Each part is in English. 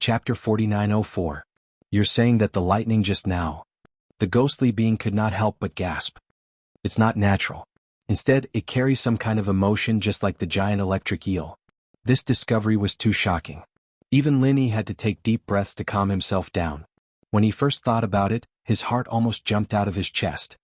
Chapter 4904. You're saying that the lightning just now. The ghostly being could not help but gasp. It's not natural. Instead, it carries some kind of emotion just like the giant electric eel. This discovery was too shocking. Even Linny had to take deep breaths to calm himself down. When he first thought about it, his heart almost jumped out of his chest.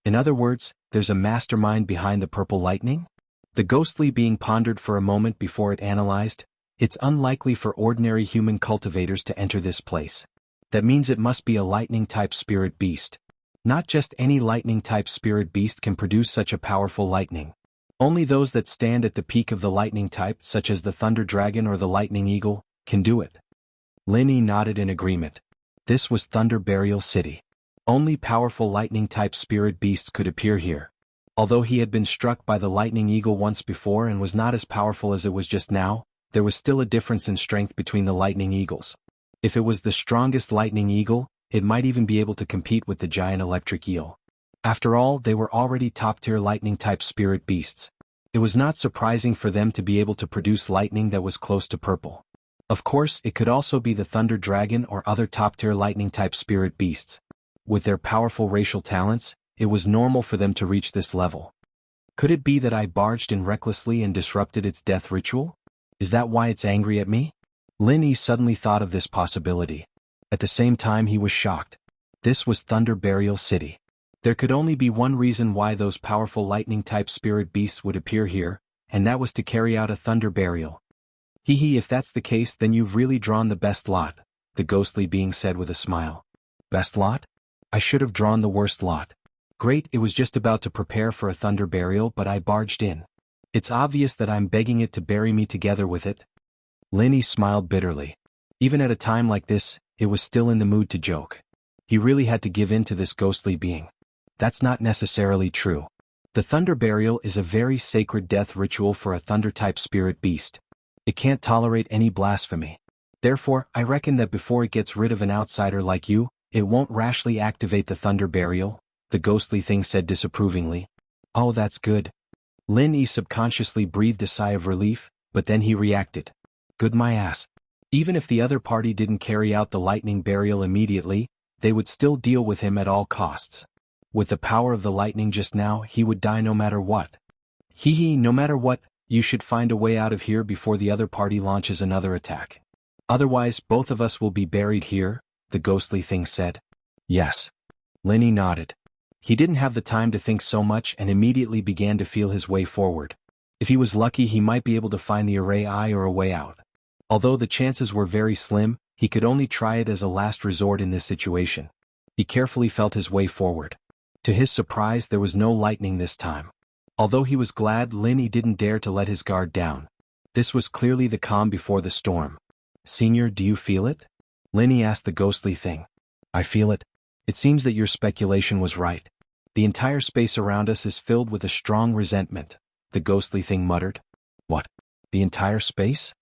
In other words, there's a mastermind behind the purple lightning? The ghostly being pondered for a moment before it analyzed. It's unlikely for ordinary human cultivators to enter this place. That means it must be a lightning-type spirit beast. Not just any lightning-type spirit beast can produce such a powerful lightning. Only those that stand at the peak of the lightning type, such as the thunder dragon or the lightning eagle, can do it. Linny nodded in agreement. This was Thunder Burial City. Only powerful lightning-type spirit beasts could appear here. Although he had been struck by the lightning eagle once before and was not as powerful as it was just now, there was still a difference in strength between the lightning eagles. If it was the strongest lightning eagle, it might even be able to compete with the giant electric eel. After all, they were already top-tier lightning-type spirit beasts. It was not surprising for them to be able to produce lightning that was close to purple. Of course, it could also be the thunder dragon or other top-tier lightning-type spirit beasts. With their powerful racial talents, it was normal for them to reach this level. Could it be that I barged in recklessly and disrupted its death ritual? Is that why it's angry at me? Linny suddenly thought of this possibility. At the same time he was shocked. This was Thunder Burial City. There could only be one reason why those powerful lightning-type spirit beasts would appear here, and that was to carry out a thunder burial. Hee, if that's the case then you've really drawn the best lot, the ghostly being said with a smile. Best lot? I should have drawn the worst lot. Great, it was just about to prepare for a thunder burial but I barged in. It's obvious that I'm begging it to bury me together with it. Linny smiled bitterly. Even at a time like this, it was still in the mood to joke. He really had to give in to this ghostly being. That's not necessarily true. The thunder burial is a very sacred death ritual for a thunder-type spirit beast. It can't tolerate any blasphemy. Therefore, I reckon that before it gets rid of an outsider like you, it won't rashly activate the thunder burial, the ghostly thing said disapprovingly. Oh, that's good. Linny subconsciously breathed a sigh of relief, but then he reacted. Good my ass. Even if the other party didn't carry out the lightning burial immediately, they would still deal with him at all costs. With the power of the lightning just now, he would die no matter what. No matter what, you should find a way out of here before the other party launches another attack. Otherwise, both of us will be buried here, the ghostly thing said. Yes. Linny nodded. He didn't have the time to think so much and immediately began to feel his way forward. If he was lucky he might be able to find the array eye or a way out. Although the chances were very slim, he could only try it as a last resort in this situation. He carefully felt his way forward. To his surprise there was no lightning this time. Although he was glad, Linny didn't dare to let his guard down. This was clearly the calm before the storm. Senior, do you feel it? Linny asked the ghostly thing. I feel it. It seems that your speculation was right. The entire space around us is filled with a strong resentment, the ghostly thing muttered. What? The entire space?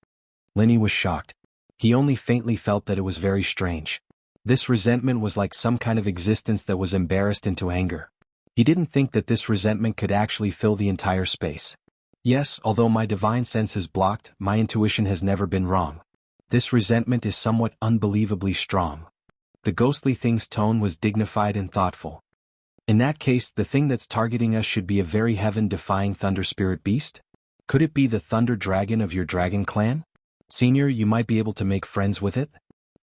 Linny was shocked. He only faintly felt that it was very strange. This resentment was like some kind of existence that was embarrassed into anger. He didn't think that this resentment could actually fill the entire space. Yes, although my divine sense is blocked, my intuition has never been wrong. This resentment is somewhat unbelievably strong. The ghostly thing's tone was dignified and thoughtful. In that case, the thing that's targeting us should be a very heaven-defying thunder spirit beast? Could it be the thunder dragon of your dragon clan? Senior, you might be able to make friends with it?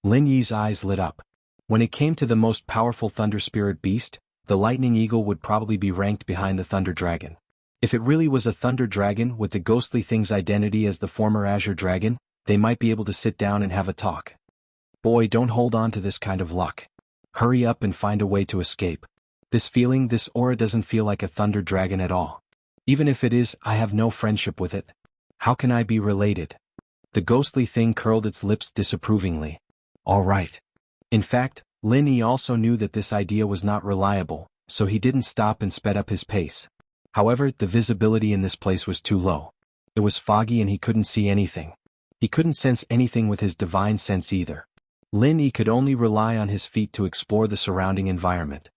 Lin Yi's eyes lit up. When it came to the most powerful thunder spirit beast, the lightning eagle would probably be ranked behind the thunder dragon. If it really was a thunder dragon with the ghostly thing's identity as the former azure dragon, they might be able to sit down and have a talk. Boy, don't hold on to this kind of luck. Hurry up and find a way to escape. This feeling, this aura doesn't feel like a thunder dragon at all. Even if it is, I have no friendship with it. How can I be related? The ghostly thing curled its lips disapprovingly. All right. In fact, Lin Yi also knew that this idea was not reliable, so he didn't stop and sped up his pace. However, the visibility in this place was too low. It was foggy and he couldn't see anything. He couldn't sense anything with his divine sense either. Lin Yi could only rely on his feet to explore the surrounding environment.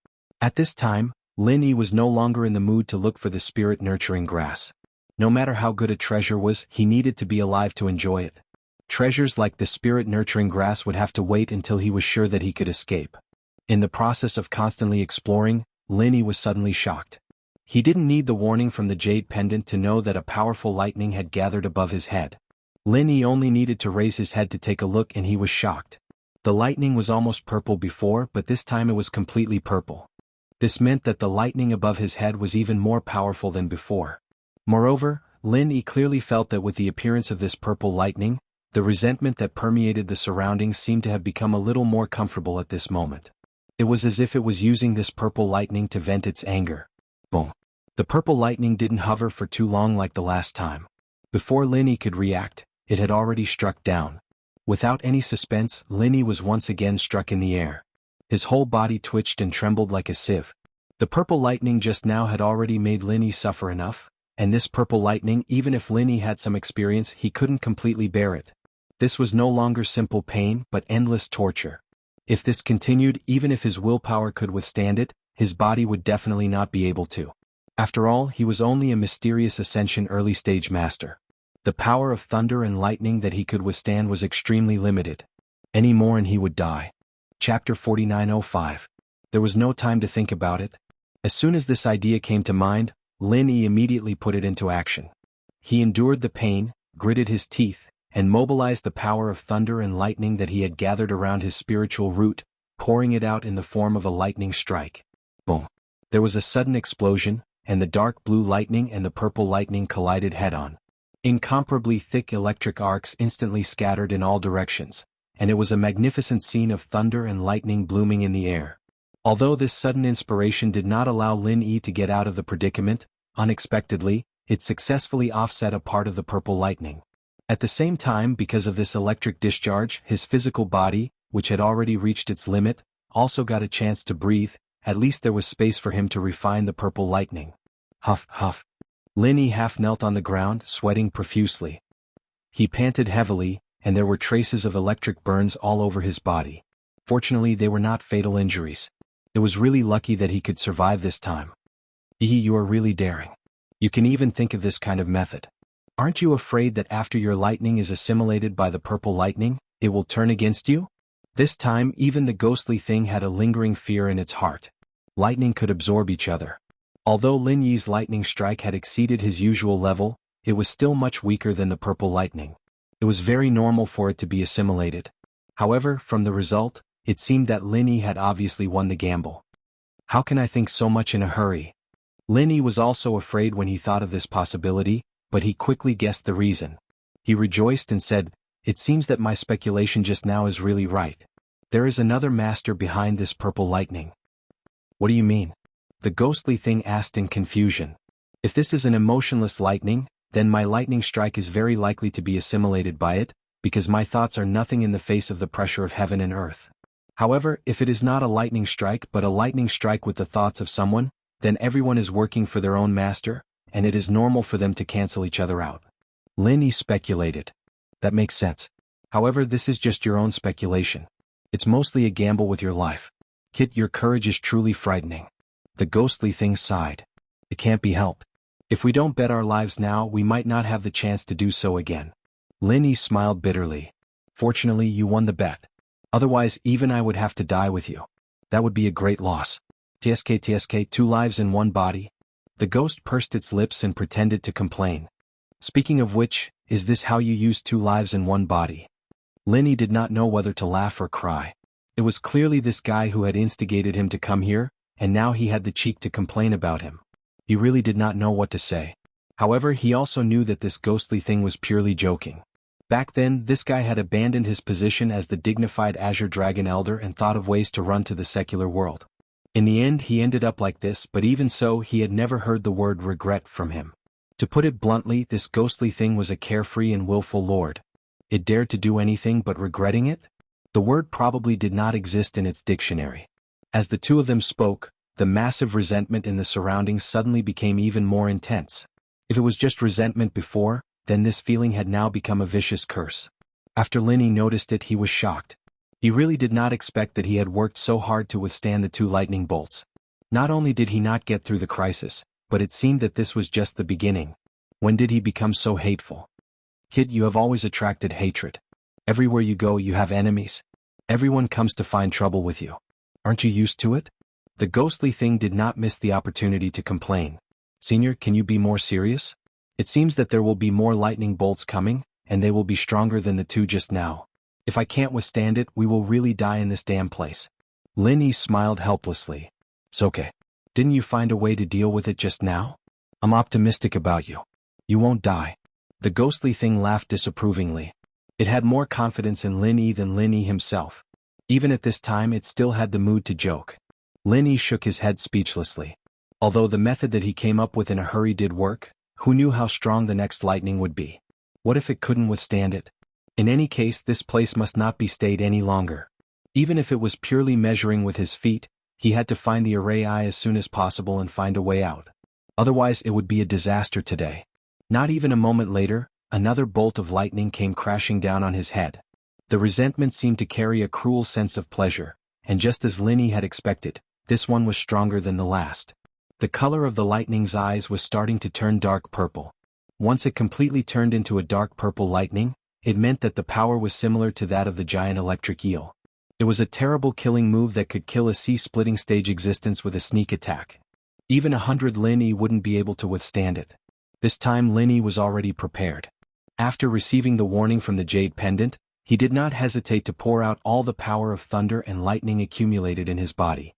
At this time, Lin Yi was no longer in the mood to look for the spirit-nurturing grass. No matter how good a treasure was, he needed to be alive to enjoy it. Treasures like the spirit-nurturing grass would have to wait until he was sure that he could escape. In the process of constantly exploring, Linny was suddenly shocked. He didn't need the warning from the jade pendant to know that a powerful lightning had gathered above his head. Linny only needed to raise his head to take a look and he was shocked. The lightning was almost purple before, but this time it was completely purple. This meant that the lightning above his head was even more powerful than before. Moreover, Linny clearly felt that with the appearance of this purple lightning, the resentment that permeated the surroundings seemed to have become a little more comfortable at this moment. It was as if it was using this purple lightning to vent its anger. Boom. The purple lightning didn't hover for too long like the last time. Before Linny could react, it had already struck down. Without any suspense, Linny was once again struck in the air. His whole body twitched and trembled like a sieve. The purple lightning just now had already made Linny suffer enough, and this purple lightning, even if Linny had some experience, he couldn't completely bear it. This was no longer simple pain, but endless torture. If this continued, even if his willpower could withstand it, his body would definitely not be able to. After all, he was only a mysterious Ascension early-stage master. The power of thunder and lightning that he could withstand was extremely limited. Any more and he would die. Chapter 4905. There was no time to think about it. As soon as this idea came to mind, Linny immediately put it into action. He endured the pain, gritted his teeth, and mobilized the power of thunder and lightning that he had gathered around his spiritual root, pouring it out in the form of a lightning strike. Boom. There was a sudden explosion, and the dark blue lightning and the purple lightning collided head-on. Incomparably thick electric arcs instantly scattered in all directions, and it was a magnificent scene of thunder and lightning blooming in the air. Although this sudden inspiration did not allow Linny to get out of the predicament, unexpectedly, it successfully offset a part of the purple lightning. At the same time, because of this electric discharge, his physical body, which had already reached its limit, also got a chance to breathe. At least there was space for him to refine the purple lightning. Huff, huff. Linny half knelt on the ground, sweating profusely. He panted heavily, and there were traces of electric burns all over his body. Fortunately, they were not fatal injuries. It was really lucky that he could survive this time. You are really daring. You can even think of this kind of method. Aren't you afraid that after your lightning is assimilated by the purple lightning, it will turn against you? This time, even the ghostly thing had a lingering fear in its heart. Lightning could absorb each other. Although Linny's lightning strike had exceeded his usual level, it was still much weaker than the purple lightning. It was very normal for it to be assimilated. However, from the result, it seemed that Linny had obviously won the gamble. How can I think so much in a hurry? Linny was also afraid when he thought of this possibility, but he quickly guessed the reason. He rejoiced and said, "It seems that my speculation just now is really right. There is another master behind this purple lightning." "What do you mean?" the ghostly thing asked in confusion. "If this is an emotionless lightning, then my lightning strike is very likely to be assimilated by it, because my thoughts are nothing in the face of the pressure of heaven and earth. However, if it is not a lightning strike but a lightning strike with the thoughts of someone, then everyone is working for their own master, and it is normal for them to cancel each other out." Linny speculated. "That makes sense. However, this is just your own speculation. It's mostly a gamble with your life. Kit, your courage is truly frightening." The ghostly thing sighed. "It can't be helped. If we don't bet our lives now, we might not have the chance to do so again." Linny smiled bitterly. "Fortunately, you won the bet. Otherwise, even I would have to die with you. That would be a great loss. TSK, 2 lives in 1 body." The ghost pursed its lips and pretended to complain. "Speaking of which, is this how you use 2 lives in 1 body?" Linny did not know whether to laugh or cry. It was clearly this guy who had instigated him to come here, and now he had the cheek to complain about him. He really did not know what to say. However, he also knew that this ghostly thing was purely joking. Back then, this guy had abandoned his position as the dignified Azure Dragon Elder and thought of ways to run to the secular world. In the end, he ended up like this, but even so, he had never heard the word regret from him. To put it bluntly, this ghostly thing was a carefree and willful lord. It dared to do anything but regretting it? The word probably did not exist in its dictionary. As the two of them spoke, the massive resentment in the surroundings suddenly became even more intense. If it was just resentment before, then this feeling had now become a vicious curse. After Linny noticed it, he was shocked. He really did not expect that he had worked so hard to withstand the 2 lightning bolts. Not only did he not get through the crisis, but it seemed that this was just the beginning. When did he become so hateful? "Kid, you have always attracted hatred. Everywhere you go you have enemies. Everyone comes to find trouble with you. Aren't you used to it? The ghostly thing did not miss the opportunity to complain. Senior, can you be more serious? It seems that there will be more lightning bolts coming, and they will be stronger than the two just now. If I can't withstand it, we will really die in this damn place. Lin Yi smiled helplessly. It's okay. Didn't you find a way to deal with it just now? I'm optimistic about you. You won't die. The ghostly thing laughed disapprovingly. It had more confidence in Lin Yi than Lin Yi himself. Even at this time it still had the mood to joke. Lin Yi shook his head speechlessly. Although the method that he came up with in a hurry did work, who knew how strong the next lightning would be? What if it couldn't withstand it? In any case, this place must not be stayed any longer. Even if it was purely measuring with his feet, he had to find the array eye as soon as possible and find a way out. Otherwise it would be a disaster today. Not even a moment later, another bolt of lightning came crashing down on his head. The resentment seemed to carry a cruel sense of pleasure, and just as Lin Yi had expected, this one was stronger than the last. The color of the lightning's eyes was starting to turn dark purple. Once it completely turned into a dark purple lightning, it meant that the power was similar to that of the giant electric eel. It was a terrible killing move that could kill a sea-splitting stage existence with a sneak attack. Even 100 Lin Yi wouldn't be able to withstand it. This time Lin Yi was already prepared. After receiving the warning from the jade pendant, he did not hesitate to pour out all the power of thunder and lightning accumulated in his body.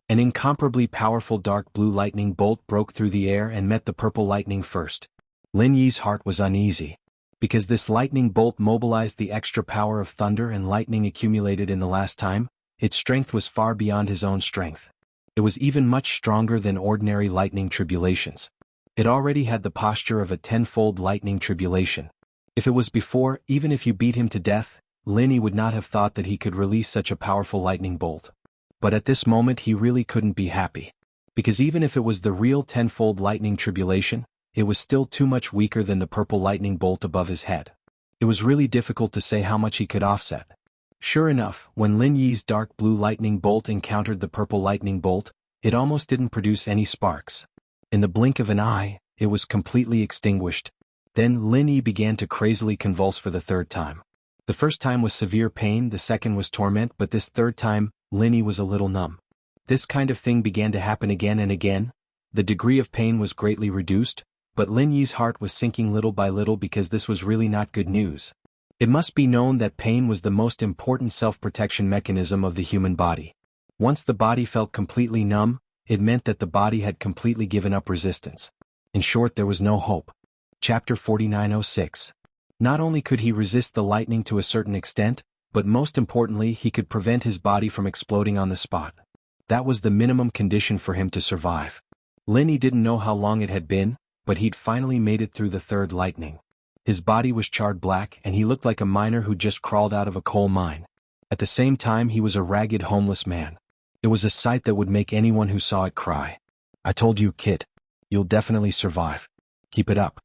An incomparably powerful dark blue lightning bolt broke through the air and met the purple lightning first. Lin Yi's heart was uneasy. Because this lightning bolt mobilized the extra power of thunder and lightning accumulated in the last time, its strength was far beyond his own strength. It was even much stronger than ordinary lightning tribulations. It already had the posture of a tenfold lightning tribulation. If it was before, even if you beat him to death, Lin Yi would not have thought that he could release such a powerful lightning bolt. But at this moment he really couldn't be happy. Because even if it was the real tenfold lightning tribulation, it was still too much weaker than the purple lightning bolt above his head. It was really difficult to say how much he could offset. Sure enough, when Lin Yi's dark blue lightning bolt encountered the purple lightning bolt, it almost didn't produce any sparks. In the blink of an eye, it was completely extinguished. Then Lin Yi began to crazily convulse for the third time. The first time was severe pain, the second was torment, but this third time, Lin Yi was a little numb. This kind of thing began to happen again and again. The degree of pain was greatly reduced, but Lin Yi's heart was sinking little by little because this was really not good news. It must be known that pain was the most important self-protection mechanism of the human body. Once the body felt completely numb, it meant that the body had completely given up resistance. In short, there was no hope. Chapter 4906. Not only could he resist the lightning to a certain extent, but most importantly he could prevent his body from exploding on the spot. That was the minimum condition for him to survive. Lin Yi didn't know how long it had been, but he'd finally made it through the third lightning. His body was charred black and he looked like a miner who just crawled out of a coal mine. At the same time he was a ragged homeless man. It was a sight that would make anyone who saw it cry. I told you, kid. You'll definitely survive. Keep it up.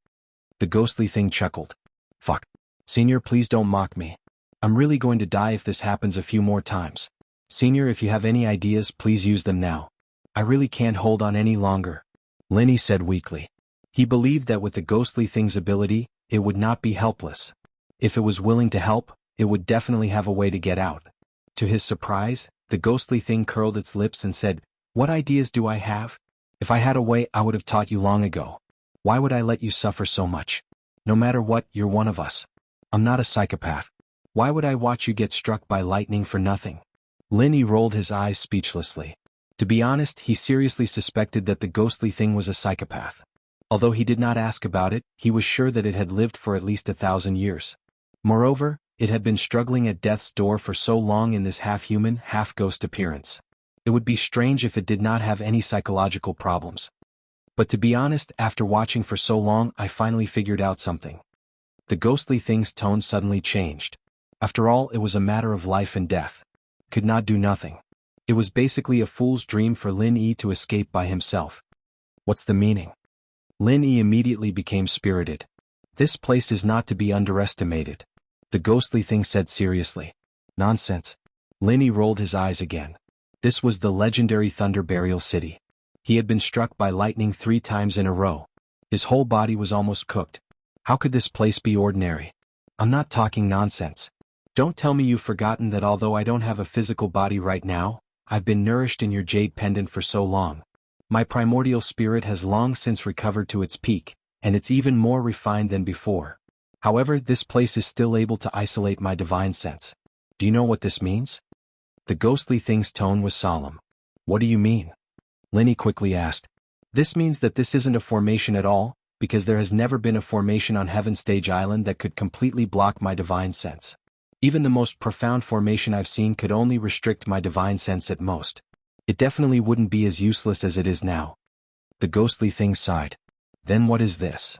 The ghostly thing chuckled. Fuck. Senior, please don't mock me. I'm really going to die if this happens a few more times. Senior, if you have any ideas, please use them now. I really can't hold on any longer. Lin Yi said weakly. He believed that with the ghostly thing's ability, it would not be helpless. If it was willing to help, it would definitely have a way to get out. To his surprise, the ghostly thing curled its lips and said, What ideas do I have? If I had a way, I would have taught you long ago. Why would I let you suffer so much? No matter what, you're one of us. I'm not a psychopath. Why would I watch you get struck by lightning for nothing? Lin Yi rolled his eyes speechlessly. To be honest, he seriously suspected that the ghostly thing was a psychopath. Although he did not ask about it, he was sure that it had lived for at least 1,000 years. Moreover, it had been struggling at death's door for so long in this half-human, half-ghost appearance. It would be strange if it did not have any psychological problems. But to be honest, after watching for so long, I finally figured out something. The ghostly thing's tone suddenly changed. After all, it was a matter of life and death. Could not do nothing. It was basically a fool's dream for Lin Yi to escape by himself. What's the meaning? Lin Yi immediately became spirited. This place is not to be underestimated. The ghostly thing said seriously. Nonsense. Lin Yi rolled his eyes again. This was the legendary Thunder Burial City. He had been struck by lightning 3 times in a row. His whole body was almost cooked. How could this place be ordinary? I'm not talking nonsense. Don't tell me you've forgotten that although I don't have a physical body right now, I've been nourished in your jade pendant for so long. My primordial spirit has long since recovered to its peak, and it's even more refined than before. However, this place is still able to isolate my divine sense. Do you know what this means? The ghostly thing's tone was solemn. What do you mean? Lenny quickly asked. This means that this isn't a formation at all, because there has never been a formation on Heaven Stage Island that could completely block my divine sense. Even the most profound formation I've seen could only restrict my divine sense at most. It definitely wouldn't be as useless as it is now. The ghostly thing sighed. Then what is this?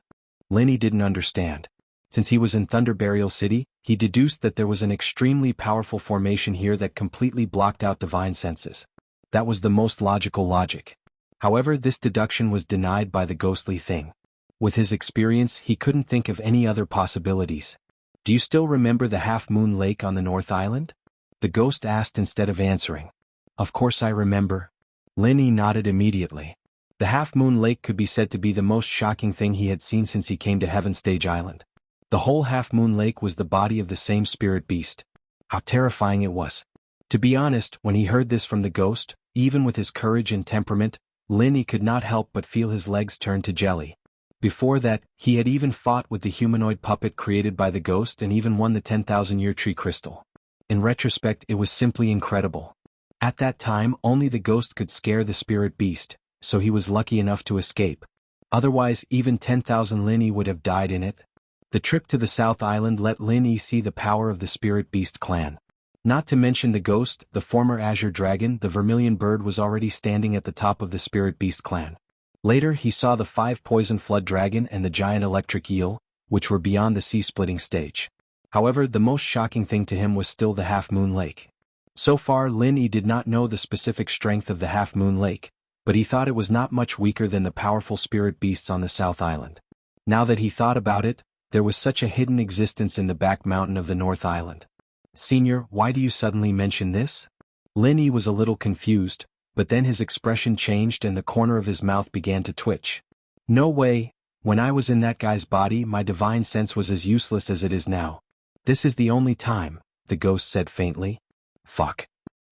Lenny didn't understand. Since he was in Thunder Burial City, he deduced that there was an extremely powerful formation here that completely blocked out divine senses. That was the most logical logic. However, this deduction was denied by the ghostly thing. With his experience, he couldn't think of any other possibilities. Do you still remember the Half Moon Lake on the North Island? The ghost asked instead of answering. Of course I remember. Lenny nodded immediately. The Half Moon Lake could be said to be the most shocking thing he had seen since he came to Heaven Stage Island. The whole Half Moon Lake was the body of the same spirit beast. How terrifying it was. To be honest, when he heard this from the ghost, even with his courage and temperament, Lenny could not help but feel his legs turn to jelly. Before that, he had even fought with the humanoid puppet created by the ghost and even won the 10,000-year tree crystal. In retrospect, it was simply incredible. At that time, only the ghost could scare the spirit beast, so he was lucky enough to escape. Otherwise, even 10,000 Lenny would have died in it. The trip to the South Island let Lenny see the power of the spirit beast clan. Not to mention the ghost, the former azure dragon, the vermilion bird was already standing at the top of the spirit beast clan. Later, he saw the 5 poison flood dragon and the giant electric eel, which were beyond the sea-splitting stage. However, the most shocking thing to him was still the Half Moon Lake. So far, Lenny did not know the specific strength of the Half Moon Lake, but he thought it was not much weaker than the powerful spirit beasts on the South Island. Now that he thought about it, there was such a hidden existence in the back mountain of the North Island. Senior, why do you suddenly mention this? Lenny was a little confused, but then his expression changed and the corner of his mouth began to twitch. No way, when I was in that guy's body my divine sense was as useless as it is now. This is the only time, the ghost said faintly. Fuck.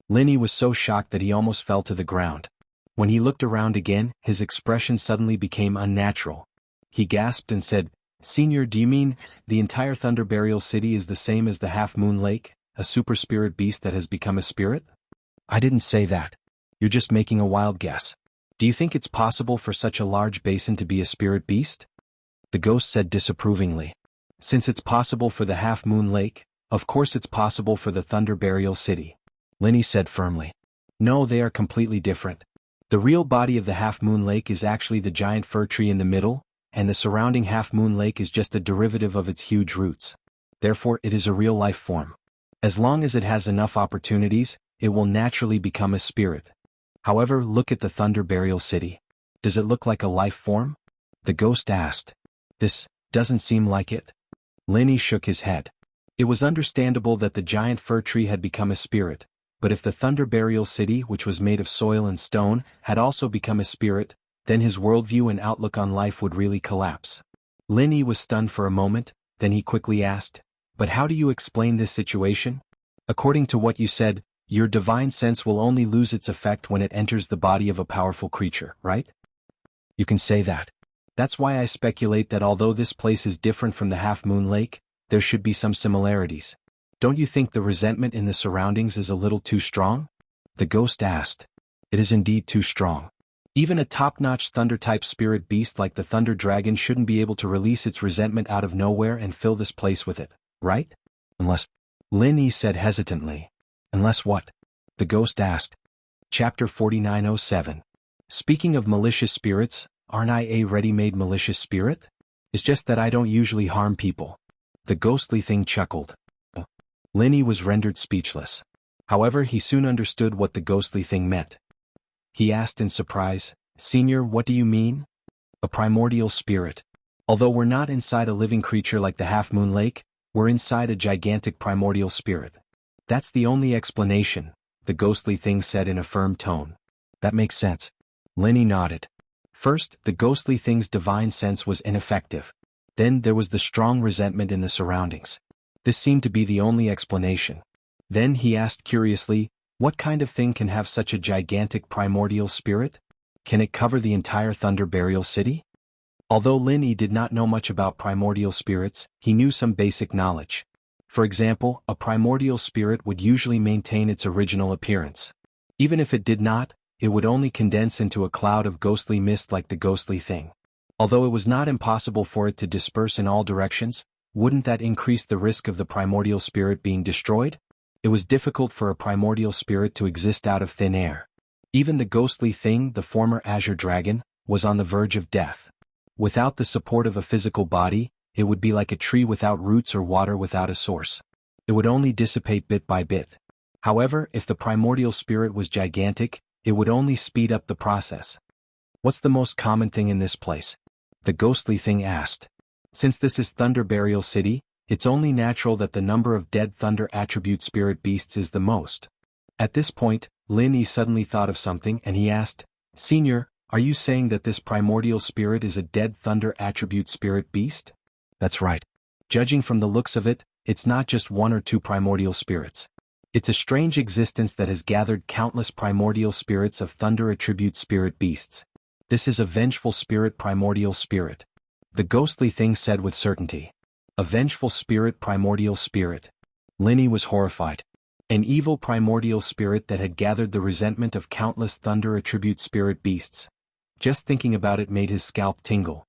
Lenny was so shocked that he almost fell to the ground. When he looked around again, his expression suddenly became unnatural. He gasped and said, Senior, do you mean, the entire Thunder Burial City is the same as the Half Moon Lake, a super spirit beast that has become a spirit? I didn't say that. You're just making a wild guess. Do you think it's possible for such a large basin to be a spirit beast? The ghost said disapprovingly. Since it's possible for the Half Moon Lake, of course it's possible for the Thunder Burial City. Lenny said firmly. No, they are completely different. The real body of the Half Moon Lake is actually the giant fir tree in the middle, and the surrounding Half Moon Lake is just a derivative of its huge roots. Therefore, it is a real life form. As long as it has enough opportunities, it will naturally become a spirit. However, look at the Thunder Burial City. Does it look like a life form? The ghost asked. This doesn't seem like it. Lenny shook his head. It was understandable that the giant fir tree had become a spirit, but if the Thunder Burial City, which was made of soil and stone, had also become a spirit, then his worldview and outlook on life would really collapse. Lenny was stunned for a moment, then he quickly asked, But how do you explain this situation? According to what you said, your divine sense will only lose its effect when it enters the body of a powerful creature, right? You can say that. That's why I speculate that although this place is different from the Half Moon Lake, there should be some similarities. Don't you think the resentment in the surroundings is a little too strong? The ghost asked. It is indeed too strong. Even a top-notch thunder-type spirit beast like the Thunder Dragon shouldn't be able to release its resentment out of nowhere and fill this place with it, right? Unless... Lenny said hesitantly. Unless what? The ghost asked. Chapter 4907. Speaking of malicious spirits, aren't I a ready-made malicious spirit? It's just that I don't usually harm people. The ghostly thing chuckled. Lenny was rendered speechless. However, he soon understood what the ghostly thing meant. He asked in surprise, Senior, what do you mean? A primordial spirit. Although we're not inside a living creature like the Half Moon Lake, we're inside a gigantic primordial spirit. That's the only explanation, the ghostly thing said in a firm tone. That makes sense. Lenny nodded. First, the ghostly thing's divine sense was ineffective. Then there was the strong resentment in the surroundings. This seemed to be the only explanation. Then he asked curiously, what kind of thing can have such a gigantic primordial spirit? Can it cover the entire Thunder Burial City? Although Lin Yi did not know much about primordial spirits, he knew some basic knowledge. For example, a primordial spirit would usually maintain its original appearance. Even if it did not, it would only condense into a cloud of ghostly mist like the ghostly thing. Although it was not impossible for it to disperse in all directions, wouldn't that increase the risk of the primordial spirit being destroyed? It was difficult for a primordial spirit to exist out of thin air. Even the ghostly thing, the former Azure Dragon, was on the verge of death. Without the support of a physical body, it would be like a tree without roots or water without a source. It would only dissipate bit by bit. However, if the primordial spirit was gigantic, it would only speed up the process. What's the most common thing in this place? The ghostly thing asked. Since this is Thunder Burial City, it's only natural that the number of dead thunder attribute spirit beasts is the most. At this point, Lin Yi suddenly thought of something and he asked, Senior, are you saying that this primordial spirit is a dead thunder attribute spirit beast? That's right. Judging from the looks of it, it's not just one or two primordial spirits. It's a strange existence that has gathered countless primordial spirits of thunder attribute spirit beasts. This is a vengeful spirit primordial spirit. The ghostly thing said with certainty. A vengeful spirit primordial spirit. Lin Yi was horrified. An evil primordial spirit that had gathered the resentment of countless thunder attribute spirit beasts. Just thinking about it made his scalp tingle.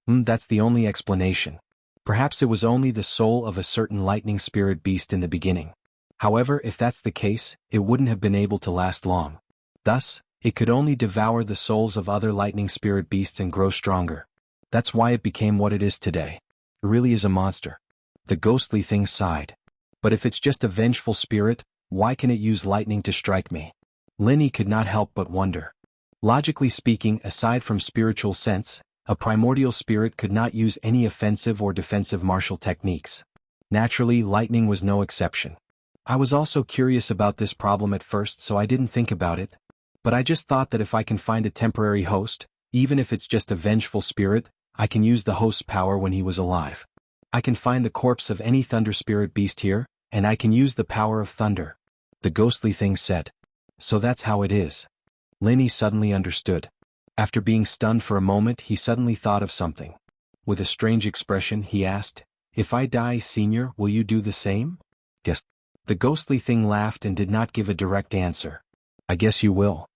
That's the only explanation. Perhaps it was only the soul of a certain lightning spirit beast in the beginning. However, if that's the case, it wouldn't have been able to last long. Thus, it could only devour the souls of other lightning spirit beasts and grow stronger. That's why it became what it is today. It really is a monster. The ghostly thing sighed. But if it's just a vengeful spirit, why can it use lightning to strike me? Lin Yi could not help but wonder. Logically speaking, aside from spiritual sense, a primordial spirit could not use any offensive or defensive martial techniques. Naturally, lightning was no exception. I was also curious about this problem at first, so I didn't think about it. But I just thought that if I can find a temporary host, even if it's just a vengeful spirit, I can use the host's power when he was alive. I can find the corpse of any thunder spirit beast here, and I can use the power of thunder. The ghostly thing said. So that's how it is. Lin Yi suddenly understood. After being stunned for a moment, he suddenly thought of something. With a strange expression, he asked, If I die, Senior, will you do the same? Yes. The ghostly thing laughed and did not give a direct answer. I guess you will.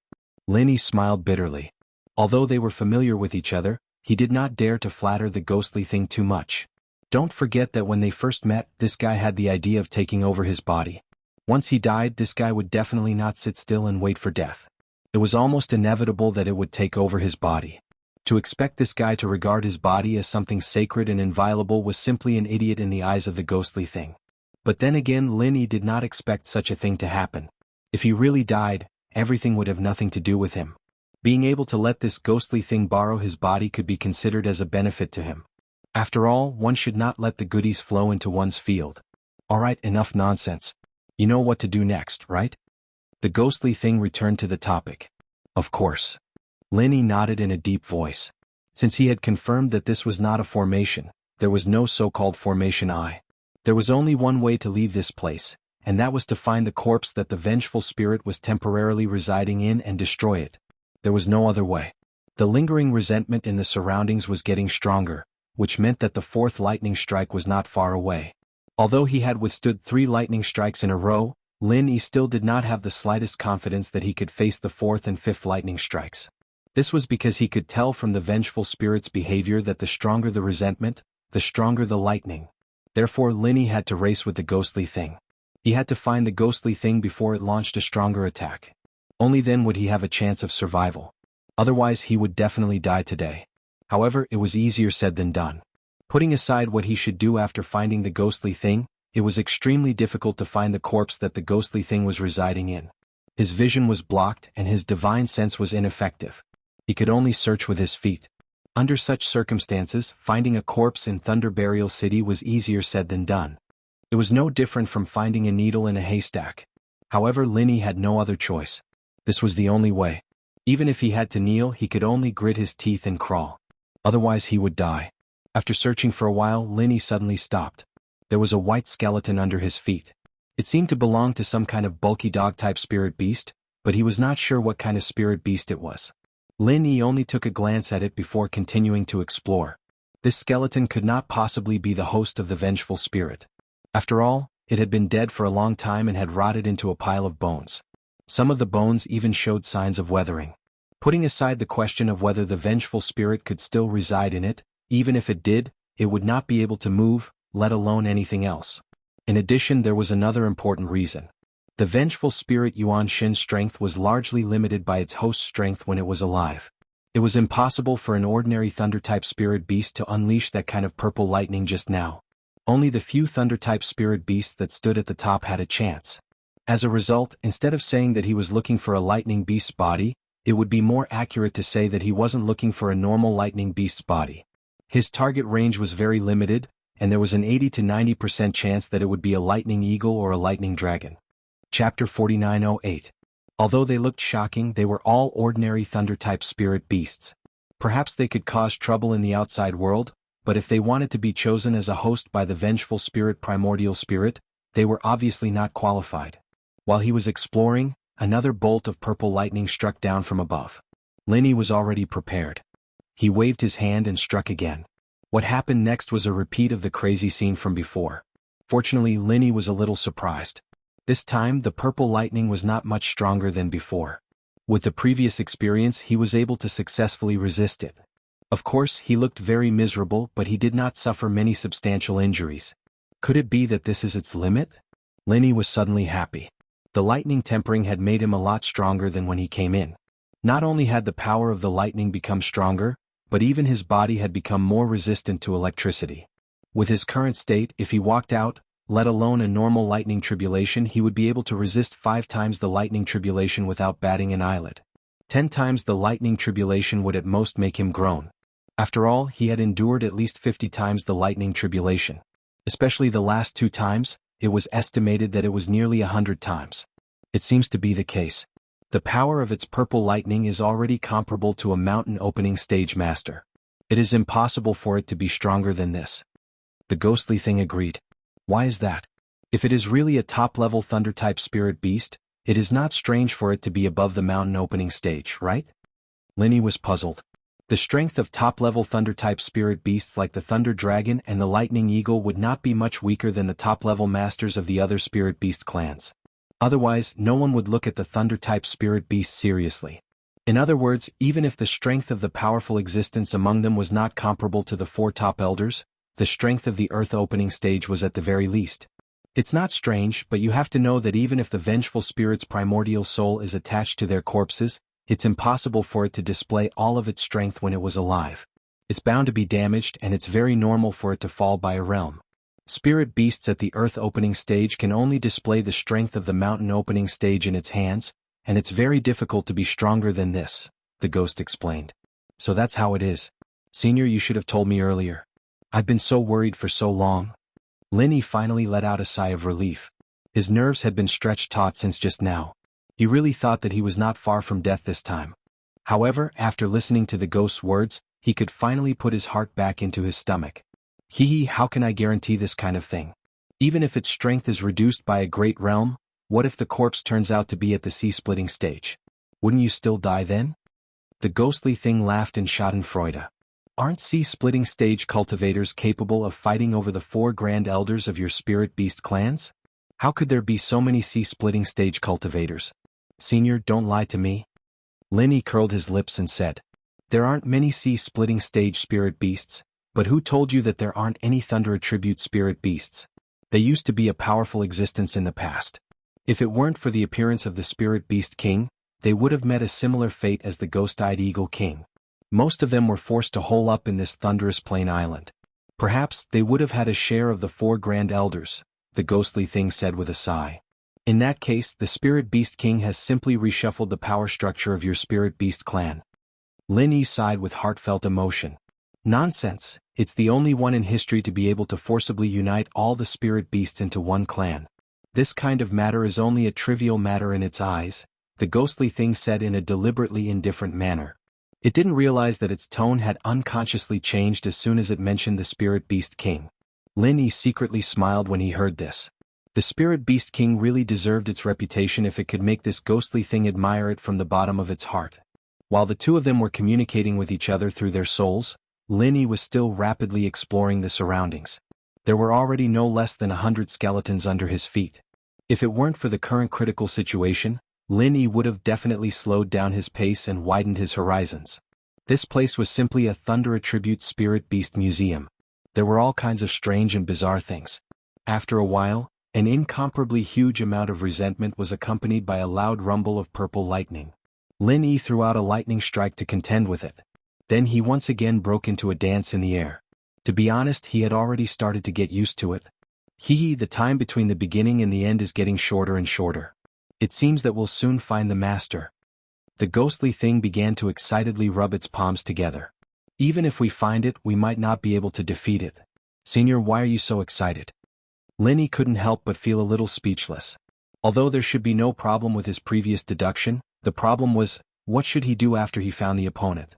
Lin Yi smiled bitterly. Although they were familiar with each other, he did not dare to flatter the ghostly thing too much. Don't forget that when they first met, this guy had the idea of taking over his body. Once he died, this guy would definitely not sit still and wait for death. It was almost inevitable that it would take over his body. To expect this guy to regard his body as something sacred and inviolable was simply an idiot in the eyes of the ghostly thing. But then again, Lin Yi did not expect such a thing to happen. If he really died, everything would have nothing to do with him. Being able to let this ghostly thing borrow his body could be considered as a benefit to him. After all, one should not let the goodies flow into one's field. Alright, enough nonsense. You know what to do next, right? The ghostly thing returned to the topic. Of course. Lin Yi nodded in a deep voice. Since he had confirmed that this was not a formation, there was no so-called formation I. There was only one way to leave this place, and that was to find the corpse that the vengeful spirit was temporarily residing in and destroy it. There was no other way. The lingering resentment in the surroundings was getting stronger, which meant that the fourth lightning strike was not far away. Although he had withstood 3 lightning strikes in a row, Lin Yi still did not have the slightest confidence that he could face the 4th and 5th lightning strikes. This was because he could tell from the vengeful spirit's behavior that the stronger the resentment, the stronger the lightning. Therefore Lin Yi had to race with the ghostly thing. He had to find the ghostly thing before it launched a stronger attack. Only then would he have a chance of survival. Otherwise he would definitely die today. However, it was easier said than done. Putting aside what he should do after finding the ghostly thing, it was extremely difficult to find the corpse that the ghostly thing was residing in. His vision was blocked and his divine sense was ineffective. He could only search with his feet. Under such circumstances, finding a corpse in Thunder Burial City was easier said than done. It was no different from finding a needle in a haystack. However, Lin Yi had no other choice. This was the only way. Even if he had to kneel, he could only grit his teeth and crawl. Otherwise he would die. After searching for a while, Lin Yi suddenly stopped. There was a white skeleton under his feet. It seemed to belong to some kind of bulky dog-type spirit beast, but he was not sure what kind of spirit beast it was. Lin Yi only took a glance at it before continuing to explore. This skeleton could not possibly be the host of the vengeful spirit. After all, it had been dead for a long time and had rotted into a pile of bones. Some of the bones even showed signs of weathering. Putting aside the question of whether the vengeful spirit could still reside in it, even if it did, it would not be able to move, let alone anything else. In addition, there was another important reason. The vengeful spirit Yuan Shin's strength was largely limited by its host's strength when it was alive. It was impossible for an ordinary thunder-type spirit beast to unleash that kind of purple lightning just now. Only the few thunder-type spirit beasts that stood at the top had a chance. As a result, instead of saying that he was looking for a lightning beast's body, it would be more accurate to say that he wasn't looking for a normal lightning beast's body. His target range was very limited, and there was an 80 to 90% chance that it would be a lightning eagle or a lightning dragon. Chapter 4908. Although they looked shocking, they were all ordinary thunder-type spirit beasts. Perhaps they could cause trouble in the outside world, but if they wanted to be chosen as a host by the vengeful spirit primordial spirit, they were obviously not qualified. While he was exploring, another bolt of purple lightning struck down from above. Lin Yi was already prepared. He waved his hand and struck again. What happened next was a repeat of the crazy scene from before. Fortunately, Lin Yi was a little surprised. This time, the purple lightning was not much stronger than before. With the previous experience, he was able to successfully resist it. Of course, he looked very miserable, but he did not suffer many substantial injuries. Could it be that this is its limit? Lin Yi was suddenly happy. The lightning tempering had made him a lot stronger than when he came in. Not only had the power of the lightning become stronger, but even his body had become more resistant to electricity. With his current state, if he walked out, let alone a normal lightning tribulation, he would be able to resist 5 times the lightning tribulation without batting an eyelid. 10 times the lightning tribulation would at most make him groan. After all, he had endured at least 50 times the lightning tribulation. Especially the last 2 times, it was estimated that it was nearly 100 times. It seems to be the case. The power of its purple lightning is already comparable to a mountain opening stage master. It is impossible for it to be stronger than this. The ghostly thing agreed. Why is that? If it is really a top-level thunder-type spirit beast, it is not strange for it to be above the mountain opening stage, right? Lin Yi was puzzled. The strength of top-level thunder-type spirit beasts like the Thunder Dragon and the Lightning Eagle would not be much weaker than the top-level masters of the other spirit beast clans. Otherwise, no one would look at the thunder-type spirit beasts seriously. In other words, even if the strength of the powerful existence among them was not comparable to the 4 top elders, the strength of the earth opening stage was at the very least. It's not strange, but you have to know that even if the vengeful spirit's primordial soul is attached to their corpses, it's impossible for it to display all of its strength when it was alive. It's bound to be damaged, and it's very normal for it to fall by a realm. Spirit beasts at the earth opening stage can only display the strength of the mountain opening stage in its hands, and it's very difficult to be stronger than this, the ghost explained. So that's how it is. Senior, you should have told me earlier. I've been so worried for so long. Lin Yi finally let out a sigh of relief. His nerves had been stretched taut since just now. He really thought that he was not far from death this time. However, after listening to the ghost's words, he could finally put his heart back into his stomach. How can I guarantee this kind of thing? Even if its strength is reduced by a great realm, what if the corpse turns out to be at the sea-splitting stage? Wouldn't you still die then? The ghostly thing laughed in schadenfreude. Aren't sea-splitting stage cultivators capable of fighting over the 4 grand elders of your spirit beast clans? How could there be so many sea-splitting stage cultivators? Senior, don't lie to me. Lin Yi curled his lips and said, there aren't many sea-splitting stage spirit beasts, but who told you that there aren't any thunder attribute spirit beasts? They used to be a powerful existence in the past. If it weren't for the appearance of the spirit beast king, they would have met a similar fate as the ghost-eyed eagle king. Most of them were forced to hole up in this thunderous plain island. Perhaps they would have had a share of the 4 grand elders, the ghostly thing said with a sigh. In that case, the spirit beast king has simply reshuffled the power structure of your spirit beast clan. Lin Yi sighed with heartfelt emotion. Nonsense, it's the only one in history to be able to forcibly unite all the spirit beasts into one clan. This kind of matter is only a trivial matter in its eyes, the ghostly thing said in a deliberately indifferent manner. It didn't realize that its tone had unconsciously changed as soon as it mentioned the spirit beast king. Lin Yi secretly smiled when he heard this. The Spirit Beast King really deserved its reputation if it could make this ghostly thing admire it from the bottom of its heart. While the two of them were communicating with each other through their souls, Lin Yi was still rapidly exploring the surroundings. There were already no less than 100 skeletons under his feet. If it weren't for the current critical situation, Lin Yi would have definitely slowed down his pace and widened his horizons. This place was simply a Thunder Attribute Spirit Beast Museum. There were all kinds of strange and bizarre things. After a while, an incomparably huge amount of resentment was accompanied by a loud rumble of purple lightning. Lin Yi threw out a lightning strike to contend with it. Then he once again broke into a dance in the air. To be honest, he had already started to get used to it. The time between the beginning and the end is getting shorter and shorter. It seems that we'll soon find the master. The ghostly thing began to excitedly rub its palms together. Even if we find it, we might not be able to defeat it. Senior, why are you so excited? Lin Yi couldn't help but feel a little speechless. Although there should be no problem with his previous deduction, the problem was, what should he do after he found the opponent?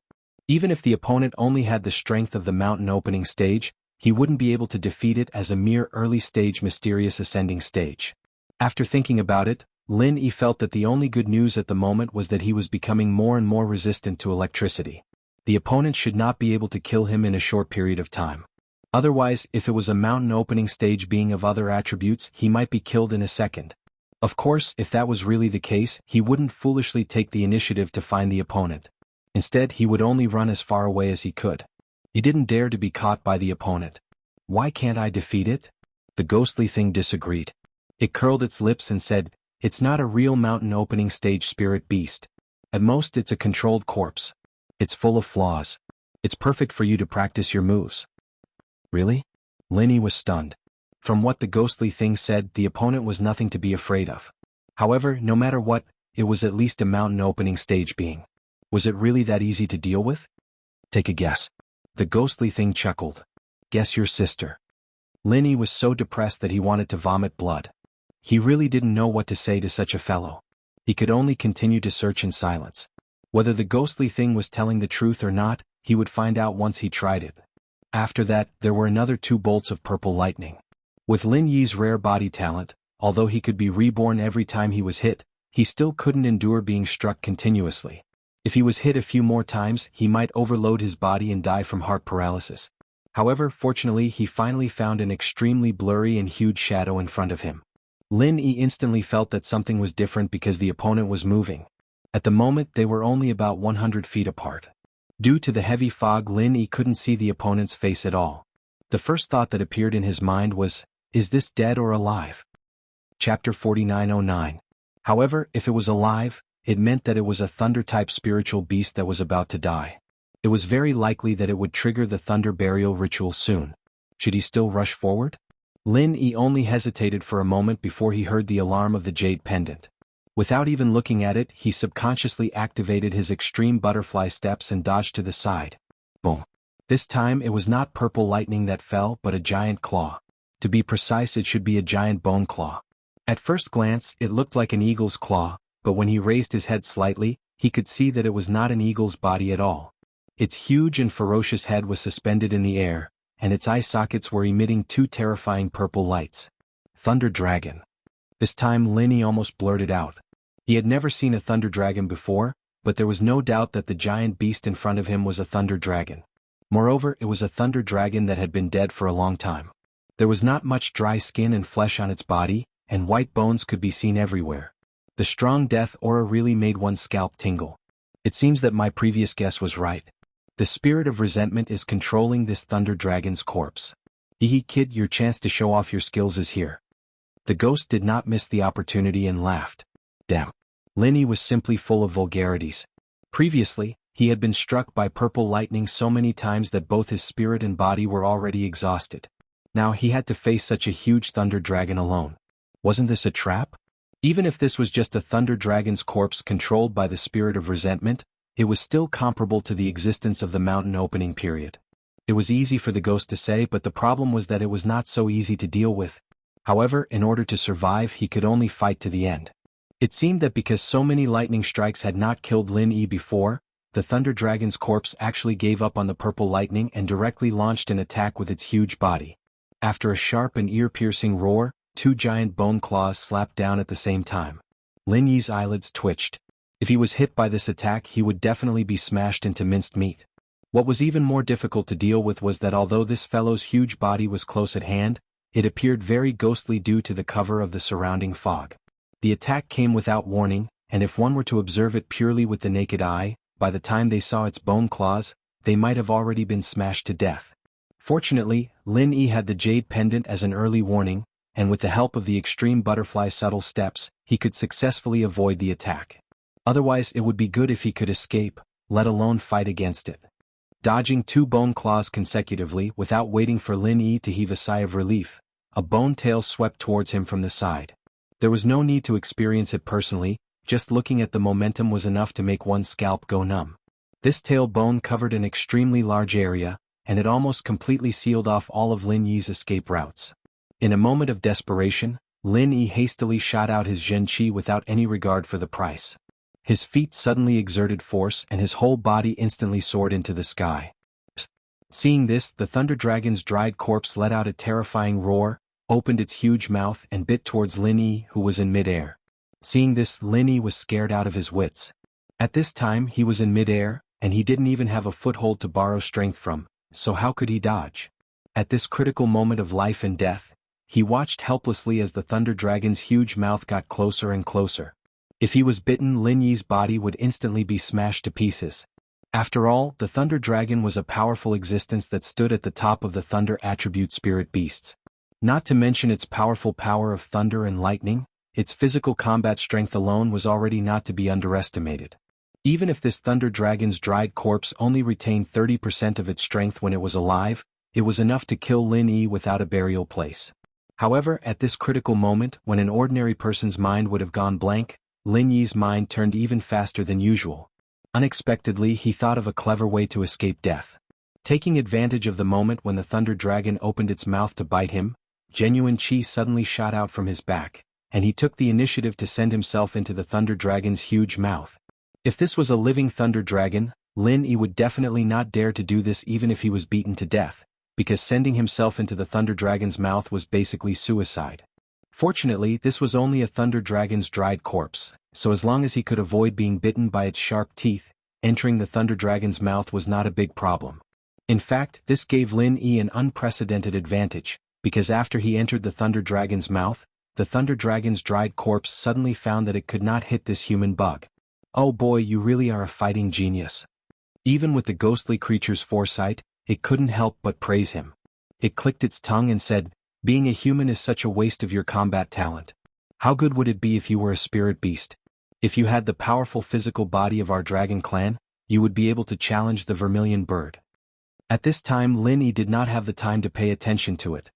Even if the opponent only had the strength of the mountain opening stage, he wouldn't be able to defeat it as a mere early-stage mysterious ascending stage. After thinking about it, Lin Yi felt that the only good news at the moment was that he was becoming more and more resistant to electricity. The opponent should not be able to kill him in a short period of time. Otherwise, if it was a mountain opening stage being of other attributes, he might be killed in a second. Of course, if that was really the case, he wouldn't foolishly take the initiative to find the opponent. Instead, he would only run as far away as he could. He didn't dare to be caught by the opponent. Why can't I defeat it? The ghostly thing disagreed. It curled its lips and said, it's not a real mountain opening stage spirit beast. At most, it's a controlled corpse. It's full of flaws. It's perfect for you to practice your moves. Really? Lin Yi was stunned. From what the ghostly thing said, the opponent was nothing to be afraid of. However, no matter what, it was at least a mountain opening stage being. Was it really that easy to deal with? Take a guess. The ghostly thing chuckled. Guess your sister. Lin Yi was so depressed that he wanted to vomit blood. He really didn't know what to say to such a fellow. He could only continue to search in silence. Whether the ghostly thing was telling the truth or not, he would find out once he tried it. After that, there were another 2 bolts of purple lightning. With Lin Yi's rare body talent, although he could be reborn every time he was hit, he still couldn't endure being struck continuously. If he was hit a few more times, he might overload his body and die from heart paralysis. However, fortunately, he finally found an extremely blurry and huge shadow in front of him. Lin Yi instantly felt that something was different because the opponent was moving. At the moment, they were only about 100 feet apart. Due to the heavy fog, Lin Yi couldn't see the opponent's face at all. The first thought that appeared in his mind was, is this dead or alive? Chapter 4909. However, if it was alive, it meant that it was a thunder-type spiritual beast that was about to die. It was very likely that it would trigger the thunder burial ritual soon. Should he still rush forward? Lin Yi only hesitated for a moment before he heard the alarm of the jade pendant. Without even looking at it, he subconsciously activated his extreme butterfly steps and dodged to the side. Boom. This time it was not purple lightning that fell, but a giant claw. To be precise, it should be a giant bone claw. At first glance, it looked like an eagle's claw, but when he raised his head slightly, he could see that it was not an eagle's body at all. Its huge and ferocious head was suspended in the air, and its eye sockets were emitting 2 terrifying purple lights. Thunder Dragon. This time Lin Yi almost blurted out. He had never seen a thunder dragon before, but there was no doubt that the giant beast in front of him was a thunder dragon. Moreover, it was a thunder dragon that had been dead for a long time. There was not much dry skin and flesh on its body, and white bones could be seen everywhere. The strong death aura really made one's scalp tingle. It seems that my previous guess was right. The spirit of resentment is controlling this thunder dragon's corpse. Hee kid, your chance to show off your skills is here. The ghost did not miss the opportunity and laughed. Damn. Lin Yi was simply full of vulgarities. Previously, he had been struck by purple lightning so many times that both his spirit and body were already exhausted. Now he had to face such a huge thunder dragon alone. Wasn't this a trap? Even if this was just a thunder dragon's corpse controlled by the spirit of resentment, it was still comparable to the existence of the mountain opening period. It was easy for the ghost to say, but the problem was that it was not so easy to deal with. However, in order to survive, he could only fight to the end. It seemed that because so many lightning strikes had not killed Lin Yi before, the thunder dragon's corpse actually gave up on the purple lightning and directly launched an attack with its huge body. After a sharp and ear-piercing roar, two giant bone claws slapped down at the same time. Lin Yi's eyelids twitched. If he was hit by this attack, he would definitely be smashed into minced meat. What was even more difficult to deal with was that although this fellow's huge body was close at hand, it appeared very ghostly due to the cover of the surrounding fog. The attack came without warning, and if one were to observe it purely with the naked eye, by the time they saw its bone claws, they might have already been smashed to death. Fortunately, Lin Yi had the jade pendant as an early warning, and with the help of the extreme butterfly subtle steps, he could successfully avoid the attack. Otherwise it would be good if he could escape, let alone fight against it. Dodging two bone claws consecutively without waiting for Lin Yi to heave a sigh of relief, a bone tail swept towards him from the side. There was no need to experience it personally, just looking at the momentum was enough to make one's scalp go numb. This tail bone covered an extremely large area, and it almost completely sealed off all of Lin Yi's escape routes. In a moment of desperation, Lin Yi hastily shot out his Zhen Qi without any regard for the price. His feet suddenly exerted force and his whole body instantly soared into the sky. Seeing this, the Thunder Dragon's dried corpse let out a terrifying roar, opened its huge mouth and bit towards Lin Yi, who was in midair. Seeing this, Lin Yi was scared out of his wits. At this time he was in midair, and he didn't even have a foothold to borrow strength from, so how could he dodge? At this critical moment of life and death, he watched helplessly as the Thunder Dragon's huge mouth got closer and closer. If he was bitten, Lin Yi's body would instantly be smashed to pieces. After all, the Thunder Dragon was a powerful existence that stood at the top of the Thunder attribute spirit beasts. Not to mention its powerful power of thunder and lightning, its physical combat strength alone was already not to be underestimated. Even if this Thunder Dragon's dried corpse only retained 30% of its strength when it was alive, it was enough to kill Lin Yi without a burial place. However, at this critical moment, when an ordinary person's mind would have gone blank, Lin Yi's mind turned even faster than usual. Unexpectedly, he thought of a clever way to escape death. Taking advantage of the moment when the Thunder Dragon opened its mouth to bite him, genuine Qi suddenly shot out from his back, and he took the initiative to send himself into the Thunder Dragon's huge mouth. If this was a living Thunder Dragon, Lin Yi would definitely not dare to do this even if he was beaten to death, because sending himself into the Thunder Dragon's mouth was basically suicide. Fortunately, this was only a Thunder Dragon's dried corpse, so as long as he could avoid being bitten by its sharp teeth, entering the Thunder Dragon's mouth was not a big problem. In fact, this gave Lin Yi an unprecedented advantage, because after he entered the Thunder Dragon's mouth, the Thunder Dragon's dried corpse suddenly found that it could not hit this human bug. Oh boy, you really are a fighting genius. Even with the ghostly creature's foresight, it couldn't help but praise him. It clicked its tongue and said, "Being a human is such a waste of your combat talent. How good would it be if you were a spirit beast? If you had the powerful physical body of our dragon clan, you would be able to challenge the vermilion bird." At this time Lin Yi did not have the time to pay attention to it.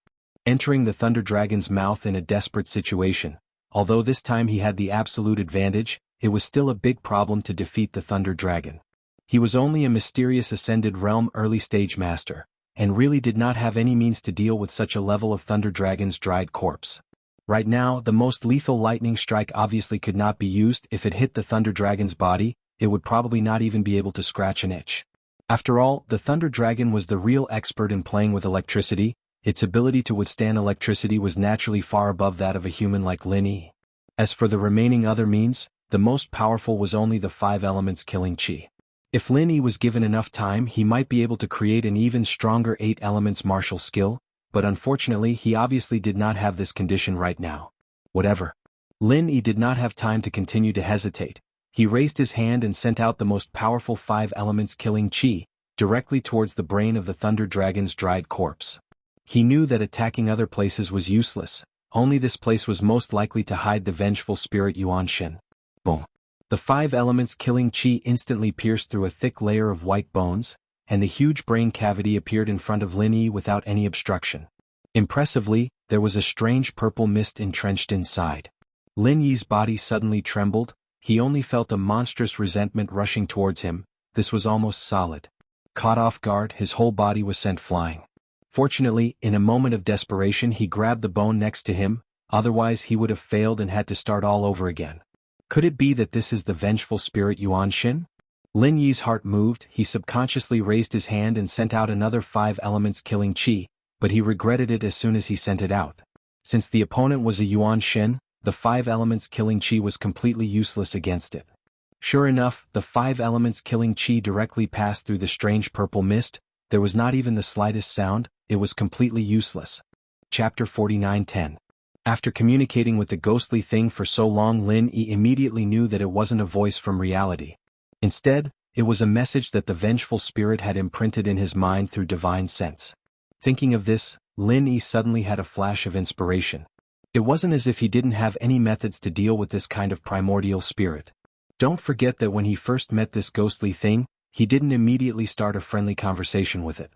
Entering the Thunder Dragon's mouth in a desperate situation, although this time he had the absolute advantage, it was still a big problem to defeat the Thunder Dragon. He was only a mysterious Ascended Realm early stage master, and really did not have any means to deal with such a level of Thunder Dragon's dried corpse. Right now, the most lethal lightning strike obviously could not be used. If it hit the Thunder Dragon's body, it would probably not even be able to scratch an itch. After all, the Thunder Dragon was the real expert in playing with electricity. Its ability to withstand electricity was naturally far above that of a human like Lin Yi. As for the remaining other means, the most powerful was only the 5 elements killing Qi. If Lin Yi was given enough time, he might be able to create an even stronger 8 elements martial skill, but unfortunately he obviously did not have this condition right now. Whatever. Lin Yi did not have time to continue to hesitate. He raised his hand and sent out the most powerful 5 elements killing Qi, directly towards the brain of the Thunder Dragon's dried corpse. He knew that attacking other places was useless, only this place was most likely to hide the vengeful spirit Yuan Shen. Boom. The 5 elements killing Qi instantly pierced through a thick layer of white bones, and the huge brain cavity appeared in front of Lin Yi without any obstruction. Impressively, there was a strange purple mist entrenched inside. Lin Yi's body suddenly trembled. He only felt a monstrous resentment rushing towards him. This was almost solid. Caught off guard, his whole body was sent flying. Fortunately, in a moment of desperation he grabbed the bone next to him, otherwise he would have failed and had to start all over again. Could it be that this is the vengeful spirit Yuan Shen? Lin Yi's heart moved. He subconsciously raised his hand and sent out another 5 elements killing Qi, but he regretted it as soon as he sent it out. Since the opponent was a Yuan Shen, the 5 elements killing Qi was completely useless against it. Sure enough, the 5 elements killing Qi directly passed through the strange purple mist. There was not even the slightest sound. It was completely useless. Chapter 49:10. After communicating with the ghostly thing for so long, Lin Yi immediately knew that it wasn't a voice from reality. Instead, it was a message that the vengeful spirit had imprinted in his mind through divine sense. Thinking of this, Lin Yi suddenly had a flash of inspiration. It wasn't as if he didn't have any methods to deal with this kind of primordial spirit. Don't forget that when he first met this ghostly thing, he didn't immediately start a friendly conversation with it.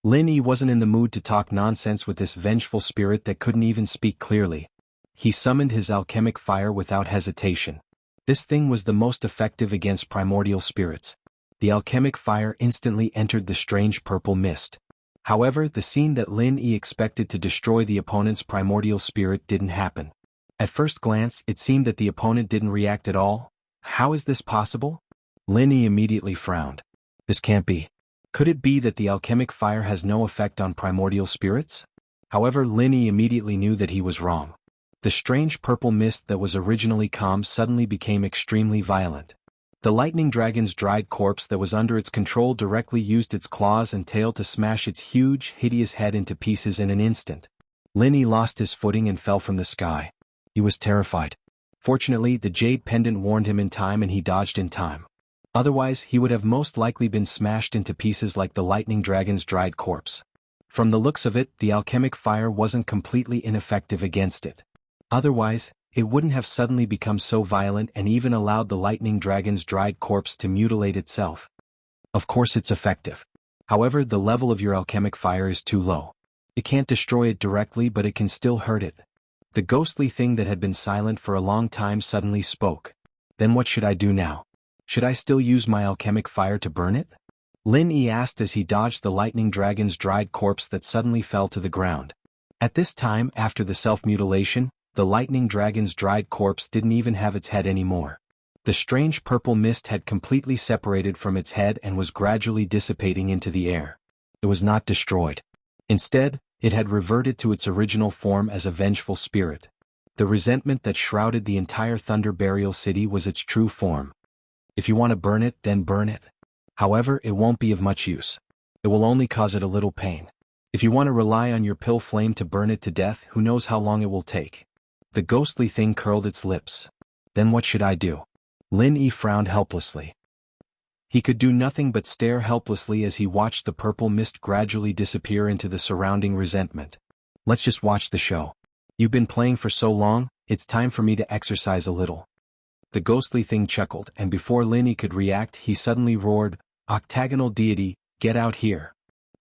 Lin Yi wasn't in the mood to talk nonsense with this vengeful spirit that couldn't even speak clearly. He summoned his alchemic fire without hesitation. This thing was the most effective against primordial spirits. The alchemic fire instantly entered the strange purple mist. However, the scene that Lin Yi expected to destroy the opponent's primordial spirit didn't happen. At first glance, it seemed that the opponent didn't react at all. How is this possible? Lin Yi immediately frowned. This can't be. Could it be that the alchemic fire has no effect on primordial spirits? However, Lin Yi immediately knew that he was wrong. The strange purple mist that was originally calm suddenly became extremely violent. The lightning dragon's dried corpse that was under its control directly used its claws and tail to smash its huge, hideous head into pieces in an instant. Lin Yi lost his footing and fell from the sky. He was terrified. Fortunately, the jade pendant warned him in time and he dodged in time. Otherwise, he would have most likely been smashed into pieces like the lightning dragon's dried corpse. From the looks of it, the alchemic fire wasn't completely ineffective against it. Otherwise, it wouldn't have suddenly become so violent and even allowed the lightning dragon's dried corpse to mutilate itself. Of course it's effective. However, the level of your alchemic fire is too low. It can't destroy it directly, but it can still hurt it. The ghostly thing that had been silent for a long time suddenly spoke. Then what should I do now? Should I still use my alchemic fire to burn it? Lin Yi asked as he dodged the lightning dragon's dried corpse that suddenly fell to the ground. At this time, after the self-mutilation, the lightning dragon's dried corpse didn't even have its head anymore. The strange purple mist had completely separated from its head and was gradually dissipating into the air. It was not destroyed. Instead, it had reverted to its original form as a vengeful spirit. The resentment that shrouded the entire Thunder Burial City was its true form. If you want to burn it, then burn it. However, it won't be of much use. It will only cause it a little pain. If you want to rely on your pill flame to burn it to death, who knows how long it will take. The ghostly thing curled its lips. Then what should I do? Lin Yi frowned helplessly. He could do nothing but stare helplessly as he watched the purple mist gradually disappear into the surrounding resentment. Let's just watch the show. You've been playing for so long, it's time for me to exercise a little. The ghostly thing chuckled, and before Lin Yi could react, he suddenly roared, "Octagonal deity, get out here."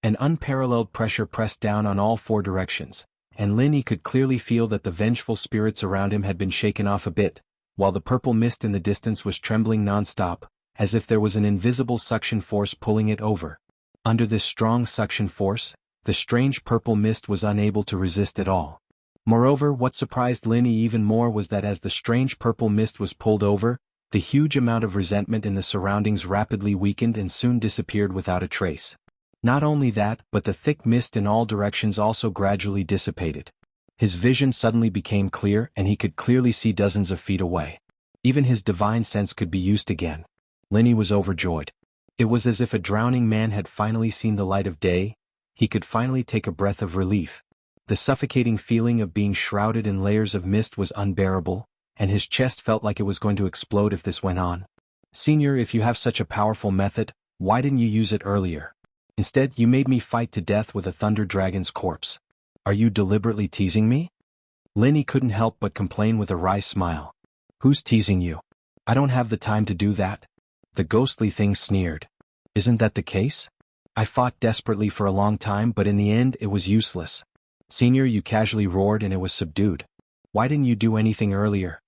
An unparalleled pressure pressed down on all 4 directions, and Lin Yi could clearly feel that the vengeful spirits around him had been shaken off a bit, while the purple mist in the distance was trembling non-stop, as if there was an invisible suction force pulling it over. Under this strong suction force, the strange purple mist was unable to resist at all. Moreover, what surprised Lin Yi even more was that as the strange purple mist was pulled over, the huge amount of resentment in the surroundings rapidly weakened and soon disappeared without a trace. Not only that, but the thick mist in all directions also gradually dissipated. His vision suddenly became clear and he could clearly see dozens of feet away. Even his divine sense could be used again. Lin Yi was overjoyed. It was as if a drowning man had finally seen the light of day. He could finally take a breath of relief. The suffocating feeling of being shrouded in layers of mist was unbearable, and his chest felt like it was going to explode if this went on. "Senior, if you have such a powerful method, why didn't you use it earlier? Instead, you made me fight to death with a thunder dragon's corpse. Are you deliberately teasing me?" Lin Yi couldn't help but complain with a wry smile. "Who's teasing you? I don't have the time to do that." The ghostly thing sneered. "Isn't that the case? I fought desperately for a long time, but in the end it was useless. Senior, you casually roared and it was subdued. Why didn't you do anything earlier?"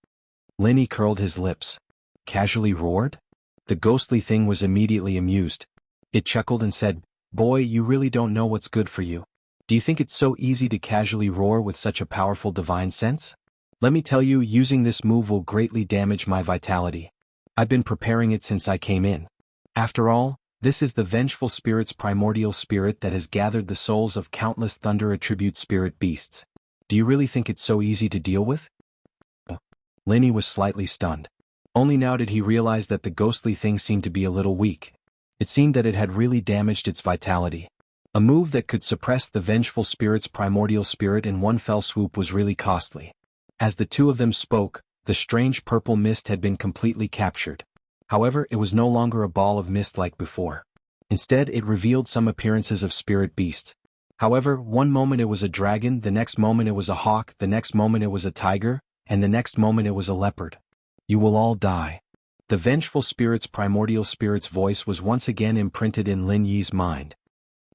Lin Yi curled his lips. "Casually roared?" The ghostly thing was immediately amused. It chuckled and said, "Boy, you really don't know what's good for you. Do you think it's so easy to casually roar with such a powerful divine sense? Let me tell you, using this move will greatly damage my vitality. I've been preparing it since I came in. After all, This is the vengeful spirit's primordial spirit that has gathered the souls of countless thunder attribute spirit beasts. Do you really think it's so easy to deal with? Linny was slightly stunned. Only now did he realize that the ghostly thing seemed to be a little weak. It seemed that it had really damaged its vitality. A move that could suppress the vengeful spirit's primordial spirit in one fell swoop was really costly. As the two of them spoke, the strange purple mist had been completely captured. However, it was no longer a ball of mist like before. Instead, it revealed some appearances of spirit beasts. However, one moment it was a dragon, the next moment it was a hawk, the next moment it was a tiger, and the next moment it was a leopard. You will all die. The vengeful spirit's primordial spirit's voice was once again imprinted in Lin Yi's mind.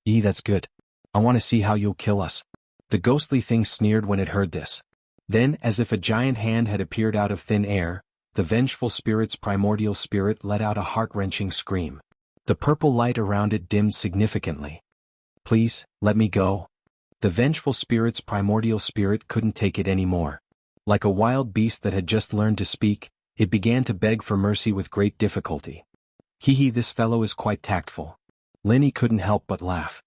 That's good. I want to see how you'll kill us. The ghostly thing sneered when it heard this. Then, as if a giant hand had appeared out of thin air, the vengeful spirit's primordial spirit let out a heart-wrenching scream. The purple light around it dimmed significantly. Please, let me go. The vengeful spirit's primordial spirit couldn't take it anymore. Like a wild beast that had just learned to speak, it began to beg for mercy with great difficulty. This fellow is quite tactful. Linny couldn't help but laugh.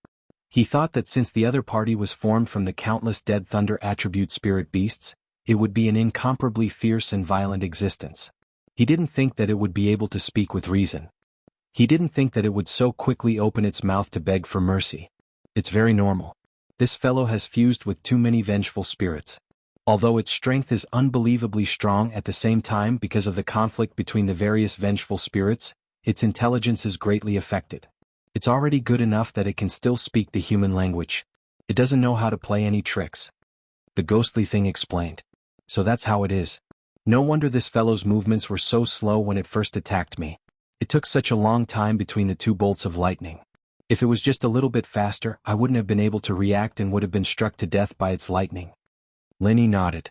He thought that since the other party was formed from the countless dead thunder attribute spirit beasts, it would be an incomparably fierce and violent existence. He didn't think that it would be able to speak with reason. He didn't think that it would so quickly open its mouth to beg for mercy. It's very normal. This fellow has fused with too many vengeful spirits. Although its strength is unbelievably strong at the same time because of the conflict between the various vengeful spirits, its intelligence is greatly affected. It's already good enough that it can still speak the human language. It doesn't know how to play any tricks. The ghostly thing explained. So that's how it is. No wonder this fellow's movements were so slow when it first attacked me. It took such a long time between the two bolts of lightning. If it was just a little bit faster, I wouldn't have been able to react and would have been struck to death by its lightning. Linny nodded.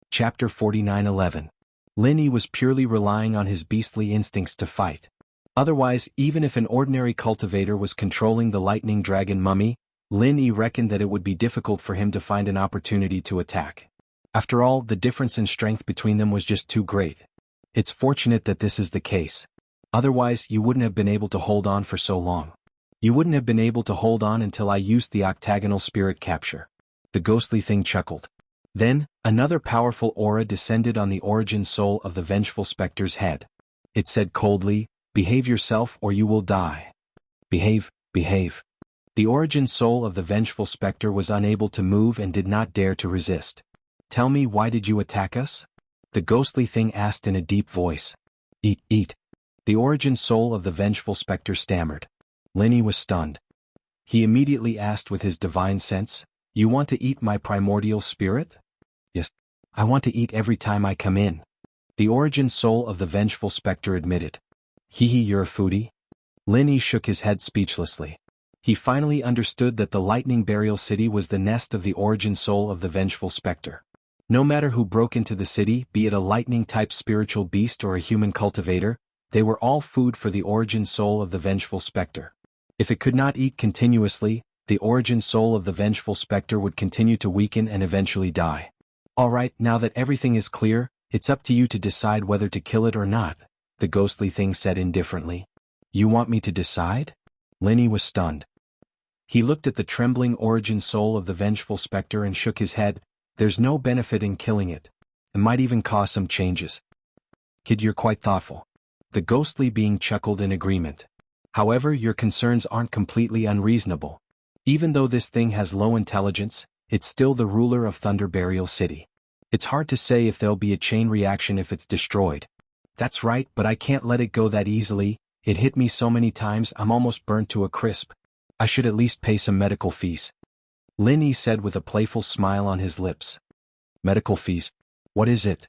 Chapter 49:11. Linny was purely relying on his beastly instincts to fight. Otherwise, even if an ordinary cultivator was controlling the lightning dragon mummy, Linny reckoned that it would be difficult for him to find an opportunity to attack. After all, the difference in strength between them was just too great. It's fortunate that this is the case. Otherwise, you wouldn't have been able to hold on for so long. You wouldn't have been able to hold on until I used the octagonal spirit capture. The ghostly thing chuckled. Then, another powerful aura descended on the origin soul of the vengeful specter's head. It said coldly, "Behave yourself or you will die." Behave, behave. The origin soul of the vengeful specter was unable to move and did not dare to resist. Tell me, why did you attack us? The ghostly thing asked in a deep voice. Eat. The origin soul of the vengeful specter stammered. Linny was stunned. He immediately asked with his divine sense, "You want to eat my primordial spirit?" "Yes. I want to eat every time I come in." The origin soul of the vengeful specter admitted. You're a foodie?" Linny shook his head speechlessly. He finally understood that the lightning burial city was the nest of the origin soul of the vengeful specter. No matter who broke into the city, be it a lightning-type spiritual beast or a human cultivator, they were all food for the origin soul of the vengeful specter. If it could not eat continuously, the origin soul of the vengeful specter would continue to weaken and eventually die. "All right, now that everything is clear, it's up to you to decide whether to kill it or not," the ghostly thing said indifferently. "You want me to decide?" Linny was stunned. He looked at the trembling origin soul of the vengeful specter and shook his head. "There's no benefit in killing it. It might even cause some changes." "Kid, you're quite thoughtful." The ghostly being chuckled in agreement. "However, your concerns aren't completely unreasonable. Even though this thing has low intelligence, it's still the ruler of Thunder Burial City. It's hard to say if there'll be a chain reaction if it's destroyed." "That's right, but I can't let it go that easily. It hit me so many times I'm almost burnt to a crisp. I should at least pay some medical fees." Linny said with a playful smile on his lips. "Medical fees? What is it?"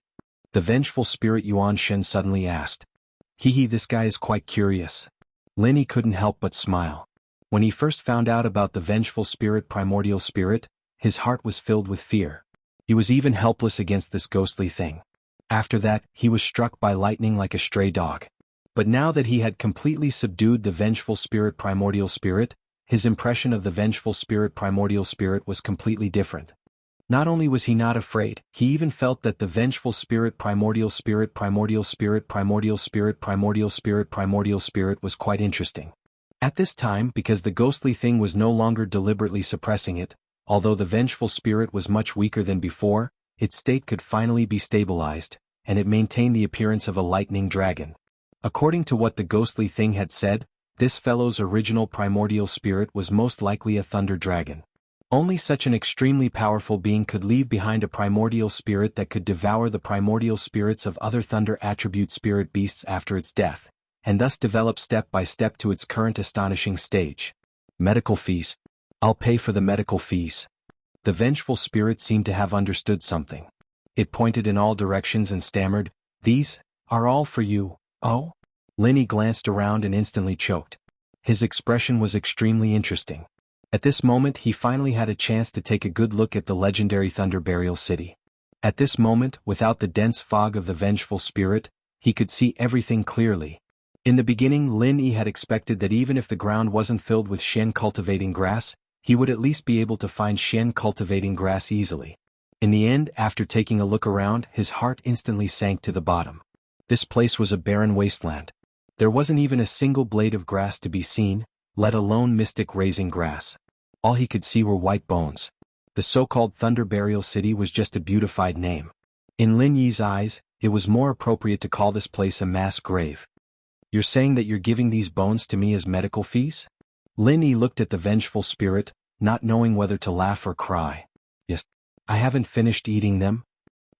The vengeful spirit Yuan Shen suddenly asked. This guy is quite curious. Linny couldn't help but smile. When he first found out about the vengeful spirit primordial spirit, his heart was filled with fear. He was even helpless against this ghostly thing. After that, he was struck by lightning like a stray dog. But now that he had completely subdued the vengeful spirit primordial spirit, his impression of the vengeful spirit primordial spirit was completely different. Not only was he not afraid, he even felt that the vengeful spirit primordial spirit primordial spirit primordial spirit primordial spirit primordial spirit was quite interesting. At this time, because the ghostly thing was no longer deliberately suppressing it, although the vengeful spirit was much weaker than before, its state could finally be stabilized, and it maintained the appearance of a lightning dragon. According to what the ghostly thing had said, this fellow's original primordial spirit was most likely a thunder dragon. Only such an extremely powerful being could leave behind a primordial spirit that could devour the primordial spirits of other thunder attribute spirit beasts after its death, and thus develop step by step to its current astonishing stage. Medical fees. I'll pay for the medical fees. The vengeful spirit seemed to have understood something. It pointed in all directions and stammered, "These are all for you, oh?" Linny glanced around and instantly choked. His expression was extremely interesting. At this moment he finally had a chance to take a good look at the legendary Thunder Burial City. At this moment, without the dense fog of the vengeful spirit, he could see everything clearly. In the beginning, Lin Yi had expected that even if the ground wasn't filled with Shen cultivating grass, he would at least be able to find Shen cultivating grass easily. In the end, after taking a look around, his heart instantly sank to the bottom. This place was a barren wasteland. There wasn't even a single blade of grass to be seen, let alone mystic raising grass. All he could see were white bones. The so-called Thunder Burial City was just a beautified name. In Lin Yi's eyes, it was more appropriate to call this place a mass grave. "You're saying that you're giving these bones to me as medical fees?" Lin Yi looked at the vengeful spirit, not knowing whether to laugh or cry. "Yes. I haven't finished eating them,"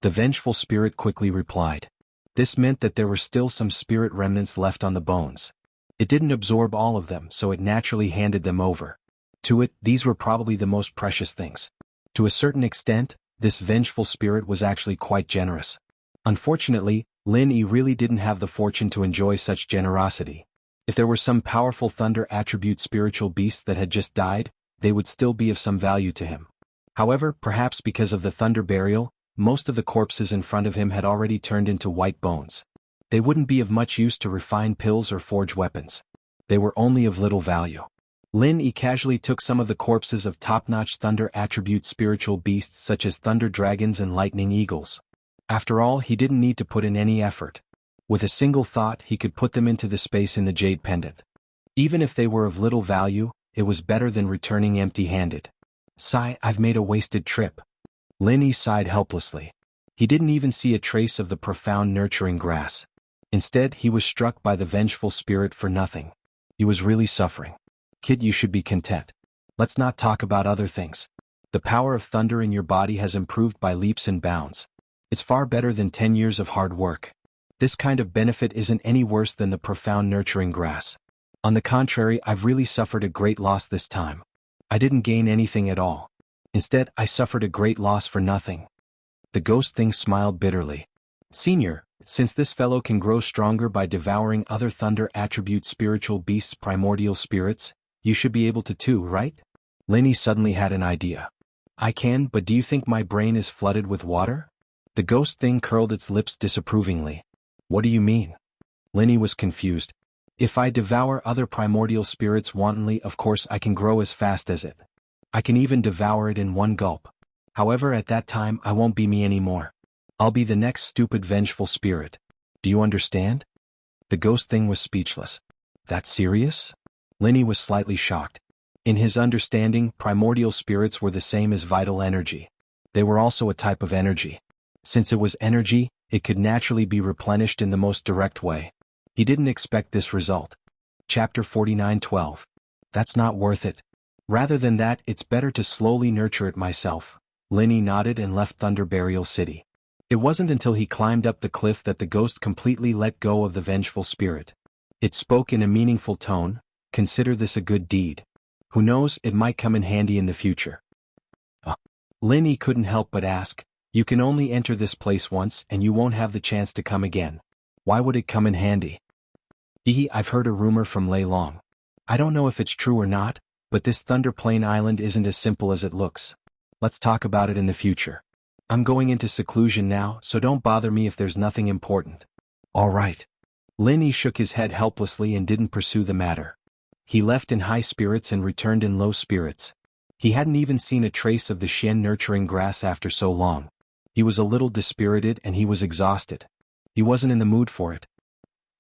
the vengeful spirit quickly replied. This meant that there were still some spirit remnants left on the bones. It didn't absorb all of them, so it naturally handed them over. To it, these were probably the most precious things. To a certain extent, this vengeful spirit was actually quite generous. Unfortunately, Lin Yi really didn't have the fortune to enjoy such generosity. If there were some powerful thunder attribute spiritual beasts that had just died, they would still be of some value to him. However, perhaps because of the thunder burial, most of the corpses in front of him had already turned into white bones. They wouldn't be of much use to refine pills or forge weapons. They were only of little value. Lin Yi casually took some of the corpses of top-notch thunder attribute spiritual beasts such as thunder dragons and lightning eagles. After all, he didn't need to put in any effort. With a single thought, he could put them into the space in the jade pendant. Even if they were of little value, it was better than returning empty-handed. "Sigh, I've made a wasted trip." Lin Yi sighed helplessly. He didn't even see a trace of the profound nurturing grass. Instead, he was struck by the vengeful spirit for nothing. He was really suffering. "Kid, you should be content. Let's not talk about other things. The power of thunder in your body has improved by leaps and bounds. It's far better than 10 years of hard work. This kind of benefit isn't any worse than the profound nurturing grass. On the contrary, I've really suffered a great loss this time. I didn't gain anything at all. Instead, I suffered a great loss for nothing." The ghost thing smiled bitterly. "Senior, since this fellow can grow stronger by devouring other thunder attribute spiritual beasts' primordial spirits, you should be able to too, right?" Lin Yi suddenly had an idea. "I can, but do you think my brain is flooded with water?" The ghost thing curled its lips disapprovingly. "What do you mean?" Lin Yi was confused. "If I devour other primordial spirits wantonly, of course I can grow as fast as it. I can even devour it in one gulp. However, at that time I won't be me anymore. I'll be the next stupid vengeful spirit. Do you understand?" The ghost thing was speechless. "That serious?" Lin Yi was slightly shocked. In his understanding, primordial spirits were the same as vital energy. They were also a type of energy. Since it was energy, it could naturally be replenished in the most direct way. He didn't expect this result. Chapter 49:12. "That's not worth it. Rather than that, it's better to slowly nurture it myself." Lin Yi nodded and left Thunder Burial City. It wasn't until he climbed up the cliff that the ghost completely let go of the vengeful spirit. It spoke in a meaningful tone, "Consider this a good deed. Who knows, it might come in handy in the future." Lin Yi couldn't help but ask, "You can only enter this place once and you won't have the chance to come again. Why would it come in handy?" "I've heard a rumor from Lei Long. I don't know if it's true or not, but this Thunder Plain Island isn't as simple as it looks. Let's talk about it in the future. I'm going into seclusion now, so don't bother me if there's nothing important." "All right." Lin Yi shook his head helplessly and didn't pursue the matter. He left in high spirits and returned in low spirits. He hadn't even seen a trace of the Shen nurturing grass after so long. He was a little dispirited and he was exhausted. He wasn't in the mood for it.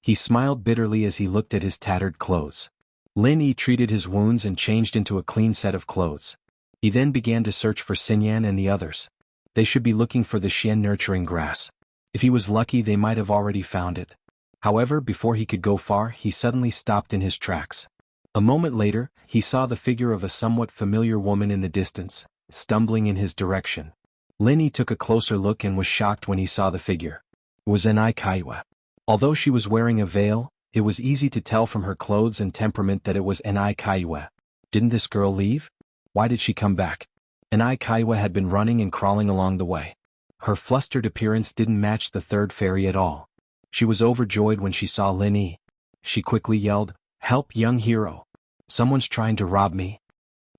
He smiled bitterly as he looked at his tattered clothes. Lin Yi treated his wounds and changed into a clean set of clothes. He then began to search for Xinyan and the others. They should be looking for the Xian nurturing grass. If he was lucky, they might have already found it. However, before he could go far, he suddenly stopped in his tracks. A moment later, he saw the figure of a somewhat familiar woman in the distance, stumbling in his direction. Lin Yi took a closer look and was shocked when he saw the figure. It was Enai Kaiwa. Although she was wearing a veil, it was easy to tell from her clothes and temperament that it was Enai Kaiwa. Didn't this girl leave? Why did she come back? Enai Kaiwa had been running and crawling along the way. Her flustered appearance didn't match the third fairy at all. She was overjoyed when she saw Lin Yi. She quickly yelled, "Help, young hero! Someone's trying to rob me."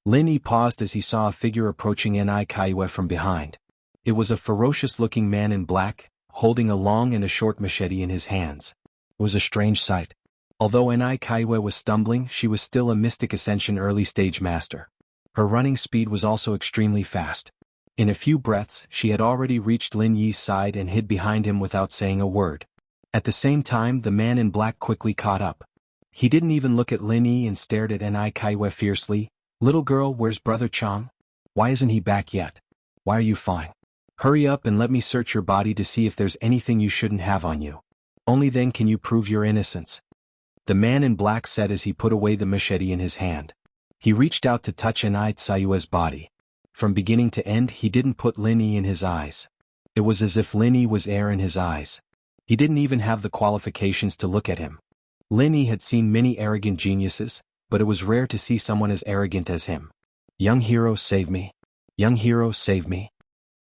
Lin Yi paused as he saw a figure approaching Enai Kaiwa from behind. It was a ferocious-looking man in black, holding a long and a short machete in his hands. It was a strange sight. Although Enai Kaiwa was stumbling, she was still a Mystic Ascension early-stage master. Her running speed was also extremely fast. In a few breaths, she had already reached Lin Yi's side and hid behind him without saying a word. At the same time, the man in black quickly caught up. He didn't even look at Lin Yi and stared at Enai Kaiwa fiercely. "Little girl, where's Brother Chang? Why isn't he back yet? Why are you fine? Hurry up and let me search your body to see if there's anything you shouldn't have on you. Only then can you prove your innocence," the man in black said as he put away the machete in his hand. He reached out to touch Enai Tsayue's body. From beginning to end, he didn't put Lin Yi in his eyes. It was as if Lin Yi was air in his eyes. He didn't even have the qualifications to look at him. Lin Yi had seen many arrogant geniuses, but it was rare to see someone as arrogant as him. "Young hero, save me. Young hero, save me."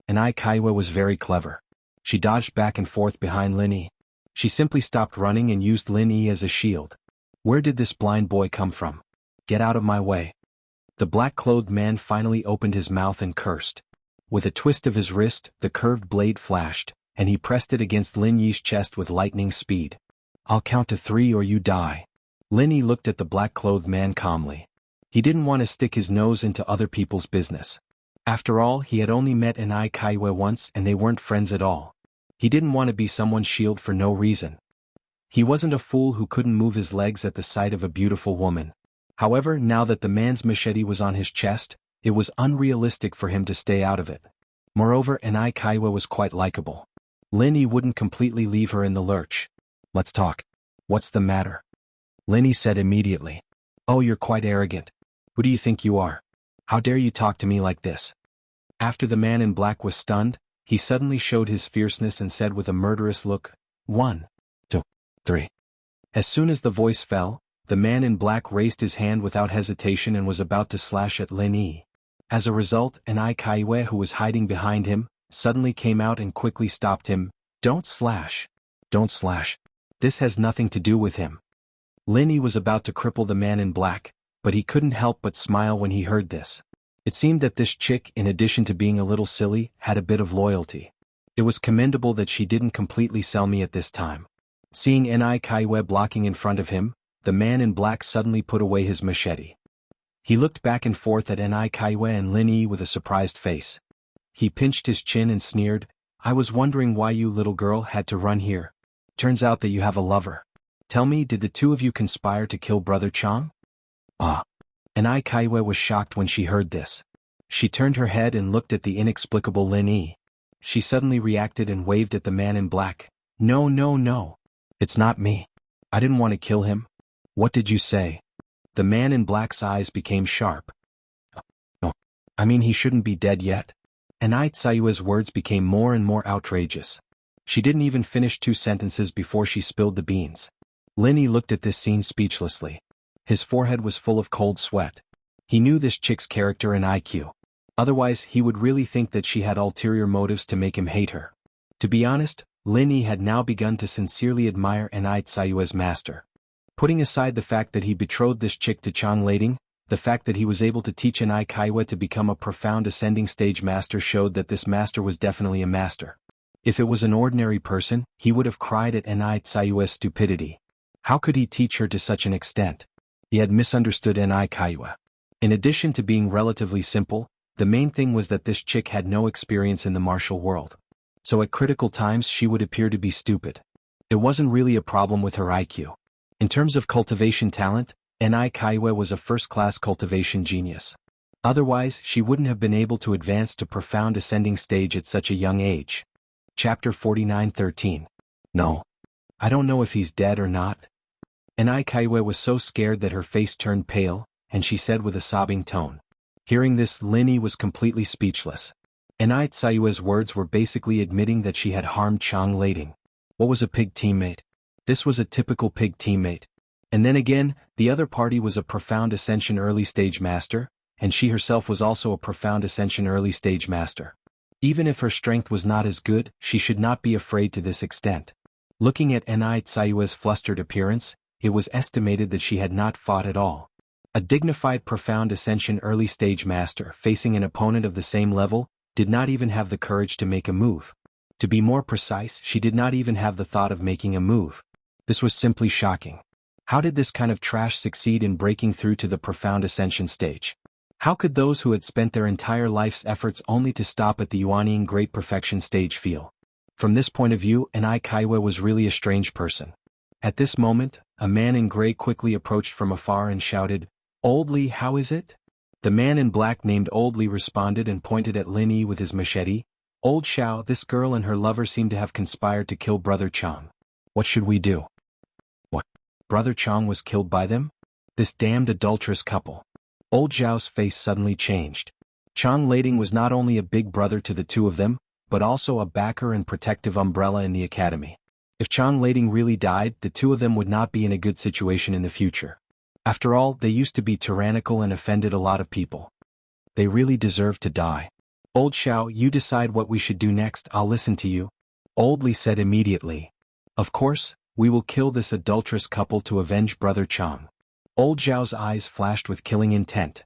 Enai Kaiwa was very clever. She dodged back and forth behind Lin Yi. She simply stopped running and used Lin Yi as a shield. Where did this blind boy come from? Get out of my way. The black-clothed man finally opened his mouth and cursed. With a twist of his wrist, the curved blade flashed, and he pressed it against Lin Yi's chest with lightning speed. "I'll count to 3 or you die." Lin Yi looked at the black-clothed man calmly. He didn't want to stick his nose into other people's business. After all, he had only met Enai Kaiwa once and they weren't friends at all. He didn't want to be someone's shield for no reason. He wasn't a fool who couldn't move his legs at the sight of a beautiful woman. However, now that the man's machete was on his chest, it was unrealistic for him to stay out of it. Moreover, Enai Kaiwa was quite likable. Lin Yi wouldn't completely leave her in the lurch. "Let's talk. What's the matter?" Lin Yi said immediately. "Oh, you're quite arrogant. Who do you think you are? How dare you talk to me like this?" After the man in black was stunned, he suddenly showed his fierceness and said with a murderous look, 1, 2, 3. As soon as the voice fell, the man in black raised his hand without hesitation and was about to slash at Lin Yi. As a result, Enai Kaiwa, who was hiding behind him, suddenly came out and quickly stopped him. "Don't slash. Don't slash. This has nothing to do with him." Lin Yi was about to cripple the man in black, but he couldn't help but smile when he heard this. It seemed that this chick, in addition to being a little silly, had a bit of loyalty. It was commendable that she didn't completely sell me at this time. Seeing Enai Kaiwa blocking in front of him, the man in black suddenly put away his machete. He looked back and forth at Enai Kaiwa and Lin Yi with a surprised face. He pinched his chin and sneered, "I was wondering why you little girl had to run here. Turns out that you have a lover. Tell me, did the two of you conspire to kill Brother Chang?" "Ah." Enai Kaiwa was shocked when she heard this. She turned her head and looked at the inexplicable Lin Yi. She suddenly reacted and waved at the man in black. "No, no, no. It's not me. I didn't want to kill him." "What did you say?" The man in black's eyes became sharp. "No, I mean he shouldn't be dead yet." Enai Tsayue's words became more and more outrageous. She didn't even finish 2 sentences before she spilled the beans. Lin Yi looked at this scene speechlessly. His forehead was full of cold sweat. He knew this chick's character and IQ. Otherwise, he would really think that she had ulterior motives to make him hate her. To be honest, Lin Yi had now begun to sincerely admire Enai Tsayue's master. Putting aside the fact that he betrothed this chick to Chang Lading, the fact that he was able to teach Enai Kaiwa to become a profound ascending stage master showed that this master was definitely a master. If it was an ordinary person, he would have cried at Enai Tsayue's stupidity. How could he teach her to such an extent? He had misunderstood Enai Kaiwa. In addition to being relatively simple, the main thing was that this chick had no experience in the martial world. So at critical times she would appear to be stupid. It wasn't really a problem with her IQ. In terms of cultivation talent, Ni Kaiwe was a first-class cultivation genius. Otherwise, she wouldn't have been able to advance to profound ascending stage at such a young age. Chapter 49:13. No. I don't know if he's dead or not. Ni Kaiwe was so scared that her face turned pale, and she said with a sobbing tone. Hearing this, Linny was completely speechless. Ni Tsayue's words were basically admitting that she had harmed Chang Lading. What was a pig teammate? This was a typical pig teammate. And then again, the other party was a profound ascension early stage master, and she herself was also a profound ascension early stage master. Even if her strength was not as good, she should not be afraid to this extent. Looking at Ni Tsayue's flustered appearance, it was estimated that she had not fought at all. A dignified profound ascension early stage master facing an opponent of the same level did not even have the courage to make a move. To be more precise, she did not even have the thought of making a move. This was simply shocking. How did this kind of trash succeed in breaking through to the profound ascension stage? How could those who had spent their entire life's efforts only to stop at the Yuanying Great Perfection stage feel? From this point of view, Ni Kaiwe was really a strange person. At this moment, a man in gray quickly approached from afar and shouted, "Old Li, how is it?" The man in black named Old Li responded and pointed at Lin Yi with his machete. "Old Xiao, this girl and her lover seem to have conspired to kill Brother Chang. What should we do?" What? Brother Chang was killed by them? This damned adulterous couple. Old Zhao's face suddenly changed. Chang Lading was not only a big brother to the two of them, but also a backer and protective umbrella in the academy. If Chang Lading really died, the two of them would not be in a good situation in the future. After all, they used to be tyrannical and offended a lot of people. They really deserve to die. "Old Xiao, you decide what we should do next, I'll listen to you," Old Li said immediately. "Of course, we will kill this adulterous couple to avenge Brother Chang." Old Zhao's eyes flashed with killing intent.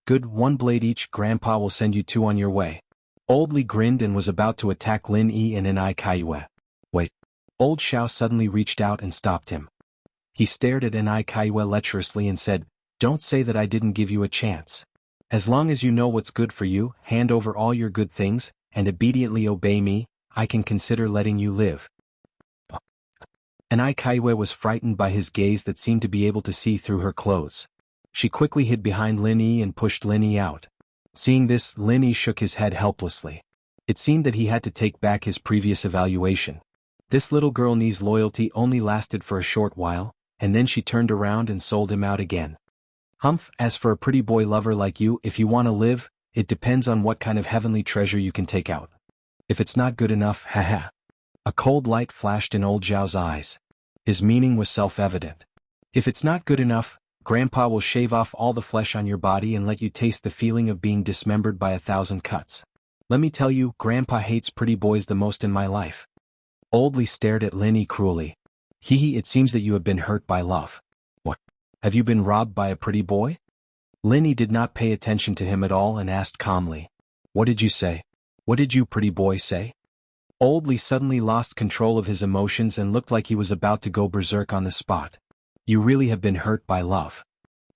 "Good, one blade each, Grandpa will send you two on your way." Old Li grinned and was about to attack Lin Yi and Ni Kaiwe. Wait. Old Xiao suddenly reached out and stopped him. He stared at Ni Kaiwe lecherously and said, "Don't say that I didn't give you a chance. As long as you know what's good for you, hand over all your good things, and obediently obey me, I can consider letting you live." Ni Kaiwe was frightened by his gaze that seemed to be able to see through her clothes. She quickly hid behind Lin Yi and pushed Lin Yi out. Seeing this, Lin Yi shook his head helplessly. It seemed that he had to take back his previous evaluation. This little girl Ni's loyalty only lasted for a short while, and then she turned around and sold him out again. Humph, as for a pretty boy lover like you, if you want to live, it depends on what kind of heavenly treasure you can take out. If it's not good enough, haha. A cold light flashed in Old Zhao's eyes. His meaning was self-evident. If it's not good enough, Grandpa will shave off all the flesh on your body and let you taste the feeling of being dismembered by 1,000 cuts. Let me tell you, Grandpa hates pretty boys the most in my life. Old Li stared at Lin Yi cruelly. Hee, it seems that you have been hurt by love. What? Have you been robbed by a pretty boy? Lin Yi did not pay attention to him at all and asked calmly. What did you say? What did you, pretty boy, say? Old Li suddenly lost control of his emotions and looked like he was about to go berserk on the spot. You really have been hurt by love.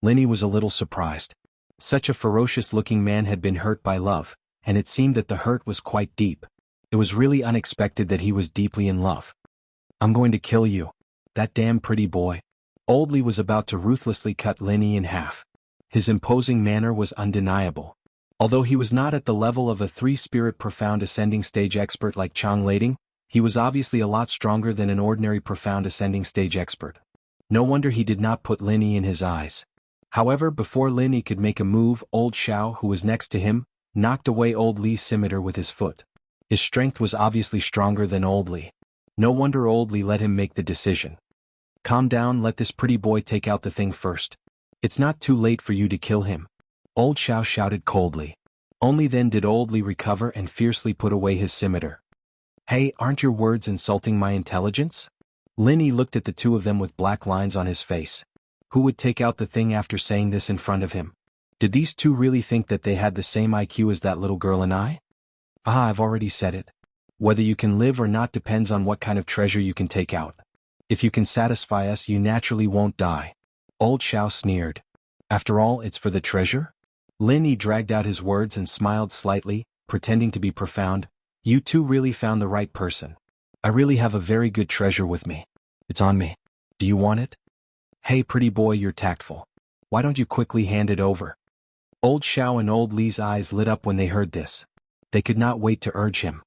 Lin Yi was a little surprised. Such a ferocious-looking man had been hurt by love, and it seemed that the hurt was quite deep. It was really unexpected that he was deeply in love. I'm going to kill you. That damn pretty boy. Old Li was about to ruthlessly cut Lin Yi in half. His imposing manner was undeniable. Although he was not at the level of a three-spirit profound ascending stage expert like Chang Lading, he was obviously a lot stronger than an ordinary profound ascending stage expert. No wonder he did not put Lin Yi in his eyes. However, before Lin Yi could make a move, Old Xiao, who was next to him, knocked away Old Li's scimitar with his foot. His strength was obviously stronger than Old Li. No wonder Old Li let him make the decision. Calm down, let this pretty boy take out the thing first. It's not too late for you to kill him. Old Xiao shouted coldly. Only then did Old Li recover and fiercely put away his scimitar. Hey, aren't your words insulting my intelligence? Lin Yi looked at the two of them with black lines on his face. Who would take out the thing after saying this in front of him? Did these two really think that they had the same IQ as that little girl and I? I've already said it. Whether you can live or not depends on what kind of treasure you can take out. If you can satisfy us, you naturally won't die. Old Xiao sneered. After all, it's for the treasure? Lin Yi dragged out his words and smiled slightly, pretending to be profound. You two really found the right person. I really have a very good treasure with me. It's on me. Do you want it? Hey, pretty boy, you're tactful. Why don't you quickly hand it over? Old Xiao and Old Li's eyes lit up when they heard this. They could not wait to urge him.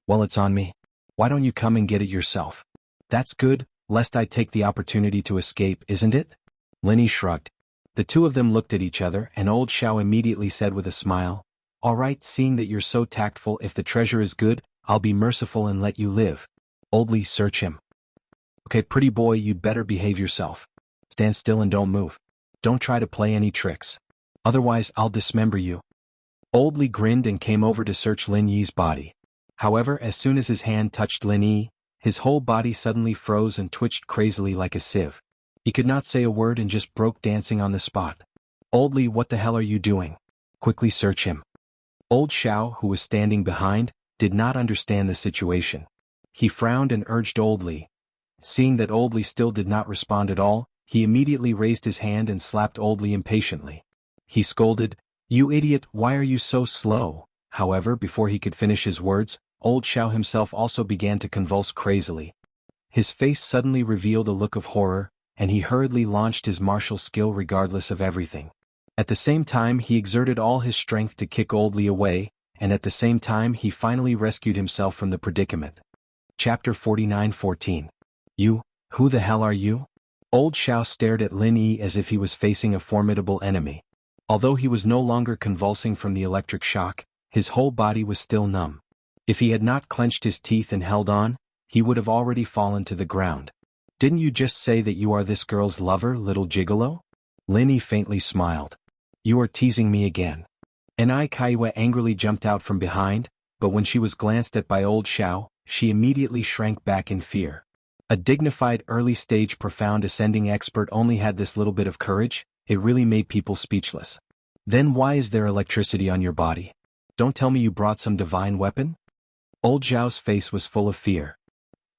Well, it's on me. Why don't you come and get it yourself? That's good, lest I take the opportunity to escape, isn't it? Lin Yi shrugged. The two of them looked at each other, and Old Xiao immediately said with a smile, All right, seeing that you're so tactful, if the treasure is good, I'll be merciful and let you live. Old Li, search him. Okay, pretty boy, you'd better behave yourself. Stand still and don't move. Don't try to play any tricks. Otherwise, I'll dismember you. Old Li grinned and came over to search Lin Yi's body. However, as soon as his hand touched Lin Yi, his whole body suddenly froze and twitched crazily like a sieve. He could not say a word and just broke dancing on the spot. Old Li, what the hell are you doing? Quickly search him. Old Xiao, who was standing behind, did not understand the situation. He frowned and urged Old Li. Seeing that Old Li still did not respond at all, he immediately raised his hand and slapped Old Li impatiently. He scolded, You idiot, why are you so slow? However, before he could finish his words, Old Xiao himself also began to convulse crazily. His face suddenly revealed a look of horror, and he hurriedly launched his martial skill regardless of everything. At the same time, he exerted all his strength to kick Old Li away, and at the same time he finally rescued himself from the predicament. Chapter 49:14. You, who the hell are you? Old Xiao stared at Lin Yi as if he was facing a formidable enemy. Although he was no longer convulsing from the electric shock, his whole body was still numb. If he had not clenched his teeth and held on, he would have already fallen to the ground. Didn't you just say that you are this girl's lover, little gigolo? Lin Yi faintly smiled. You are teasing me again. Ai Kaiwa angrily jumped out from behind, but when she was glanced at by Old Xiao, she immediately shrank back in fear. A dignified early-stage profound ascending expert only had this little bit of courage. It really made people speechless. Then why is there electricity on your body? Don't tell me you brought some divine weapon? Old Xiao's face was full of fear.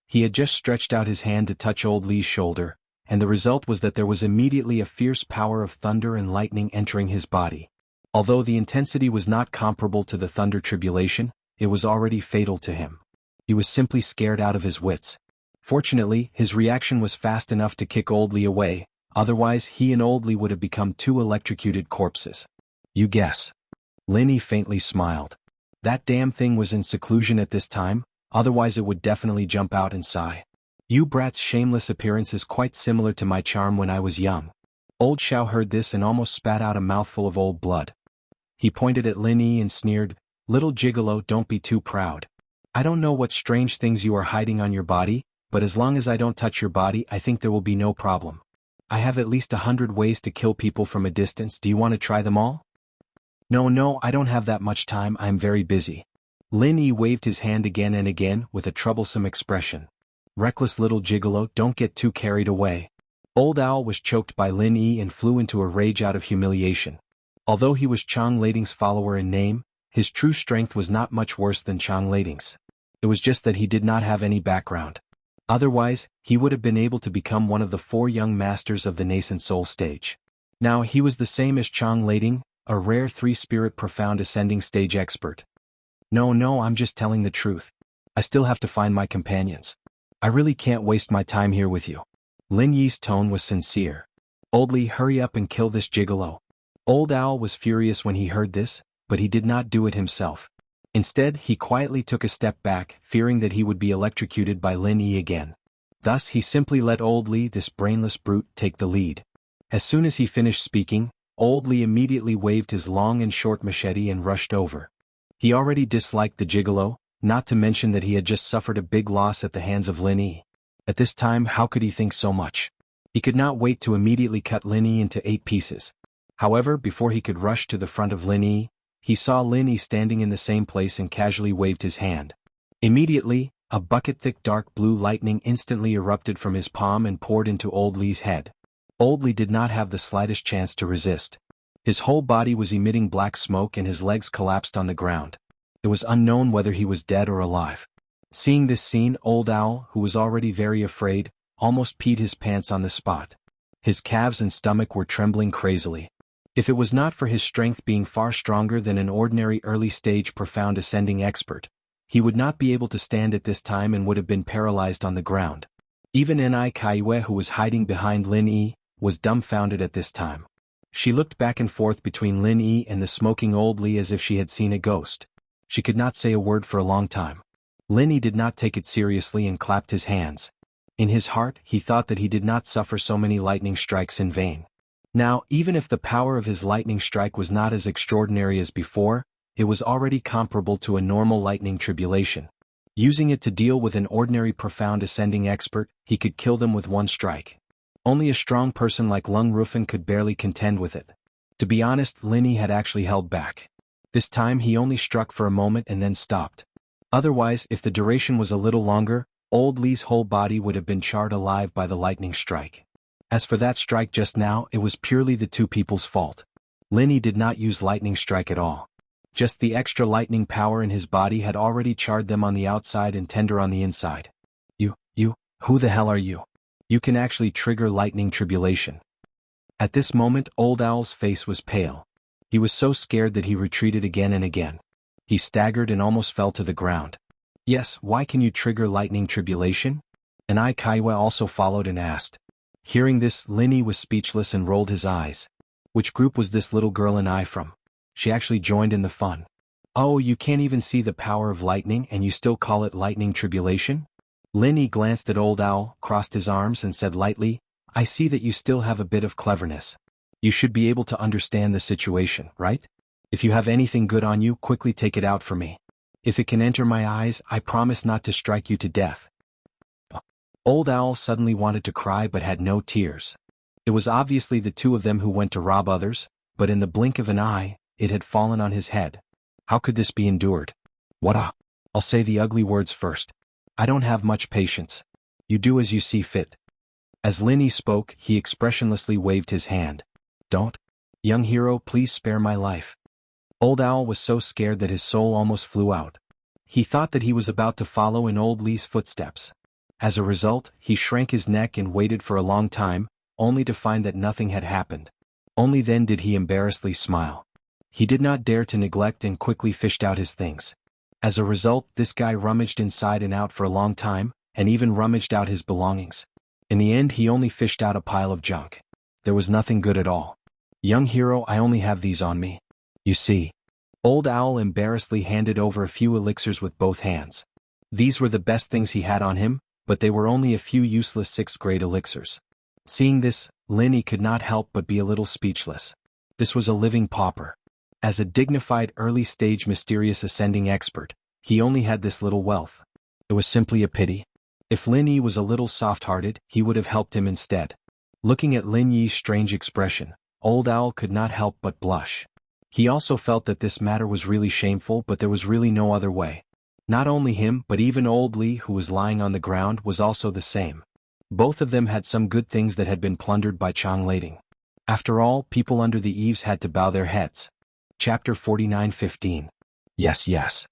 He had just stretched out his hand to touch Old Li's shoulder, and the result was that there was immediately a fierce power of thunder and lightning entering his body. Although the intensity was not comparable to the thunder tribulation, it was already fatal to him. He was simply scared out of his wits. Fortunately, his reaction was fast enough to kick Old Li away, otherwise he and Old Li would have become two electrocuted corpses. You guess. Lin Yi faintly smiled. That damn thing was in seclusion at this time, otherwise it would definitely jump out and sigh. You brat's shameless appearance is quite similar to my charm when I was young. Old Xiao heard this and almost spat out a mouthful of old blood. He pointed at Lin Yi and sneered, Little gigolo, don't be too proud. I don't know what strange things you are hiding on your body, but as long as I don't touch your body, I think there will be no problem. I have at least 100 ways to kill people from a distance. Do you want to try them all? No, I don't have that much time, I'm very busy. Lin Yi waved his hand again and again with a troublesome expression. Reckless little gigolo, don't get too carried away. Old Owl was choked by Lin Yi and flew into a rage out of humiliation. Although he was Chang Lading's follower in name, his true strength was not much worse than Chang Lading's. It was just that he did not have any background. Otherwise, he would have been able to become one of the 4 young masters of the nascent soul stage. Now he was the same as Chang Lading, a rare 3-spirit profound ascending stage expert. No, I'm just telling the truth. I still have to find my companions. I really can't waste my time here with you. Lin Yi's tone was sincere. Old Li, hurry up and kill this gigolo. Old Owl was furious when he heard this, but he did not do it himself. Instead, he quietly took a step back, fearing that he would be electrocuted by Lin Yi again. Thus he simply let Old Li, this brainless brute, take the lead. As soon as he finished speaking, Old Li immediately waved his long and short machete and rushed over. He already disliked the gigolo, not to mention that he had just suffered a big loss at the hands of Lin Yi. At this time, how could he think so much? He could not wait to immediately cut Lin Yi into 8 pieces. However, before he could rush to the front of Lin Yi, he saw Lin Yi standing in the same place and casually waved his hand. Immediately, a bucket-thick dark blue lightning instantly erupted from his palm and poured into Old Li's head. Old Li did not have the slightest chance to resist. His whole body was emitting black smoke and his legs collapsed on the ground. It was unknown whether he was dead or alive. Seeing this scene, Old Owl, who was already very afraid, almost peed his pants on the spot. His calves and stomach were trembling crazily. If it was not for his strength being far stronger than an ordinary early-stage profound ascending expert, he would not be able to stand at this time and would have been paralyzed on the ground. Even Ai Kaiwe, who was hiding behind Lin Yi, was dumbfounded at this time. She looked back and forth between Lin Yi and the smoking old Li as if she had seen a ghost. She could not say a word for a long time. Lin Yi did not take it seriously and clapped his hands. In his heart, he thought that he did not suffer so many lightning strikes in vain. Now, even if the power of his lightning strike was not as extraordinary as before, it was already comparable to a normal lightning tribulation. Using it to deal with an ordinary profound ascending expert, he could kill them with one strike. Only a strong person like Lung Rufin could barely contend with it. To be honest, Lin Yi had actually held back. This time he only struck for a moment and then stopped. Otherwise, if the duration was a little longer, old Li's whole body would have been charred alive by the lightning strike. As for that strike just now, it was purely the two people's fault. Lin Yi did not use lightning strike at all. Just the extra lightning power in his body had already charred them on the outside and tender on the inside. Who the hell are you? You can actually trigger lightning tribulation. At this moment, Old Owl's face was pale. He was so scared that he retreated again and again. He staggered and almost fell to the ground. Yes, why can you trigger lightning tribulation? And Kaiwa also followed and asked. Hearing this, Lin Yi was speechless and rolled his eyes. Which group was this little girl and I from? She actually joined in the fun. Oh, you can't even see the power of lightning and you still call it lightning tribulation? Lin Yi glanced at Old Owl, crossed his arms and said lightly, I see that you still have a bit of cleverness. You should be able to understand the situation, right? If you have anything good on you, quickly take it out for me. If it can enter my eyes, I promise not to strike you to death. Old Owl suddenly wanted to cry but had no tears. It was obviously the two of them who went to rob others, but in the blink of an eye, it had fallen on his head. How could this be endured? I'll say the ugly words first. I don't have much patience. You do as you see fit. As Lin Yi spoke, he expressionlessly waved his hand. Don't. Young hero, please spare my life. Old Owl was so scared that his soul almost flew out. He thought that he was about to follow in old Li's footsteps. As a result, he shrank his neck and waited for a long time, only to find that nothing had happened. Only then did he embarrassedly smile. He did not dare to neglect and quickly fished out his things. As a result, this guy rummaged inside and out for a long time, and even rummaged out his belongings. In the end, he only fished out a pile of junk. There was nothing good at all. Young hero, I only have these on me. You see. Old Owl embarrassedly handed over a few elixirs with both hands. These were the best things he had on him, but they were only a few useless 6th grade elixirs. Seeing this, Lin Yi could not help but be a little speechless. This was a living pauper. As a dignified early-stage mysterious ascending expert, he only had this little wealth. It was simply a pity. If Lin Yi was a little soft-hearted, he would have helped him instead. Looking at Lin Yi's strange expression, Old Owl could not help but blush. He also felt that this matter was really shameful, but there was really no other way. Not only him, but even old Li, who was lying on the ground, was also the same. Both of them had some good things that had been plundered by Chang Lading. After all, people under the eaves had to bow their heads. Chapter 49:15. Yes.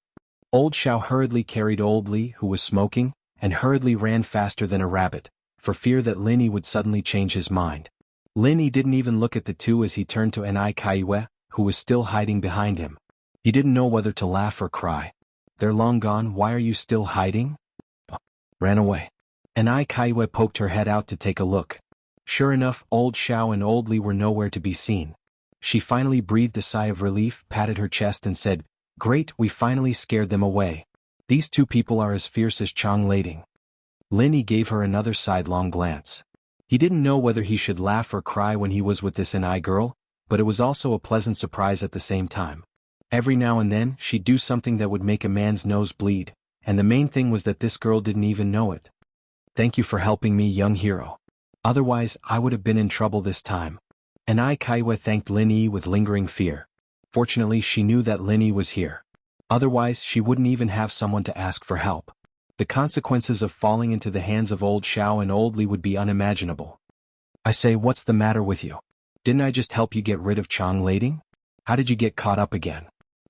Old Xiao hurriedly carried old Li, who was smoking, and hurriedly ran faster than a rabbit, for fear that Lin Yi would suddenly change his mind. Lin Yi didn't even look at the two as he turned to Nai Kaiwe, who was still hiding behind him. He didn't know whether to laugh or cry. They're long gone, why are you still hiding? Ran away. Nai Kaiwe poked her head out to take a look. Sure enough, old Xiao and old Li were nowhere to be seen. She finally breathed a sigh of relief, patted her chest and said, Great, we finally scared them away. These two people are as fierce as Chang Lading. Lin Yi gave her another sidelong glance. He didn't know whether he should laugh or cry when he was with this Nai girl, but it was also a pleasant surprise at the same time. Every now and then, she'd do something that would make a man's nose bleed, and the main thing was that this girl didn't even know it. Thank you for helping me, young hero. Otherwise, I would have been in trouble this time. Nai Kaiwe thanked Lin Yi with lingering fear. Fortunately, she knew that Lin Yi was here. Otherwise, she wouldn't even have someone to ask for help. The consequences of falling into the hands of old Xiao and old Li would be unimaginable. I say, what's the matter with you? Didn't I just help you get rid of Chang Lading? How did you get caught up again?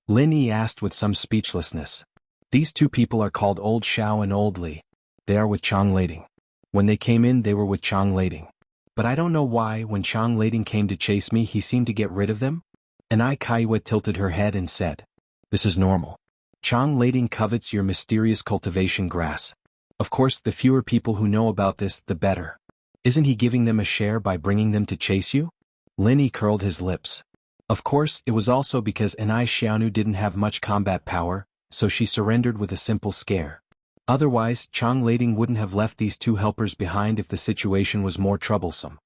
Lin Yi asked with some speechlessness. These two people are called old Xiao and old Li. They are with Chang Lading. When they came in, they were with Chang Lading. But I don't know why, when Chang Lading came to chase me, he seemed to get rid of them? Nai Kaiwe tilted her head and said, This is normal. Chang Lading covets your mysterious cultivation grass. Of course, the fewer people who know about this, the better. Isn't he giving them a share by bringing them to chase you? Lin Yi curled his lips. Of course, it was also because Anai Xiaonu didn't have much combat power, so she surrendered with a simple scare. Otherwise, Chang Lading wouldn't have left these two helpers behind if the situation was more troublesome.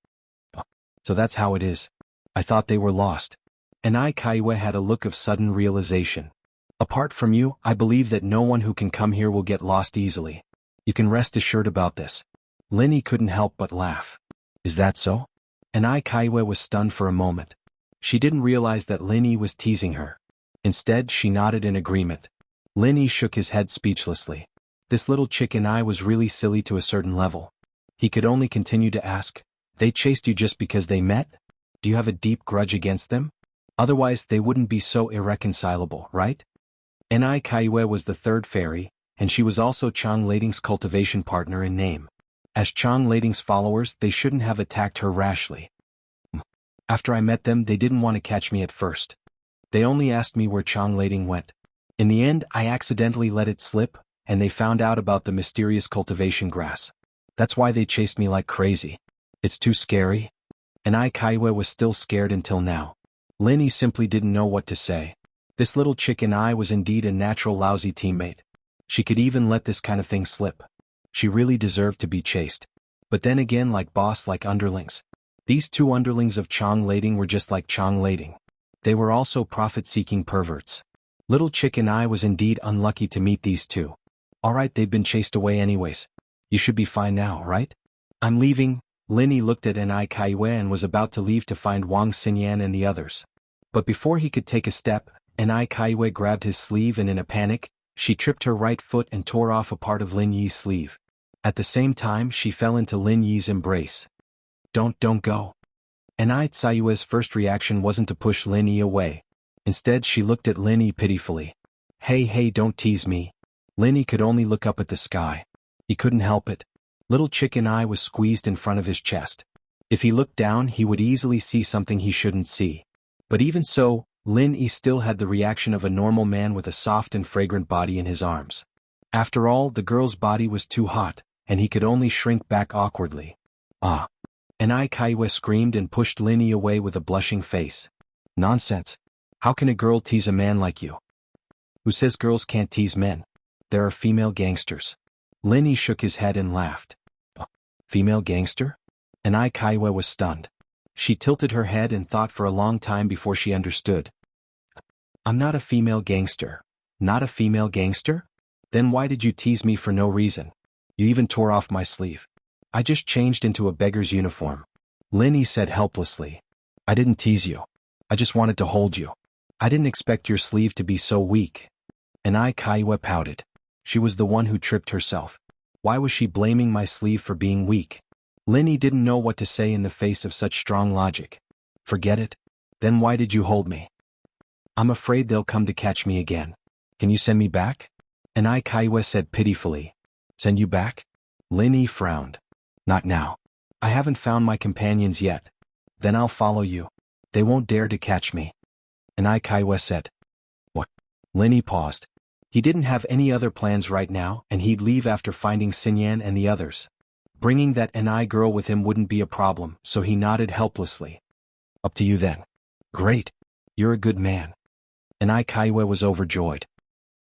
So that's how it is. I thought they were lost. Anai Kaiwe had a look of sudden realization. Apart from you, I believe that no one who can come here will get lost easily. You can rest assured about this. Lin Yi couldn't help but laugh. Is that so? Anai Kaiwe was stunned for a moment. She didn't realize that Lin Yi was teasing her. Instead, she nodded in agreement. Lin Yi shook his head speechlessly. This little chick and I was really silly to a certain level. He could only continue to ask, they chased you just because they met? Do you have a deep grudge against them? Otherwise they wouldn't be so irreconcilable, right? Anai Kaiwe was the third fairy, and she was also Chang Lading's cultivation partner in name. As Chang Lading's followers, they shouldn't have attacked her rashly. After I met them, they didn't want to catch me at first. They only asked me where Chang Lading went. In the end, I accidentally let it slip, and they found out about the mysterious cultivation grass. That's why they chased me like crazy. It's too scary. Anai Kaiwe was still scared until now. Lin Yi simply didn't know what to say. This little chick and I was indeed a natural lousy teammate. She could even let this kind of thing slip. She really deserved to be chased. But then again, like boss like underlings. These two underlings of Chang Lading were just like Chang Lading. They were also profit-seeking perverts. Little chick and I was indeed unlucky to meet these two. Alright, they've been chased away anyways. You should be fine now, right? I'm leaving. Lin Yi looked at Anai Kaiwe and was about to leave to find Wang Xinyan and the others. But before he could take a step, Anai Kaiwe grabbed his sleeve and in a panic, she tripped her right foot and tore off a part of Lin Yi's sleeve. At the same time, she fell into Lin Yi's embrace. Don't go. Anai Kaiwe's first reaction wasn't to push Lin Yi away. Instead, she looked at Lin Yi pitifully. Hey, don't tease me. Lin Yi could only look up at the sky. He couldn't help it. Little chicken eye was squeezed in front of his chest. If he looked down, he would easily see something he shouldn't see. But even so, Lin Yi still had the reaction of a normal man with a soft and fragrant body in his arms. After all, the girl's body was too hot, and he could only shrink back awkwardly. Ah! Anai Kaiwe screamed and pushed Lin Yi away with a blushing face. Nonsense! How can a girl tease a man like you? Who says girls can't tease men? There are female gangsters. Lin Yi shook his head and laughed. Female gangster? Anai Kaiwe was stunned. She tilted her head and thought for a long time before she understood. I'm not a female gangster. Not a female gangster? Then why did you tease me for no reason? You even tore off my sleeve. I just changed into a beggar's uniform. Lin Yi said helplessly. I didn't tease you. I just wanted to hold you. I didn't expect your sleeve to be so weak. Anai Kaiwe pouted. She was the one who tripped herself. Why was she blaming my sleeve for being weak? Lin Yi didn't know what to say in the face of such strong logic. Forget it. Then why did you hold me? I'm afraid they'll come to catch me again. Can you send me back? Anai Kaiwe said pitifully. Send you back? Lin Yi frowned. Not now. I haven't found my companions yet. Then I'll follow you. They won't dare to catch me. Anai Kaiwe said. What? Lin Yi paused. He didn't have any other plans right now, and he'd leave after finding Xinyan and the others. Bringing that Anai girl with him wouldn't be a problem, so he nodded helplessly. Up to you then. Great. You're a good man. Anai Kaiwe was overjoyed.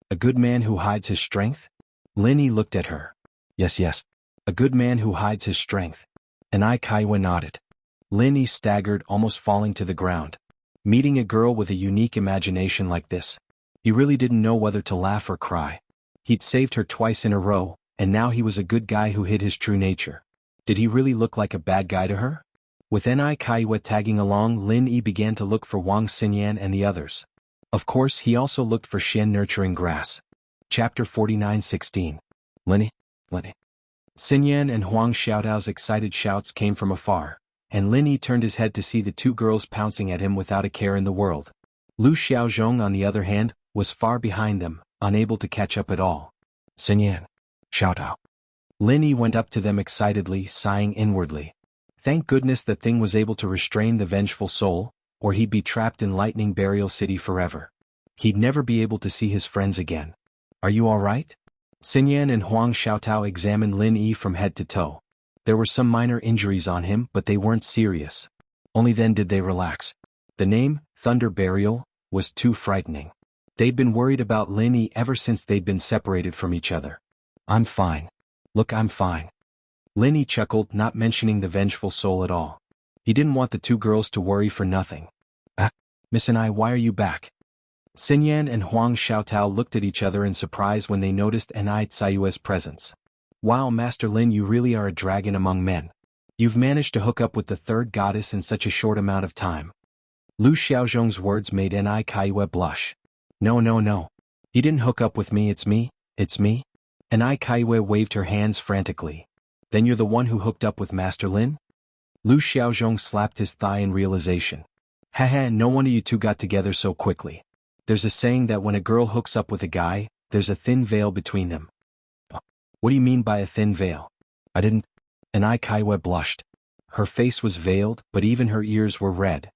A good man who hides his strength? Lin Yi looked at her. Yes. A good man who hides his strength. Anai Kaiwe nodded. Lin Yi staggered, almost falling to the ground. Meeting a girl with a unique imagination like this. He really didn't know whether to laugh or cry. He'd saved her twice in a row, and now he was a good guy who hid his true nature. Did he really look like a bad guy to her? With Anai Kaiwe tagging along, Lin Yi began to look for Wang Xinyan and the others. Of course, he also looked for Xian nurturing grass. Chapter 49:16. Lin Yi. Xinyan and Huang Xiaodao's excited shouts came from afar, and Lin Yi turned his head to see the two girls pouncing at him without a care in the world. Lu Xiaozhong, on the other hand, was far behind them, unable to catch up at all. Xinyan. Xiaodao. Lin Yi went up to them excitedly, sighing inwardly. Thank goodness that thing was able to restrain the vengeful soul, or he'd be trapped in Lightning Burial City forever. He'd never be able to see his friends again. Are you all right? Xinyan and Huang Xiaotao examined Lin Yi from head to toe. There were some minor injuries on him, but they weren't serious. Only then did they relax. The name, Thunder Burial, was too frightening. They'd been worried about Lin Yi ever since they'd been separated from each other. I'm fine. Look, I'm fine. Lin Yi chuckled, not mentioning the vengeful soul at all. He didn't want the two girls to worry for nothing. Miss and I, why are you back? Xinyan and Huang Xiaotao looked at each other in surprise when they noticed Nai Tsayue's presence. Wow, Master Lin, you really are a dragon among men. You've managed to hook up with the third goddess in such a short amount of time. Lu Xiaozhong's words made Nai Kaiyue blush. No. He didn't hook up with me, it's me. Nai Kaiyue waved her hands frantically. Then you're the one who hooked up with Master Lin? Lu Xiaozhong slapped his thigh in realization. Haha, no wonder you two got together so quickly. There's a saying that when a girl hooks up with a guy, there's a thin veil between them. What do you mean by a thin veil? I didn't. Nai Kaiyue blushed. Her face was veiled, but even her ears were red.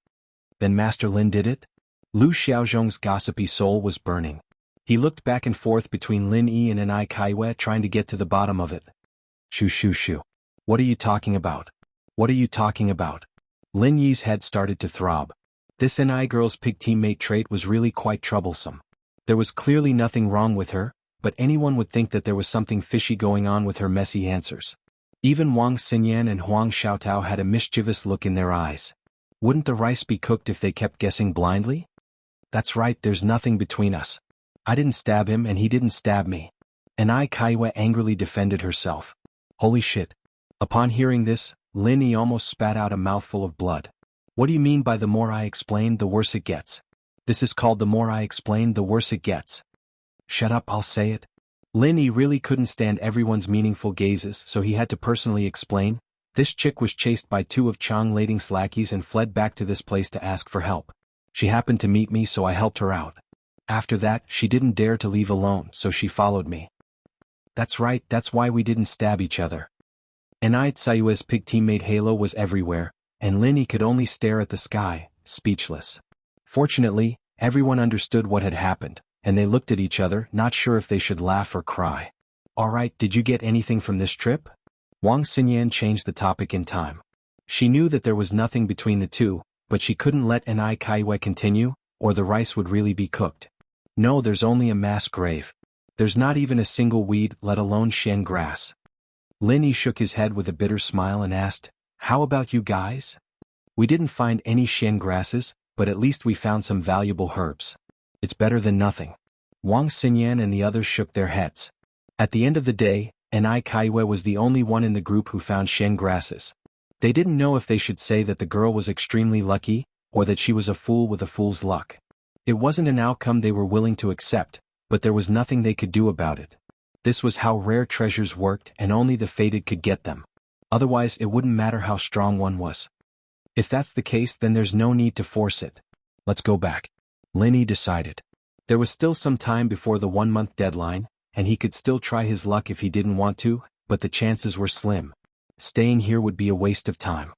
Then Master Lin did it? Lu Xiaozhong's gossipy soul was burning. He looked back and forth between Lin Yi and Nai Kaiyue, trying to get to the bottom of it. Shoo. What are you talking about? Lin Yi's head started to throb. This Nai girl's pig teammate trait was really quite troublesome. There was clearly nothing wrong with her, but anyone would think that there was something fishy going on with her messy answers. Even Wang Xinyan and Huang Xiaotao had a mischievous look in their eyes. Wouldn't the rice be cooked if they kept guessing blindly? That's right, there's nothing between us. I didn't stab him and he didn't stab me. Nai Kaiyue angrily defended herself. Holy shit. Upon hearing this, Lin Yi almost spat out a mouthful of blood. What do you mean by the more I explain, the worse it gets? This is called the more I explain, the worse it gets. Shut up, I'll say it. Lin Yi really couldn't stand everyone's meaningful gazes, so he had to personally explain. This chick was chased by two of Chang Lading's lackeys and fled back to this place to ask for help. She happened to meet me, so I helped her out. After that, she didn't dare to leave alone, so she followed me. That's right, that's why we didn't stab each other. Nai Tsayue's pig teammate Halo was everywhere, and Lin Yi could only stare at the sky, speechless. Fortunately, everyone understood what had happened, and they looked at each other, not sure if they should laugh or cry. Alright, did you get anything from this trip? Wang Xinyan changed the topic in time. She knew that there was nothing between the two, but she couldn't let Nai Kaiyue continue, or the rice would really be cooked. No, there's only a mass grave. There's not even a single weed, let alone shen grass. Lin Yi shook his head with a bitter smile and asked, How about you guys? We didn't find any shen grasses, but at least we found some valuable herbs. It's better than nothing. Wang Xinyan and the others shook their heads. At the end of the day, Nai Kaiyue was the only one in the group who found shen grasses. They didn't know if they should say that the girl was extremely lucky, or that she was a fool with a fool's luck. It wasn't an outcome they were willing to accept, but there was nothing they could do about it. This was how rare treasures worked, and only the fated could get them. Otherwise, it wouldn't matter how strong one was. If that's the case, then there's no need to force it. Let's go back. Lin Yi decided. There was still some time before the 1-month deadline, and he could still try his luck if he didn't want to, but the chances were slim. Staying here would be a waste of time.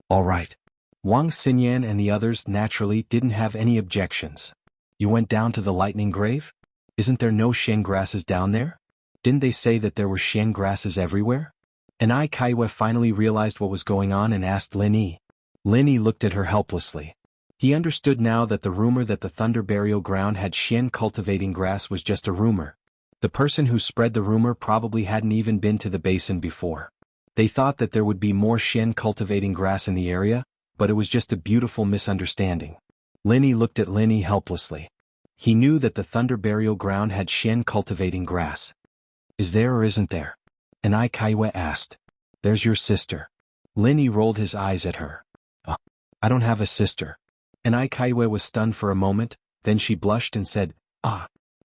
All right. Wang Xinyan and the others naturally didn't have any objections. You went down to the lightning grave? Isn't there no shen grasses down there? Didn't they say that there were shen grasses everywhere? Nai Kaiyue finally realized what was going on and asked Lin Yi. Lin Yi looked at her helplessly. He understood now that the rumor that the Thunder Burial Ground had shen cultivating grass was just a rumor. The person who spread the rumor probably hadn't even been to the basin before. They thought that there would be more shen cultivating grass in the area, but it was just a beautiful misunderstanding. Lin Yi looked at Lin Yi helplessly. He knew that the Thunder Burial Ground had shen cultivating grass. Is there or isn't there? Nai Kaiyue asked. There's your sister. Lin Yi rolled his eyes at her. I don't have a sister. Nai Kaiyue was stunned for a moment, then she blushed and said,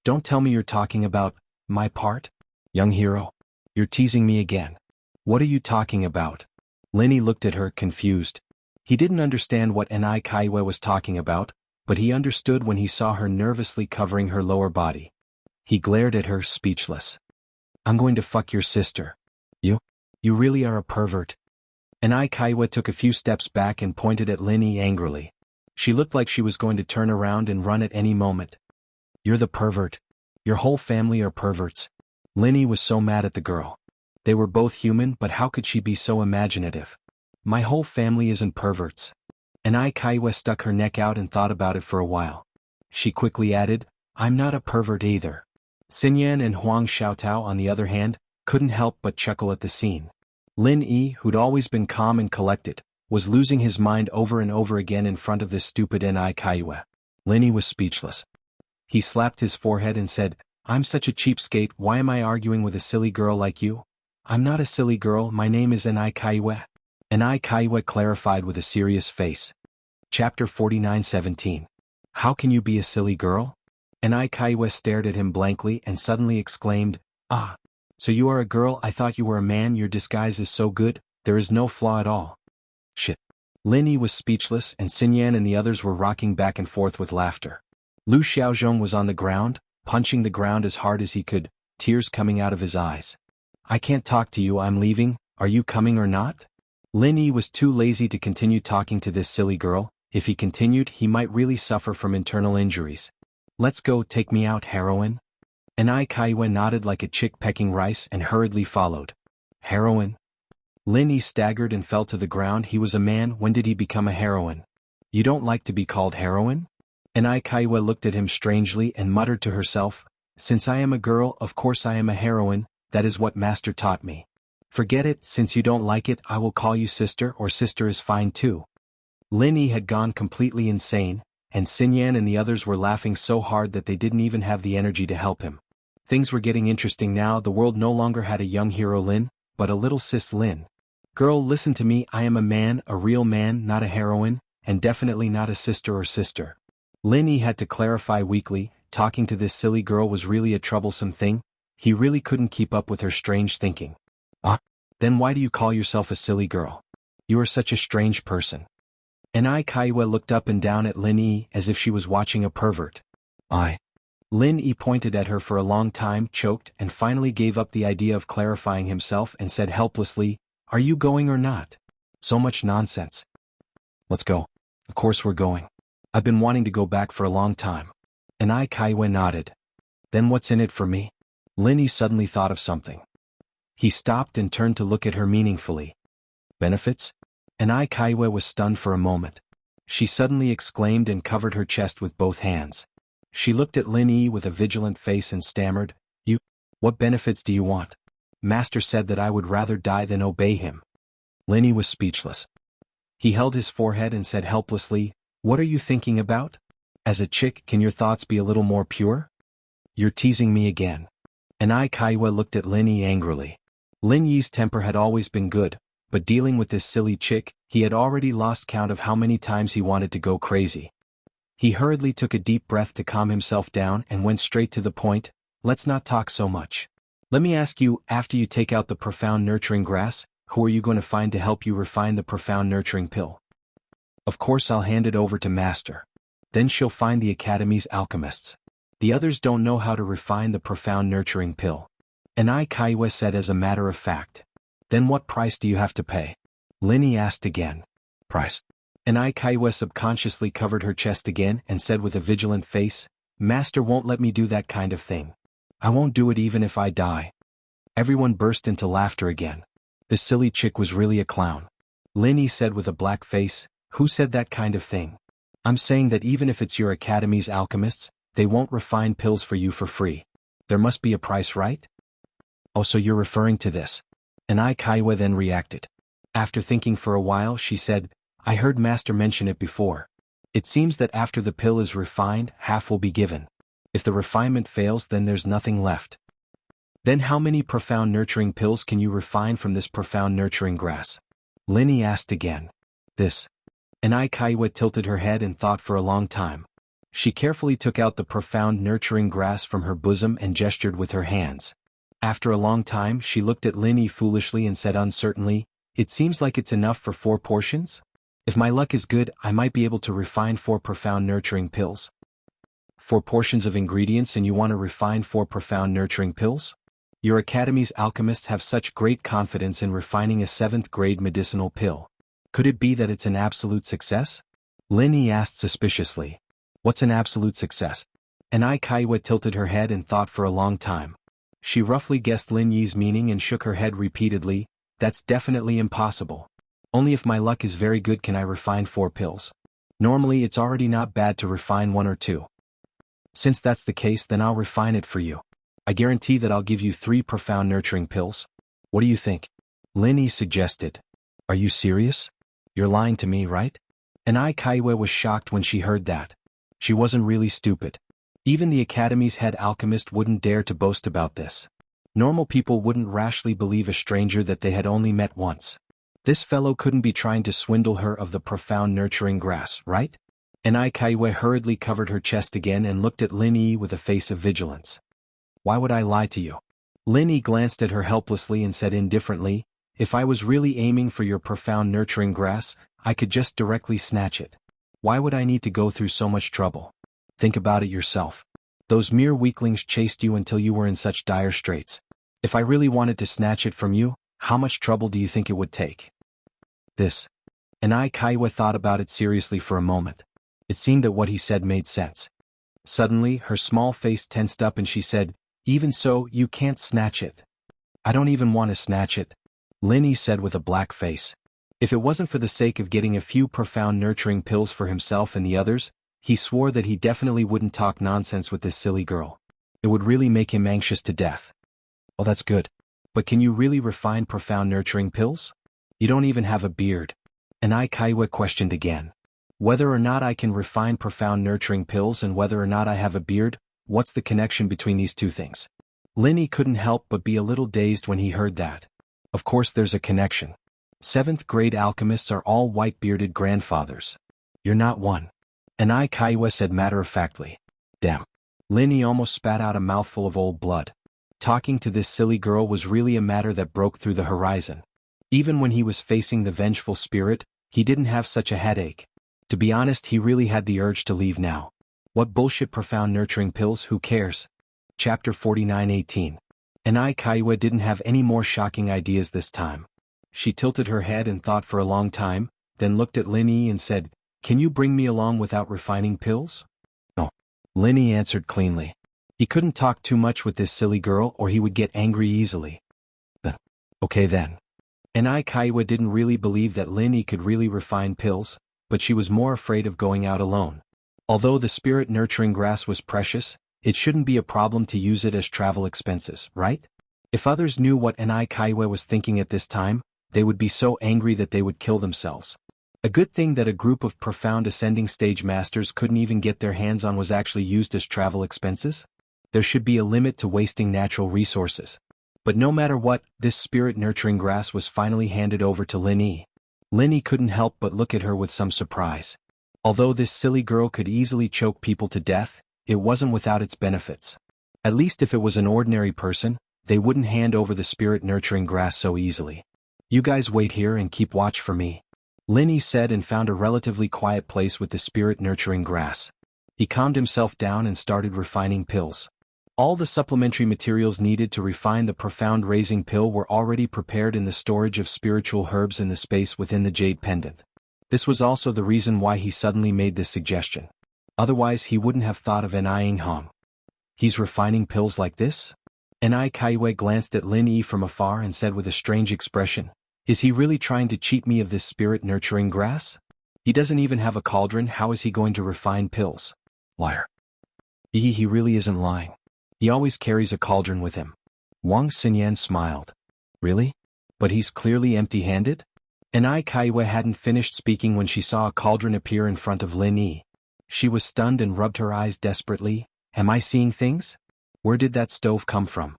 Don't tell me you're talking about my part? Young hero. You're teasing me again. What are you talking about? Lin Yi looked at her, confused. He didn't understand what Nai Kaiyue was talking about, but he understood when he saw her nervously covering her lower body. He glared at her, speechless. I'm going to fuck your sister. You really are a pervert. Nai Kaiyue took a few steps back and pointed at Lin Yi angrily. She looked like she was going to turn around and run at any moment. You're the pervert. Your whole family are perverts. Lin Yi was so mad at the girl. They were both human, but how could she be so imaginative? My whole family isn't perverts. And Ai Kaiwa stuck her neck out and thought about it for a while. She quickly added, I'm not a pervert either. Xinyan and Huang Xiaotao, on the other hand, couldn't help but chuckle at the scene. Lin Yi, who'd always been calm and collected, was losing his mind over and over again in front of this stupid Ai Kaiwa. Lin Yi was speechless. He slapped his forehead and said, I'm such a cheapskate, why am I arguing with a silly girl like you? I'm not a silly girl, my name is Ai Kaiwa. Ai Kaiwa clarified with a serious face. Chapter 49:17. How can you be a silly girl? Ai Kaiwa stared at him blankly and suddenly exclaimed, Ah! So you are a girl, I thought you were a man, your disguise is so good, there is no flaw at all. Shit. Lin Yi was speechless and Xinyan and the others were rocking back and forth with laughter. Lu Xiaozhong was on the ground, punching the ground as hard as he could, tears coming out of his eyes. I can't talk to you, I'm leaving, are you coming or not? Lin Yi was too lazy to continue talking to this silly girl. If he continued, he might really suffer from internal injuries. Let's go, take me out, heroine. Ai Kaiwa nodded like a chick pecking rice and hurriedly followed. Heroine? Lin Yi staggered and fell to the ground. He was a man, when did he become a heroine? You don't like to be called heroine? Ai Kaiwa looked at him strangely and muttered to herself, Since I am a girl, of course I am a heroine, that is what master taught me. Forget it, since you don't like it, I will call you sister, or sister is fine too. Lin Yi had gone completely insane, and Xinyan and the others were laughing so hard that they didn't even have the energy to help him. Things were getting interesting now. The world no longer had a young hero Lin, but a little sis Lin. Girl, listen to me, I am a man, a real man, not a heroine, and definitely not a sister or sister. Lin Yi had to clarify weakly, talking to this silly girl was really a troublesome thing, he really couldn't keep up with her strange thinking. Then why do you call yourself a silly girl? You are such a strange person. Ai Kaiwa looked up and down at Lin Yi as if she was watching a pervert. Lin Yi pointed at her for a long time, choked, and finally gave up the idea of clarifying himself and said helplessly, Are you going or not? So much nonsense. Let's go. Of course we're going. I've been wanting to go back for a long time. Ai Kaiwa nodded. Then what's in it for me? Lin Yi suddenly thought of something. He stopped and turned to look at her meaningfully. Benefits? Ai Kaiwa was stunned for a moment. She suddenly exclaimed and covered her chest with both hands. She looked at Lin Yi with a vigilant face and stammered, What benefits do you want? Master said that I would rather die than obey him. Lin Yi was speechless. He held his forehead and said helplessly, What are you thinking about? As a chick, can your thoughts be a little more pure? You're teasing me again. Ai Kaiwa looked at Lin Yi angrily. Lin Yi's temper had always been good, but dealing with this silly chick, he had already lost count of how many times he wanted to go crazy. He hurriedly took a deep breath to calm himself down and went straight to the point, Let's not talk so much. Let me ask you, after you take out the profound nurturing grass, who are you going to find to help you refine the profound nurturing pill? Of course I'll hand it over to Master. Then she'll find the Academy's alchemists. The others don't know how to refine the profound nurturing pill. Ai Kaiwa said as a matter of fact. Then what price do you have to pay? Lin Yi asked again. Price? Ai Kaiwa subconsciously covered her chest again and said with a vigilant face, Master won't let me do that kind of thing. I won't do it even if I die. Everyone burst into laughter again. This silly chick was really a clown. Lin Yi said with a black face, Who said that kind of thing? I'm saying that even if it's your Academy's alchemists, they won't refine pills for you for free. There must be a price, right? Oh, so you're referring to this. Ai Kaiwa then reacted. After thinking for a while, she said, I heard Master mention it before. It seems that after the pill is refined, half will be given. If the refinement fails, then there's nothing left. Then how many profound nurturing pills can you refine from this profound nurturing grass? Lin Yi asked again. This. Ai Kaiwa tilted her head and thought for a long time. She carefully took out the profound nurturing grass from her bosom and gestured with her hands. After a long time, she looked at Lin Yi foolishly and said uncertainly, It seems like it's enough for 4 portions? If my luck is good, I might be able to refine 4 profound nurturing pills. 4 portions of ingredients and you want to refine 4 profound nurturing pills? Your Academy's alchemists have such great confidence in refining a 7th grade medicinal pill. Could it be that it's an absolute success? Lin Yi asked suspiciously. What's an absolute success? Ai Kaiwa tilted her head and thought for a long time. She roughly guessed Lin Yi's meaning and shook her head repeatedly, That's definitely impossible. Only if my luck is very good can I refine 4 pills. Normally it's already not bad to refine 1 or 2. Since that's the case, then I'll refine it for you. I guarantee that I'll give you 3 profound nurturing pills. What do you think? Lin Yi suggested. Are you serious? You're lying to me, right? And Ai Kaiwe was shocked when she heard that. She wasn't really stupid. Even the academy's head alchemist wouldn't dare to boast about this. Normal people wouldn't rashly believe a stranger that they had only met once. This fellow couldn't be trying to swindle her of the profound nurturing grass, right? And Ai Kaiwe hurriedly covered her chest again and looked at Lin Yi with a face of vigilance. Why would I lie to you? Lin Yi glanced at her helplessly and said indifferently, if I was really aiming for your profound nurturing grass, I could just directly snatch it. Why would I need to go through so much trouble? Think about it yourself. Those mere weaklings chased you until you were in such dire straits. If I really wanted to snatch it from you, how much trouble do you think it would take? This. And Ai Kaiwe thought about it seriously for a moment. It seemed that what he said made sense. Suddenly, her small face tensed up and she said, even so, you can't snatch it. I don't even want to snatch it, Lin Yi said with a black face. If it wasn't for the sake of getting a few profound nurturing pills for himself and the others, he swore that he definitely wouldn't talk nonsense with this silly girl. It would really make him anxious to death. Well, that's good. But can you really refine profound nurturing pills? You don't even have a beard. And Ai Kaiwe questioned again. Whether or not I can refine profound nurturing pills and whether or not I have a beard, what's the connection between these two things? Lin Yi couldn't help but be a little dazed when he heard that. Of course there's a connection. 7th grade alchemists are all white-bearded grandfathers. You're not one. And Ai Kaiwe said matter-of-factly. Damn. Lin Yi almost spat out a mouthful of old blood. Talking to this silly girl was really a matter that broke through the horizon. Even when he was facing the vengeful spirit, he didn't have such a headache. To be honest, he really had the urge to leave now. What bullshit profound nurturing pills, who cares? Chapter 49:18. And Ai Kaiwe didn't have any more shocking ideas this time. She tilted her head and thought for a long time, then looked at Lin Yi and said, can you bring me along without refining pills? No. Lin Yi answered cleanly. He couldn't talk too much with this silly girl or he would get angry easily. Okay then. And Ai Kaiwe didn't really believe that Lin Yi could really refine pills, but she was more afraid of going out alone. Although the spirit nurturing grass was precious, it shouldn't be a problem to use it as travel expenses, right? If others knew what Ai Kaiwe was thinking at this time, they would be so angry that they would kill themselves. A good thing that a group of profound ascending stage masters couldn't even get their hands on was actually used as travel expenses. There should be a limit to wasting natural resources. But no matter what, this spirit nurturing grass was finally handed over to Lin Yi. Lin Yi couldn't help but look at her with some surprise. Although this silly girl could easily choke people to death, it wasn't without its benefits. At least if it was an ordinary person, they wouldn't hand over the spirit nurturing grass so easily. You guys wait here and keep watch for me, Lin Yi said and found a relatively quiet place with the spirit nurturing grass. He calmed himself down and started refining pills. All the supplementary materials needed to refine the profound raising pill were already prepared in the storage of spiritual herbs in the space within the jade pendant. This was also the reason why he suddenly made this suggestion. Otherwise he wouldn't have thought of Ai Hong. He's refining pills like this? Ai Kaiwe glanced at Lin Yi from afar and said with a strange expression, is he really trying to cheat me of this spirit nurturing grass? He doesn't even have a cauldron, how is he going to refine pills? Liar. He really isn't lying. He always carries a cauldron with him. Wang Xinyan smiled. Really? But he's clearly empty-handed? Ai Kaiwe hadn't finished speaking when she saw a cauldron appear in front of Lin Yi. She was stunned and rubbed her eyes desperately. Am I seeing things? Where did that stove come from?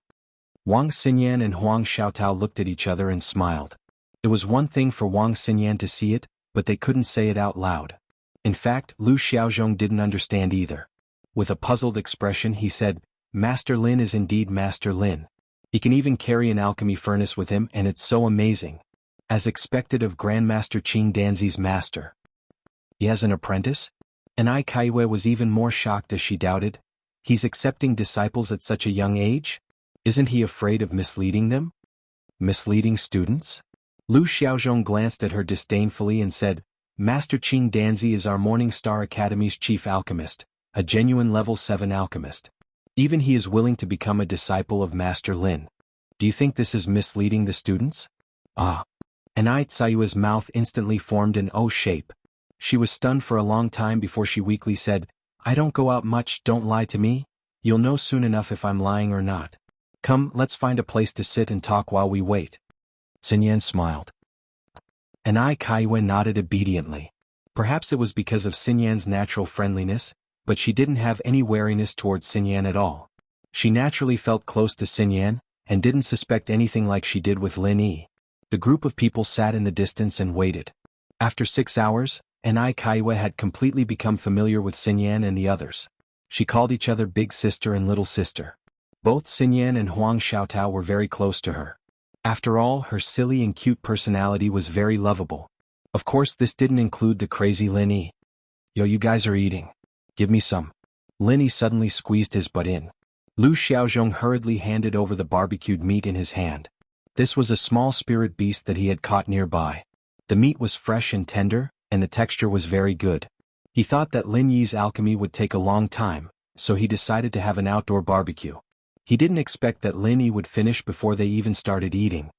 Wang Xinyan and Huang Xiaotao looked at each other and smiled. It was one thing for Wang Xinyan to see it, but they couldn't say it out loud. In fact, Lu Xiaozhong didn't understand either. With a puzzled expression he said, Master Lin is indeed Master Lin. He can even carry an alchemy furnace with him and it's so amazing. As expected of Grandmaster Qing Danzi's master. He has an apprentice? Ai Kaiwe was even more shocked as she doubted. He's accepting disciples at such a young age? Isn't he afraid of misleading them? Misleading students? Lu Xiaozhong glanced at her disdainfully and said, Master Qing Danzi is our Morning Star Academy's chief alchemist, a genuine level 7 alchemist. Even he is willing to become a disciple of Master Lin. Do you think this is misleading the students? Ah. and Tsayua's mouth instantly formed an O shape. She was stunned for a long time before she weakly said, I don't go out much, don't lie to me. You'll know soon enough if I'm lying or not. Come, let's find a place to sit and talk while we wait. Xinyan smiled. And Kaiwa nodded obediently. Perhaps it was because of Xinyan's natural friendliness, but she didn't have any wariness towards Xinyan at all. She naturally felt close to Xinyan, and didn't suspect anything like she did with Lin Yi. The group of people sat in the distance and waited. After 6 hours, Kaiwa had completely become familiar with Xinyan and the others. She called each other big sister and little sister. Both Xinyan and Huang Xiaotao were very close to her. After all, her silly and cute personality was very lovable. Of course, this didn't include the crazy Lin Yi. Yo, you guys are eating. Give me some. Lin Yi suddenly squeezed his butt in. Lu Xiaozhong hurriedly handed over the barbecued meat in his hand. This was a small spirit beast that he had caught nearby. The meat was fresh and tender, and the texture was very good. He thought that Lin Yi's alchemy would take a long time, so he decided to have an outdoor barbecue. He didn't expect that Lin Yi would finish before they even started eating.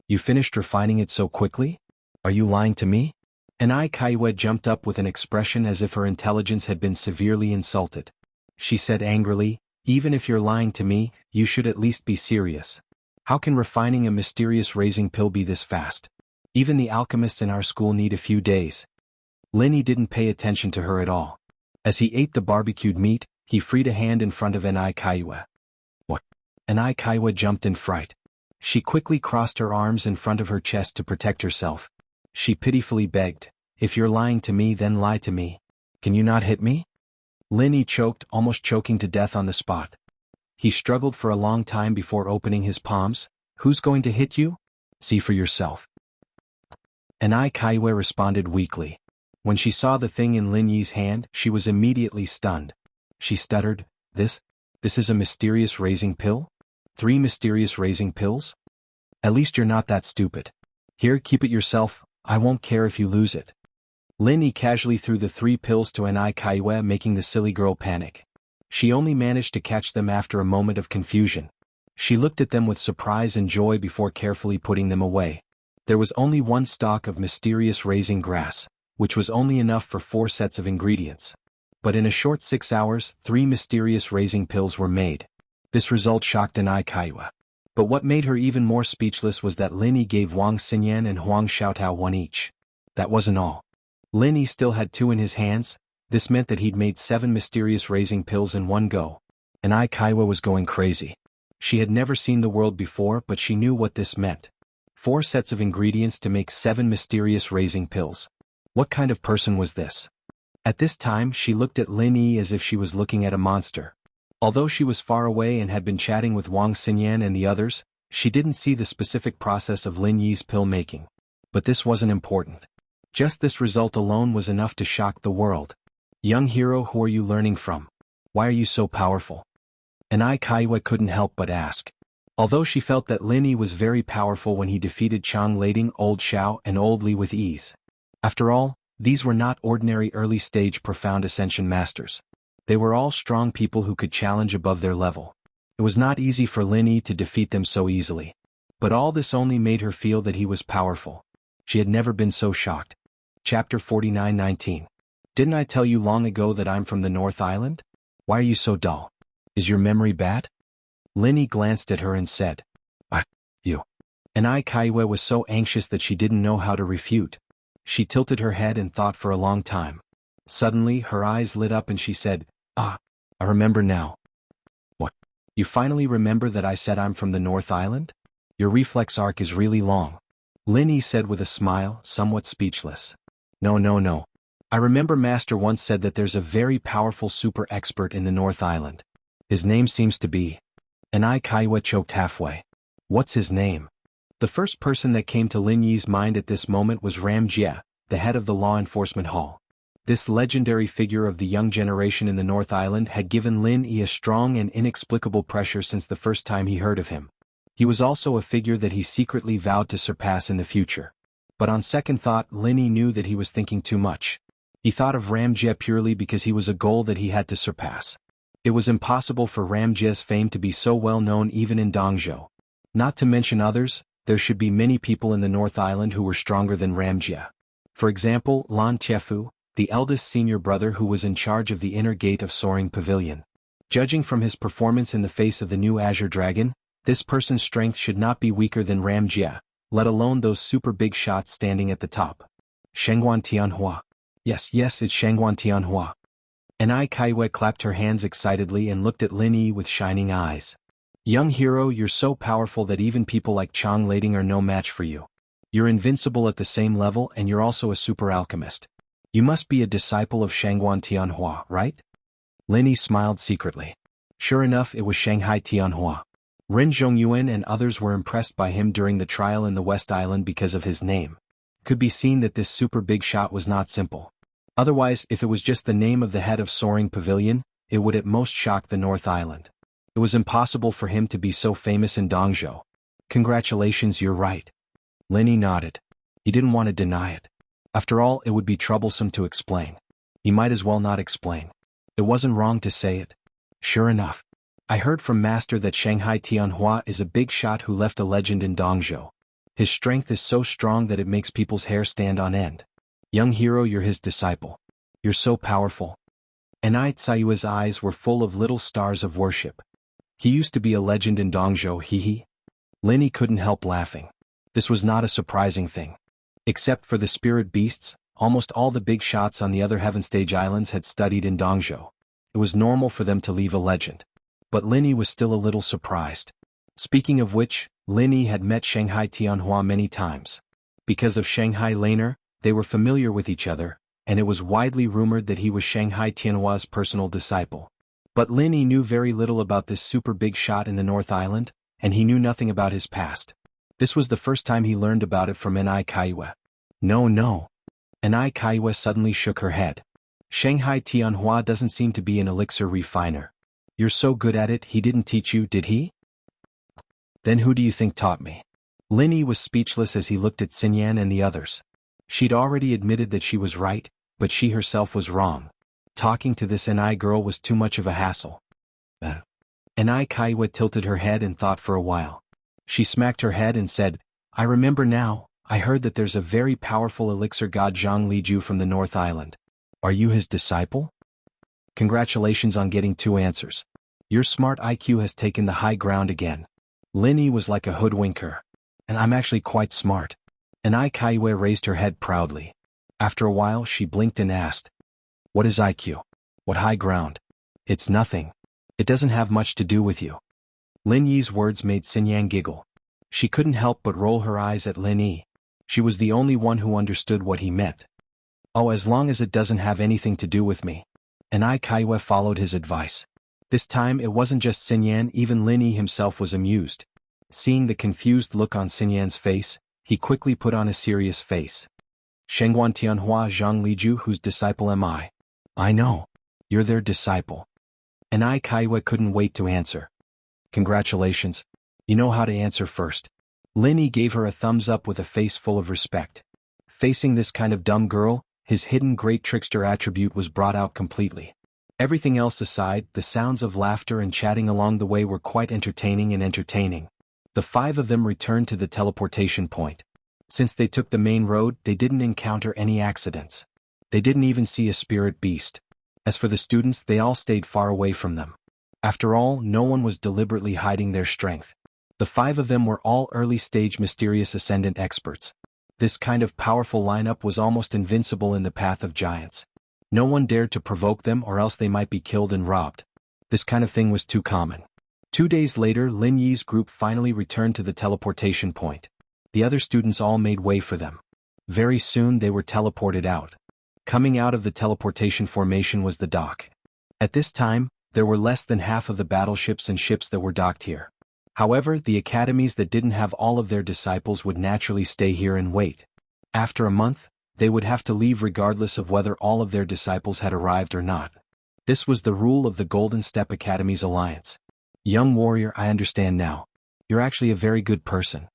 You finished refining it so quickly? Are you lying to me? Kaiwa jumped up with an expression as if her intelligence had been severely insulted. She said angrily, even if you're lying to me, you should at least be serious. How can refining a mysterious raising pill be this fast? Even the alchemists in our school need a few days. Lin Yi didn't pay attention to her at all. As he ate the barbecued meat, he freed a hand in front of Kaiwa. What? Kaiwa jumped in fright. She quickly crossed her arms in front of her chest to protect herself. She pitifully begged, if you're lying to me, then lie to me. Can you not hit me? Lin Yi choked, almost choking to death on the spot. He struggled for a long time before opening his palms. Who's going to hit you? See for yourself. Kaiwa responded weakly. When she saw the thing in Lin Yi's hand, she was immediately stunned. She stuttered, This is a mysterious raising pill? 3 mysterious raising pills? At least you're not that stupid. Here, keep it yourself, I won't care if you lose it. Lin Yi casually threw the 3 pills to Kaiwa, making the silly girl panic. She only managed to catch them after a moment of confusion. She looked at them with surprise and joy before carefully putting them away. There was only 1 stalk of mysterious raising grass, which was only enough for 4 sets of ingredients. But in a short 6 hours, 3 mysterious raising pills were made. This result shocked Kaiwa. But what made her even more speechless was that Lin Yi gave Wang Xinyan and Huang Xiaotao 1 each. That wasn't all. Lin Yi still had 2 in his hands. This meant that he'd made 7 mysterious raising pills in one go. Kaiwa was going crazy. She had never seen the world before, but she knew what this meant. 4 sets of ingredients to make 7 mysterious raising pills. What kind of person was this? At this time, she looked at Lin Yi as if she was looking at a monster. Although she was far away and had been chatting with Wang Xinyan and the others, she didn't see the specific process of Lin Yi's pill making. But this wasn't important. Just this result alone was enough to shock the world. Young hero, who are you learning from? Why are you so powerful? Kaiwa couldn't help but ask. Although she felt that Lin Yi was very powerful when he defeated Chang Lading, Old Xiao, and Old Li with ease. After all, these were not ordinary early-stage profound ascension masters. They were all strong people who could challenge above their level. It was not easy for Lin Yi to defeat them so easily. But all this only made her feel that he was powerful. She had never been so shocked. Chapter 49:19. Didn't I tell you long ago that I'm from the North Island? Why are you so dull? Is your memory bad? Lin Yi glanced at her and said, You. Kaiwa was so anxious that she didn't know how to refute. She tilted her head and thought for a long time. Suddenly, her eyes lit up and she said, I remember now. What? You finally remember that I said I'm from the North Island? Your reflex arc is really long. Lin Yi said with a smile, somewhat speechless. No. I remember Master once said that there's a very powerful super expert in the North Island. His name seems to be. Kaiwa choked halfway. What's his name? The first person that came to Lin Yi's mind at this moment was Ram Jie, the head of the law enforcement hall. This legendary figure of the young generation in the North Island had given Lin Yi a strong and inexplicable pressure since the first time he heard of him. He was also a figure that he secretly vowed to surpass in the future. But on second thought, Lin Yi knew that he was thinking too much. He thought of Ram Jie purely because he was a goal that he had to surpass. It was impossible for Ram Jie's fame to be so well known even in Dongzhou. Not to mention others, there should be many people in the North Island who were stronger than Ramjia. For example, Lan Tiefu, the eldest senior brother who was in charge of the inner gate of Soaring Pavilion. Judging from his performance in the face of the new Azure Dragon, this person's strength should not be weaker than Ramjia, let alone those super big shots standing at the top. Shangguan Tianhua. Yes, it's Shangguan Tianhua. And Ai Kaiwei clapped her hands excitedly and looked at Lin Yi with shining eyes. Young hero, you're so powerful that even people like Chang Lading are no match for you. You're invincible at the same level and you're also a super alchemist. You must be a disciple of Shangguan Tianhua, right? Lin Yi smiled secretly. Sure enough, it was Shanghai Tianhua. Ren Zhongyuan and others were impressed by him during the trial in the West Island because of his name. Could be seen that this super big shot was not simple. Otherwise, if it was just the name of the head of Soaring Pavilion, it would at most shock the North Island. It was impossible for him to be so famous in Dongzhou. Congratulations, you're right. Lin Yi nodded. He didn't want to deny it. After all, it would be troublesome to explain. He might as well not explain. It wasn't wrong to say it. Sure enough. I heard from Master that Shanghai Tianhua is a big shot who left a legend in Dongzhou. His strength is so strong that it makes people's hair stand on end. Young hero, you're his disciple. You're so powerful. And Ai Tsayue's eyes were full of little stars of worship. He used to be a legend in Dongzhou, hee. Lin Yi couldn't help laughing. This was not a surprising thing. Except for the spirit beasts, almost all the big shots on the other Heaven Stage Islands had studied in Dongzhou. It was normal for them to leave a legend. But Lin Yi was still a little surprised. Speaking of which, Lin Yi had met Shanghai Tianhua many times. Because of Shanghai Laner, they were familiar with each other, and it was widely rumored that he was Shanghai Tianhua's personal disciple. But Lin Yi knew very little about this super big shot in the North Island, and he knew nothing about his past. This was the first time he learned about it from Ai Kaiwei. No. Ai Kaiwei suddenly shook her head. Shanghai Tianhua doesn't seem to be an elixir refiner. You're so good at it, he didn't teach you, did he? Then who do you think taught me? Lin Yi was speechless as he looked at Xinyan and the others. She'd already admitted that she was right, but she herself was wrong. Talking to this Ai girl was too much of a hassle. Ai Kaiwei tilted her head and thought for a while. She smacked her head and said, I remember now, I heard that there's a very powerful elixir god Zhang Liju from the North Island. Are you his disciple? Congratulations on getting 2 answers. Your smart IQ has taken the high ground again. Lin Yi was like a hoodwinker. And I'm actually quite smart. Ai Kaiwei raised her head proudly. After a while she blinked and asked, what is IQ? What high ground? It's nothing. It doesn't have much to do with you. Lin Yi's words made Xinyan giggle. She couldn't help but roll her eyes at Lin Yi. She was the only one who understood what he meant. Oh, as long as it doesn't have anything to do with me. Ai Kaiwei followed his advice. This time it wasn't just Xinyan, even Lin Yi himself was amused. Seeing the confused look on Xinyan's face, he quickly put on a serious face. Shangguan Tianhua Zhang Liju, whose disciple am I? I know. You're their disciple. Ai Kaiwei couldn't wait to answer. Congratulations. You know how to answer first. Lin Yi gave her a thumbs up with a face full of respect. Facing this kind of dumb girl, his hidden great trickster attribute was brought out completely. Everything else aside, the sounds of laughter and chatting along the way were quite entertaining. The 5 of them returned to the teleportation point. Since they took the main road, they didn't encounter any accidents. They didn't even see a spirit beast. As for the students, they all stayed far away from them. After all, no one was deliberately hiding their strength. The 5 of them were all early-stage mysterious ascendant experts. This kind of powerful lineup was almost invincible in the path of giants. No one dared to provoke them or else they might be killed and robbed. This kind of thing was too common. 2 days later, Lin Yi's group finally returned to the teleportation point. The other students all made way for them. Very soon they were teleported out. Coming out of the teleportation formation was the dock. At this time, there were less than half of the battleships and ships that were docked here. However, the academies that didn't have all of their disciples would naturally stay here and wait. After a month, they would have to leave regardless of whether all of their disciples had arrived or not. This was the rule of the Golden Step Academy's alliance. Young warrior, I understand now. You're actually a very good person.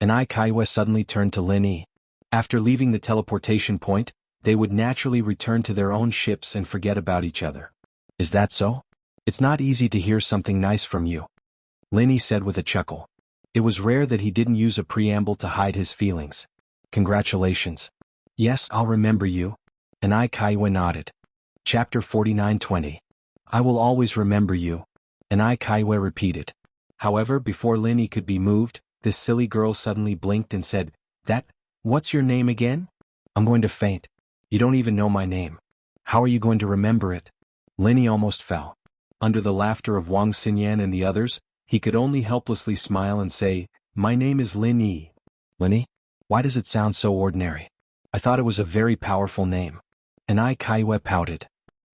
Ai Kaiwei suddenly turned to Lin Yi. After leaving the teleportation point, they would naturally return to their own ships and forget about each other. Is that so? It's not easy to hear something nice from you. Lin Yi said with a chuckle. It was rare that he didn't use a preamble to hide his feelings. Congratulations. Yes, I'll remember you. And Kaiwe nodded. Chapter 49:20. I will always remember you. And Kaiwe repeated. However, before Linny could be moved, this silly girl suddenly blinked and said, What's your name again? I'm going to faint. You don't even know my name. How are you going to remember it? Linny almost fell. Under the laughter of Wang Xinyan and the others, he could only helplessly smile and say, My name is Lin Yi. Linny? Why does it sound so ordinary? I thought it was a very powerful name. And Kaiwe pouted.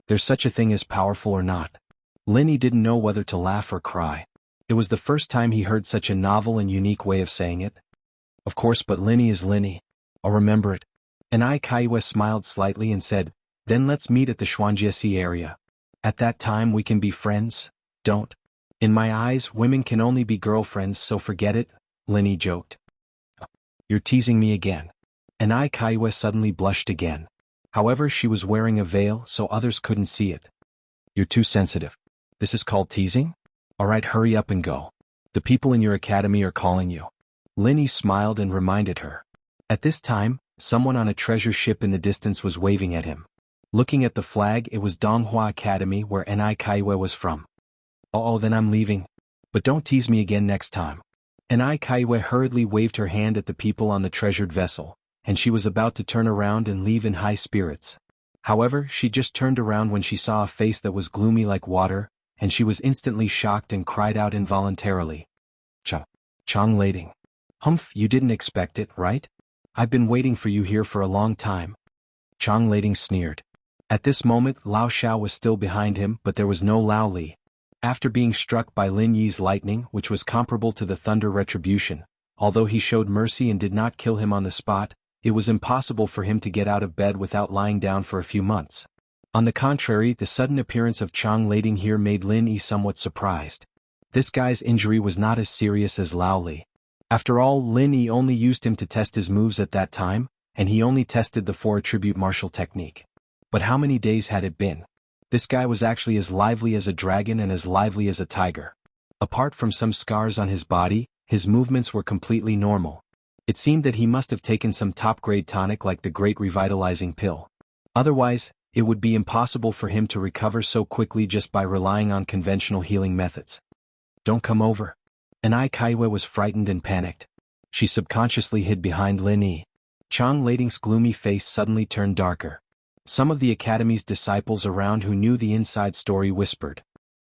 There's such a thing as powerful or not. Linny didn't know whether to laugh or cry. It was the first time he heard such a novel and unique way of saying it. Of course, but Linny is Linny. I'll remember it. And Kaiwe smiled slightly and said, Then let's meet at the Xuanjiesi area. At that time we can be friends, don't? In my eyes, women can only be girlfriends, so forget it, Linny joked. You're teasing me again. And Kaiwe suddenly blushed again. However, she was wearing a veil, so others couldn't see it. You're too sensitive. This is called teasing? Alright, hurry up and go. The people in your academy are calling you. Linny smiled and reminded her. At this time, someone on a treasure ship in the distance was waving at him. Looking at the flag, it was Donghua Academy where Ni Kaiwe was from. Oh, then I'm leaving. But don't tease me again next time. Ni Kaiwe hurriedly waved her hand at the people on the treasured vessel, and she was about to turn around and leave in high spirits. However, she just turned around when she saw a face that was gloomy like water, and she was instantly shocked and cried out involuntarily. Chang Lading. Humph, you didn't expect it, right? I've been waiting for you here for a long time. Chang Lading sneered. At this moment, Lao Shao was still behind him, but there was no Lao Li. After being struck by Lin Yi's lightning, which was comparable to the thunder retribution, although he showed mercy and did not kill him on the spot, it was impossible for him to get out of bed without lying down for a few months. On the contrary, the sudden appearance of Chang Lading here made Lin Yi somewhat surprised. This guy's injury was not as serious as Lao Li. After all, Lin Yi only used him to test his moves at that time, and he only tested the 4 attribute martial technique. But how many days had it been? This guy was actually as lively as a dragon and as lively as a tiger. Apart from some scars on his body, his movements were completely normal. It seemed that he must have taken some top-grade tonic like the Great Revitalizing Pill. Otherwise, it would be impossible for him to recover so quickly just by relying on conventional healing methods. Don't come over. Ni Kaiwe was frightened and panicked. She subconsciously hid behind Lin Yi. Chang Lading's gloomy face suddenly turned darker. Some of the academy's disciples around who knew the inside story whispered.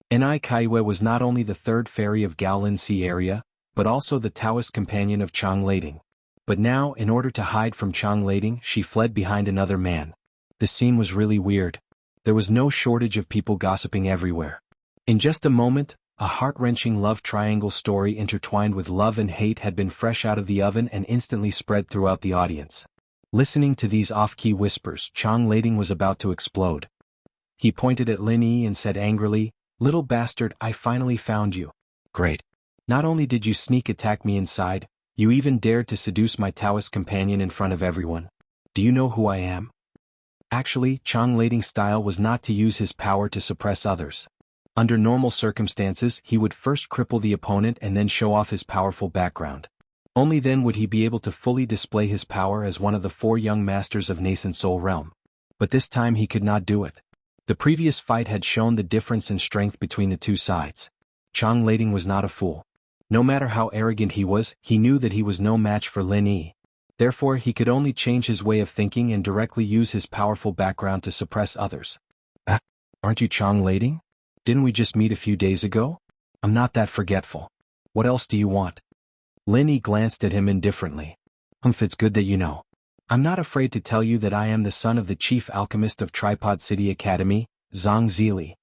Ni Kaiwe was not only the 3rd fairy of Gaolin Sea area, but also the Taoist companion of Chang Lading. But now, in order to hide from Chang Lading, she fled behind another man. The scene was really weird. There was no shortage of people gossiping everywhere. In just a moment, a heart-wrenching love triangle story intertwined with love and hate had been fresh out of the oven and instantly spread throughout the audience. Listening to these off-key whispers, Chang Lading was about to explode. He pointed at Lin Yi and said angrily, Little bastard, I finally found you. Great. Not only did you sneak attack me inside, you even dared to seduce my Taoist companion in front of everyone. Do you know who I am? Actually, Chang Lading's style was not to use his power to suppress others. Under normal circumstances, he would first cripple the opponent and then show off his powerful background. Only then would he be able to fully display his power as one of the 4 young masters of nascent soul realm. But this time he could not do it. The previous fight had shown the difference in strength between the 2 sides. Chang Lading was not a fool. No matter how arrogant he was, he knew that he was no match for Lin Yi. Therefore, he could only change his way of thinking and directly use his powerful background to suppress others. Aren't you Chang Lading? Didn't we just meet a few days ago? I'm not that forgetful. What else do you want? Lin Yi glanced at him indifferently. It's good that you know. I'm not afraid to tell you that I am the son of the chief alchemist of Tripod City Academy, Zhang Zili.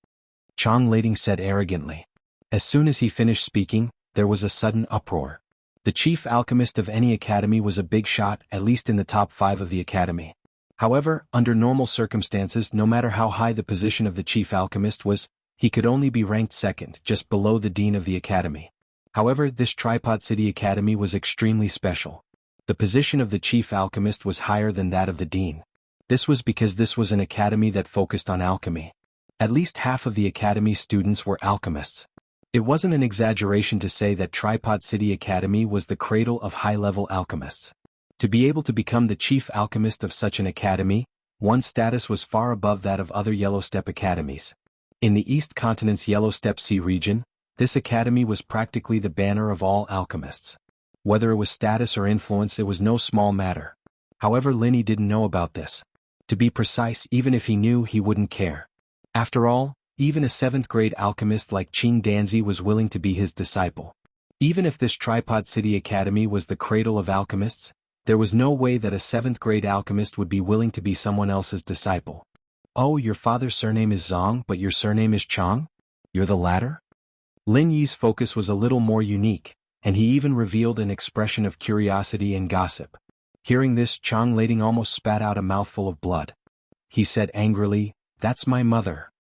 Chang Lading said arrogantly. As soon as he finished speaking, there was a sudden uproar. The chief alchemist of any academy was a big shot, at least in the top 5 of the academy. However, under normal circumstances, no matter how high the position of the chief alchemist was, he could only be ranked 2nd, just below the dean of the academy. However, this Tripod City Academy was extremely special. The position of the chief alchemist was higher than that of the dean. This was because this was an academy that focused on alchemy. At least half of the academy's students were alchemists. It wasn't an exaggeration to say that Tripod City Academy was the cradle of high-level alchemists. To be able to become the chief alchemist of such an academy, one's status was far above that of other Yellow Steppe academies. In the East Continent's Yellow Steppe Sea region, this academy was practically the banner of all alchemists. Whether it was status or influence, it was no small matter. However, Linny didn't know about this. To be precise, even if he knew, he wouldn't care. After all, even a 7th-grade alchemist like Qing Danzi was willing to be his disciple. Even if this Tripod City Academy was the cradle of alchemists, there was no way that a 7th-grade alchemist would be willing to be someone else's disciple. Oh, your father's surname is Zhang, but your surname is Chang? You're the latter? Lin Yi's focus was a little more unique, and he even revealed an expression of curiosity and gossip. Hearing this, Chang Lading almost spat out a mouthful of blood. He said angrily, "That's my mother."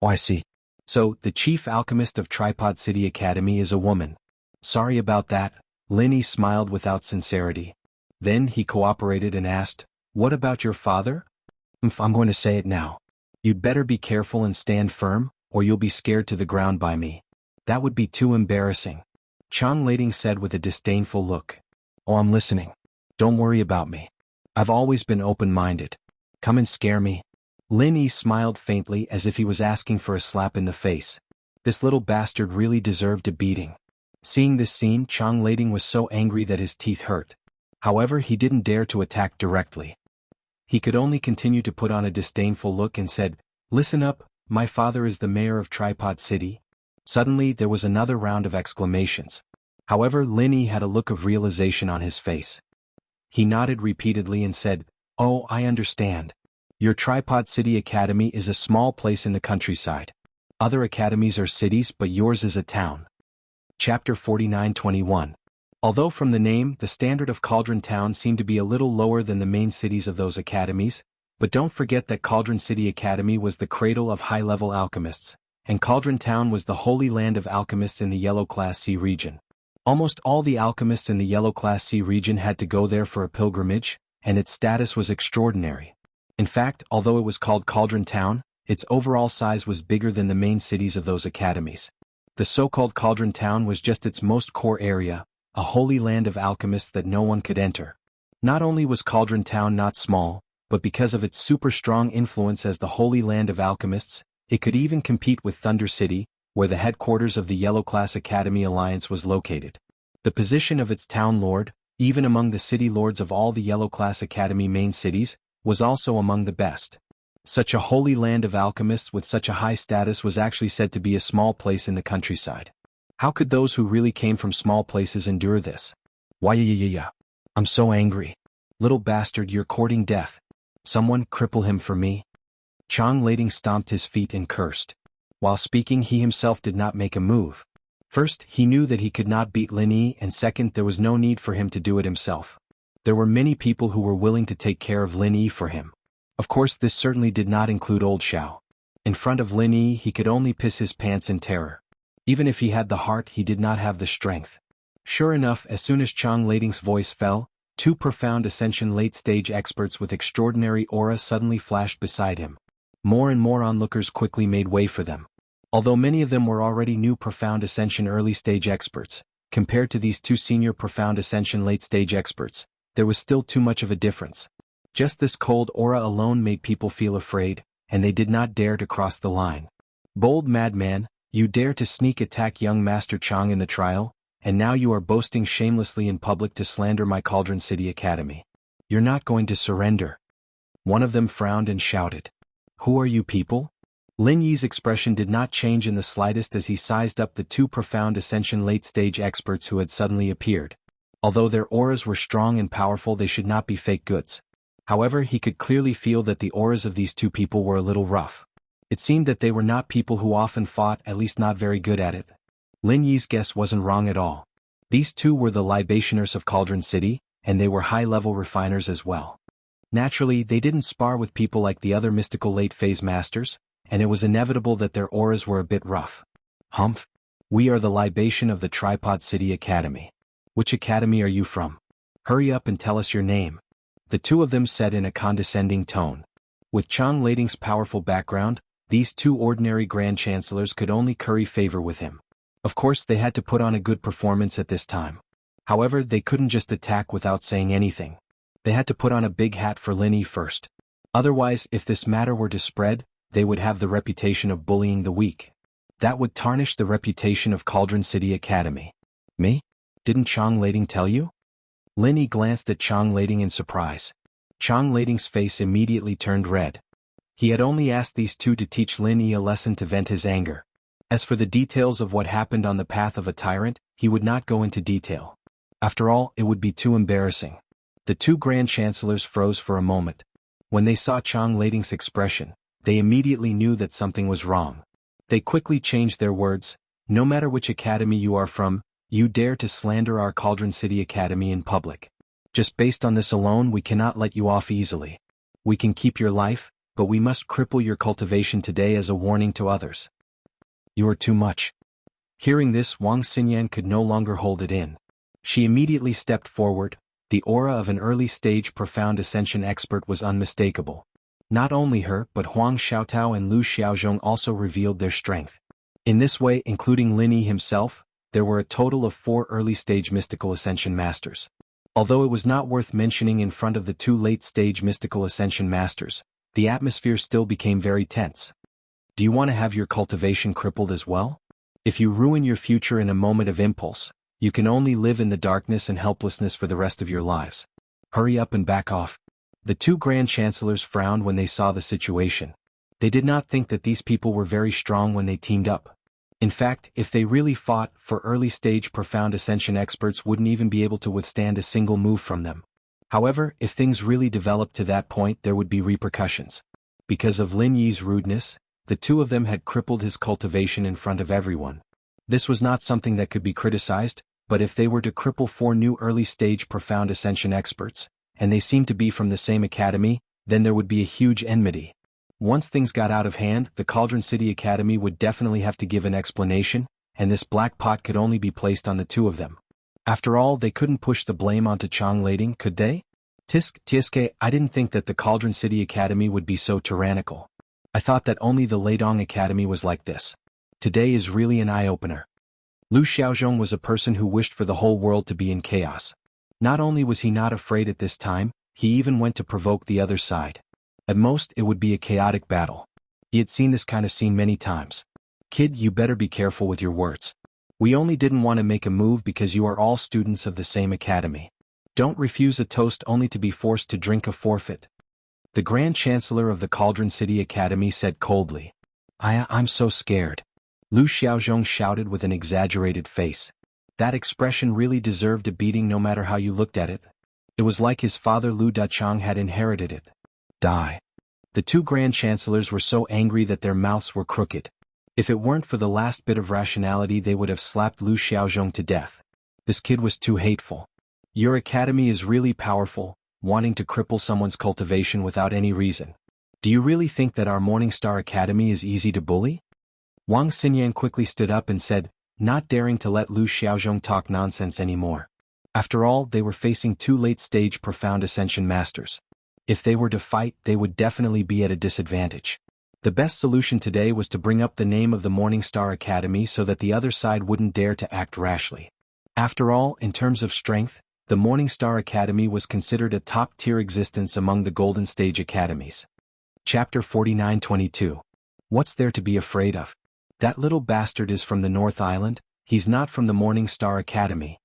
"Oh, I see. So, the chief alchemist of Tripod City Academy is a woman." "Sorry about that," Lin Yi smiled without sincerity. Then he cooperated and asked, "What about your father?" "I'm going to say it now. You'd better be careful and stand firm, or you'll be scared to the ground by me." "That would be too embarrassing," Chang Lading said with a disdainful look. "Oh, I'm listening. Don't worry about me. I've always been open-minded. Come and scare me." Lin Yi smiled faintly as if he was asking for a slap in the face. This little bastard really deserved a beating. Seeing this scene, Chang Lading was so angry that his teeth hurt. However, he didn't dare to attack directly. He could only continue to put on a disdainful look and said, "Listen up, my father is the mayor of Tripod City." Suddenly, there was another round of exclamations. However, Lin Yi had a look of realization on his face. He nodded repeatedly and said, "Oh, I understand. Your Tripod City Academy is a small place in the countryside. Other academies are cities, but yours is a town." Chapter 49:21. Although from the name, the standard of Cauldron Town seemed to be a little lower than the main cities of those academies, but don't forget that Cauldron City Academy was the cradle of high-level alchemists, and Cauldron Town was the holy land of alchemists in the Yellow Class C region. Almost all the alchemists in the Yellow Class C region had to go there for a pilgrimage, and its status was extraordinary. In fact, although it was called Cauldron Town, its overall size was bigger than the main cities of those academies. The so-called Cauldron Town was just its most core area, a holy land of alchemists that no one could enter. Not only was Cauldron Town not small, but because of its super strong influence as the holy land of alchemists, it could even compete with Thunder City, where the headquarters of the Yellow Class Academy Alliance was located. The position of its town lord, even among the city lords of all the Yellow Class Academy main cities, was also among the best. Such a holy land of alchemists with such a high status was actually said to be a small place in the countryside. How could those who really came from small places endure this? Why yeah. I'm so angry. Little bastard, you're courting death. Someone cripple him for me. Chang Lading stomped his feet and cursed. While speaking, he himself did not make a move. First, he knew that he could not beat Lin Yi, and second, there was no need for him to do it himself. There were many people who were willing to take care of Lin Yi for him. Of course, this certainly did not include Old Xiao. In front of Lin Yi, he could only piss his pants in terror. Even if he had the heart, he did not have the strength. Sure enough, as soon as Chang Lading's voice fell, two profound ascension late-stage experts with extraordinary aura suddenly flashed beside him. More and more onlookers quickly made way for them. Although many of them were already new profound ascension early-stage experts, compared to these two senior profound ascension late-stage experts, there was still too much of a difference. Just this cold aura alone made people feel afraid, and they did not dare to cross the line. "Bold madman, you dare to sneak attack young Master Chang in the trial, and now you are boasting shamelessly in public to slander my Cauldron City Academy. You're not going to surrender." One of them frowned and shouted. "Who are you people?" Lin Yi's expression did not change in the slightest as he sized up the two profound ascension late-stage experts who had suddenly appeared. Although their auras were strong and powerful, they should not be fake goods. However, he could clearly feel that the auras of these two people were a little rough. It seemed that they were not people who often fought, at least not very good at it. Lin Yi's guess wasn't wrong at all. These two were the libationers of Cauldron City, and they were high-level refiners as well. Naturally, they didn't spar with people like the other mystical late-phase masters, and it was inevitable that their auras were a bit rough. "Humph. We are the libation of the Tripod City Academy. Which academy are you from? Hurry up and tell us your name," the two of them said in a condescending tone. With Chang Lading's powerful background, these two ordinary Grand Chancellors could only curry favor with him. Of course they had to put on a good performance at this time. However, they couldn't just attack without saying anything. They had to put on a big hat for Lin Yi first. Otherwise, if this matter were to spread, they would have the reputation of bullying the weak. That would tarnish the reputation of Cauldron City Academy. Me? Didn't Chang Lading tell you? Lin Yi glanced at Chang Lading in surprise. Chang Lading's face immediately turned red. He had only asked these two to teach Lin Yi a lesson to vent his anger. As for the details of what happened on the path of a tyrant, he would not go into detail. After all, it would be too embarrassing. The two Grand Chancellors froze for a moment. When they saw Chang Lading's expression, they immediately knew that something was wrong. They quickly changed their words. No matter which academy you are from, you dare to slander our Cauldron City Academy in public. Just based on this alone, we cannot let you off easily. We can keep your life, but we must cripple your cultivation today as a warning to others. You are too much. Hearing this, Wang Xinyan could no longer hold it in. She immediately stepped forward. The aura of an early-stage profound ascension expert was unmistakable. Not only her, but Huang Xiaotao and Lu Xiaozhong also revealed their strength. In this way, including Lin Yi himself, there were a total of 4 early-stage mystical ascension masters. Although it was not worth mentioning in front of the 2 late-stage mystical ascension masters, the atmosphere still became very tense. Do you want to have your cultivation crippled as well? If you ruin your future in a moment of impulse, you can only live in the darkness and helplessness for the rest of your lives. Hurry up and back off. The 2 Grand Chancellors frowned when they saw the situation. They did not think that these people were very strong when they teamed up. In fact, if they really fought, for early-stage profound ascension experts wouldn't even be able to withstand a single move from them. However, if things really developed to that point, there would be repercussions. Because of Lin Yi's rudeness, the 2 of them had crippled his cultivation in front of everyone. This was not something that could be criticized, but if they were to cripple 4 new early-stage profound ascension experts, and they seemed to be from the same academy, then there would be a huge enmity. Once things got out of hand, the Cauldron City Academy would definitely have to give an explanation, and this black pot could only be placed on the 2 of them. After all, they couldn't push the blame onto Chang Lading, could they? Tiske, I didn't think that the Cauldron City Academy would be so tyrannical. I thought that only the Leidong Academy was like this. Today is really an eye-opener. Lu Xiaozhong was a person who wished for the whole world to be in chaos. Not only was he not afraid at this time, he even went to provoke the other side. At most, it would be a chaotic battle. He had seen this kind of scene many times. Kid, you better be careful with your words. We only didn't want to make a move because you are all students of the same academy. Don't refuse a toast only to be forced to drink a forfeit. The Grand Chancellor of the Cauldron City Academy said coldly. I'm so scared. Lu Xiaozhong shouted with an exaggerated face. That expression really deserved a beating no matter how you looked at it. It was like his father Lu Dachang had inherited it. Die. The 2 Grand Chancellors were so angry that their mouths were crooked. If it weren't for the last bit of rationality, they would have slapped Lu Xiaozhong to death. This kid was too hateful. Your academy is really powerful, wanting to cripple someone's cultivation without any reason. Do you really think that our Morningstar Academy is easy to bully? Wang Xinyan quickly stood up and said, not daring to let Lu Xiaozhong talk nonsense anymore. After all, they were facing 2 late-stage profound ascension masters. If they were to fight, they would definitely be at a disadvantage. The best solution today was to bring up the name of the Morningstar Academy so that the other side wouldn't dare to act rashly. After all, in terms of strength, the Morningstar Academy was considered a top-tier existence among the Golden Stage Academies. Chapter 49-22. What's there to be afraid of? That little bastard is from the North Island, he's not from the Morningstar Academy.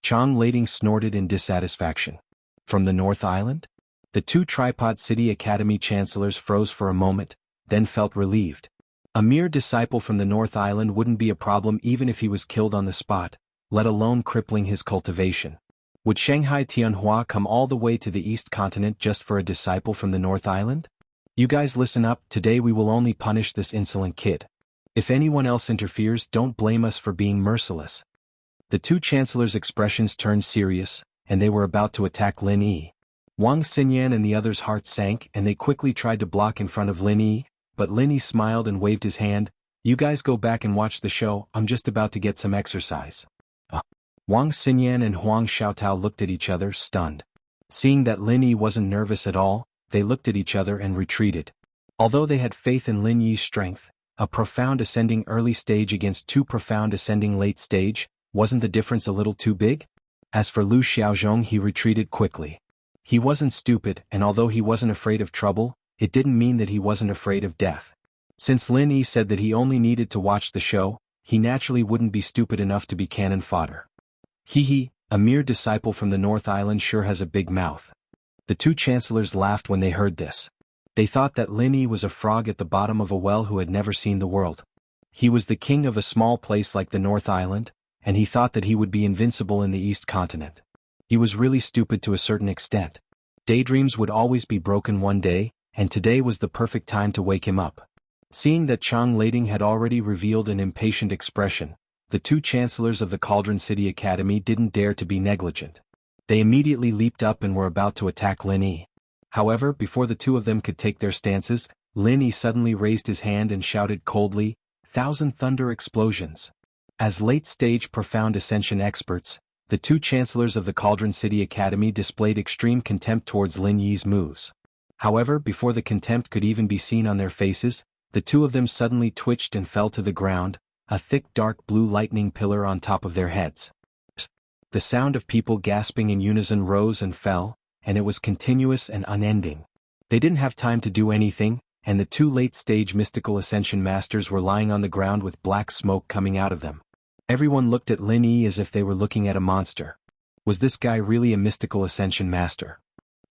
Chang Lading snorted in dissatisfaction. From the North Island? The 2 Tripod City Academy Chancellors froze for a moment, then felt relieved. A mere disciple from the North Island wouldn't be a problem even if he was killed on the spot, let alone crippling his cultivation. Would Shanghai Tianhua come all the way to the East Continent just for a disciple from the North Island? You guys listen up, today we will only punish this insolent kid. If anyone else interferes, don't blame us for being merciless. The 2 chancellors' expressions turned serious, and they were about to attack Lin Yi. Wang Xinyan and the others' hearts sank and they quickly tried to block in front of Lin Yi, but Lin Yi smiled and waved his hand. You guys go back and watch the show, I'm just about to get some exercise. Wang Xinyan and Huang Xiaotao looked at each other, stunned. Seeing that Lin Yi wasn't nervous at all, they looked at each other and retreated. Although they had faith in Lin Yi's strength, A profound ascending early stage against 2 profound ascending late stage, wasn't the difference a little too big? As for Lu Xiaozhong, he retreated quickly. He wasn't stupid, and although he wasn't afraid of trouble, it didn't mean that he wasn't afraid of death. Since Lin Yi said that he only needed to watch the show, he naturally wouldn't be stupid enough to be cannon fodder. Hee, a mere disciple from the North Island sure has a big mouth. The 2 chancellors laughed when they heard this. They thought that Lin Yi was a frog at the bottom of a well who had never seen the world. He was the king of a small place like the North Island, and he thought that he would be invincible in the East Continent. He was really stupid to a certain extent. Daydreams would always be broken one day, and today was the perfect time to wake him up. Seeing that Chang Lading had already revealed an impatient expression, the 2 chancellors of the Cauldron City Academy didn't dare to be negligent. They immediately leaped up and were about to attack Lin Yi. However, before the 2 of them could take their stances, Lin Yi suddenly raised his hand and shouted coldly, "1,000 thunder explosions." As late-stage profound ascension experts, the 2 chancellors of the Cauldron City Academy displayed extreme contempt towards Lin Yi's moves. However, before the contempt could even be seen on their faces, the 2 of them suddenly twitched and fell to the ground, a thick dark blue lightning pillar on top of their heads. The sound of people gasping in unison rose and fell, and it was continuous and unending. They didn't have time to do anything, and the 2 late-stage mystical ascension masters were lying on the ground with black smoke coming out of them. Everyone looked at Lin Yi as if they were looking at a monster. Was this guy really a mystical ascension master?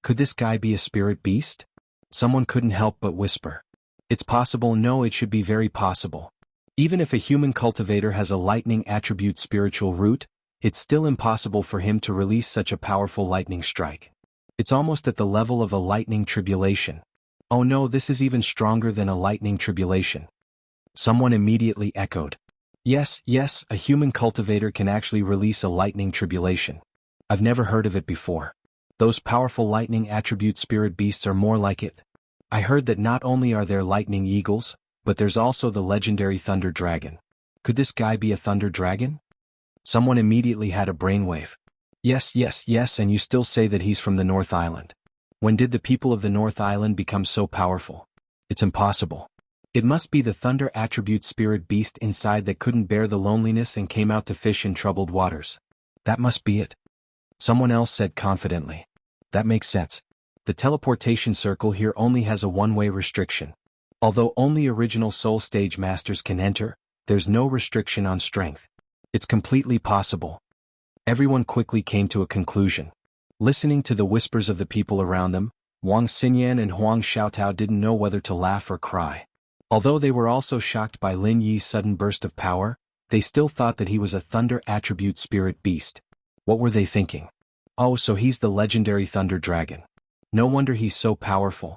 Could this guy be a spirit beast? Someone couldn't help but whisper. It's possible. No, it should be very possible. Even if a human cultivator has a lightning attribute spiritual root, it's still impossible for him to release such a powerful lightning strike. It's almost at the level of a lightning tribulation. Oh no, this is even stronger than a lightning tribulation. Someone immediately echoed. Yes, a human cultivator can actually release a lightning tribulation. I've never heard of it before. Those powerful lightning attribute spirit beasts are more like it. I heard that not only are there lightning eagles, but there's also the legendary thunder dragon. Could this guy be a thunder dragon? Someone immediately had a brainwave. Yes, and you still say that he's from the North Island. When did the people of the North Island become so powerful? It's impossible. It must be the thunder attribute spirit beast inside that couldn't bear the loneliness and came out to fish in troubled waters. That must be it. Someone else said confidently. That makes sense. The teleportation circle here only has a one-way restriction. Although only original soul stage masters can enter, there's no restriction on strength. It's completely possible. Everyone quickly came to a conclusion. Listening to the whispers of the people around them, Wang Xinyan and Huang Xiaotao didn't know whether to laugh or cry. Although they were also shocked by Lin Yi's sudden burst of power, they still thought that he was a thunder attribute spirit beast. What were they thinking? Oh, so he's the legendary thunder dragon. No wonder he's so powerful.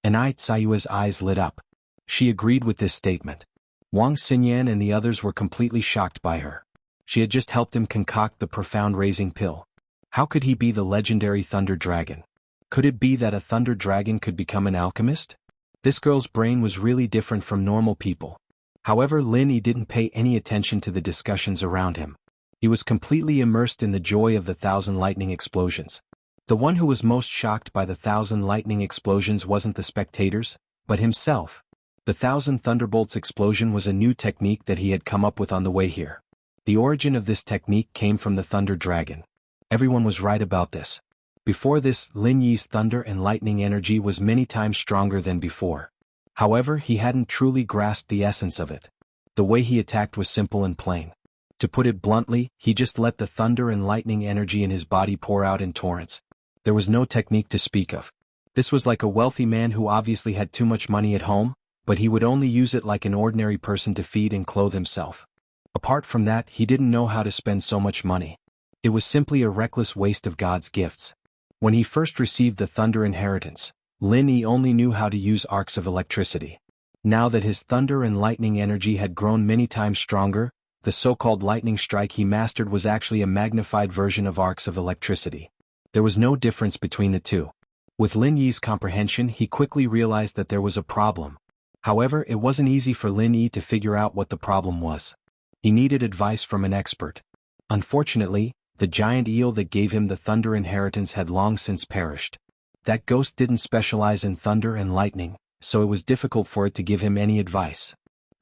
And Sayua's eyes lit up. She agreed with this statement. Wang Xinyan and the others were completely shocked by her. She had just helped him concoct the profound raising pill. How could he be the legendary thunder dragon? Could it be that a thunder dragon could become an alchemist? This girl's brain was really different from normal people. However, Lin Yi didn't pay any attention to the discussions around him. He was completely immersed in the joy of the 1,000 lightning explosions. The one who was most shocked by the 1,000 lightning explosions wasn't the spectators, but himself. The 1,000 thunderbolts explosion was a new technique that he had come up with on the way here. The origin of this technique came from the thunder dragon. Everyone was right about this. Before this, Lin Yi's thunder and lightning energy was many times stronger than before. However, he hadn't truly grasped the essence of it. The way he attacked was simple and plain. To put it bluntly, he just let the thunder and lightning energy in his body pour out in torrents. There was no technique to speak of. This was like a wealthy man who obviously had too much money at home, but he would only use it like an ordinary person to feed and clothe himself. Apart from that, he didn't know how to spend so much money. It was simply a reckless waste of God's gifts. When he first received the thunder inheritance, Lin Yi only knew how to use arcs of electricity. Now that his thunder and lightning energy had grown many times stronger, the so-called lightning strike he mastered was actually a magnified version of arcs of electricity. There was no difference between the two. With Lin Yi's comprehension, he quickly realized that there was a problem. However, it wasn't easy for Lin Yi to figure out what the problem was. He needed advice from an expert. Unfortunately, the giant eel that gave him the thunder inheritance had long since perished. That ghost didn't specialize in thunder and lightning, so it was difficult for it to give him any advice.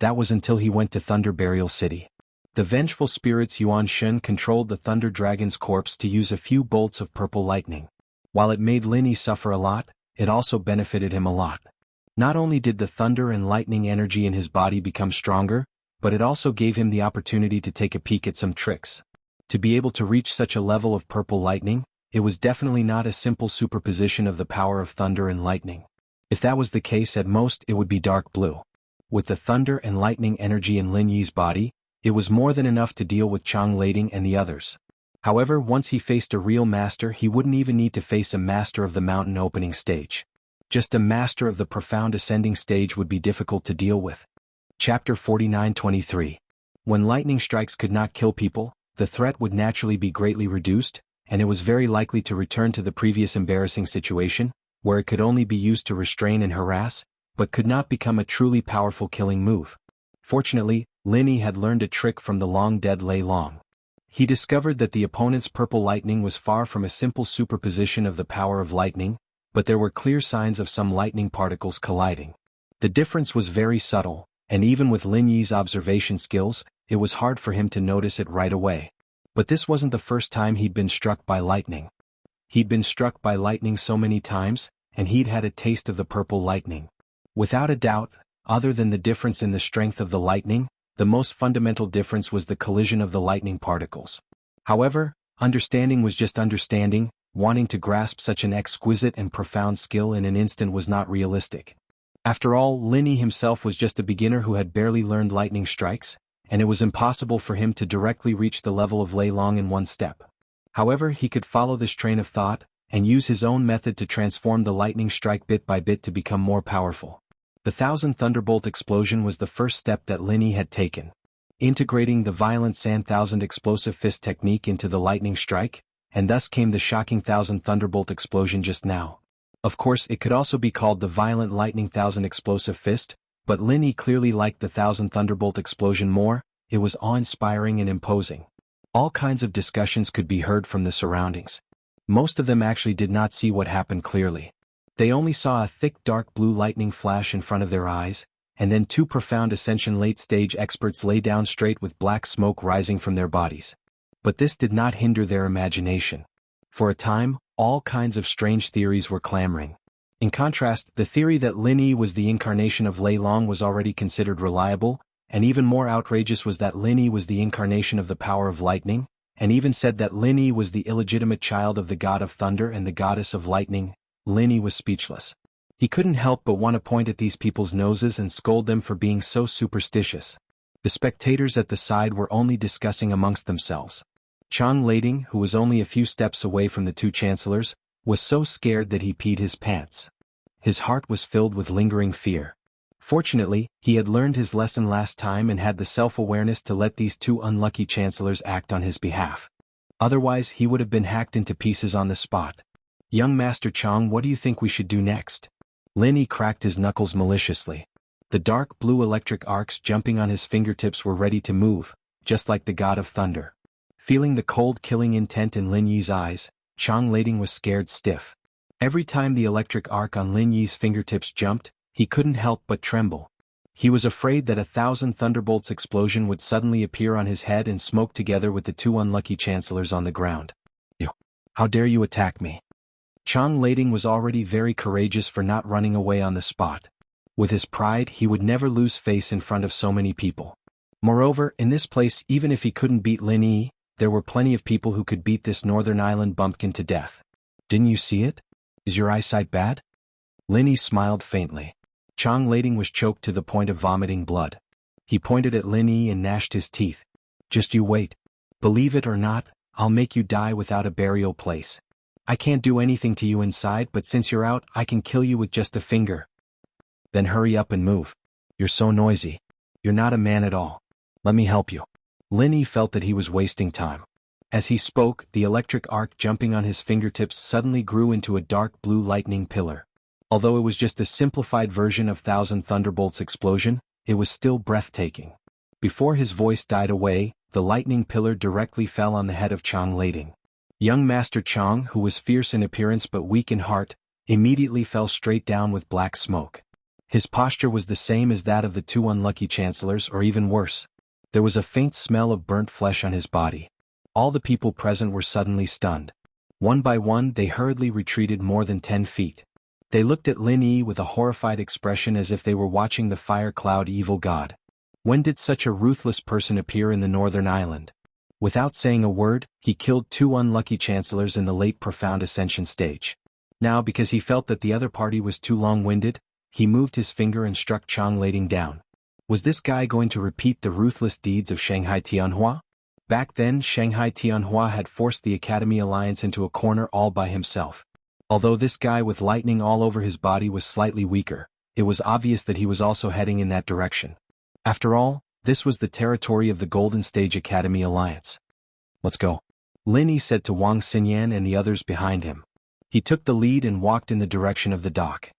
That was until he went to Thunder Burial City. The vengeful spirits Yuan Shen controlled the Thunder Dragon's corpse to use a few bolts of purple lightning. While it made Lin Yi suffer a lot, it also benefited him a lot. Not only did the thunder and lightning energy in his body become stronger, but it also gave him the opportunity to take a peek at some tricks. To be able to reach such a level of purple lightning, it was definitely not a simple superposition of the power of thunder and lightning. If that was the case, at most it would be dark blue. With the thunder and lightning energy in Lin Yi's body, it was more than enough to deal with Chang Lading and the others. However, once he faced a real master, he wouldn't even need to face a master of the mountain opening stage. Just a master of the profound ascending stage would be difficult to deal with. Chapter 49-23. When lightning strikes could not kill people, the threat would naturally be greatly reduced, and it was very likely to return to the previous embarrassing situation, where it could only be used to restrain and harass, but could not become a truly powerful killing move. Fortunately, Lin Yi had learned a trick from the long-dead Lei Long. He discovered that the opponent's purple lightning was far from a simple superposition of the power of lightning, but there were clear signs of some lightning particles colliding. The difference was very subtle, and even with Lin Yi's observation skills, it was hard for him to notice it right away. But this wasn't the first time he'd been struck by lightning. He'd been struck by lightning so many times, and he'd had a taste of the purple lightning. Without a doubt, other than the difference in the strength of the lightning, the most fundamental difference was the collision of the lightning particles. However, understanding was just understanding. Wanting to grasp such an exquisite and profound skill in an instant was not realistic. After all, Lin Yi himself was just a beginner who had barely learned lightning strikes, and it was impossible for him to directly reach the level of Lei Long in one step. However, he could follow this train of thought, and use his own method to transform the lightning strike bit by bit to become more powerful. The 1000 Thunderbolt explosion was the first step that Lin Yi had taken. Integrating the violent Sand 1000 explosive fist technique into the lightning strike, and thus came the shocking 1000 Thunderbolt explosion just now. Of course, it could also be called the violent lightning 1000 explosive fist, but Lin Yi clearly liked the 1000 Thunderbolt explosion more. It was awe-inspiring and imposing. All kinds of discussions could be heard from the surroundings. Most of them actually did not see what happened clearly. They only saw a thick dark blue lightning flash in front of their eyes, and then two profound Ascension late-stage experts lay down straight with black smoke rising from their bodies. But this did not hinder their imagination. For a time, all kinds of strange theories were clamoring. In contrast, the theory that Lin Yi was the incarnation of Lei Long was already considered reliable, and even more outrageous was that Lin Yi was the incarnation of the power of lightning, and even said that Lin Yi was the illegitimate child of the god of thunder and the goddess of lightning. Lin Yi was speechless. He couldn't help but want to point at these people's noses and scold them for being so superstitious. The spectators at the side were only discussing amongst themselves. Chang Lading, who was only a few steps away from the two chancellors, was so scared that he peed his pants. His heart was filled with lingering fear. Fortunately, he had learned his lesson last time and had the self-awareness to let these two unlucky chancellors act on his behalf. Otherwise, he would have been hacked into pieces on the spot. "Young Master Chang, what do you think we should do next?" Lin Yi cracked his knuckles maliciously. The dark blue electric arcs jumping on his fingertips were ready to move, just like the god of thunder. Feeling the cold killing intent in Lin Yi's eyes, Chang Lading was scared stiff. Every time the electric arc on Lin Yi's fingertips jumped, he couldn't help but tremble. He was afraid that 1000 thunderbolts explosion would suddenly appear on his head and smoke together with the two unlucky chancellors on the ground. "How dare you attack me?" Chang Lading was already very courageous for not running away on the spot. With his pride, he would never lose face in front of so many people. Moreover, in this place, even if he couldn't beat Lin Yi, there were plenty of people who could beat this Northern Island bumpkin to death. "Didn't you see it? Is your eyesight bad?" Lin Yi smiled faintly. Chang Lading was choked to the point of vomiting blood. He pointed at Lin Yi and gnashed his teeth. "Just you wait. Believe it or not, I'll make you die without a burial place. I can't do anything to you inside, but since you're out, I can kill you with just a finger. Then hurry up and move. You're so noisy. You're not a man at all. Let me help you." Lin Yi felt that he was wasting time. As he spoke, the electric arc jumping on his fingertips suddenly grew into a dark blue lightning pillar. Although it was just a simplified version of 1000 Thunderbolts explosion, it was still breathtaking. Before his voice died away, the lightning pillar directly fell on the head of Chang Lading. Young Master Chang, who was fierce in appearance but weak in heart, immediately fell straight down with black smoke. His posture was the same as that of the two unlucky chancellors, or even worse. There was a faint smell of burnt flesh on his body. All the people present were suddenly stunned. One by one they hurriedly retreated more than 10 feet. They looked at Lin Yi with a horrified expression as if they were watching the fire cloud evil god. When did such a ruthless person appear in the northern island? Without saying a word, he killed 2 unlucky chancellors in the late profound ascension stage. Now, because he felt that the other party was too long-winded, he moved his finger and struck Chang Lading down. Was this guy going to repeat the ruthless deeds of Shanghai Tianhua? Back then, Shanghai Tianhua had forced the Academy Alliance into a corner all by himself. Although this guy with lightning all over his body was slightly weaker, it was obvious that he was also heading in that direction. After all, this was the territory of the Golden Stage Academy Alliance. Let's go. Lin Yi said to Wang Xinyan and the others behind him. He took the lead and walked in the direction of the dock.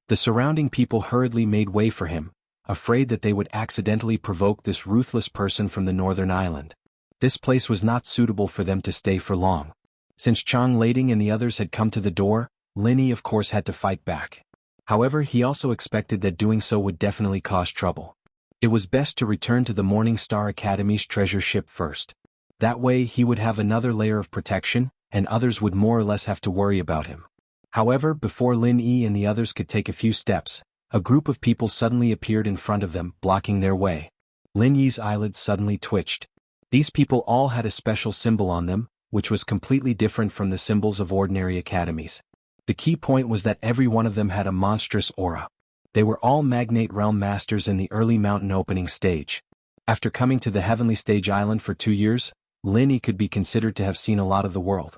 The surrounding people hurriedly made way for him, afraid that they would accidentally provoke this ruthless person from the northern island. This place was not suitable for them to stay for long. Since Chang Lading and the others had come to the door, Lin Yi of course had to fight back. However, he also expected that doing so would definitely cause trouble. It was best to return to the Morning Star Academy's treasure ship first. That way he would have another layer of protection, and others would more or less have to worry about him. However, before Lin Yi and the others could take a few steps, a group of people suddenly appeared in front of them, blocking their way. Lin Yi's eyelids suddenly twitched. These people all had a special symbol on them, which was completely different from the symbols of ordinary academies. The key point was that every one of them had a monstrous aura. They were all Magnate Realm Masters in the early mountain opening stage. After coming to the Heavenly Stage Island for 2 years, Lin Yi could be considered to have seen a lot of the world.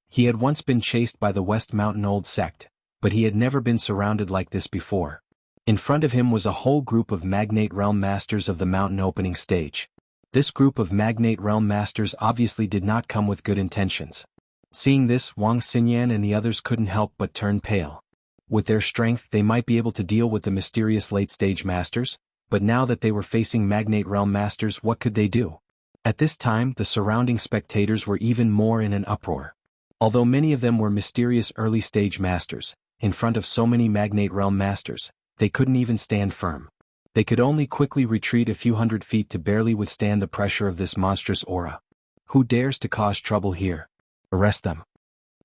He had once been chased by the West Mountain Old Sect, but he had never been surrounded like this before. In front of him was a whole group of Magnate Realm Masters of the mountain opening stage. This group of Magnate Realm Masters obviously did not come with good intentions. Seeing this, Wang Xinyan and the others couldn't help but turn pale. With their strength they might be able to deal with the mysterious late-stage masters, but now that they were facing Magnate Realm Masters, what could they do? At this time, the surrounding spectators were even more in an uproar. Although many of them were mysterious early-stage masters, in front of so many Magnate Realm Masters, they couldn't even stand firm. They could only quickly retreat a few hundred feet to barely withstand the pressure of this monstrous aura. Who dares to cause trouble here? Arrest them.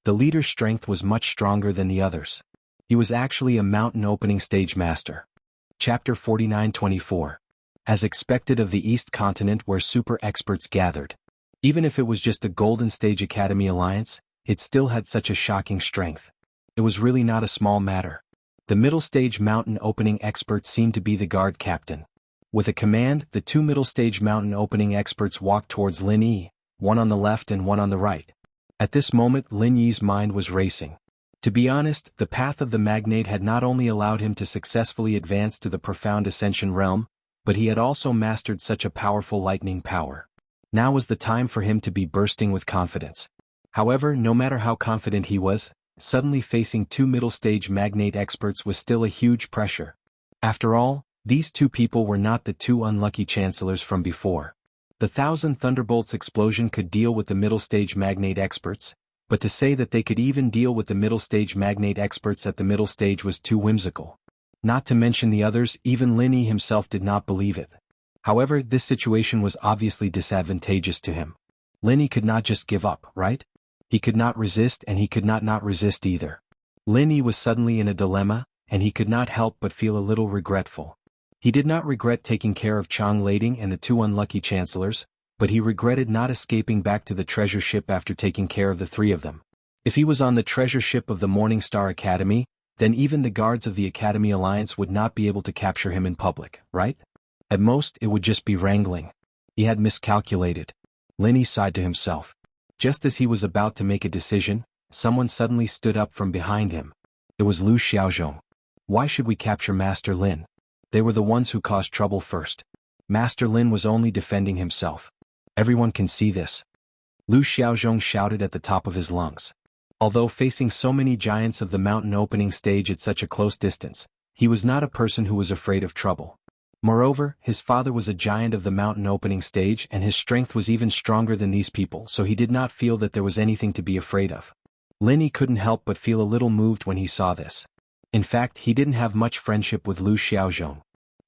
The leader's strength was much stronger than the others. He was actually a mountain opening stage master. Chapter 49-24. As expected of the East Continent where super experts gathered. Even if it was just a Golden Stage Academy Alliance, it still had such a shocking strength. It was really not a small matter. The middle stage mountain opening expert seemed to be the guard captain. With a command, the 2 middle stage mountain opening experts walked towards Lin Yi, one on the left and one on the right. At this moment Lin Yi's mind was racing. To be honest, the path of the magnate had not only allowed him to successfully advance to the profound ascension realm, but he had also mastered such a powerful lightning power. Now was the time for him to be bursting with confidence. However, no matter how confident he was, suddenly facing 2 middle-stage magnate experts was still a huge pressure. After all, these 2 people were not the 2 unlucky chancellors from before. The 1,000 Thunderbolts explosion could deal with the middle-stage magnate experts, but to say that they could even deal with the middle-stage magnate experts at the middle stage was too whimsical. Not to mention the others, even Lin Yi himself did not believe it. However, this situation was obviously disadvantageous to him. Lin Yi could not just give up, right? He could not resist and he could not resist either. Lin Yi was suddenly in a dilemma, and he could not help but feel a little regretful. He did not regret taking care of Chang Lading and the 2 unlucky chancellors, but he regretted not escaping back to the treasure ship after taking care of the 3 of them. If he was on the treasure ship of the Morning Star Academy, then even the guards of the Academy Alliance would not be able to capture him in public, right? At most, it would just be wrangling. He had miscalculated. Lin Yi sighed to himself. Just as he was about to make a decision, someone suddenly stood up from behind him. It was Lu Xiaozhong. Why should we capture Master Lin? They were the ones who caused trouble first. Master Lin was only defending himself. Everyone can see this. Lu Xiaozhong shouted at the top of his lungs. Although facing so many giants of the mountain opening stage at such a close distance, he was not a person who was afraid of trouble. Moreover, his father was a giant of the mountain opening stage and his strength was even stronger than these people, so he did not feel that there was anything to be afraid of. Lin Yi couldn't help but feel a little moved when he saw this. In fact, he didn't have much friendship with Lu Xiaozhong.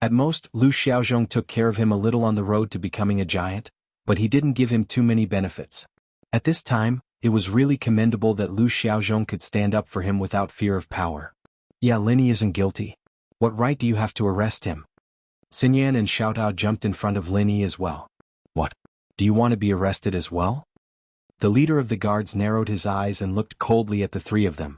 At most, Lu Xiaozhong took care of him a little on the road to becoming a giant, but he didn't give him too many benefits. At this time, it was really commendable that Lu Xiaozhong could stand up for him without fear of power. Yeah, Lin Yi isn't guilty. What right do you have to arrest him? Xinyan and Xiaotao jumped in front of Lin Yi as well. What? Do you want to be arrested as well? The leader of the guards narrowed his eyes and looked coldly at the three of them.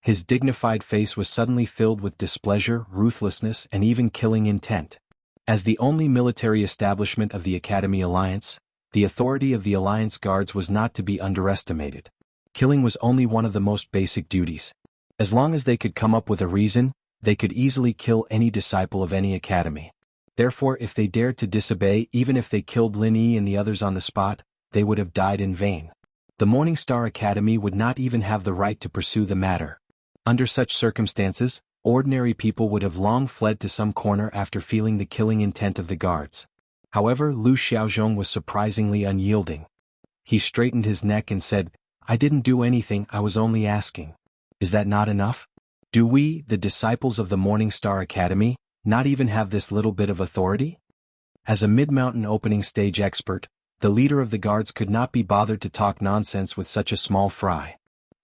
His dignified face was suddenly filled with displeasure, ruthlessness, and even killing intent. As the only military establishment of the Academy Alliance, the authority of the Alliance Guards was not to be underestimated. Killing was only one of the most basic duties. As long as they could come up with a reason, they could easily kill any disciple of any academy. Therefore, if they dared to disobey, even if they killed Lin Yi and the others on the spot, they would have died in vain. The Morning Star Academy would not even have the right to pursue the matter. Under such circumstances, ordinary people would have long fled to some corner after feeling the killing intent of the guards. However, Lu Xiaozhong was surprisingly unyielding. He straightened his neck and said, "I didn't do anything, I was only asking. Is that not enough? Do we, the disciples of the Morning Star Academy, not even have this little bit of authority?" As a mid-mountain opening stage expert, the leader of the guards could not be bothered to talk nonsense with such a small fry.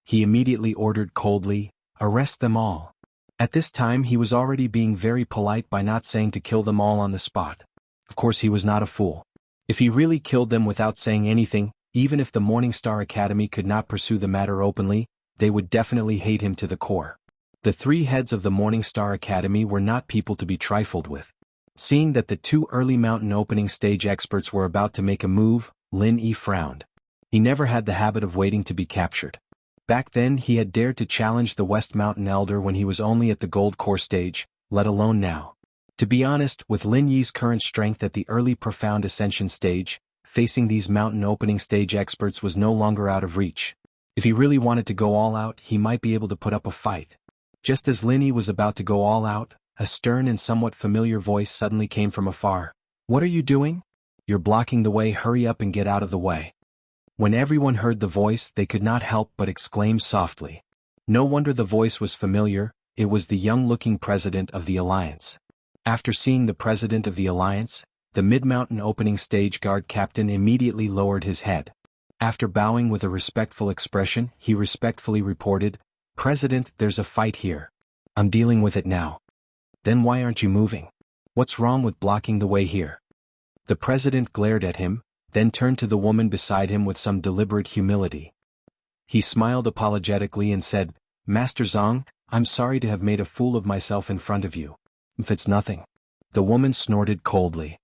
He immediately ordered coldly, "Arrest them all." At this time he was already being very polite by not saying to kill them all on the spot. Of course he was not a fool. If he really killed them without saying anything, even if the Morning Star Academy could not pursue the matter openly, they would definitely hate him to the core. The three heads of the Morning Star Academy were not people to be trifled with. Seeing that the two early mountain opening stage experts were about to make a move, Lin Yi frowned. He never had the habit of waiting to be captured. Back then he had dared to challenge the West Mountain Elder when he was only at the Gold Core stage, let alone now. To be honest, with Lin Yi's current strength at the early Profound Ascension stage, facing these mountain opening stage experts was no longer out of reach. If he really wanted to go all out, he might be able to put up a fight. Just as Lin Yi was about to go all out, a stern and somewhat familiar voice suddenly came from afar. "What are you doing? You're blocking the way, hurry up and get out of the way." When everyone heard the voice, they could not help but exclaim softly. No wonder the voice was familiar, it was the young-looking president of the Alliance. After seeing the president of the Alliance, the mid-mountain opening stage guard captain immediately lowered his head. After bowing with a respectful expression, he respectfully reported, "President, there's a fight here. I'm dealing with it now." "Then why aren't you moving? What's wrong with blocking the way here?" The president glared at him, then turned to the woman beside him with some deliberate humility. He smiled apologetically and said, "Master Zhang, I'm sorry to have made a fool of myself in front of you." "If it's nothing." The woman snorted coldly.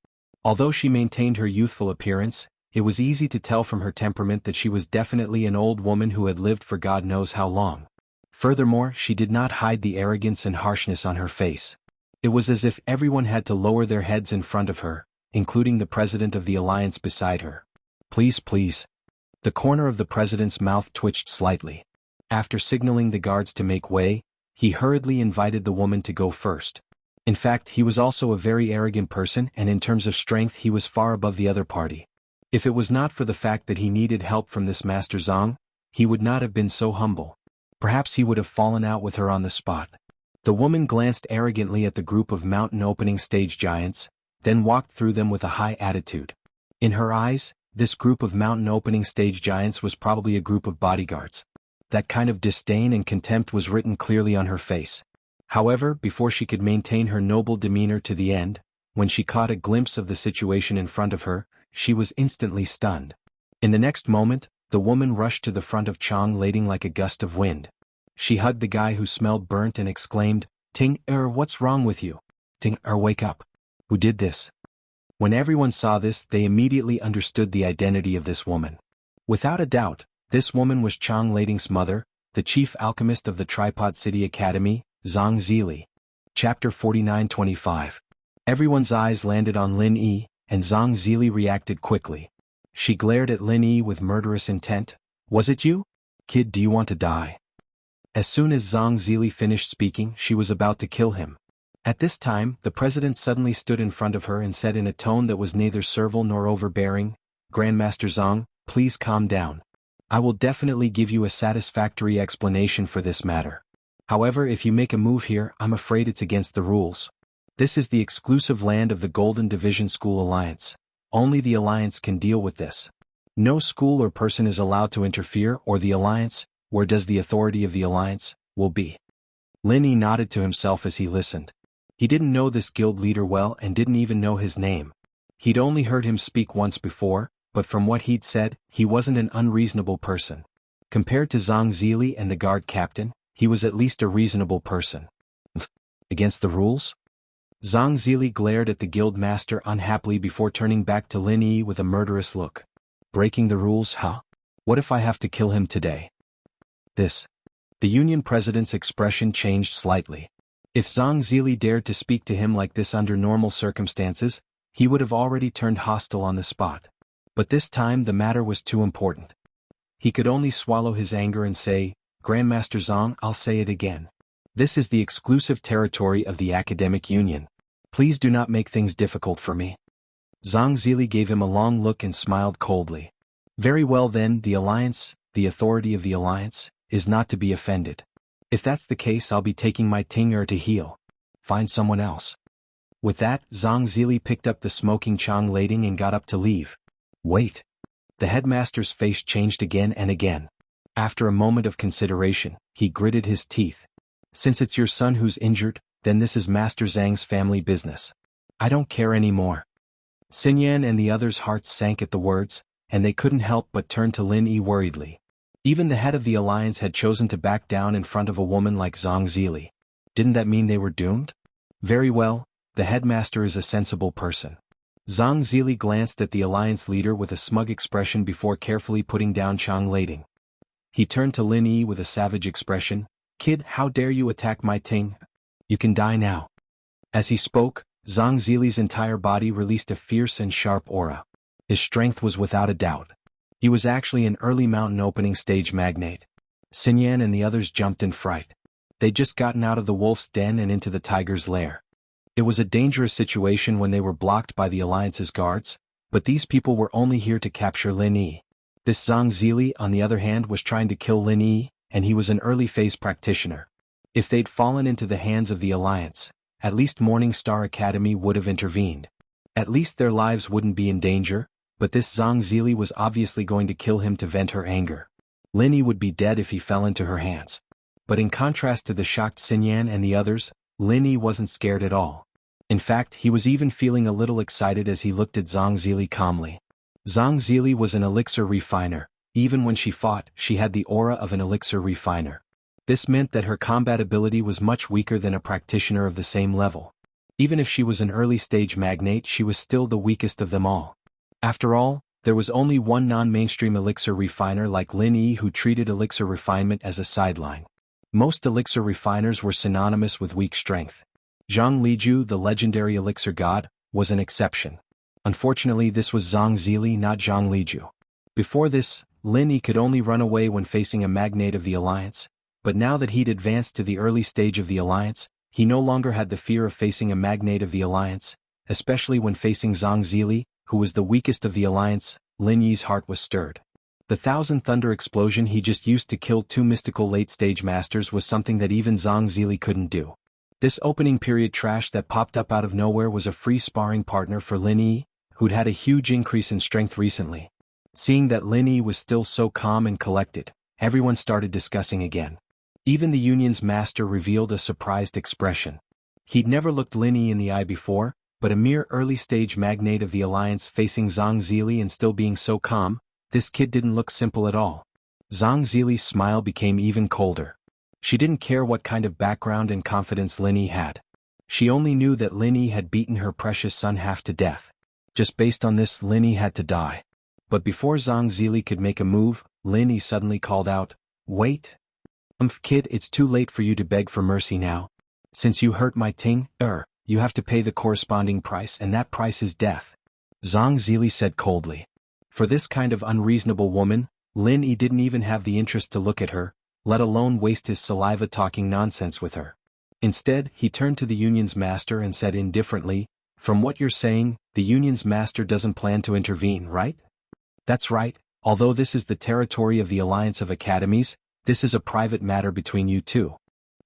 Although she maintained her youthful appearance, it was easy to tell from her temperament that she was definitely an old woman who had lived for God knows how long. Furthermore, she did not hide the arrogance and harshness on her face. It was as if everyone had to lower their heads in front of her, including the president of the Alliance beside her. "Please, please." The corner of the president's mouth twitched slightly. After signaling the guards to make way, he hurriedly invited the woman to go first. In fact, he was also a very arrogant person, and in terms of strength he was far above the other party. If it was not for the fact that he needed help from this Master Zhang, he would not have been so humble. Perhaps he would have fallen out with her on the spot. The woman glanced arrogantly at the group of mountain opening stage giants, then walked through them with a high attitude. In her eyes, this group of mountain opening stage giants was probably a group of bodyguards. That kind of disdain and contempt was written clearly on her face. However, before she could maintain her noble demeanor to the end, when she caught a glimpse of the situation in front of her, she was instantly stunned. In the next moment, the woman rushed to the front of Chang Lading like a gust of wind. She hugged the guy who smelled burnt and exclaimed, "Ting-er, what's wrong with you? Ting-er, wake up. Who did this?" When everyone saw this, they immediately understood the identity of this woman. Without a doubt, this woman was Chang Lading's mother, the chief alchemist of the Tripod City Academy, Zhang Zili. Chapter 49-25. Everyone's eyes landed on Lin Yi, and Zhang Zili reacted quickly. She glared at Lin Yi with murderous intent. "Was it you? Kid, do you want to die?" As soon as Zhang Zili finished speaking, she was about to kill him. At this time, the president suddenly stood in front of her and said in a tone that was neither servile nor overbearing, "Grandmaster Zhang, please calm down. I will definitely give you a satisfactory explanation for this matter. However, if you make a move here, I'm afraid it's against the rules. This is the exclusive land of the Golden Division School Alliance. Only the Alliance can deal with this. No school or person is allowed to interfere, or the Alliance, where does the authority of the Alliance, will be. Lin Yi nodded to himself as he listened. He didn't know this guild leader well and didn't even know his name. He'd only heard him speak once before, but from what he'd said, he wasn't an unreasonable person. Compared to Zhang Zili and the guard captain, he was at least a reasonable person. Against the rules? Zhang Zili glared at the guild master unhappily before turning back to Lin Yi with a murderous look. Breaking the rules, huh? What if I have to kill him today? The union president's expression changed slightly. If Zhang Zili dared to speak to him like this under normal circumstances, he would have already turned hostile on the spot. But this time the matter was too important. He could only swallow his anger and say, Grandmaster Zhang, I'll say it again. This is the exclusive territory of the Academic Union. Please do not make things difficult for me. Zhang Zili gave him a long look and smiled coldly. Very well then, the Alliance, the authority of the Alliance, is not to be offended. If that's the case, I'll be taking my Ting to heal. Find someone else. With that, Zhang Zili picked up the smoking Chang lading and got up to leave. Wait. The headmaster's face changed again and again. After a moment of consideration, he gritted his teeth. Since it's your son who's injured, then this is Master Zhang's family business. I don't care anymore. Xinyan and the others' hearts sank at the words, and they couldn't help but turn to Lin Yi worriedly. Even the head of the Alliance had chosen to back down in front of a woman like Zhang Zili. Didn't that mean they were doomed? Very well, the headmaster is a sensible person. Zhang Zili glanced at the Alliance leader with a smug expression before carefully putting down Chang lading. He turned to Lin Yi with a savage expression. Kid, how dare you attack my Ting? You can die now. As he spoke, Zhang Zili's entire body released a fierce and sharp aura. His strength was without a doubt. He was actually an early mountain opening stage magnate. Xinyan and the others jumped in fright. They'd just gotten out of the wolf's den and into the tiger's lair. It was a dangerous situation when they were blocked by the Alliance's guards, but these people were only here to capture Lin Yi. This Zhang Zili, on the other hand, was trying to kill Lin Yi, and he was an early-phase practitioner. If they'd fallen into the hands of the Alliance, at least Morning Star Academy would have intervened. At least their lives wouldn't be in danger, but this Zhang Zili was obviously going to kill him to vent her anger. Lin Yi would be dead if he fell into her hands. But in contrast to the shocked Xinyan and the others, Lin Yi wasn't scared at all. In fact, he was even feeling a little excited as he looked at Zhang Zili calmly. Zhang Zili was an elixir refiner. Even when she fought, she had the aura of an elixir refiner. This meant that her combat ability was much weaker than a practitioner of the same level. Even if she was an early-stage magnate, she was still the weakest of them all. After all, there was only one non-mainstream elixir refiner like Lin Yi who treated elixir refinement as a sideline. Most elixir refiners were synonymous with weak strength. Zhang Liju, the legendary elixir god, was an exception. Unfortunately, this was Zhang Zili, not Zhang Liju. Before this, Lin Yi could only run away when facing a magnate of the Alliance, but now that he'd advanced to the early stage of the Alliance, he no longer had the fear of facing a magnate of the Alliance, especially when facing Zhang Zili, who was the weakest of the Alliance. Lin Yi's heart was stirred. The Thousand Thunder explosion he just used to kill two mystical late-stage masters was something that even Zhang Zili couldn't do. This opening period trash that popped up out of nowhere was a free sparring partner for Lin Yi, who'd had a huge increase in strength recently. Seeing that Lin Yi was still so calm and collected, everyone started discussing again. Even the Union's master revealed a surprised expression. He'd never looked Lin Yi in the eye before, but a mere early-stage magnate of the Alliance facing Zhang Zili and still being so calm, this kid didn't look simple at all. Zhang Zili's smile became even colder. She didn't care what kind of background and confidence Lin Yi had. She only knew that Lin Yi had beaten her precious son half to death. Just based on this, Lin Yi had to die. But before Zhang Zili could make a move, Lin Yi suddenly called out, "Wait! Kid, it's too late for you to beg for mercy now. Since you hurt my Ting, you have to pay the corresponding price, and that price is death," Zhang Zili said coldly. For this kind of unreasonable woman, Lin Yi didn't even have the interest to look at her, let alone waste his saliva talking nonsense with her. Instead, he turned to the Union's master and said indifferently, "From what you're saying, the Union's master doesn't plan to intervene, right?" "That's right. Although this is the territory of the Alliance of Academies, this is a private matter between you two."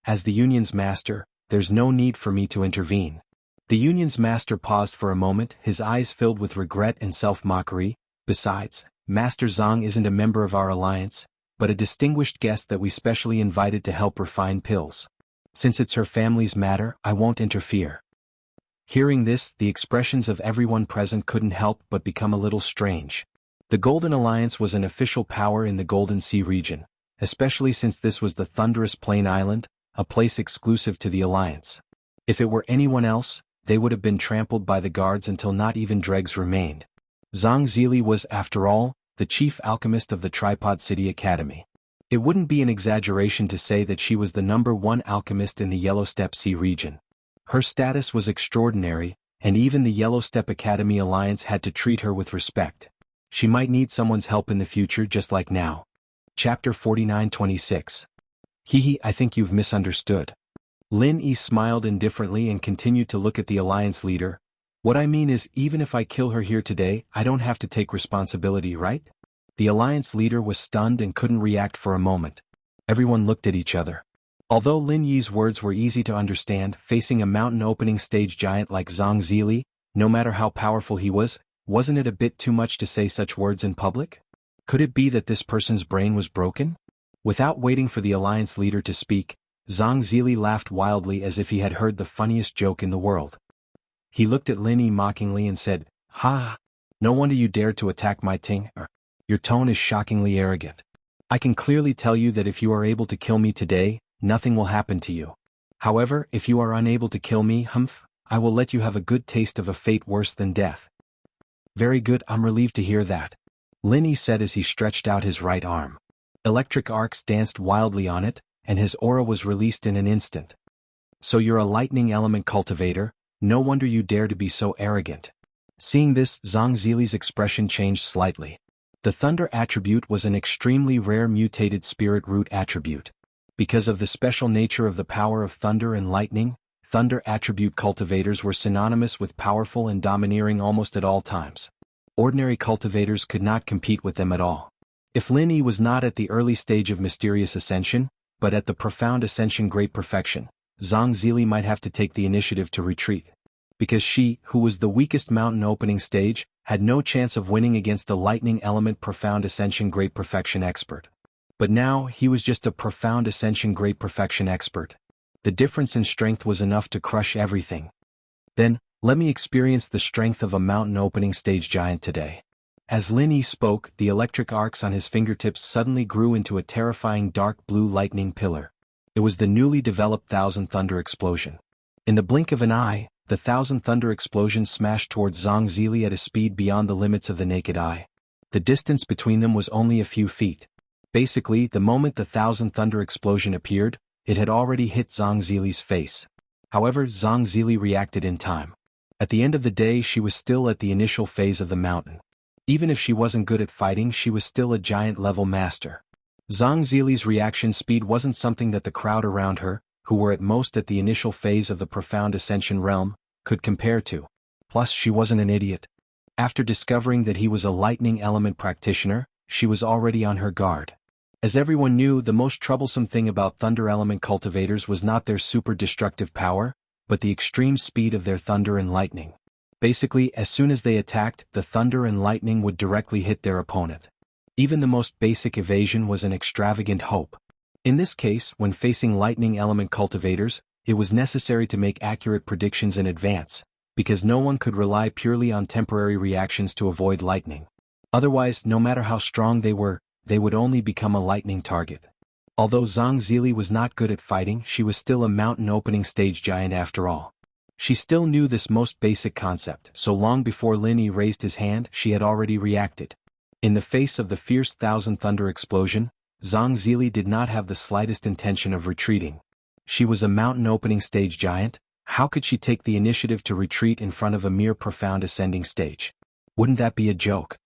As the Union's master, there's no need for me to intervene. The Union's master paused for a moment, his eyes filled with regret and self-mockery. Besides, Master Zhang isn't a member of our alliance, but a distinguished guest that we specially invited to help refine pills. Since it's her family's matter, I won't interfere. Hearing this, the expressions of everyone present couldn't help but become a little strange. The Golden Alliance was an official power in the Golden Sea region, especially since this was the Thunderous Plain Island, a place exclusive to the Alliance. If it were anyone else, they would have been trampled by the guards until not even dregs remained. Zhang Zili was, after all, the chief alchemist of the Tripod City Academy. It wouldn't be an exaggeration to say that she was the #1 alchemist in the Yellow Steppe Sea region. Her status was extraordinary, and even the Yellow Steppe Academy Alliance had to treat her with respect. She might need someone's help in the future just like now. Chapter 49-26. Hehe, I think you've misunderstood. Lin Yi smiled indifferently and continued to look at the Alliance leader. What I mean is, even if I kill her here today, I don't have to take responsibility, right? The Alliance leader was stunned and couldn't react for a moment. Everyone looked at each other. Although Lin Yi's words were easy to understand, facing a mountain opening stage giant like Zhang Zili, no matter how powerful he was, wasn't it a bit too much to say such words in public? Could it be that this person's brain was broken? Without waiting for the Alliance leader to speak, Zhang Zili laughed wildly as if he had heard the funniest joke in the world. He looked at Lin Yi mockingly and said, "Ha! No wonder you dared to attack my Ting. Your tone is shockingly arrogant. I can clearly tell you that if you are able to kill me today, nothing will happen to you. However, if you are unable to kill me, I will let you have a good taste of a fate worse than death." "Very good, I'm relieved to hear that," Lin Yi said as he stretched out his right arm. Electric arcs danced wildly on it, and his aura was released in an instant. "So you're a lightning element cultivator? No wonder you dare to be so arrogant." Seeing this, Zhang Zili's expression changed slightly. The thunder attribute was an extremely rare mutated spirit root attribute. Because of the special nature of the power of thunder and lightning, thunder attribute cultivators were synonymous with powerful and domineering almost at all times. Ordinary cultivators could not compete with them at all. If Lin Yi was not at the early stage of mysterious ascension, but at the profound ascension great perfection, Zhang Zili might have to take the initiative to retreat. Because she, who was the weakest mountain opening stage, had no chance of winning against a lightning element profound ascension great perfection expert. But now, he was just a profound ascension great perfection expert. The difference in strength was enough to crush everything. Then, let me experience the strength of a mountain opening stage giant today. As Lin Yi spoke, the electric arcs on his fingertips suddenly grew into a terrifying dark blue lightning pillar. It was the newly developed Thousand Thunder Explosion. In the blink of an eye, the Thousand Thunder Explosion smashed towards Zhang Zili at a speed beyond the limits of the naked eye. The distance between them was only a few feet. Basically, the moment the Thousand Thunder Explosion appeared, it had already hit Zhang Zili's face. However, Zhang Zili reacted in time. At the end of the day, she was still at the initial phase of the mountain. Even if she wasn't good at fighting, she was still a giant-level master. Zhang Zili's reaction speed wasn't something that the crowd around her, who were at most at the initial phase of the profound ascension realm, could compare to. Plus, she wasn't an idiot. After discovering that he was a lightning element practitioner, she was already on her guard. As everyone knew, the most troublesome thing about thunder element cultivators was not their super destructive power, but the extreme speed of their thunder and lightning. Basically, as soon as they attacked, the thunder and lightning would directly hit their opponent. Even the most basic evasion was an extravagant hope. In this case, when facing lightning element cultivators, it was necessary to make accurate predictions in advance, because no one could rely purely on temporary reactions to avoid lightning. Otherwise, no matter how strong they were, they would only become a lightning target. Although Zhang Zili was not good at fighting, she was still a mountain opening stage giant after all. She still knew this most basic concept, so long before Lin Yi raised his hand, she had already reacted. In the face of the fierce Thousand Thunder Explosion, Zhang Zili did not have the slightest intention of retreating. She was a mountain opening stage giant. How could she take the initiative to retreat in front of a mere profound ascending stage? Wouldn't that be a joke?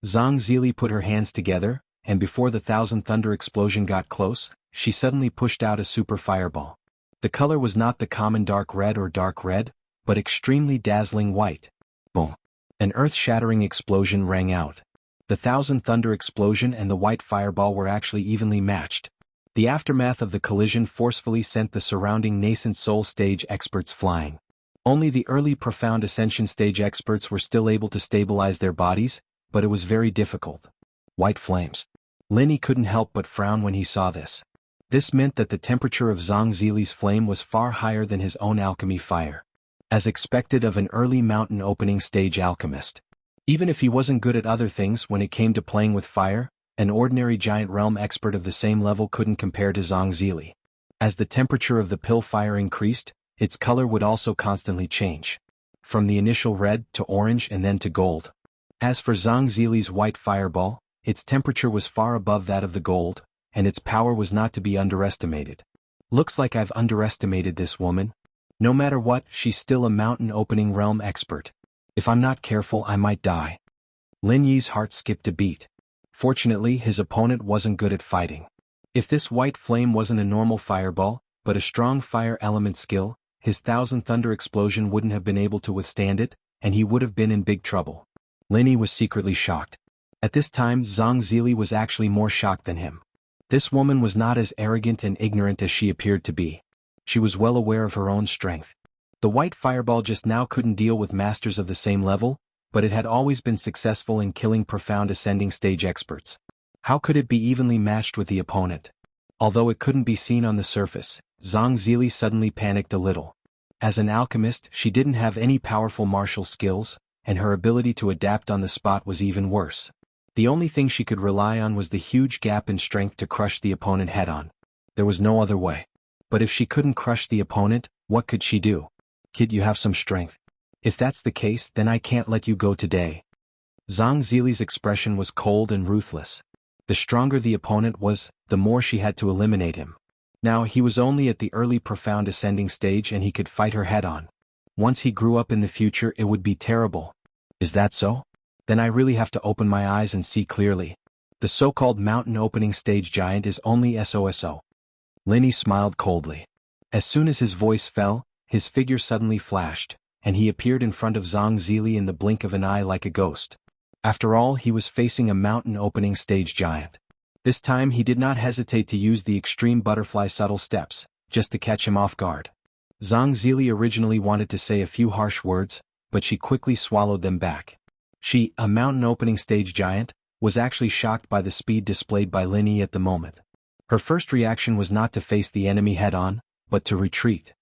Zhang Zili put her hands together, and before the Thousand Thunder Explosion got close, she suddenly pushed out a super fireball. The color was not the common dark red or dark red, but extremely dazzling white. Boom! An earth-shattering explosion rang out. The Thousand Thunder Explosion and the white fireball were actually evenly matched. The aftermath of the collision forcefully sent the surrounding nascent soul stage experts flying. Only the early profound ascension stage experts were still able to stabilize their bodies, but it was very difficult. White flames. Lin Yi couldn't help but frown when he saw this. This meant that the temperature of Zhang Zili's flame was far higher than his own alchemy fire. As expected of an early mountain opening stage alchemist. Even if he wasn't good at other things when it came to playing with fire, an ordinary giant realm expert of the same level couldn't compare to Zhang Zili. As the temperature of the pill fire increased, its color would also constantly change. From the initial red to orange and then to gold. As for Zhang Zili's white fireball, its temperature was far above that of the gold, and its power was not to be underestimated. Looks like I've underestimated this woman. No matter what, she's still a mountain opening realm expert. If I'm not careful, I might die. Lin Yi's heart skipped a beat. Fortunately, his opponent wasn't good at fighting. If this white flame wasn't a normal fireball, but a strong fire element skill, his Thousand Thunder explosion wouldn't have been able to withstand it, and he would have been in big trouble. Lin Yi was secretly shocked. At this time, Zhang Zili was actually more shocked than him. This woman was not as arrogant and ignorant as she appeared to be. She was well aware of her own strength. The white fireball just now couldn't deal with masters of the same level, but it had always been successful in killing profound ascending stage experts. How could it be evenly matched with the opponent? Although it couldn't be seen on the surface, Zhang Zili suddenly panicked a little. As an alchemist, she didn't have any powerful martial skills, and her ability to adapt on the spot was even worse. The only thing she could rely on was the huge gap in strength to crush the opponent head-on. There was no other way. But if she couldn't crush the opponent, what could she do? Kid, you have some strength. If that's the case, then I can't let you go today. Zhang Zili's expression was cold and ruthless. The stronger the opponent was, the more she had to eliminate him. Now he was only at the early profound ascending stage and he could fight her head-on. Once he grew up in the future, it would be terrible. Is that so? Then I really have to open my eyes and see clearly. The so-called mountain opening stage giant is only SOSO. Lin Yi smiled coldly. As soon as his voice fell, his figure suddenly flashed, and he appeared in front of Zhang Zili in the blink of an eye like a ghost. After all, he was facing a mountain opening stage giant. This time he did not hesitate to use the extreme butterfly subtle steps, just to catch him off guard. Zhang Zili originally wanted to say a few harsh words, but she quickly swallowed them back. She, a mountain opening stage giant, was actually shocked by the speed displayed by Lin Yi at the moment. Her first reaction was not to face the enemy head-on, but to retreat.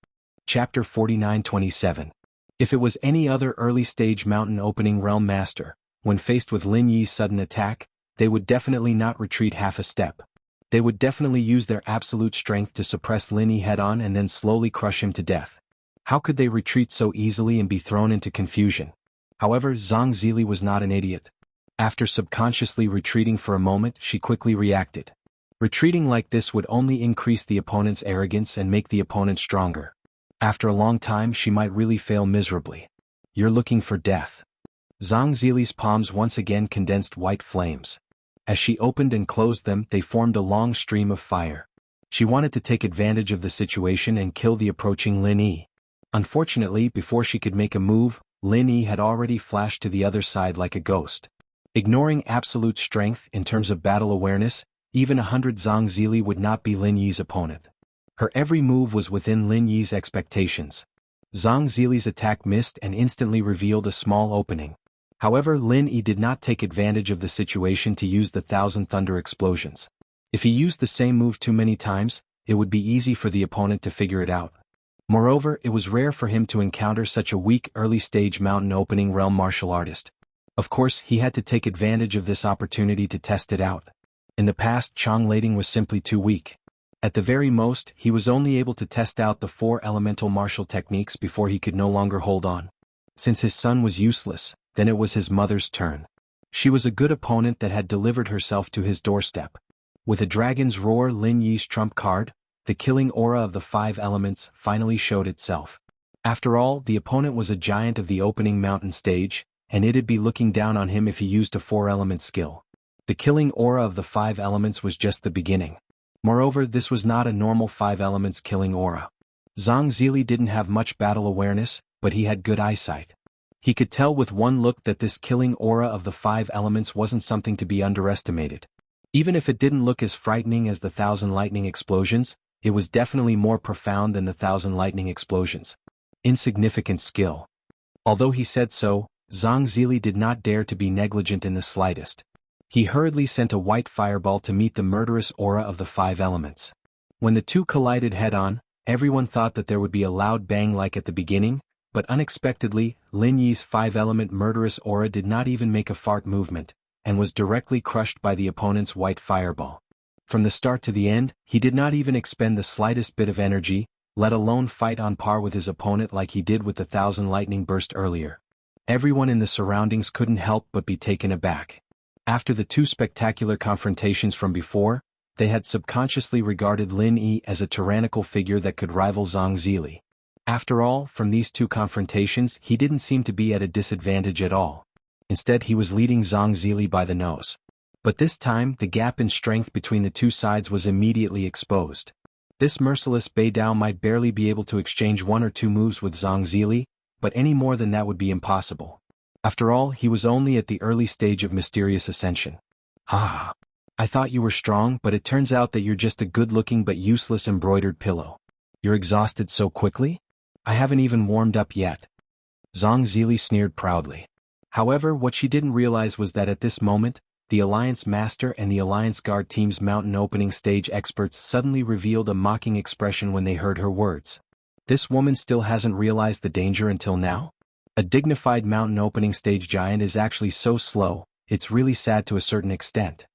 Chapter 49-27. If it was any other early-stage mountain opening realm master, when faced with Lin Yi's sudden attack, they would definitely not retreat half a step. They would definitely use their absolute strength to suppress Lin Yi head-on and then slowly crush him to death. How could they retreat so easily and be thrown into confusion? However, Zhang Zili was not an idiot. After subconsciously retreating for a moment, she quickly reacted. Retreating like this would only increase the opponent's arrogance and make the opponent stronger. After a long time, she might really fail miserably. You're looking for death. Zhang Zili's palms once again condensed white flames. As she opened and closed them, they formed a long stream of fire. She wanted to take advantage of the situation and kill the approaching Lin Yi. Unfortunately, before she could make a move, Lin Yi had already flashed to the other side like a ghost. Ignoring absolute strength in terms of battle awareness, even 100 Zhang Zili would not be Lin Yi's opponent. Her every move was within Lin Yi's expectations. Zhang Zili's attack missed and instantly revealed a small opening. However, Lin Yi did not take advantage of the situation to use the Thousand Thunder explosions. If he used the same move too many times, it would be easy for the opponent to figure it out. Moreover, it was rare for him to encounter such a weak early-stage mountain opening realm martial artist. Of course, he had to take advantage of this opportunity to test it out. In the past, Chang Lading was simply too weak. At the very most, he was only able to test out the 4 elemental martial techniques before he could no longer hold on. Since his son was useless, then it was his mother's turn. She was a good opponent that had delivered herself to his doorstep. With a dragon's roar, Lin Yi's trump card, the killing aura of the 5 elements, finally showed itself. After all, the opponent was a giant of the opening mountain stage, and it'd be looking down on him if he used a 4-element skill. The killing aura of the 5 elements was just the beginning. Moreover, this was not a normal 5 elements killing aura. Zhang Zili didn't have much battle awareness, but he had good eyesight. He could tell with one look that this killing aura of the 5 elements wasn't something to be underestimated. Even if it didn't look as frightening as the 1,000 lightning explosions, it was definitely more profound than the 1,000 lightning explosions. Insignificant skill. Although he said so, Zhang Zili did not dare to be negligent in the slightest. He hurriedly sent a white fireball to meet the murderous aura of the 5 elements. When the two collided head-on, everyone thought that there would be a loud bang like at the beginning, but unexpectedly, Lin Yi's 5-element murderous aura did not even make a fart movement, and was directly crushed by the opponent's white fireball. From the start to the end, he did not even expend the slightest bit of energy, let alone fight on par with his opponent like he did with the 1,000 lightning burst earlier. Everyone in the surroundings couldn't help but be taken aback. After the 2 spectacular confrontations from before, they had subconsciously regarded Lin Yi as a tyrannical figure that could rival Zhang Zili. After all, from these 2 confrontations he didn't seem to be at a disadvantage at all. Instead he was leading Zhang Zili by the nose. But this time the gap in strength between the 2 sides was immediately exposed. This merciless Beidao might barely be able to exchange 1 or 2 moves with Zhang Zili, but any more than that would be impossible. After all, he was only at the early stage of mysterious ascension. Ha! I thought you were strong, but it turns out that you're just a good-looking but useless embroidered pillow. You're exhausted so quickly? I haven't even warmed up yet. Zhang Zili sneered proudly. However, what she didn't realize was that at this moment, the Alliance Master and the Alliance Guard team's mountain opening stage experts suddenly revealed a mocking expression when they heard her words. This woman still hasn't realized the danger until now? A dignified mountain opening stage giant is actually so slow, it's really sad to a certain extent.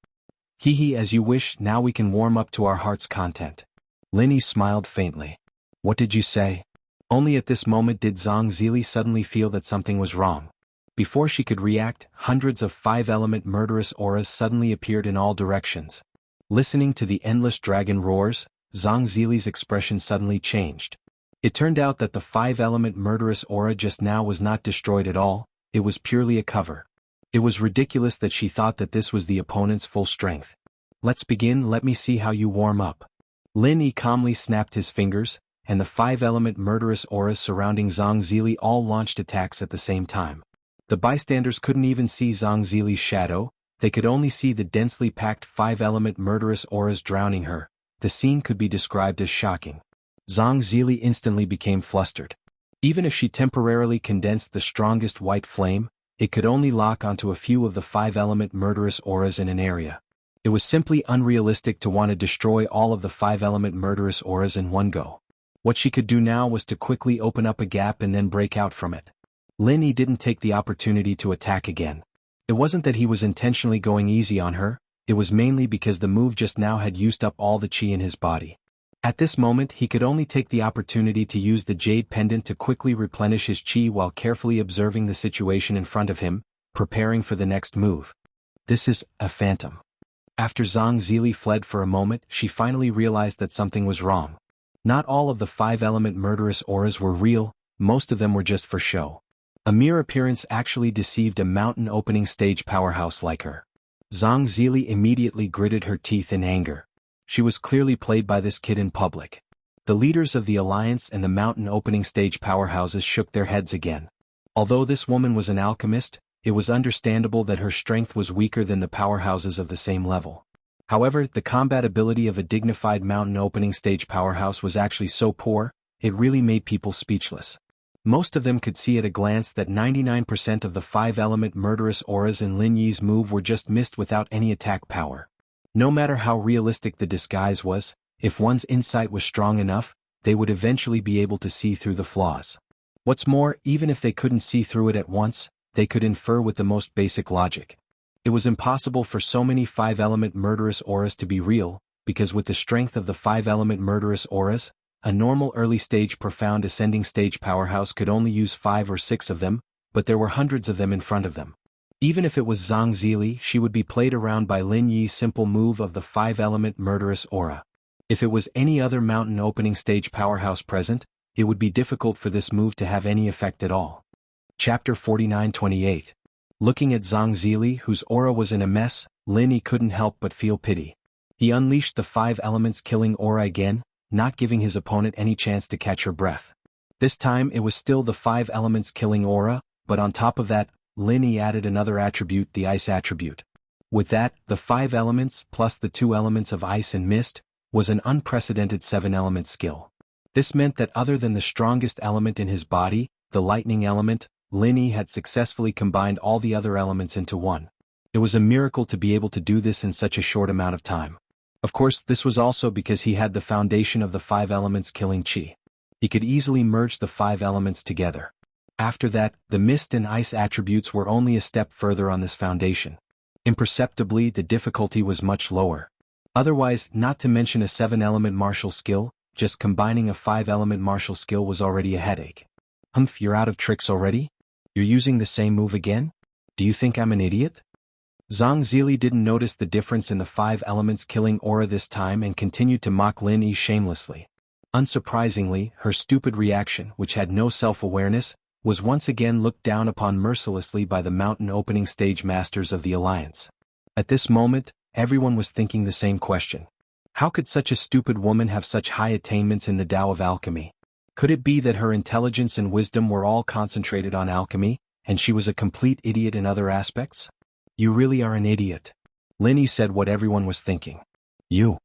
Hee hee, as you wish, now we can warm up to our heart's content. Lin Yi smiled faintly. What did you say? Only at this moment did Zhang Zili suddenly feel that something was wrong. Before she could react, hundreds of 5-element murderous auras suddenly appeared in all directions. Listening to the endless dragon roars, Zhang Zili's expression suddenly changed. It turned out that the 5-element murderous aura just now was not destroyed at all, it was purely a cover. It was ridiculous that she thought that this was the opponent's full strength. Let's begin, let me see how you warm up. Lin Yi calmly snapped his fingers, and the 5-element murderous auras surrounding Zhang Zili all launched attacks at the same time. The bystanders couldn't even see Zhang Zili's shadow, they could only see the densely packed 5-element murderous auras drowning her. The scene could be described as shocking. Zhang Zili instantly became flustered. Even if she temporarily condensed the strongest white flame, it could only lock onto a few of the 5-element murderous auras in an area. It was simply unrealistic to want to destroy all of the 5-element murderous auras in one go. What she could do now was to quickly open up a gap and then break out from it. Lin Yi didn't take the opportunity to attack again. It wasn't that he was intentionally going easy on her, it was mainly because the move just now had used up all the chi in his body. At this moment he could only take the opportunity to use the jade pendant to quickly replenish his chi while carefully observing the situation in front of him, preparing for the next move. This is a phantom. After Zhang Zili fled for a moment, she finally realized that something was wrong. Not all of the 5-element murderous auras were real, most of them were just for show. A mere appearance actually deceived a mountain opening stage powerhouse like her. Zhang Zili immediately gritted her teeth in anger. She was clearly played by this kid in public. The leaders of the Alliance and the mountain opening stage powerhouses shook their heads again. Although this woman was an alchemist, it was understandable that her strength was weaker than the powerhouses of the same level. However, the combat ability of a dignified mountain opening stage powerhouse was actually so poor, it really made people speechless. Most of them could see at a glance that 99% of the 5-element murderous auras in Lin Yi's move were just missed without any attack power. No matter how realistic the disguise was, if one's insight was strong enough, they would eventually be able to see through the flaws. What's more, even if they couldn't see through it at once, they could infer with the most basic logic. It was impossible for so many 5-element murderous auras to be real, because with the strength of the 5-element murderous auras, a normal early-stage profound ascending stage powerhouse could only use 5 or 6 of them, but there were hundreds of them in front of them. Even if it was Zhang Zili, she would be played around by Lin Yi's simple move of the 5-element murderous aura. If it was any other mountain opening stage powerhouse present, it would be difficult for this move to have any effect at all. Chapter 49-28. Looking at Zhang Zili, whose aura was in a mess, Lin Yi couldn't help but feel pity. He unleashed the 5 elements killing aura again, not giving his opponent any chance to catch her breath. This time it was still the 5 elements killing aura, but on top of that, Lin Yi added another attribute, the ice attribute. With that, the 5 elements, plus the 2 elements of ice and mist, was an unprecedented 7-element skill. This meant that other than the strongest element in his body, the lightning element, Lin Yi had successfully combined all the other elements into one. It was a miracle to be able to do this in such a short amount of time. Of course, this was also because he had the foundation of the 5 elements killing qi. He could easily merge the 5 elements together. After that, the mist and ice attributes were only a step further on this foundation. Imperceptibly, the difficulty was much lower. Otherwise, not to mention a 7-element martial skill, just combining a 5-element martial skill was already a headache. Humph, you're out of tricks already? You're using the same move again? Do you think I'm an idiot? Zhang Zili didn't notice the difference in the 5 elements killing aura this time and continued to mock Lin Yi shamelessly. Unsurprisingly, her stupid reaction, which had no self-awareness, was once again looked down upon mercilessly by the mountain opening stage masters of the Alliance. At this moment, everyone was thinking the same question. How could such a stupid woman have such high attainments in the Tao of alchemy? Could it be that her intelligence and wisdom were all concentrated on alchemy, and she was a complete idiot in other aspects? You really are an idiot. Lin Yi said what everyone was thinking. You.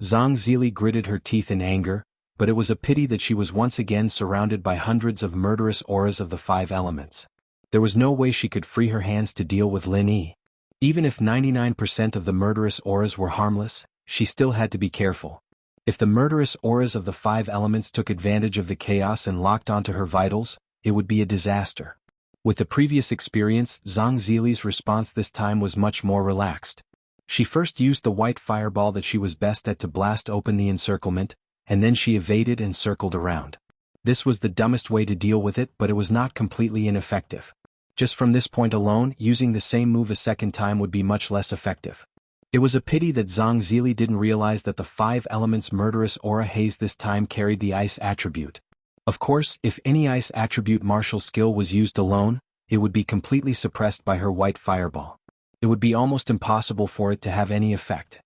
Zhang Zili gritted her teeth in anger, but it was a pity that she was once again surrounded by hundreds of murderous auras of the 5 elements. There was no way she could free her hands to deal with Lin Yi. Even if 99% of the murderous auras were harmless, she still had to be careful. If the murderous auras of the 5 elements took advantage of the chaos and locked onto her vitals, it would be a disaster. With the previous experience, Zhang Zili's response this time was much more relaxed. She first used the white fireball that she was best at to blast open the encirclement, and then she evaded and circled around. This was the dumbest way to deal with it, but it was not completely ineffective. Just from this point alone, using the same move a second time would be much less effective. It was a pity that Zhang Zili didn't realize that the 5 elements murderous aura haze this time carried the ice attribute. Of course, if any ice attribute martial skill was used alone, it would be completely suppressed by her white fireball. It would be almost impossible for it to have any effect.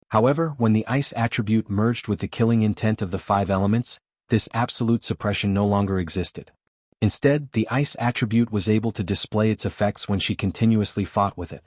However, when the ice attribute merged with the killing intent of the 5 elements, this absolute suppression no longer existed. Instead, the ice attribute was able to display its effects when she continuously fought with it.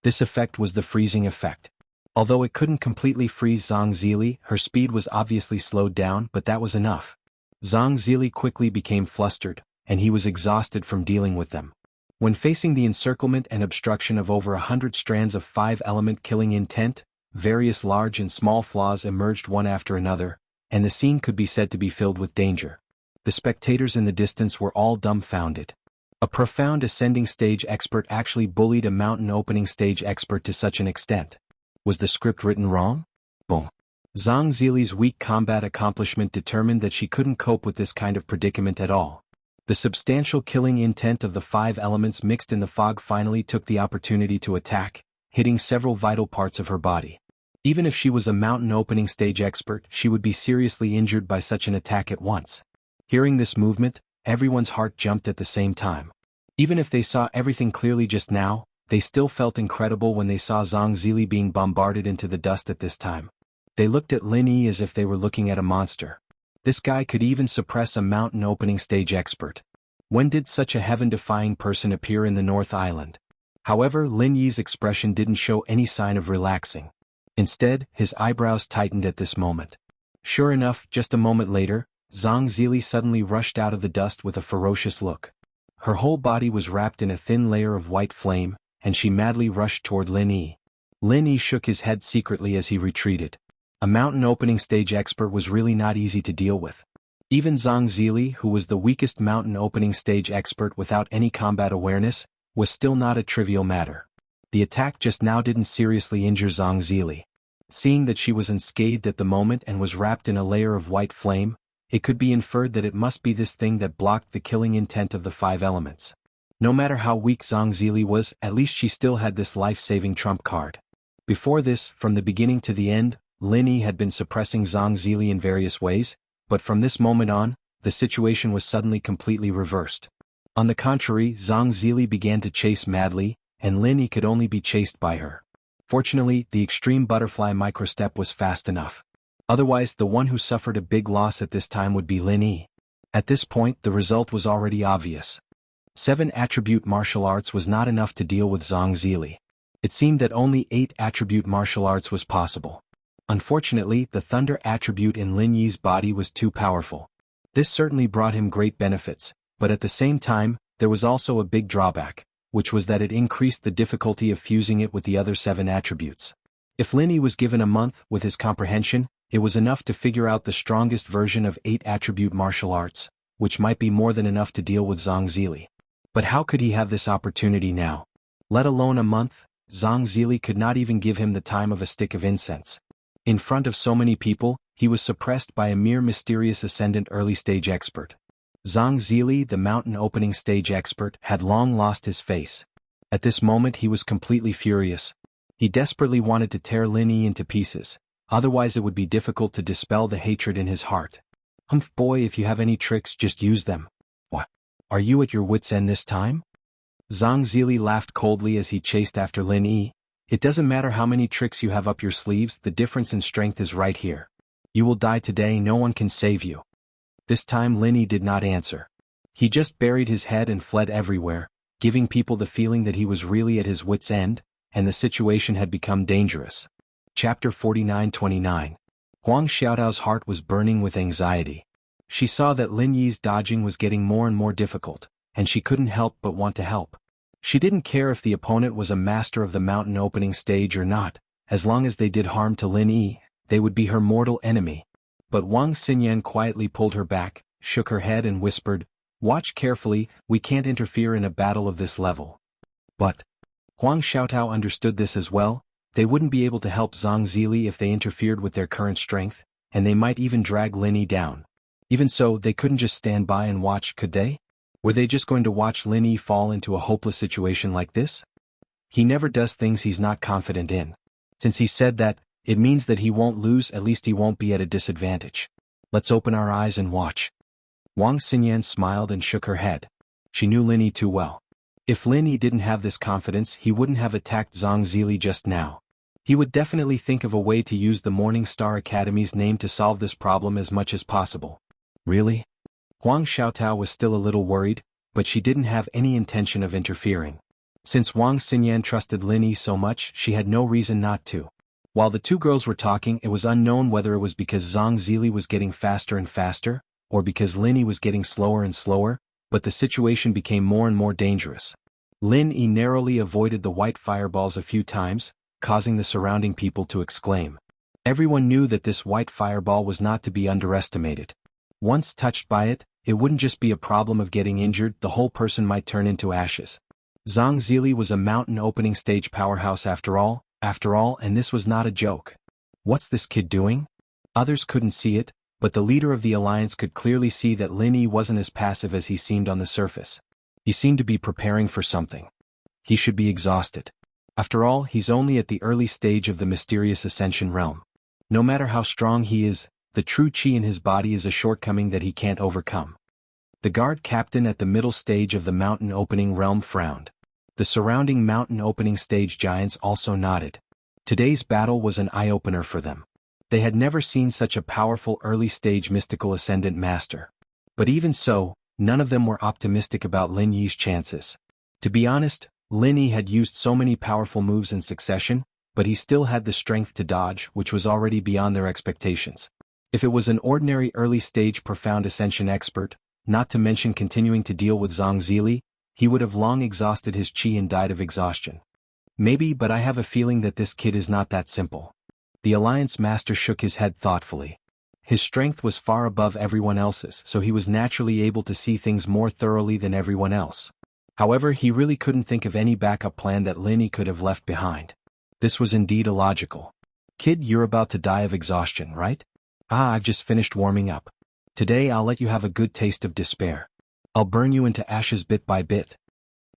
This effect was the freezing effect. Although it couldn't completely freeze Zhang Zili, her speed was obviously slowed down, but that was enough. Zhang Zili quickly became flustered, and he was exhausted from dealing with them. When facing the encirclement and obstruction of over 100 strands of 5-element killing intent, various large and small flaws emerged one after another, and the scene could be said to be filled with danger. The spectators in the distance were all dumbfounded. A profound ascending stage expert actually bullied a mountain opening stage expert to such an extent. Was the script written wrong? Boom. Zhang Zili's weak combat accomplishment determined that she couldn't cope with this kind of predicament at all. The substantial killing intent of the 5 elements mixed in the fog finally took the opportunity to attack, hitting several vital parts of her body. Even if she was a mountain opening stage expert, she would be seriously injured by such an attack at once. Hearing this movement, everyone's heart jumped at the same time. Even if they saw everything clearly just now, they still felt incredible when they saw Zhang Zili being bombarded into the dust at this time. They looked at Lin Yi as if they were looking at a monster. This guy could even suppress a mountain opening stage expert. When did such a heaven-defying person appear in the North Island? However, Lin Yi's expression didn't show any sign of relaxing. Instead, his eyebrows tightened at this moment. Sure enough, just a moment later, Zhang Zili suddenly rushed out of the dust with a ferocious look. Her whole body was wrapped in a thin layer of white flame, and she madly rushed toward Lin Yi. Lin Yi shook his head secretly as he retreated. A mountain opening stage expert was really not easy to deal with. Even Zhang Zili, who was the weakest mountain opening stage expert without any combat awareness, was still not a trivial matter. The attack just now didn't seriously injure Zhang Zili. Seeing that she was unscathed at the moment and was wrapped in a layer of white flame, it could be inferred that it must be this thing that blocked the killing intent of the 5 elements. No matter how weak Zhang Zili was, at least she still had this life-saving trump card. Before this, from the beginning to the end, Lin Yi had been suppressing Zhang Zili in various ways, but from this moment on, the situation was suddenly completely reversed. On the contrary, Zhang Zili began to chase madly, and Lin Yi could only be chased by her. Fortunately, the extreme butterfly microstep was fast enough. Otherwise, the one who suffered a big loss at this time would be Lin Yi. At this point, the result was already obvious. 7 attribute martial arts was not enough to deal with Zhang Zili. It seemed that only 8 attribute martial arts was possible. Unfortunately, the thunder attribute in Lin Yi's body was too powerful. This certainly brought him great benefits, but at the same time, there was also a big drawback, which was that it increased the difficulty of fusing it with the other 7 attributes. If Lin Yi was given a month with his comprehension, it was enough to figure out the strongest version of 8 attribute martial arts, which might be more than enough to deal with Zhang Zili. But how could he have this opportunity now? Let alone a month, Zhang Zili could not even give him the time of a stick of incense. In front of so many people, he was suppressed by a mere mysterious ascendant early stage expert. Zhang Zili, the mountain opening stage expert, had long lost his face. At this moment he was completely furious. He desperately wanted to tear Lin Yi into pieces, otherwise it would be difficult to dispel the hatred in his heart. Humph boy, if you have any tricks, just use them. What? Are you at your wits' end this time? Zhang Zili laughed coldly as he chased after Lin Yi. It doesn't matter how many tricks you have up your sleeves, the difference in strength is right here. You will die today, no one can save you. This time Lin Yi did not answer. He just buried his head and fled everywhere, giving people the feeling that he was really at his wits' end, and the situation had become dangerous. Chapter 49-29. Huang Xiaodao's heart was burning with anxiety. She saw that Lin Yi's dodging was getting more and more difficult, and she couldn't help but want to help. She didn't care if the opponent was a master of the mountain opening stage or not, as long as they did harm to Lin Yi, they would be her mortal enemy. But Wang Xinyan quietly pulled her back, shook her head and whispered, "Watch carefully, we can't interfere in a battle of this level." But Huang Xiaotao understood this as well. They wouldn't be able to help Zhang Zili if they interfered with their current strength, and they might even drag Lin Yi down. Even so, they couldn't just stand by and watch, could they? Were they just going to watch Lin Yi fall into a hopeless situation like this? He never does things he's not confident in. Since he said that, it means that he won't lose, at least he won't be at a disadvantage. Let's open our eyes and watch. Wang Xinyan smiled and shook her head. She knew Lin Yi too well. If Lin Yi didn't have this confidence, he wouldn't have attacked Zhang Zili just now. He would definitely think of a way to use the Morning Star Academy's name to solve this problem as much as possible. Really? Huang Xiaotao was still a little worried, but she didn't have any intention of interfering. Since Wang Xinyan trusted Lin Yi so much, she had no reason not to. While the two girls were talking, it was unknown whether it was because Zhang Zili was getting faster and faster, or because Lin Yi was getting slower and slower, but the situation became more and more dangerous. Lin Yi narrowly avoided the white fireballs a few times, causing the surrounding people to exclaim. Everyone knew that this white fireball was not to be underestimated. Once touched by it, it wouldn't just be a problem of getting injured, the whole person might turn into ashes. Zhang Zili was a mountain opening stage powerhouse after all, and this was not a joke. What's this kid doing? Others couldn't see it, but the leader of the alliance could clearly see that Lin Yi wasn't as passive as he seemed on the surface. He seemed to be preparing for something. He should be exhausted. After all, he's only at the early stage of the mysterious ascension realm. No matter how strong he is, the true chi in his body is a shortcoming that he can't overcome. The guard captain at the middle stage of the mountain opening realm frowned. The surrounding mountain opening stage giants also nodded. Today's battle was an eye-opener for them. They had never seen such a powerful early-stage mystical ascendant master. But even so, none of them were optimistic about Lin Yi's chances. To be honest, Lin Yi had used so many powerful moves in succession, but he still had the strength to dodge, which was already beyond their expectations. If it was an ordinary early-stage profound ascension expert, not to mention continuing to deal with Zhang Zili, he would have long exhausted his chi and died of exhaustion. Maybe, but I have a feeling that this kid is not that simple. The Alliance Master shook his head thoughtfully. His strength was far above everyone else's, so he was naturally able to see things more thoroughly than everyone else. However, he really couldn't think of any backup plan that Lin Yi could have left behind. This was indeed illogical. Kid, you're about to die of exhaustion, right? I've just finished warming up. Today I'll let you have a good taste of despair. I'll burn you into ashes bit by bit.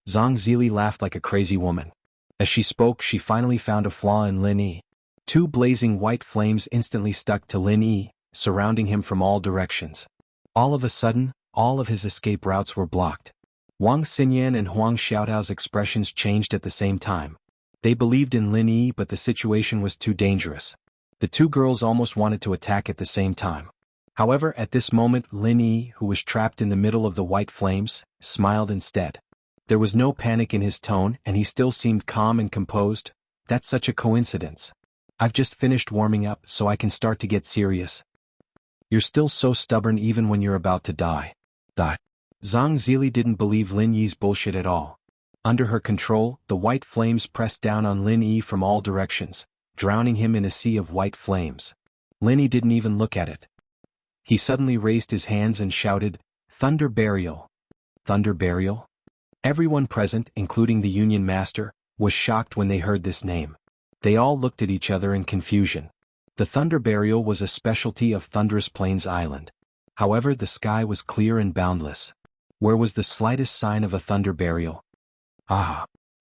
Zhang Zili laughed like a crazy woman. As she spoke, she finally found a flaw in Lin Yi. 2 blazing white flames instantly stuck to Lin Yi, surrounding him from all directions. All of a sudden, all of his escape routes were blocked. Wang Xinyan and Huang Xiaodao's expressions changed at the same time. They believed in Lin Yi, but the situation was too dangerous. The 2 girls almost wanted to attack at the same time. However, at this moment, Lin Yi, who was trapped in the middle of the white flames, smiled instead. There was no panic in his tone and he still seemed calm and composed. That's such a coincidence. I've just finished warming up so I can start to get serious. You're still so stubborn even when you're about to die. Zhang Zili didn't believe Lin Yi's bullshit at all. Under her control, the white flames pressed down on Lin Yi from all directions, drowning him in a sea of white flames. Lin Yi didn't even look at it. He suddenly raised his hands and shouted, "Thunder Burial!" Thunder Burial? Everyone present, including the Union Master, was shocked when they heard this name. They all looked at each other in confusion. The Thunder Burial was a specialty of Thunderous Plains Island. However, the sky was clear and boundless. Where was the slightest sign of a thunder burial?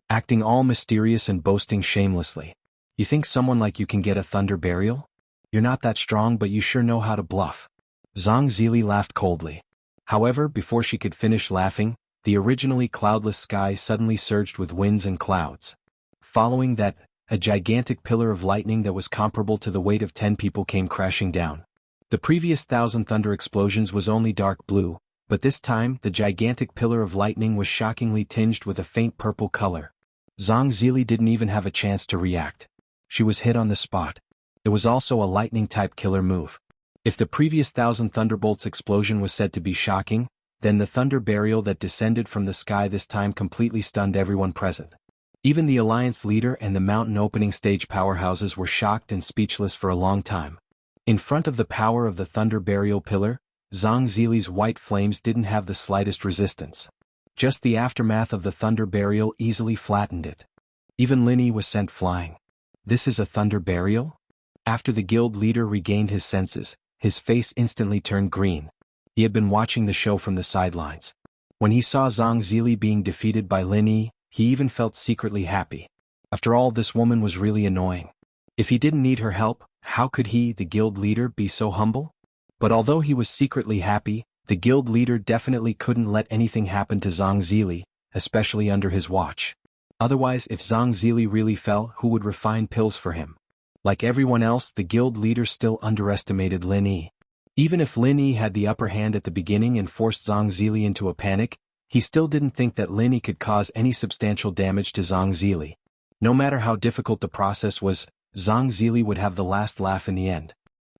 Acting all mysterious and boasting shamelessly. You think someone like you can get a thunder burial? You're not that strong, but you sure know how to bluff. Zhang Zili laughed coldly. However, before she could finish laughing, the originally cloudless sky suddenly surged with winds and clouds. Following that, a gigantic pillar of lightning that was comparable to the weight of 10 people came crashing down. The previous 1,000 thunder explosions was only dark blue, but this time the gigantic pillar of lightning was shockingly tinged with a faint purple color. Zhang Zili didn't even have a chance to react. She was hit on the spot. It was also a lightning-type killer move. If the previous 1,000 thunderbolts explosion was said to be shocking, then the thunder burial that descended from the sky this time completely stunned everyone present. Even the Alliance leader and the mountain opening stage powerhouses were shocked and speechless for a long time. In front of the power of the thunder burial pillar, Zhang Zili's white flames didn't have the slightest resistance. Just the aftermath of the thunder burial easily flattened it. Even Lin Yi was sent flying. This is a thunder burial? After the guild leader regained his senses, his face instantly turned green. He had been watching the show from the sidelines. When he saw Zhang Zili being defeated by Lin Yi, he even felt secretly happy. After all, this woman was really annoying. If he didn't need her help, how could he, the guild leader, be so humble? But although he was secretly happy, the guild leader definitely couldn't let anything happen to Zhang Zili, especially under his watch. Otherwise, if Zhang Zili really fell, who would refine pills for him? Like everyone else, the guild leader still underestimated Lin Yi. Even if Lin Yi had the upper hand at the beginning and forced Zhang Zili into a panic, he still didn't think that Lin Yi could cause any substantial damage to Zhang Zili. No matter how difficult the process was, Zhang Zili would have the last laugh in the end.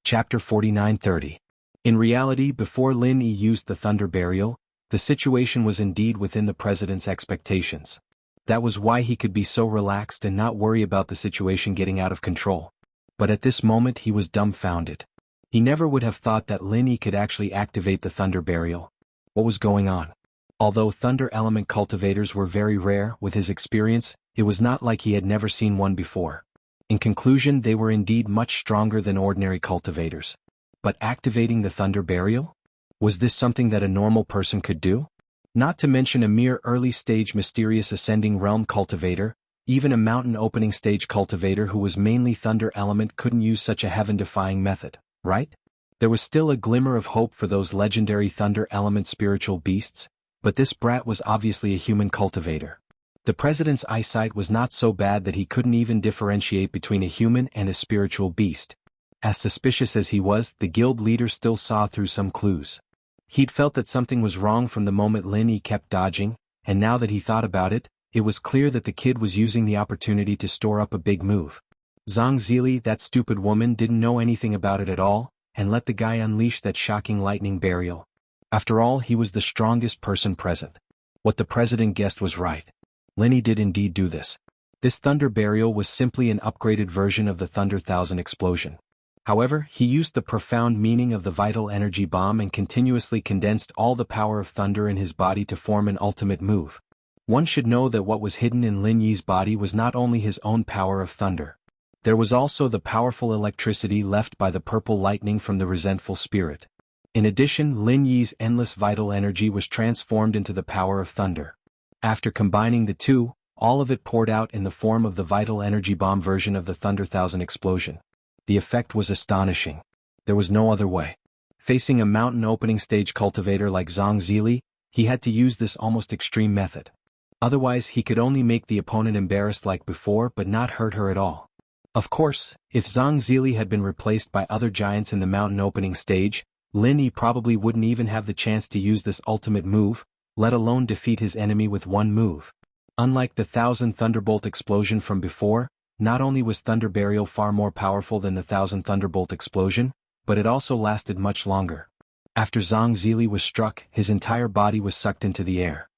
Chapter 49:30. In reality, before Lin Yi used the thunder burial, the situation was indeed within the president's expectations. That was why he could be so relaxed and not worry about the situation getting out of control. But at this moment he was dumbfounded. He never would have thought that Lin Yi could actually activate the thunder burial. What was going on? Although thunder element cultivators were very rare, with his experience, it was not like he had never seen one before. In conclusion, they were indeed much stronger than ordinary cultivators. But activating the thunder burial? Was this something that a normal person could do? Not to mention a mere early-stage mysterious ascending realm cultivator, even a mountain opening stage cultivator who was mainly thunder element couldn't use such a heaven-defying method, right? There was still a glimmer of hope for those legendary thunder element spiritual beasts, but this brat was obviously a human cultivator. The president's eyesight was not so bad that he couldn't even differentiate between a human and a spiritual beast. As suspicious as he was, the guild leader still saw through some clues. He'd felt that something was wrong from the moment Lin Yi kept dodging, and now that he thought about it, it was clear that the kid was using the opportunity to store up a big move. Zhang Zili, that stupid woman, didn't know anything about it at all, and let the guy unleash that shocking lightning burial. After all, he was the strongest person present. What the president guessed was right. Lin Yi did indeed do this. This thunder burial was simply an upgraded version of the Thunder Thousand explosion. However, he used the profound meaning of the vital energy bomb and continuously condensed all the power of thunder in his body to form an ultimate move. One should know that what was hidden in Lin Yi's body was not only his own power of thunder. There was also the powerful electricity left by the purple lightning from the resentful spirit. In addition, Lin Yi's endless vital energy was transformed into the power of thunder. After combining the two, all of it poured out in the form of the vital energy bomb version of the Thunder Thousand explosion. The effect was astonishing. There was no other way. Facing a mountain opening stage cultivator like Zhang Zili, he had to use this almost extreme method. Otherwise, he could only make the opponent embarrassed like before but not hurt her at all. Of course, if Zhang Zili had been replaced by other giants in the mountain opening stage, Lin Yi probably wouldn't even have the chance to use this ultimate move, let alone defeat his enemy with one move. Unlike the 1,000 Thunderbolt explosion from before, not only was Thunder Burial far more powerful than the 1,000 Thunderbolt explosion, but it also lasted much longer. After Zhang Zili was struck, his entire body was sucked into the air.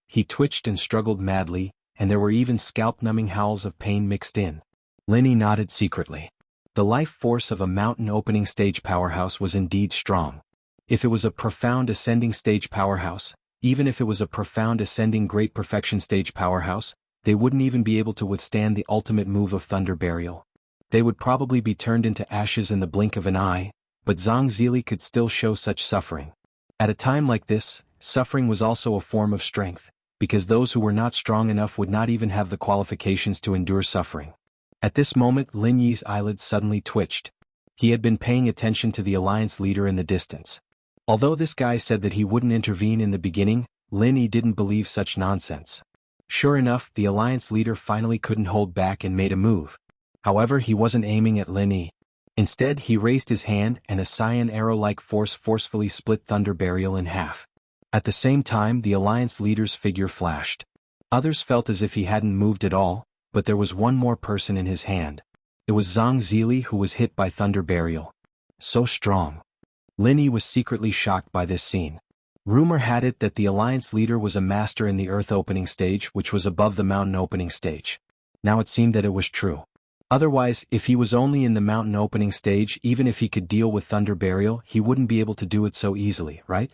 He twitched and struggled madly, and there were even scalp-numbing howls of pain mixed in. Linny nodded secretly. The life force of a mountain opening stage powerhouse was indeed strong. If it was a profound ascending stage powerhouse, even if it was a profound ascending great perfection stage powerhouse, they wouldn't even be able to withstand the ultimate move of Thunder Burial. They would probably be turned into ashes in the blink of an eye, but Zhang Zili could still show such suffering. At a time like this, suffering was also a form of strength, because those who were not strong enough would not even have the qualifications to endure suffering. At this moment Lin Yi's eyelids suddenly twitched. He had been paying attention to the alliance leader in the distance. Although this guy said that he wouldn't intervene in the beginning, Lin Yi didn't believe such nonsense. Sure enough, the alliance leader finally couldn't hold back and made a move. However, he wasn't aiming at Lin Yi. Instead, he raised his hand and a cyan arrow-like force forcefully split Thunder Burial in half. At the same time, the alliance leader's figure flashed. Others felt as if he hadn't moved at all, but there was one more person in his hand. It was Zhang Zili who was hit by Thunder Burial. So strong. Lin Yi was secretly shocked by this scene. Rumor had it that the alliance leader was a master in the earth opening stage, which was above the mountain opening stage. Now it seemed that it was true. Otherwise, if he was only in the mountain opening stage, even if he could deal with Thunder Burial, he wouldn't be able to do it so easily, right?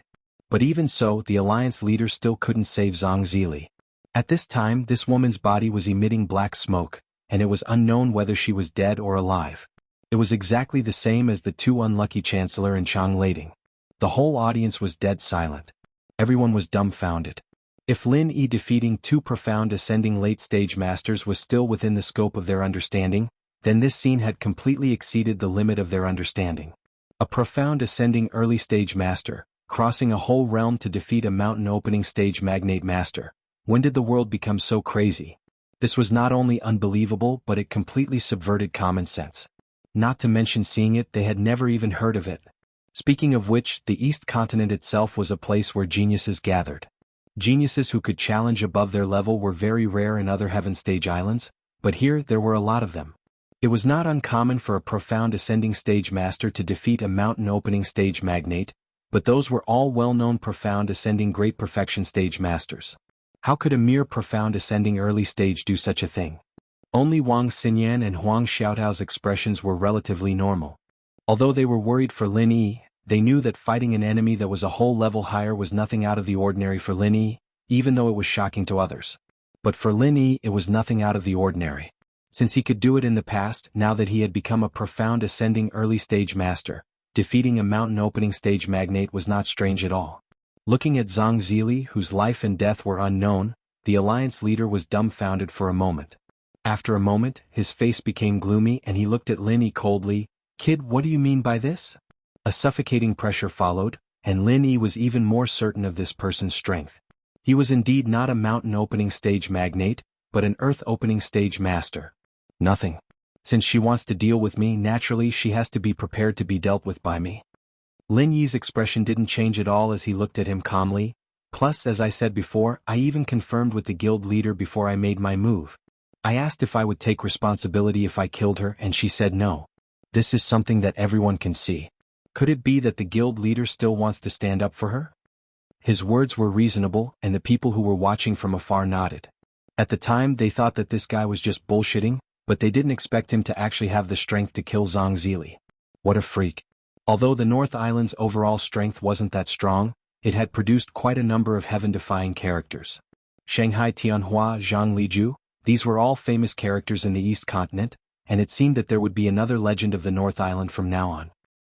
But even so, the alliance leader still couldn't save Zhang Zili. At this time, this woman's body was emitting black smoke, and it was unknown whether she was dead or alive. It was exactly the same as the two unlucky Chancellor and Chang Lading. The whole audience was dead silent. Everyone was dumbfounded. If Lin Yi defeating two profound ascending late-stage masters was still within the scope of their understanding, then this scene had completely exceeded the limit of their understanding. A profound ascending early-stage master, crossing a whole realm to defeat a mountain opening stage magnate master. When did the world become so crazy? This was not only unbelievable, but it completely subverted common sense. Not to mention seeing it, they had never even heard of it. Speaking of which, the East Continent itself was a place where geniuses gathered. Geniuses who could challenge above their level were very rare in other heaven stage islands, but here there were a lot of them. It was not uncommon for a profound ascending stage master to defeat a mountain opening stage magnate, but those were all well-known profound ascending great perfection stage masters. How could a mere profound ascending early stage do such a thing? Only Wang Xinyan and Huang Xiaotao's expressions were relatively normal. Although they were worried for Lin Yi, they knew that fighting an enemy that was a whole level higher was nothing out of the ordinary for Lin Yi, even though it was shocking to others. But for Lin Yi, it was nothing out of the ordinary. Since he could do it in the past, now that he had become a profound ascending early stage master, defeating a mountain opening stage magnate was not strange at all. Looking at Zhang Zili, whose life and death were unknown, the alliance leader was dumbfounded for a moment. After a moment, his face became gloomy and he looked at Lin Yi coldly. "Kid, what do you mean by this?" A suffocating pressure followed, and Lin Yi was even more certain of this person's strength. He was indeed not a mountain opening stage magnate, but an earth opening stage master. Nothing. Since she wants to deal with me, naturally she has to be prepared to be dealt with by me. Lin Yi's expression didn't change at all as he looked at him calmly. Plus, as I said before, I even confirmed with the guild leader before I made my move. I asked if I would take responsibility if I killed her, and she said no. This is something that everyone can see. Could it be that the guild leader still wants to stand up for her? His words were reasonable, and the people who were watching from afar nodded. At the time, they thought that this guy was just bullshitting, but they didn't expect him to actually have the strength to kill Zhang Zili. What a freak. Although the North Island's overall strength wasn't that strong, it had produced quite a number of heaven-defying characters. Shanghai Tianhua, Zhang Liju, these were all famous characters in the East Continent, and it seemed that there would be another legend of the North Island from now on.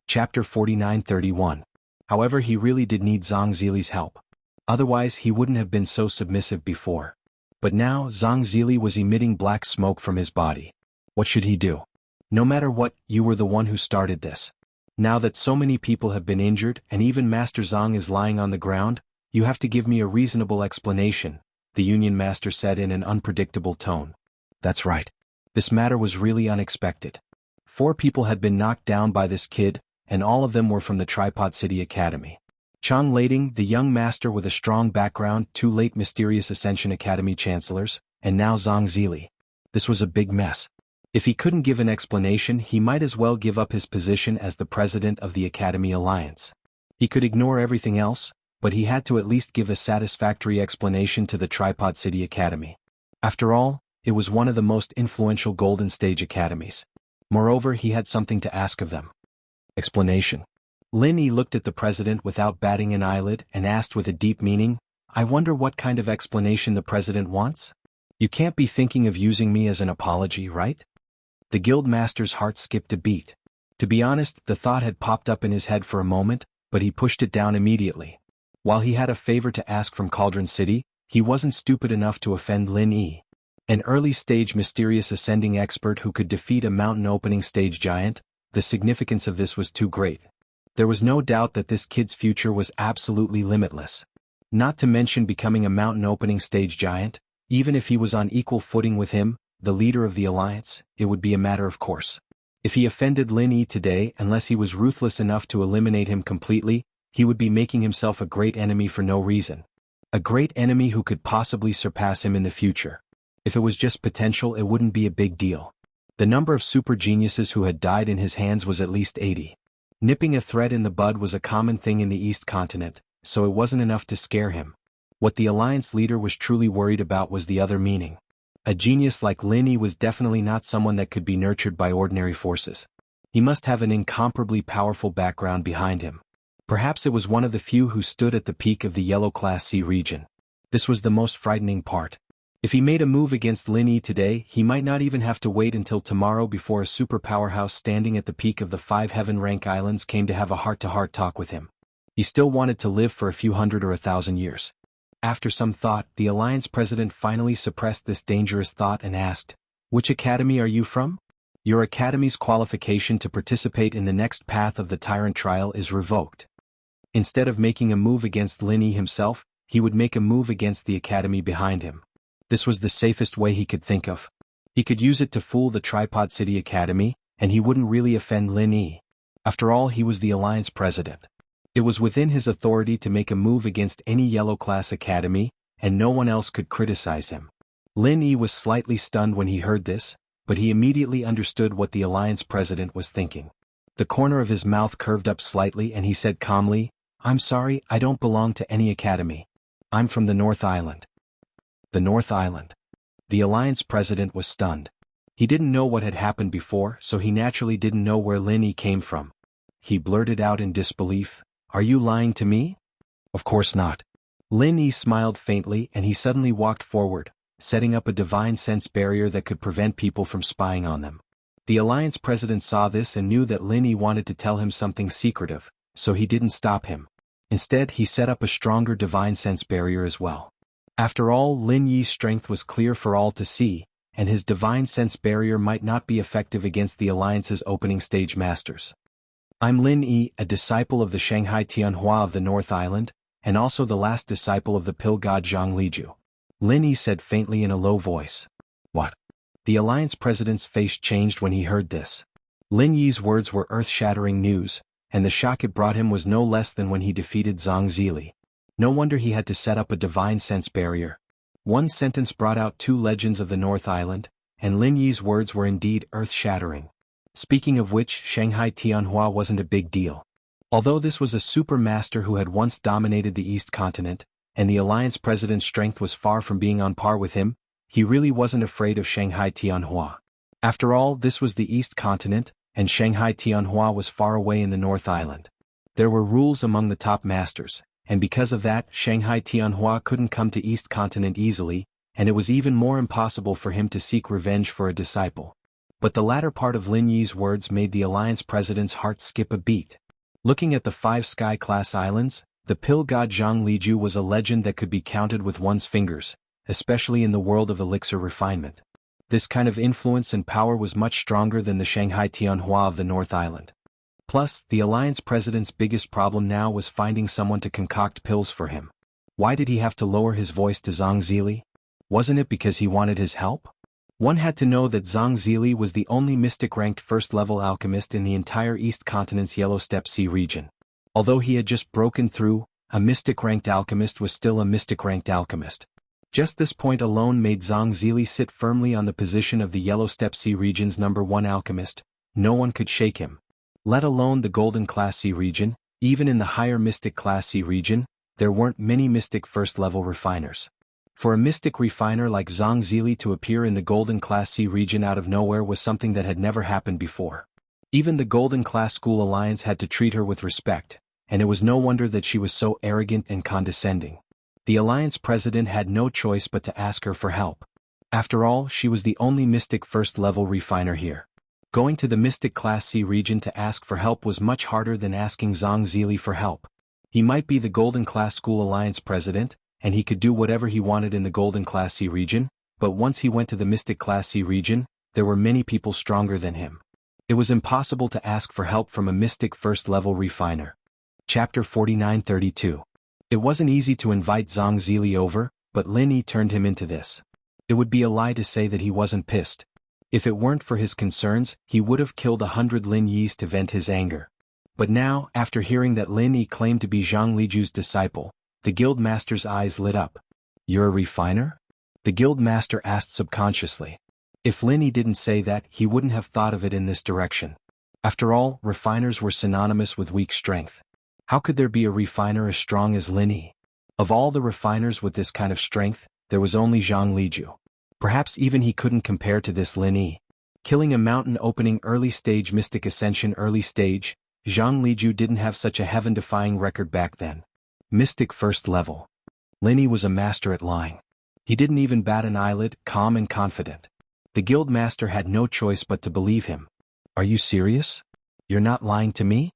Chapter 49-31. However, he really did need Zhang Zili's help. Otherwise, he wouldn't have been so submissive before. But now, Zhang Zili was emitting black smoke from his body. What should he do? No matter what, you were the one who started this. Now that so many people have been injured and even Master Zhang is lying on the ground, you have to give me a reasonable explanation, the Union Master said in an unpredictable tone. That's right. This matter was really unexpected. 4 people had been knocked down by this kid, and all of them were from the Tripod City Academy. Chang Lading, the young master with a strong background, 2 late mysterious Ascension Academy chancellors, and now Zhang Zili. This was a big mess. If he couldn't give an explanation, he might as well give up his position as the president of the Academy Alliance. He could ignore everything else, but he had to at least give a satisfactory explanation to the Tripod City Academy. After all, it was one of the most influential Golden Stage academies. Moreover, he had something to ask of them. Explanation. Lin Yi looked at the president without batting an eyelid and asked with a deep meaning, "I wonder what kind of explanation the president wants? You can't be thinking of using me as an apology, right?" The guild master's heart skipped a beat. To be honest, the thought had popped up in his head for a moment, but he pushed it down immediately. While he had a favor to ask from Cauldron City, he wasn't stupid enough to offend Lin Yi. An early-stage mysterious ascending expert who could defeat a mountain opening stage giant, the significance of this was too great. There was no doubt that this kid's future was absolutely limitless. Not to mention becoming a mountain opening stage giant, even if he was on equal footing with him, the leader of the alliance, it would be a matter of course. If he offended Lin Yi today, unless he was ruthless enough to eliminate him completely, he would be making himself a great enemy for no reason. A great enemy who could possibly surpass him in the future. If it was just potential, it wouldn't be a big deal. The number of super geniuses who had died in his hands was at least 80. Nipping a thread in the bud was a common thing in the East Continent, so it wasn't enough to scare him. What the alliance leader was truly worried about was the other meaning. A genius like Lin Yi was definitely not someone that could be nurtured by ordinary forces. He must have an incomparably powerful background behind him. Perhaps it was one of the few who stood at the peak of the Yellow Class C region. This was the most frightening part. If he made a move against Lin Yi today, he might not even have to wait until tomorrow before a super powerhouse standing at the peak of the 5 heaven-rank islands came to have a heart-to-heart talk with him. He still wanted to live for a few hundred or 1,000 years. After some thought, the Alliance president finally suppressed this dangerous thought and asked, "Which academy are you from? Your academy's qualification to participate in the next path of the Tyrant trial is revoked." Instead of making a move against Lin Yi himself, he would make a move against the academy behind him. This was the safest way he could think of. He could use it to fool the Tripod City Academy, and he wouldn't really offend Lin Yi. After all, he was the Alliance president. It was within his authority to make a move against any Yellow Class Academy, and no one else could criticize him. Lin Yi was slightly stunned when he heard this, but he immediately understood what the Alliance president was thinking. The corner of his mouth curved up slightly and he said calmly, "I'm sorry, I don't belong to any academy. I'm from the North Island." The North Island. The Alliance president was stunned. He didn't know what had happened before, so he naturally didn't know where Lin Yi came from. He blurted out in disbelief, "Are you lying to me?" "Of course not." Lin Yi smiled faintly and he suddenly walked forward, setting up a divine sense barrier that could prevent people from spying on them. The Alliance president saw this and knew that Lin Yi wanted to tell him something secretive, so he didn't stop him. Instead, he set up a stronger divine sense barrier as well. After all, Lin Yi's strength was clear for all to see, and his divine sense barrier might not be effective against the Alliance's opening stage masters. "I'm Lin Yi, a disciple of the Shanghai Tianhua of the North Island, and also the last disciple of the pill god Jianghu," Lin Yi said faintly in a low voice. "What?" The Alliance president's face changed when he heard this. Lin Yi's words were earth-shattering news, and the shock it brought him was no less than when he defeated Zhang Zili. No wonder he had to set up a divine sense barrier. One sentence brought out 2 legends of the North Island, and Lin Yi's words were indeed earth-shattering. Speaking of which, Shanghai Tianhua wasn't a big deal. Although this was a super master who had once dominated the East Continent, and the Alliance president's strength was far from being on par with him, he really wasn't afraid of Shanghai Tianhua. After all, this was the East Continent, and Shanghai Tianhua was far away in the North Island. There were rules among the top masters, and because of that, Shanghai Tianhua couldn't come to East Continent easily, and it was even more impossible for him to seek revenge for a disciple. But the latter part of Lin Yi's words made the Alliance president's heart skip a beat. Looking at the 5 sky-class islands, the pill god Jianghu was a legend that could be counted with one's fingers, especially in the world of elixir refinement. This kind of influence and power was much stronger than the Shanghai Tianhua of the North Island. Plus, the Alliance president's biggest problem now was finding someone to concoct pills for him. Why did he have to lower his voice to Zhang Zili? Wasn't it because he wanted his help? One had to know that Zhang Zili was the only mystic-ranked first-level alchemist in the entire East Continent's Yellow Steppe Sea region. Although he had just broken through, a mystic-ranked alchemist was still a mystic-ranked alchemist. Just this point alone made Zhang Zili sit firmly on the position of the Yellow Steppe Sea region's #1 alchemist. No one could shake him. Let alone the Golden Class Sea region, even in the higher Mystic Class Sea region, there weren't many Mystic first-level refiners. For a Mystic refiner like Zhang Zili to appear in the Golden Class Sea region out of nowhere was something that had never happened before. Even the Golden Class School Alliance had to treat her with respect, and it was no wonder that she was so arrogant and condescending. The Alliance president had no choice but to ask her for help. After all, she was the only Mystic first-level refiner here. Going to the Mystic Class C region to ask for help was much harder than asking Zhang Zili for help. He might be the Golden Class School Alliance president, and he could do whatever he wanted in the Golden Class C region, but once he went to the Mystic Class C region, there were many people stronger than him. It was impossible to ask for help from a Mystic first-level refiner. Chapter 49-32. It wasn't easy to invite Zhang Zili over, but Lin Yi turned him into this. It would be a lie to say that he wasn't pissed. If it weren't for his concerns, he would have killed 100 Lin Yis to vent his anger. But now, after hearing that Lin Yi claimed to be Zhang Liju's disciple, the guild master's eyes lit up. "You're a refiner?" The guild master asked subconsciously. If Lin Yi didn't say that, he wouldn't have thought of it in this direction. After all, refiners were synonymous with weak strength. How could there be a refiner as strong as Lin Yi? Of all the refiners with this kind of strength, there was only Zhang Liju. Perhaps even he couldn't compare to this Lin Yi. Killing a mountain opening early stage Mystic Ascension early stage, Zhang Liju didn't have such a heaven-defying record back then. Mystic first level. Lin Yi was a master at lying. He didn't even bat an eyelid, calm and confident. The guild master had no choice but to believe him. "Are you serious? You're not lying to me?"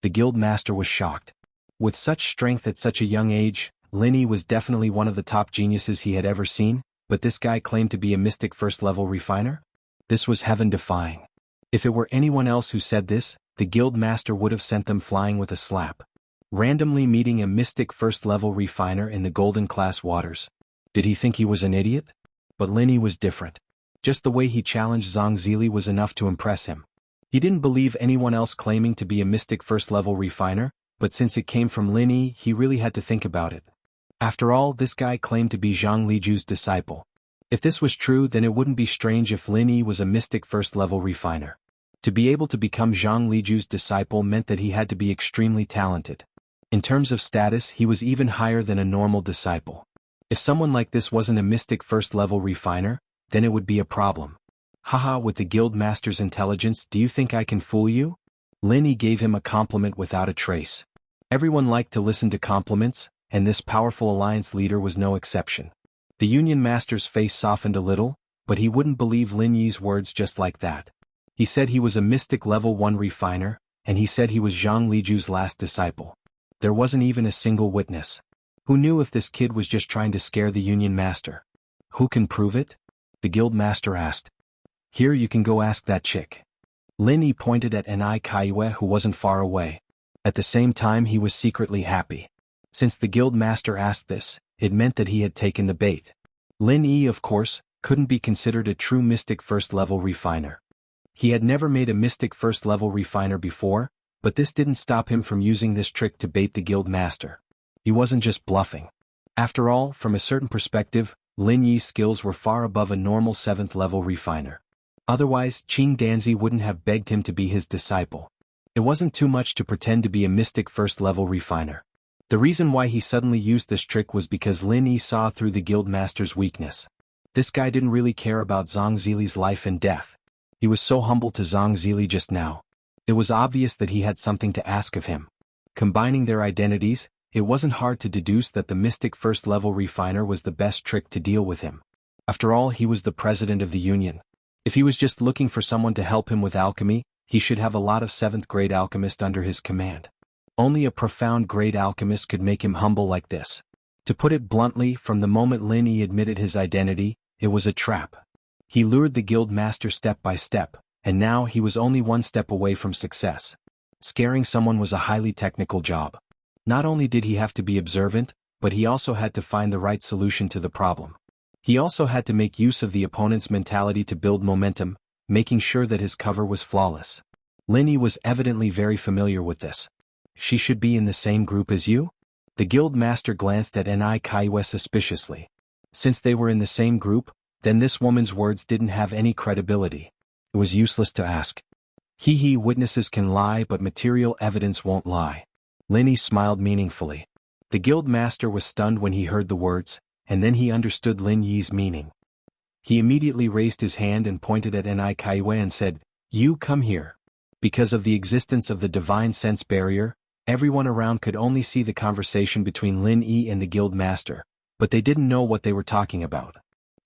The guild master was shocked. With such strength at such a young age, Lin Yi was definitely one of the top geniuses he had ever seen. But this guy claimed to be a Mystic first-level refiner? This was heaven-defying. If it were anyone else who said this, the guild master would have sent them flying with a slap. Randomly meeting a Mystic first-level refiner in the Golden Class waters. Did he think he was an idiot? But Lin Yi was different. Just the way he challenged Zhang Zili was enough to impress him. He didn't believe anyone else claiming to be a Mystic first-level refiner, but since it came from Lin Yi, he really had to think about it. After all, this guy claimed to be Zhang Liju's disciple. If this was true, then it wouldn't be strange if Lin Yi was a Mystic first-level refiner. To be able to become Zhang Liju's disciple meant that he had to be extremely talented. In terms of status, he was even higher than a normal disciple. If someone like this wasn't a Mystic first-level refiner, then it would be a problem. "Haha, with the guild master's intelligence, do you think I can fool you?" Lin Yi gave him a compliment without a trace. Everyone liked to listen to compliments, and this powerful alliance leader was no exception. The Union Master's face softened a little, but he wouldn't believe Lin Yi's words just like that. He said he was a Mystic level 1 refiner, and he said he was Zhang Liju's last disciple. There wasn't even a single witness. Who knew if this kid was just trying to scare the Union Master? "Who can prove it?" the Guild Master asked. "Here, you can go ask that chick." Lin Yi pointed at Ni Kaiwe, who wasn't far away. At the same time, he was secretly happy. Since the guild master asked this, it meant that he had taken the bait. Lin Yi, of course, couldn't be considered a true Mystic first-level refiner. He had never made a Mystic first-level refiner before, but this didn't stop him from using this trick to bait the guild master. He wasn't just bluffing. After all, from a certain perspective, Lin Yi's skills were far above a normal 7th-level refiner. Otherwise, Qing Danzi wouldn't have begged him to be his disciple. It wasn't too much to pretend to be a Mystic first-level refiner. The reason why he suddenly used this trick was because Lin Yi saw through the guild master's weakness. This guy didn't really care about Zhang Zili's life and death. He was so humble to Zhang Zili just now. It was obvious that he had something to ask of him. Combining their identities, it wasn't hard to deduce that the Mystic first-level refiner was the best trick to deal with him. After all, he was the president of the Union. If he was just looking for someone to help him with alchemy, he should have a lot of 7th-grade alchemists under his command. Only a profound-grade alchemist could make him humble like this. To put it bluntly, from the moment Lin Yi admitted his identity, it was a trap. He lured the guild master step by step, and now he was only one step away from success. Scaring someone was a highly technical job. Not only did he have to be observant, but he also had to find the right solution to the problem. He also had to make use of the opponent's mentality to build momentum, making sure that his cover was flawless. Lin Yi was evidently very familiar with this. "She should be in the same group as you?" The guild master glanced at Ni Kaiwe suspiciously. Since they were in the same group, then this woman's words didn't have any credibility. It was useless to ask. Witnesses can lie but material evidence won't lie. Lin Yi smiled meaningfully. The guild master was stunned when he heard the words, and then he understood Lin Yi's meaning. He immediately raised his hand and pointed at Ni Kaiwe and said, "You come here." Because of the existence of the divine sense barrier, everyone around could only see the conversation between Lin Yi and the guild master, but they didn't know what they were talking about.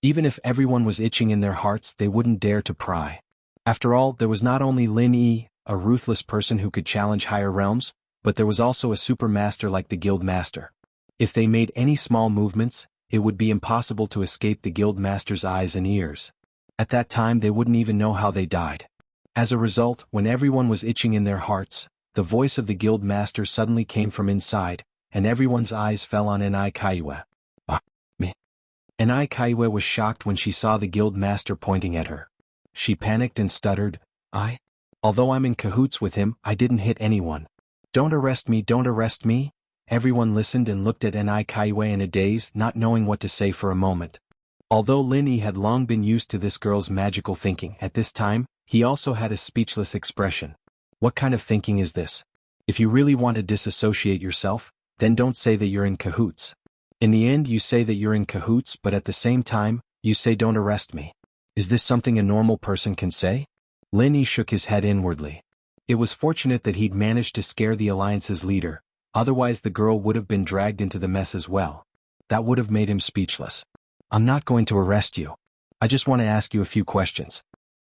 Even if everyone was itching in their hearts, they wouldn't dare to pry. After all, there was not only Lin Yi, a ruthless person who could challenge higher realms, but there was also a super master like the guild master. If they made any small movements, it would be impossible to escape the guild master's eyes and ears. At that time they wouldn't even know how they died. As a result, when everyone was itching in their hearts, the voice of the guild master suddenly came from inside, and everyone's eyes fell on Ni Kaiwe. Me. Ni Kaiwe was shocked when she saw the guild master pointing at her. She panicked and stuttered, Although I'm in cahoots with him, I didn't hit anyone. Don't arrest me, don't arrest me." Everyone listened and looked at Ni Kaiwe in a daze, not knowing what to say for a moment. Although Lin Yi had long been used to this girl's magical thinking, at this time, he also had a speechless expression. What kind of thinking is this? If you really want to disassociate yourself, then don't say that you're in cahoots. In the end you say that you're in cahoots, but at the same time, you say don't arrest me. Is this something a normal person can say? Lin Yi shook his head inwardly. It was fortunate that he'd managed to scare the alliance's leader, otherwise the girl would have been dragged into the mess as well. That would have made him speechless. "I'm not going to arrest you. I just want to ask you a few questions."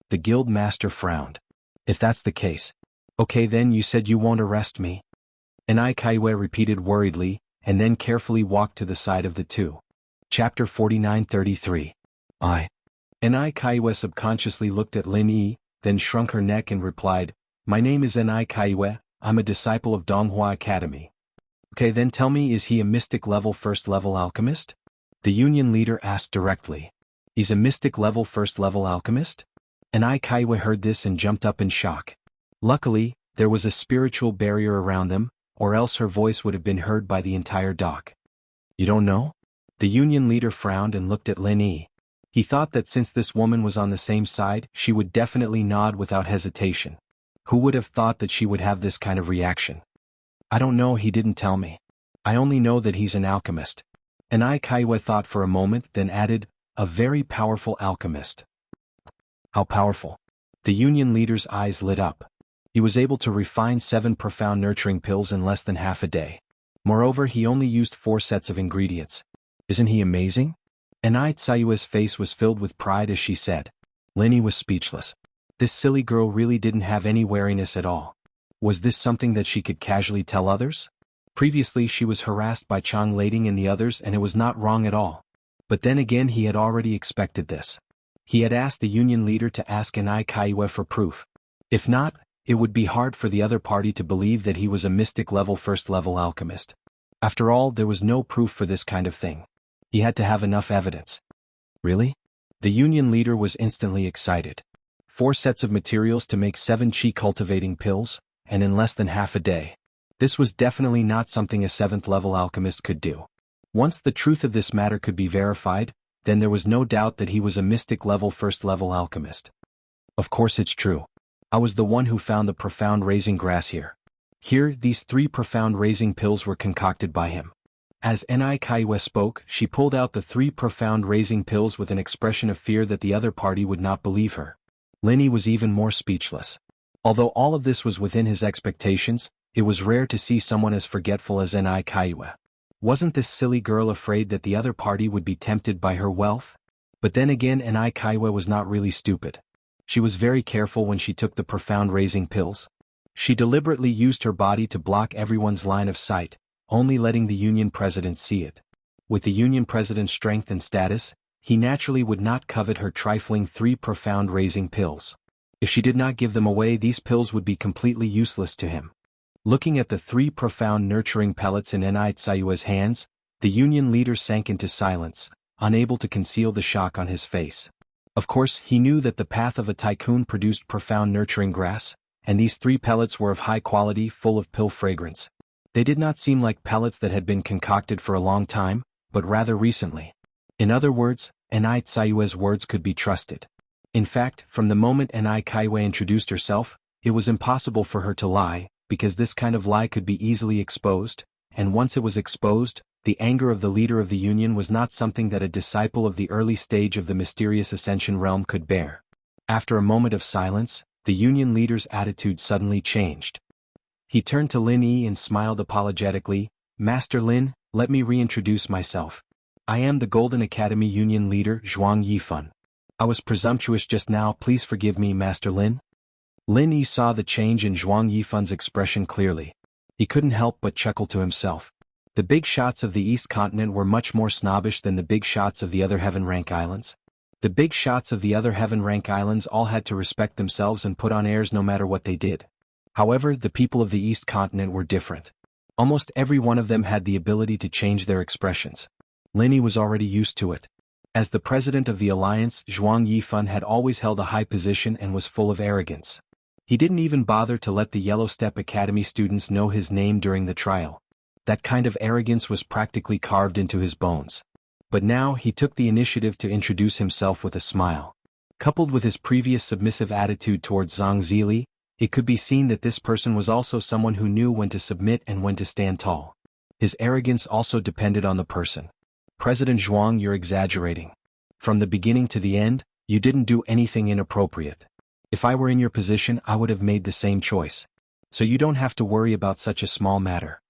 The guild master frowned. "If that's the case. Okay, then you said you won't arrest me." Ni Kaiwe repeated worriedly, and then carefully walked to the side of the two. Chapter 49-33. Ni Kaiwe subconsciously looked at Lin Yi, then shrunk her neck and replied, "My name is Ni Kaiwe, I'm a disciple of Donghua Academy." "Okay, then tell me, is he a mystic level first level alchemist?" The union leader asked directly. "He's a mystic level first level alchemist?" Ni Kaiwe heard this and jumped up in shock. Luckily, there was a spiritual barrier around them, or else her voice would have been heard by the entire dock. "You don't know?" The union leader frowned and looked at Lin Yi. He thought that since this woman was on the same side, she would definitely nod without hesitation. Who would have thought that she would have this kind of reaction? "I don't know, he didn't tell me. I only know that he's an alchemist." Ni Kaiwe thought for a moment, then added, "A very powerful alchemist." "How powerful?" The union leader's eyes lit up. He was able to refine 7 profound nurturing pills in less than half a day. Moreover, he only used 4 sets of ingredients. Isn't he amazing? Ni Tsayue's face was filled with pride as she said. Lin Yi was speechless. This silly girl really didn't have any wariness at all. Was this something that she could casually tell others? Previously she was harassed by Chang Lading and the others, and it was not wrong at all. But then again he had already expected this. He had asked the union leader to ask Ni Kaiwe for proof. If not, it would be hard for the other party to believe that he was a mystic level first level alchemist. After all, there was no proof for this kind of thing. He had to have enough evidence. Really? The union leader was instantly excited. 4 sets of materials to make 7 qi cultivating pills, and in less than half a day. This was definitely not something a 7th level alchemist could do. Once the truth of this matter could be verified, then there was no doubt that he was a mystic level first level alchemist. Of course it's true. I was the one who found the profound raising grass here. Here, these 3 profound raising pills were concocted by him. As Ni Kaiwe spoke, she pulled out the 3 profound raising pills with an expression of fear that the other party would not believe her. Lin Yi was even more speechless. Although all of this was within his expectations, it was rare to see someone as forgetful as Ni Kaiwe. Wasn't this silly girl afraid that the other party would be tempted by her wealth? But then again, Ni Kaiwe was not really stupid. She was very careful when she took the profound raising pills. She deliberately used her body to block everyone's line of sight, only letting the union president see it. With the union president's strength and status, he naturally would not covet her trifling 3 profound raising pills. If she did not give them away, these pills would be completely useless to him. Looking at the 3 profound nurturing pellets in Ni Tsayue's hands, the union leader sank into silence, unable to conceal the shock on his face. Of course, he knew that the path of a tycoon produced profound nurturing grass, and these 3 pellets were of high quality, full of pill fragrance. They did not seem like pellets that had been concocted for a long time, but rather recently. In other words, Nai Tsayue's words could be trusted. In fact, from the moment Nai Kaiwei introduced herself, it was impossible for her to lie, because this kind of lie could be easily exposed, and once it was exposed, the anger of the leader of the Union was not something that a disciple of the early stage of the mysterious Ascension realm could bear. After a moment of silence, the Union leader's attitude suddenly changed. He turned to Lin Yi and smiled apologetically. "Master Lin, let me reintroduce myself. I am the Golden Academy Union leader Zhuang Yifan. I was presumptuous just now, please forgive me, Master Lin." Lin Yi saw the change in Zhuang Yifan's expression clearly. He couldn't help but chuckle to himself. The big shots of the East Continent were much more snobbish than the big shots of the other Heaven Rank Islands. The big shots of the other Heaven Rank Islands all had to respect themselves and put on airs no matter what they did. However, the people of the East Continent were different. Almost every one of them had the ability to change their expressions. Lin Yi was already used to it. As the president of the alliance, Zhuang Yifan had always held a high position and was full of arrogance. He didn't even bother to let the Yellow Step Academy students know his name during the trial. That kind of arrogance was practically carved into his bones. But now he took the initiative to introduce himself with a smile. Coupled with his previous submissive attitude towards Zhang Zili, it could be seen that this person was also someone who knew when to submit and when to stand tall. His arrogance also depended on the person. "President Zhuang, you're exaggerating. From the beginning to the end, you didn't do anything inappropriate. If I were in your position, I would have made the same choice. So you don't have to worry about such a small matter."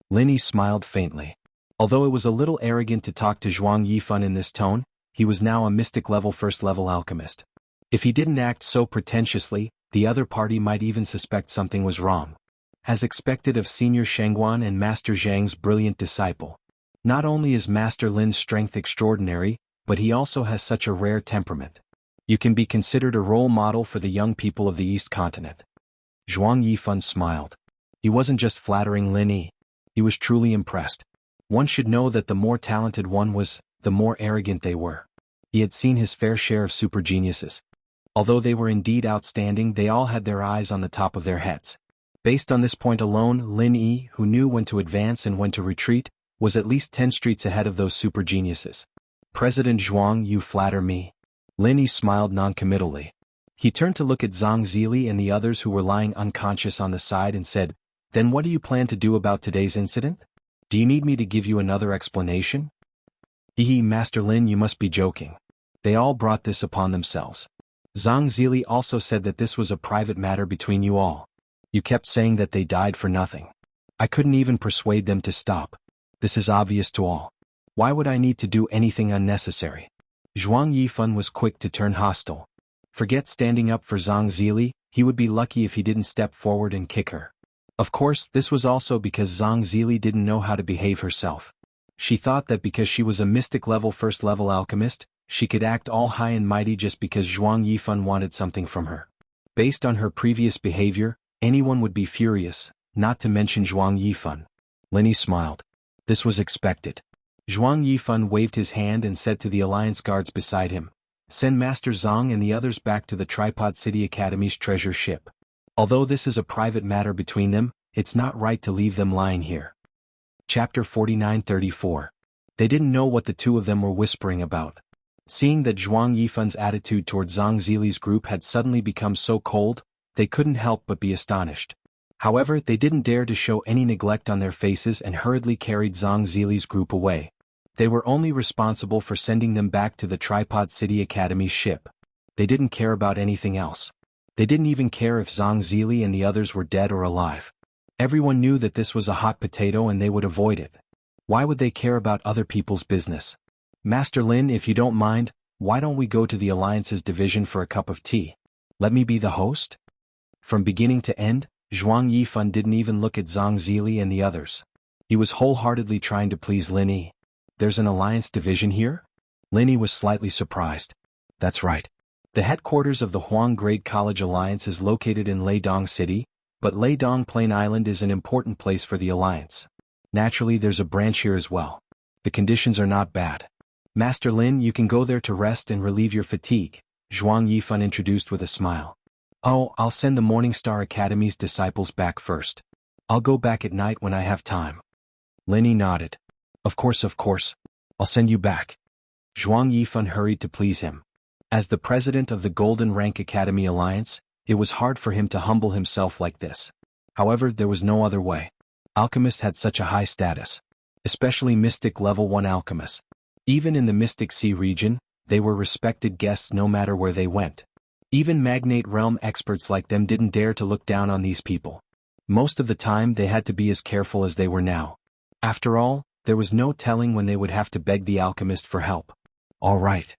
Lin Yi smiled faintly. Although it was a little arrogant to talk to Zhuang Yifan in this tone, he was now a mystic level first-level alchemist. If he didn't act so pretentiously, the other party might even suspect something was wrong. As expected of Senior Shengguan and Master Zhang's brilliant disciple. Not only is Master Lin's strength extraordinary, but he also has such a rare temperament. You can be considered a role model for the young people of the East Continent. Zhuang Yifan smiled. He wasn't just flattering Lin Yi. He was truly impressed. One should know that the more talented one was, the more arrogant they were. He had seen his fair share of super geniuses. Although they were indeed outstanding, they all had their eyes on the top of their heads. Based on this point alone, Lin Yi, who knew when to advance and when to retreat, was at least 10 streets ahead of those super geniuses. "President Zhuang, you flatter me." Lin Yi smiled noncommittally. He turned to look at Zhang Zili and the others who were lying unconscious on the side and said, "Then what do you plan to do about today's incident? Do you need me to give you another explanation?" "Hehe, Master Lin, you must be joking. They all brought this upon themselves. Zhang Zili also said that this was a private matter between you all. You kept saying that they died for nothing. I couldn't even persuade them to stop. This is obvious to all. Why would I need to do anything unnecessary?" Zhuang Yifan was quick to turn hostile. Forget standing up for Zhang Zili, he would be lucky if he didn't step forward and kick her. Of course, this was also because Zhang Zili didn't know how to behave herself. She thought that because she was a mystic level first-level alchemist, she could act all high and mighty just because Zhuang Yifan wanted something from her. Based on her previous behavior, anyone would be furious, not to mention Zhuang Yifan. Lin Yi smiled. This was expected. Zhuang Yifan waved his hand and said to the alliance guards beside him, "Send Master Zhang and the others back to the Tripod City Academy's treasure ship. Although this is a private matter between them, it's not right to leave them lying here." Chapter 49-34. They didn't know what the two of them were whispering about. Seeing that Zhuang Yifan's attitude toward Zhang Zili's group had suddenly become so cold, they couldn't help but be astonished. However, they didn't dare to show any neglect on their faces and hurriedly carried Zhang Zili's group away. They were only responsible for sending them back to the Tripod City Academy's ship. They didn't care about anything else. They didn't even care if Zhang Zili and the others were dead or alive. Everyone knew that this was a hot potato and they would avoid it. Why would they care about other people's business? "Master Lin, if you don't mind, why don't we go to the Alliance's division for a cup of tea? Let me be the host?" From beginning to end, Zhuang Yifan didn't even look at Zhang Zili and the others. He was wholeheartedly trying to please Lin Yi. "There's an Alliance division here?" Lin Yi was slightly surprised. "That's right. The headquarters of the Huang Grade College Alliance is located in Leidong City, but Leidong Plain Island is an important place for the Alliance. Naturally, there's a branch here as well. The conditions are not bad. Master Lin, you can go there to rest and relieve your fatigue," Zhuang Yifan introduced with a smile. "Oh, I'll send the Morningstar Academy's disciples back first. I'll go back at night when I have time. Lin Yi nodded. Of course. I'll send you back. Zhuang Yifan hurried to please him. As the president of the Golden Rank Academy Alliance, it was hard for him to humble himself like this. However, there was no other way. Alchemists had such a high status. Especially Mystic Level 1 alchemists. Even in the Mystic Sea region, they were respected guests no matter where they went. Even Magnate Realm experts like them didn't dare to look down on these people. Most of the time they had to be as careful as they were now. After all, there was no telling when they would have to beg the alchemist for help. All right.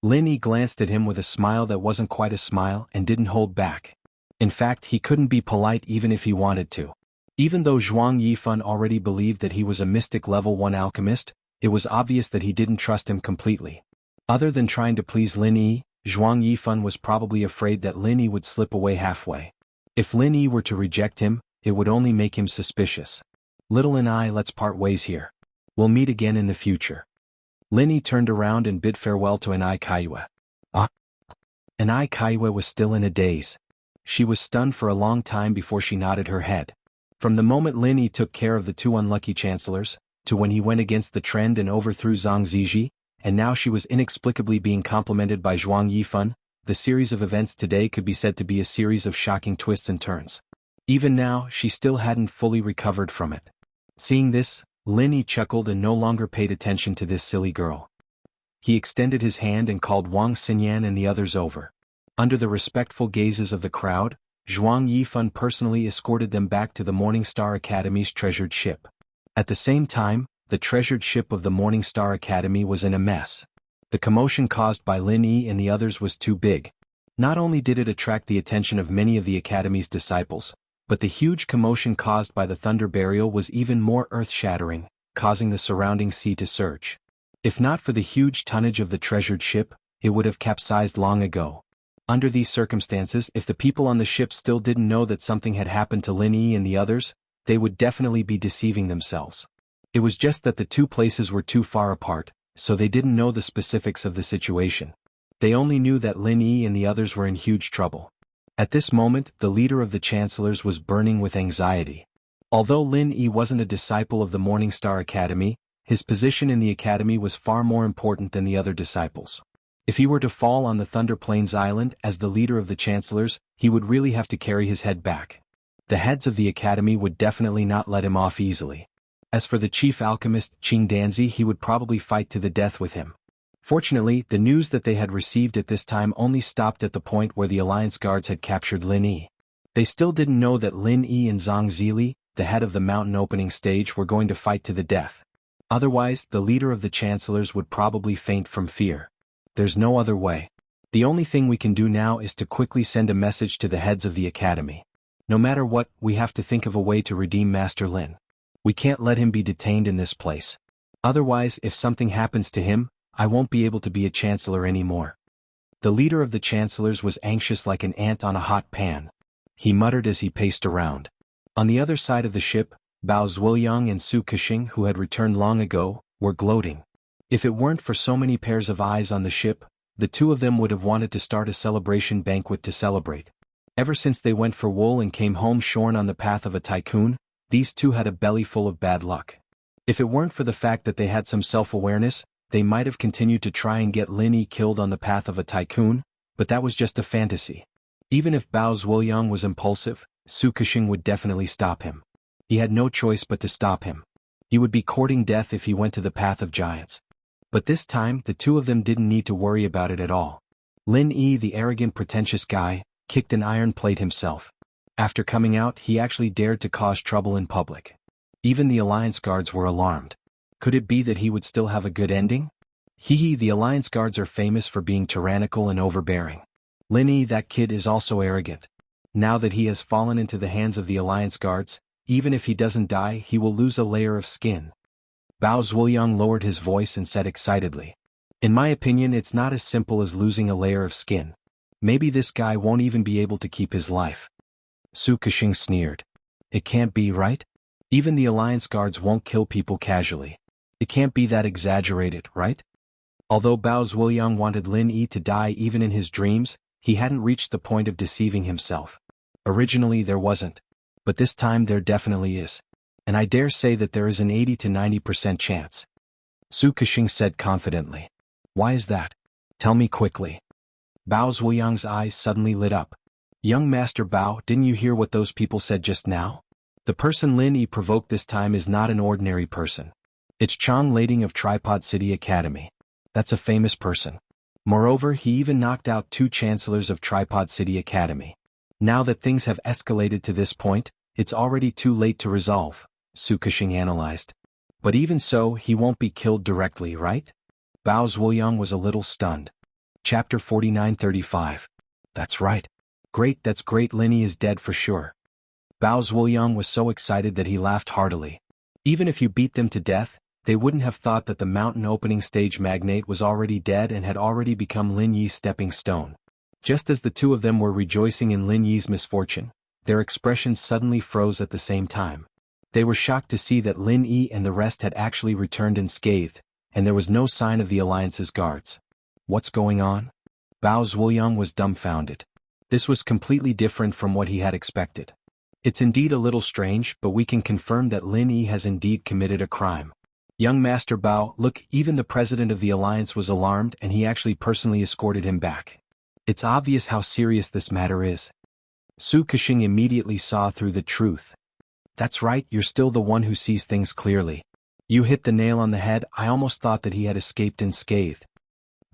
Lin Yi glanced at him with a smile that wasn't quite a smile and didn't hold back. In fact, he couldn't be polite even if he wanted to. Even though Zhuang Yifan already believed that he was a Mystic Level 1 alchemist, it was obvious that he didn't trust him completely. Other than trying to please Lin Yi, Zhuang Yifan was probably afraid that Lin Yi would slip away halfway. If Lin Yi were to reject him, it would only make him suspicious. Little and I, let's part ways here. We'll meet again in the future. Lin Yi turned around and bid farewell to Anai Kaiwe. Anai Kaiwe was still in a daze. She was stunned for a long time before she nodded her head. From the moment Lin Yi took care of the two unlucky chancellors, to when he went against the trend and overthrew Zhang Ziji, and now she was inexplicably being complimented by Zhuang Yifan, the series of events today could be said to be a series of shocking twists and turns. Even now, she still hadn't fully recovered from it. Seeing this, Lin Yi chuckled and no longer paid attention to this silly girl. He extended his hand and called Wang Xinyan and the others over. Under the respectful gazes of the crowd, Zhuang Yifan personally escorted them back to the Morning Star Academy's treasured ship. At the same time, the treasured ship of the Morning Star Academy was in a mess. The commotion caused by Lin Yi and the others was too big. Not only did it attract the attention of many of the Academy's disciples, but the huge commotion caused by the thunder burial was even more earth-shattering, causing the surrounding sea to surge. If not for the huge tonnage of the treasured ship, it would have capsized long ago. Under these circumstances, if the people on the ship still didn't know that something had happened to Lin Yi and the others, they would definitely be deceiving themselves. It was just that the two places were too far apart, so they didn't know the specifics of the situation. They only knew that Lin Yi and the others were in huge trouble. At this moment, the leader of the chancellors was burning with anxiety. Although Lin Yi wasn't a disciple of the Morning Star Academy, his position in the academy was far more important than the other disciples. If he were to fall on the Thunder Plains Island as the leader of the chancellors, he would really have to carry his head back. The heads of the academy would definitely not let him off easily. As for the chief alchemist Qing Danzi, he would probably fight to the death with him. Fortunately, the news that they had received at this time only stopped at the point where the Alliance guards had captured Lin Yi. They still didn't know that Lin Yi and Zhang Zili, the head of the mountain opening stage, were going to fight to the death. Otherwise, the leader of the chancellors would probably faint from fear. There's no other way. The only thing we can do now is to quickly send a message to the heads of the academy. No matter what, we have to think of a way to redeem Master Lin. We can't let him be detained in this place. Otherwise, if something happens to him, I won't be able to be a chancellor anymore. The leader of the chancellors was anxious like an ant on a hot pan. He muttered as he paced around. On the other side of the ship, Bao Zuoyang and Su Kexing, who had returned long ago, were gloating. If it weren't for so many pairs of eyes on the ship, the two of them would have wanted to start a celebration banquet to celebrate. Ever since they went for wool and came home shorn on the path of a tycoon, these two had a belly full of bad luck. If it weren't for the fact that they had some self-awareness, they might have continued to try and get Lin Yi killed on the path of a tycoon, but that was just a fantasy. Even if Bao Zuoyang was impulsive, Su Kexing would definitely stop him. He had no choice but to stop him. He would be courting death if he went to the path of giants. But this time, the two of them didn't need to worry about it at all. Lin Yi, the arrogant, pretentious guy, kicked an iron plate himself. After coming out, he actually dared to cause trouble in public. Even the Alliance guards were alarmed. Could it be that he would still have a good ending? The Alliance guards are famous for being tyrannical and overbearing. Lin Yi, that kid, is also arrogant. Now that he has fallen into the hands of the Alliance guards, even if he doesn't die, he will lose a layer of skin. Bao Zuoyang lowered his voice and said excitedly. In my opinion, it's not as simple as losing a layer of skin. Maybe this guy won't even be able to keep his life. Su Kexing sneered. It can't be, right? Even the Alliance guards won't kill people casually. It can't be that exaggerated, right? Although Bao Zuoyang wanted Lin Yi to die even in his dreams, he hadn't reached the point of deceiving himself. Originally there wasn't. But this time there definitely is. And I dare say that there is an 80 to 90% chance. Su Kexing said confidently. Why is that? Tell me quickly. Bao Zhuoyang's eyes suddenly lit up. Young Master Bao, didn't you hear what those people said just now? The person Lin Yi provoked this time is not an ordinary person. It's Chang Lading of Tripod City Academy. That's a famous person. Moreover, he even knocked out 2 chancellors of Tripod City Academy. Now that things have escalated to this point, it's already too late to resolve, Su Kexing analyzed. But even so, he won't be killed directly, right? Bao Zhuoyang was a little stunned. Chapter 49-35. That's right. Great, that's great, Lin Yi is dead for sure. Bao Zhuoyang was so excited that he laughed heartily. Even if you beat them to death, they wouldn't have thought that the mountain opening stage magnate was already dead and had already become Lin Yi's stepping stone. Just as the two of them were rejoicing in Lin Yi's misfortune, their expressions suddenly froze at the same time. They were shocked to see that Lin Yi and the rest had actually returned unscathed, and there was no sign of the Alliance's guards. What's going on? Bao Zhuoyang was dumbfounded. This was completely different from what he had expected. It's indeed a little strange, but we can confirm that Lin Yi has indeed committed a crime. Young Master Bao, look, even the president of the Alliance was alarmed and he actually personally escorted him back. It's obvious how serious this matter is. Su Kexing immediately saw through the truth. That's right, you're still the one who sees things clearly. You hit the nail on the head, I almost thought that he had escaped unscathed.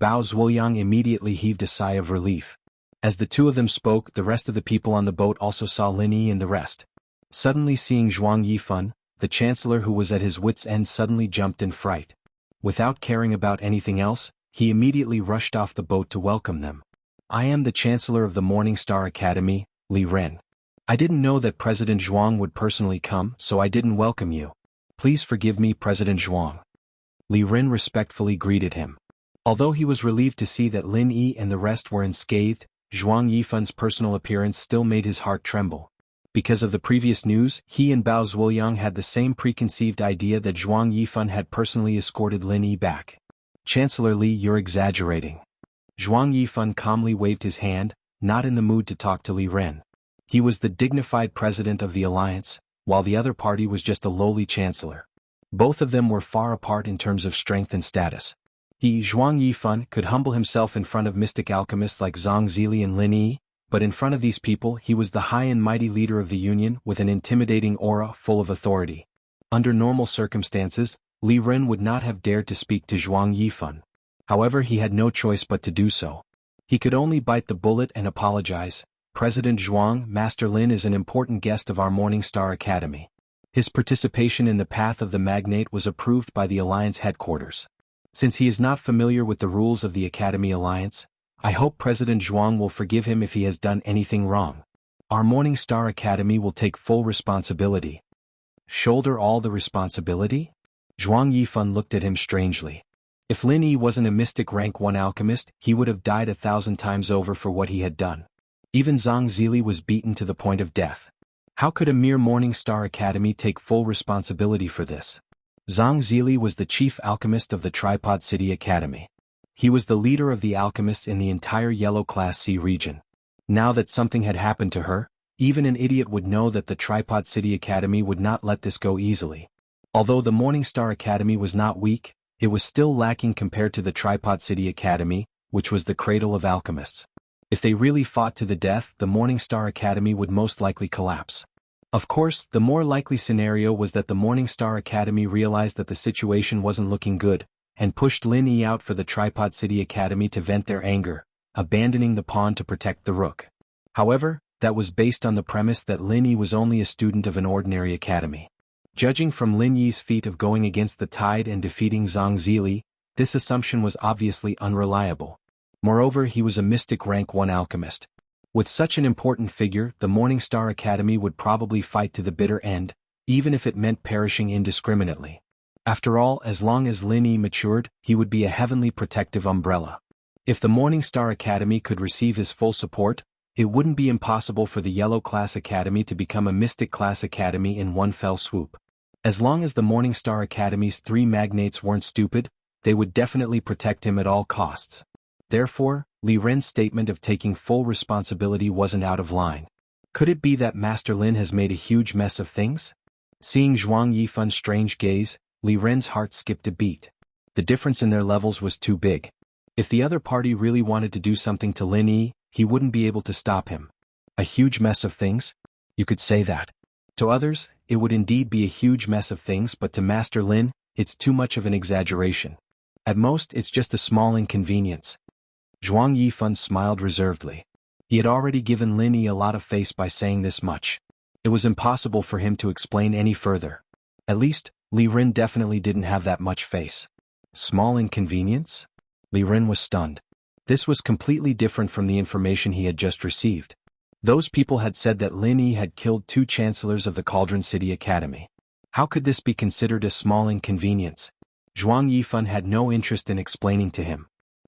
Bao Zhuoyang immediately heaved a sigh of relief. As the two of them spoke, the rest of the people on the boat also saw Lin Yi and the rest. Suddenly seeing Zhuang Yifan, the chancellor who was at his wits' end suddenly jumped in fright. Without caring about anything else, he immediately rushed off the boat to welcome them. I am the chancellor of the Morning Star Academy, Li Ren. I didn't know that President Zhuang would personally come, so I didn't welcome you. Please forgive me, President Zhuang. Li Ren respectfully greeted him. Although he was relieved to see that Lin Yi and the rest were unscathed, Zhuang Yifan's personal appearance still made his heart tremble. Because of the previous news, he and Bao Zhuoyang had the same preconceived idea that Zhuang Yifan had personally escorted Lin Yi back. Chancellor Li, you're exaggerating. Zhuang Yifan calmly waved his hand, not in the mood to talk to Li Ren. He was the dignified president of the alliance, while the other party was just a lowly chancellor. Both of them were far apart in terms of strength and status. He, Zhuang Yifan, could humble himself in front of mystic alchemists like Zhang Zili and Lin Yi, but in front of these people he was the high and mighty leader of the Union with an intimidating aura full of authority. Under normal circumstances, Li Ren would not have dared to speak to Zhuang Yifan. However, he had no choice but to do so. He could only bite the bullet and apologize. President Zhuang, Master Lin is an important guest of our Morning Star Academy. His participation in the path of the magnate was approved by the Alliance headquarters. Since he is not familiar with the rules of the Academy Alliance, I hope President Zhuang will forgive him if he has done anything wrong. Our Morning Star Academy will take full responsibility. Shoulder all the responsibility? Zhuang Yifan looked at him strangely. If Lin Yi wasn't a mystic rank 1 alchemist, he would have died 1,000 times over for what he had done. Even Zhang Zili was beaten to the point of death. How could a mere Morning Star Academy take full responsibility for this? Zhang Zili was the chief alchemist of the Tripod City Academy. He was the leader of the alchemists in the entire Yellow Class C region. Now that something had happened to her, even an idiot would know that the Tripod City Academy would not let this go easily. Although the Morning Star Academy was not weak, it was still lacking compared to the Tripod City Academy, which was the cradle of alchemists. If they really fought to the death, the Morning Star Academy would most likely collapse. Of course, the more likely scenario was that the Morning Star Academy realized that the situation wasn't looking good, and pushed Lin Yi out for the Tripod City Academy to vent their anger, abandoning the pawn to protect the rook. However, that was based on the premise that Lin Yi was only a student of an ordinary academy. Judging from Lin Yi's feat of going against the tide and defeating Zhang Zili, this assumption was obviously unreliable. Moreover, he was a mystic rank 1 alchemist. With such an important figure, the Morning Star Academy would probably fight to the bitter end, even if it meant perishing indiscriminately. After all, as long as Lin Yi matured, he would be a heavenly protective umbrella. If the Morning Star Academy could receive his full support, it wouldn't be impossible for the Yellow Class Academy to become a Mystic Class Academy in one fell swoop. As long as the Morning Star Academy's 3 magnates weren't stupid, they would definitely protect him at all costs. Therefore, Li Ren's statement of taking full responsibility wasn't out of line. Could it be that Master Lin has made a huge mess of things? Seeing Zhuang Yifan's strange gaze, Li Ren's heart skipped a beat. The difference in their levels was too big. If the other party really wanted to do something to Lin Yi, he wouldn't be able to stop him. A huge mess of things? You could say that. To others, it would indeed be a huge mess of things, but to Master Lin, it's too much of an exaggeration. At most, it's just a small inconvenience. Zhuang Yifan smiled reservedly. He had already given Lin Yi a lot of face by saying this much. It was impossible for him to explain any further. At least, Li Ren definitely didn't have that much face. Small inconvenience? Li Ren was stunned. This was completely different from the information he had just received. Those people had said that Lin Yi had killed 2 chancellors of the Cauldron City Academy. How could this be considered a small inconvenience? Zhuang Yifan had no interest in explaining to him.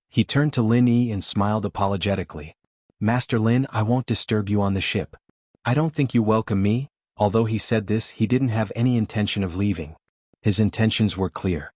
He turned to Lin Yi and smiled apologetically. Master Lin, I won't disturb you on the ship. I don't think you welcome me. Although he said this, he didn't have any intention of leaving. His intentions were clear.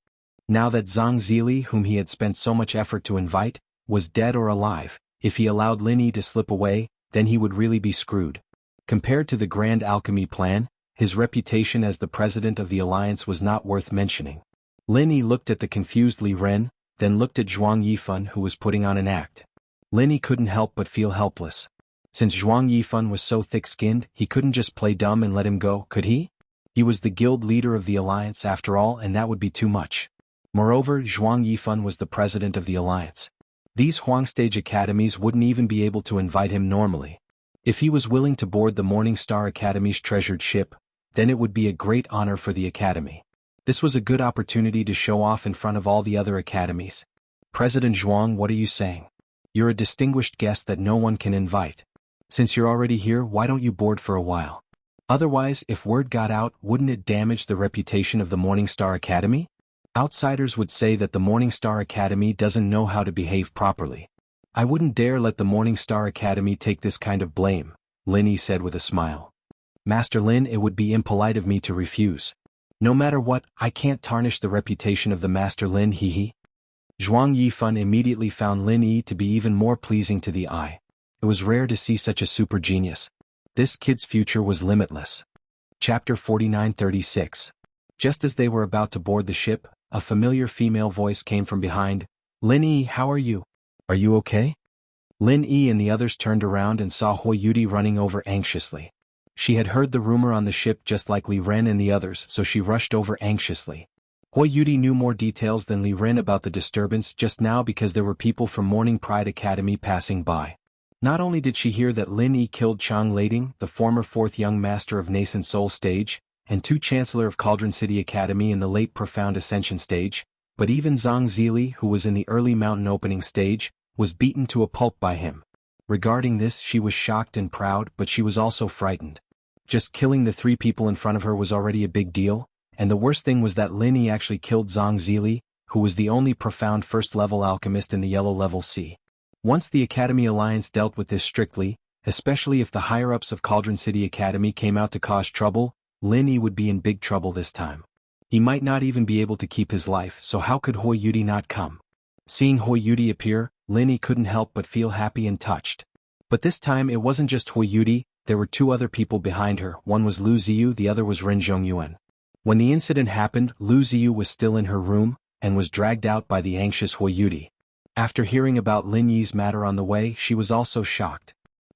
Now that Zhang Zili, whom he had spent so much effort to invite, was dead or alive, if he allowed Lin Yi to slip away, then he would really be screwed. Compared to the Grand Alchemy plan, his reputation as the president of the alliance was not worth mentioning. Lin Yi looked at the confused Li Ren, then looked at Zhuang Yifan, who was putting on an act. Lin Yi couldn't help but feel helpless. Since Zhuang Yifan was so thick-skinned, he couldn't just play dumb and let him go, could he? He was the guild leader of the alliance after all, and that would be too much. Moreover, Zhuang Yifan was the president of the alliance. These Huangstage academies wouldn't even be able to invite him normally. If he was willing to board the Morning Star Academy's treasured ship, then it would be a great honor for the academy. This was a good opportunity to show off in front of all the other academies. President Zhuang, what are you saying? You're a distinguished guest that no one can invite. Since you're already here, why don't you board for a while? Otherwise, if word got out, wouldn't it damage the reputation of the Morning Star Academy? Outsiders would say that the Morning Star Academy doesn't know how to behave properly. I wouldn't dare let the Morning Star Academy take this kind of blame, Lin Yi said with a smile. Master Lin, it would be impolite of me to refuse. No matter what, I can't tarnish the reputation of the Master Lin, hee. Zhuang Yifan immediately found Lin Yi to be even more pleasing to the eye. It was rare to see such a super genius. This kid's future was limitless. Chapter 49-36. Just as they were about to board the ship, a familiar female voice came from behind. Lin Yi, how are you? Are you okay? Lin Yi and the others turned around and saw Hui Yudi running over anxiously. She had heard the rumor on the ship just like Li Ren and the others, so she rushed over anxiously. Hui Yudi knew more details than Li Ren about the disturbance just now because there were people from Morning Pride Academy passing by. Not only did she hear that Lin Yi killed Chang Lading, the former 4th young master of Nascent Soul Stage, and 2 Chancellor of Cauldron City Academy in the late Profound Ascension Stage, but even Zhang Zili, who was in the early Mountain Opening Stage, was beaten to a pulp by him. Regarding this, she was shocked and proud, but she was also frightened. Just killing the 3 people in front of her was already a big deal, and the worst thing was that Lin Yi actually killed Zhang Zili, who was the only profound first-level alchemist in the Yellow Level C. Once the Academy Alliance dealt with this strictly, especially if the higher-ups of Cauldron City Academy came out to cause trouble, Lin Yi would be in big trouble this time. He might not even be able to keep his life, so how could Hui Yudi not come? Seeing Hui Yudi appear, Lin Yi couldn't help but feel happy and touched. But this time it wasn't just Hui Yudi, there were 2 other people behind her, one was Lu Ziyu, the other was Ren Zhongyuan. When the incident happened, Lu Ziyu was still in her room, and was dragged out by the anxious Hui Yudi. After hearing about Lin Yi's matter on the way, she was also shocked.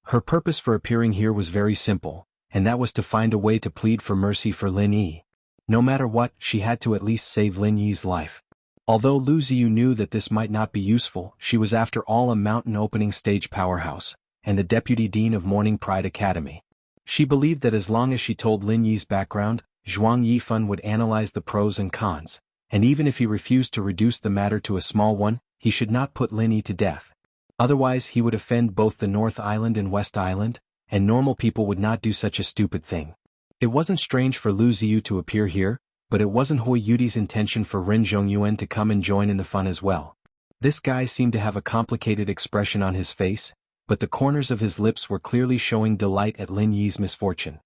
Her purpose for appearing here was very simple, and that was to find a way to plead for mercy for Lin Yi. No matter what, she had to at least save Lin Yi's life. Although Lu Ziyu knew that this might not be useful, she was after all a Mountain Opening Stage powerhouse, and the Deputy Dean of Morning Pride Academy. She believed that as long as she told Lin Yi's background, Zhuang Yifan would analyze the pros and cons, and even if he refused to reduce the matter to a small one, he should not put Lin Yi to death. Otherwise he would offend both the North Island and West Island, and normal people would not do such a stupid thing. It wasn't strange for Lu Ziyu to appear here, but it wasn't Hui Yudi's intention for Ren Zhongyuan to come and join in the fun as well. This guy seemed to have a complicated expression on his face, but the corners of his lips were clearly showing delight at Lin Yi's misfortune.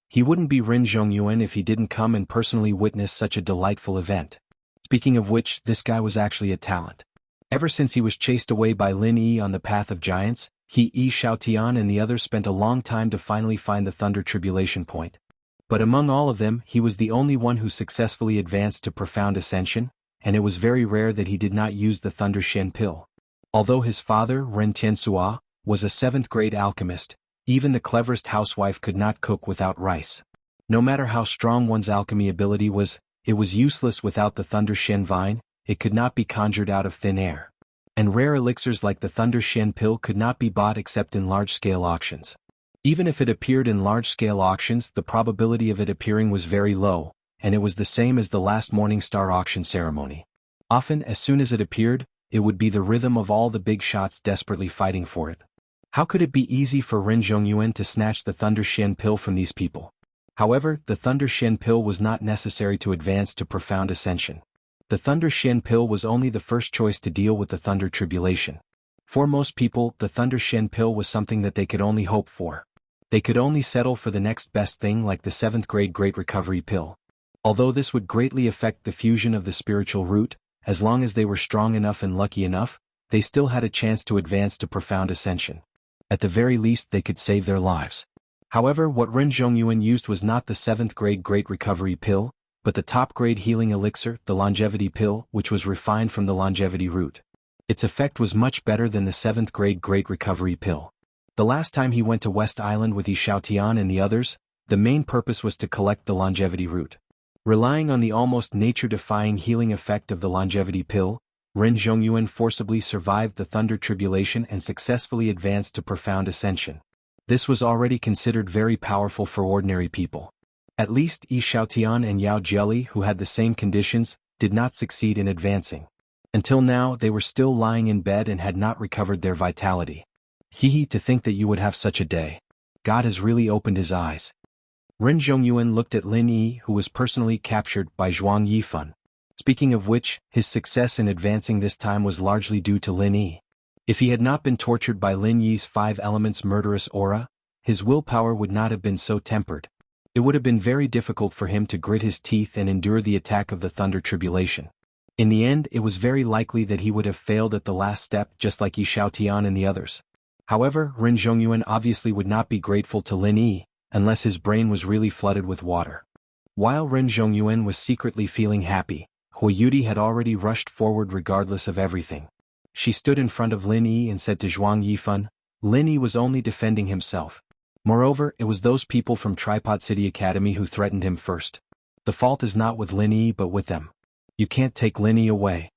He wouldn't be Ren Zhongyuan if he didn't come and personally witness such a delightful event. Speaking of which, this guy was actually a talent. Ever since he was chased away by Lin Yi on the Path of Giants, He, Yi Xiaotian and the others spent a long time to finally find the Thunder Tribulation point. But among all of them, he was the only one who successfully advanced to profound ascension, and it was very rare that he did not use the Thunder Shen pill. Although his father, Ren Tianxua, was a 7th-grade alchemist, even the cleverest housewife could not cook without rice. No matter how strong one's alchemy ability was, it was useless without the Thunder Shen vine. It could not be conjured out of thin air. And rare elixirs like the Thunder Shen pill could not be bought except in large-scale auctions. Even if it appeared in large-scale auctions, the probability of it appearing was very low, and it was the same as the last Morning Star auction ceremony. Often, as soon as it appeared, it would be the rhythm of all the big shots desperately fighting for it. How could it be easy for Ren Zhongyuan to snatch the Thunder Shen pill from these people? However, the Thunder Shen pill was not necessary to advance to profound ascension. The Thunder Shen pill was only the first choice to deal with the Thunder Tribulation. For most people, the Thunder Shen pill was something that they could only hope for. They could only settle for the next best thing like the 7th-grade Great Recovery pill. Although this would greatly affect the fusion of the spiritual root, as long as they were strong enough and lucky enough, they still had a chance to advance to profound ascension. At the very least they could save their lives. However, what Ren Zhongyuan used was not the 7th-grade Great Recovery pill, but the top-grade healing elixir, the longevity pill, which was refined from the longevity root. Its effect was much better than the 7th-grade Great Recovery pill. The last time he went to West Island with Yi Xiaotian and the others, the main purpose was to collect the longevity root. Relying on the almost nature-defying healing effect of the longevity pill, Ren Zhongyuan forcibly survived the Thunder Tribulation and successfully advanced to profound ascension. This was already considered very powerful for ordinary people. At least Yi Xiaotian and Yao Jieli, who had the same conditions, did not succeed in advancing. Until now they were still lying in bed and had not recovered their vitality. To think that you would have such a day. God has really opened his eyes. Ren Zhongyuan looked at Lin Yi, who was personally captured by Zhuang Yifan. Speaking of which, his success in advancing this time was largely due to Lin Yi. If he had not been tortured by Lin Yi's 5 elements murderous aura, his willpower would not have been so tempered. It would have been very difficult for him to grit his teeth and endure the attack of the Thunder Tribulation. In the end, it was very likely that he would have failed at the last step just like Yi Xiaotian and the others. However, Ren Zhongyuan obviously would not be grateful to Lin Yi, unless his brain was really flooded with water. While Ren Zhongyuan was secretly feeling happy, Hui Yudi had already rushed forward regardless of everything. She stood in front of Lin Yi and said to Zhuang Yifan, Lin Yi was only defending himself. Moreover, it was those people from Tripod City Academy who threatened him first. The fault is not with Lin Yi but with them. You can't take Lin Yi away.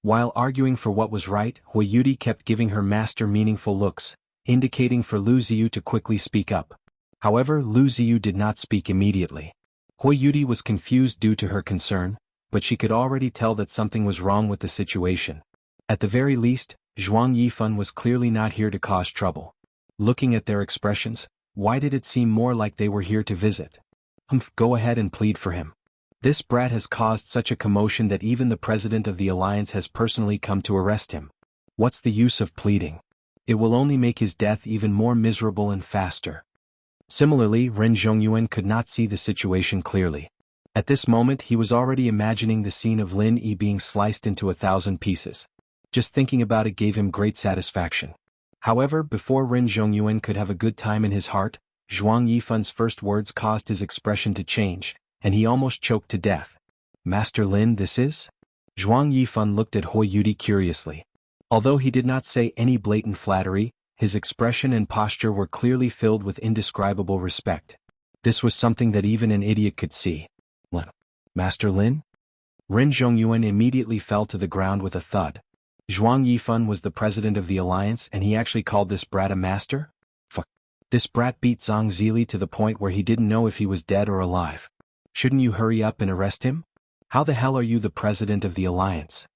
While arguing for what was right, Hui Yudi kept giving her master meaningful looks, indicating for Lu Ziyu to quickly speak up. However, Lu Ziyu did not speak immediately. Hui Yudi was confused due to her concern, but she could already tell that something was wrong with the situation. At the very least, Zhuang Yifan was clearly not here to cause trouble. Looking at their expressions, why did it seem more like they were here to visit? Go ahead and plead for him. This brat has caused such a commotion that even the president of the alliance has personally come to arrest him. What's the use of pleading? It will only make his death even more miserable and faster. Similarly, Ren Zhongyuan could not see the situation clearly. At this moment he was already imagining the scene of Lin Yi being sliced into 1,000 pieces. Just thinking about it gave him great satisfaction. However, before Ren Zhongyuan could have a good time in his heart, Zhuang Yifan's first words caused his expression to change, and he almost choked to death. Master Lin, this is? Zhuang Yifan looked at Hui Yudi curiously. Although he did not say any blatant flattery, his expression and posture were clearly filled with indescribable respect. This was something that even an idiot could see. Master Lin? Ren Zhongyuan immediately fell to the ground with a thud. Zhuang Yifan was the president of the alliance and he actually called this brat a master? Fuck. This brat beat Zhang Zili to the point where he didn't know if he was dead or alive. Shouldn't you hurry up and arrest him? How the hell are you the president of the alliance?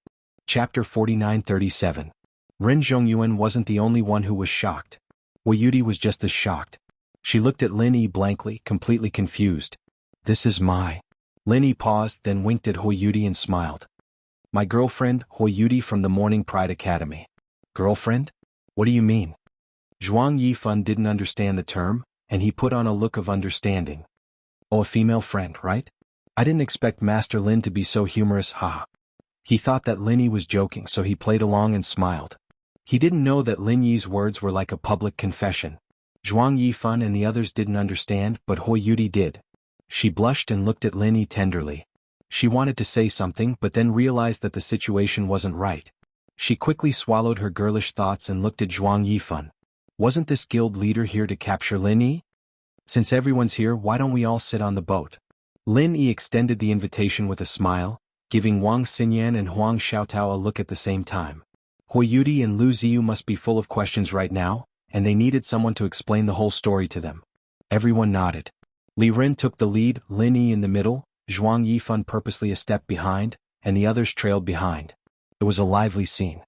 Chapter 4937. Ren Zhongyuan wasn't the only one who was shocked. Hui Yudi was just as shocked. She looked at Lin Yi blankly, completely confused. This is my... Lin Yi paused, then winked at Hui Yudi and smiled. My girlfriend, Hui Yudi from the Morning Pride Academy. Girlfriend? What do you mean? Zhuang Yifan didn't understand the term, and he put on a look of understanding. Oh, a female friend, right? I didn't expect Master Lin to be so humorous, haha. He thought that Lin Yi was joking so he played along and smiled. He didn't know that Lin Yi's words were like a public confession. Zhuang Yifan and the others didn't understand, but Hui Yudi did. She blushed and looked at Lin Yi tenderly. She wanted to say something but then realized that the situation wasn't right. She quickly swallowed her girlish thoughts and looked at Zhuang Yifan. Wasn't this guild leader here to capture Lin Yi? Since everyone's here, why don't we all sit on the boat? Lin Yi extended the invitation with a smile, giving Wang Xinyan and Huang Xiaotao a look at the same time. Hui Yudi and Lu Ziyu must be full of questions right now, and they needed someone to explain the whole story to them. Everyone nodded. Li Ren took the lead, Lin Yi in the middle, Zhuang Yifan purposely a step behind, and the others trailed behind. It was a lively scene.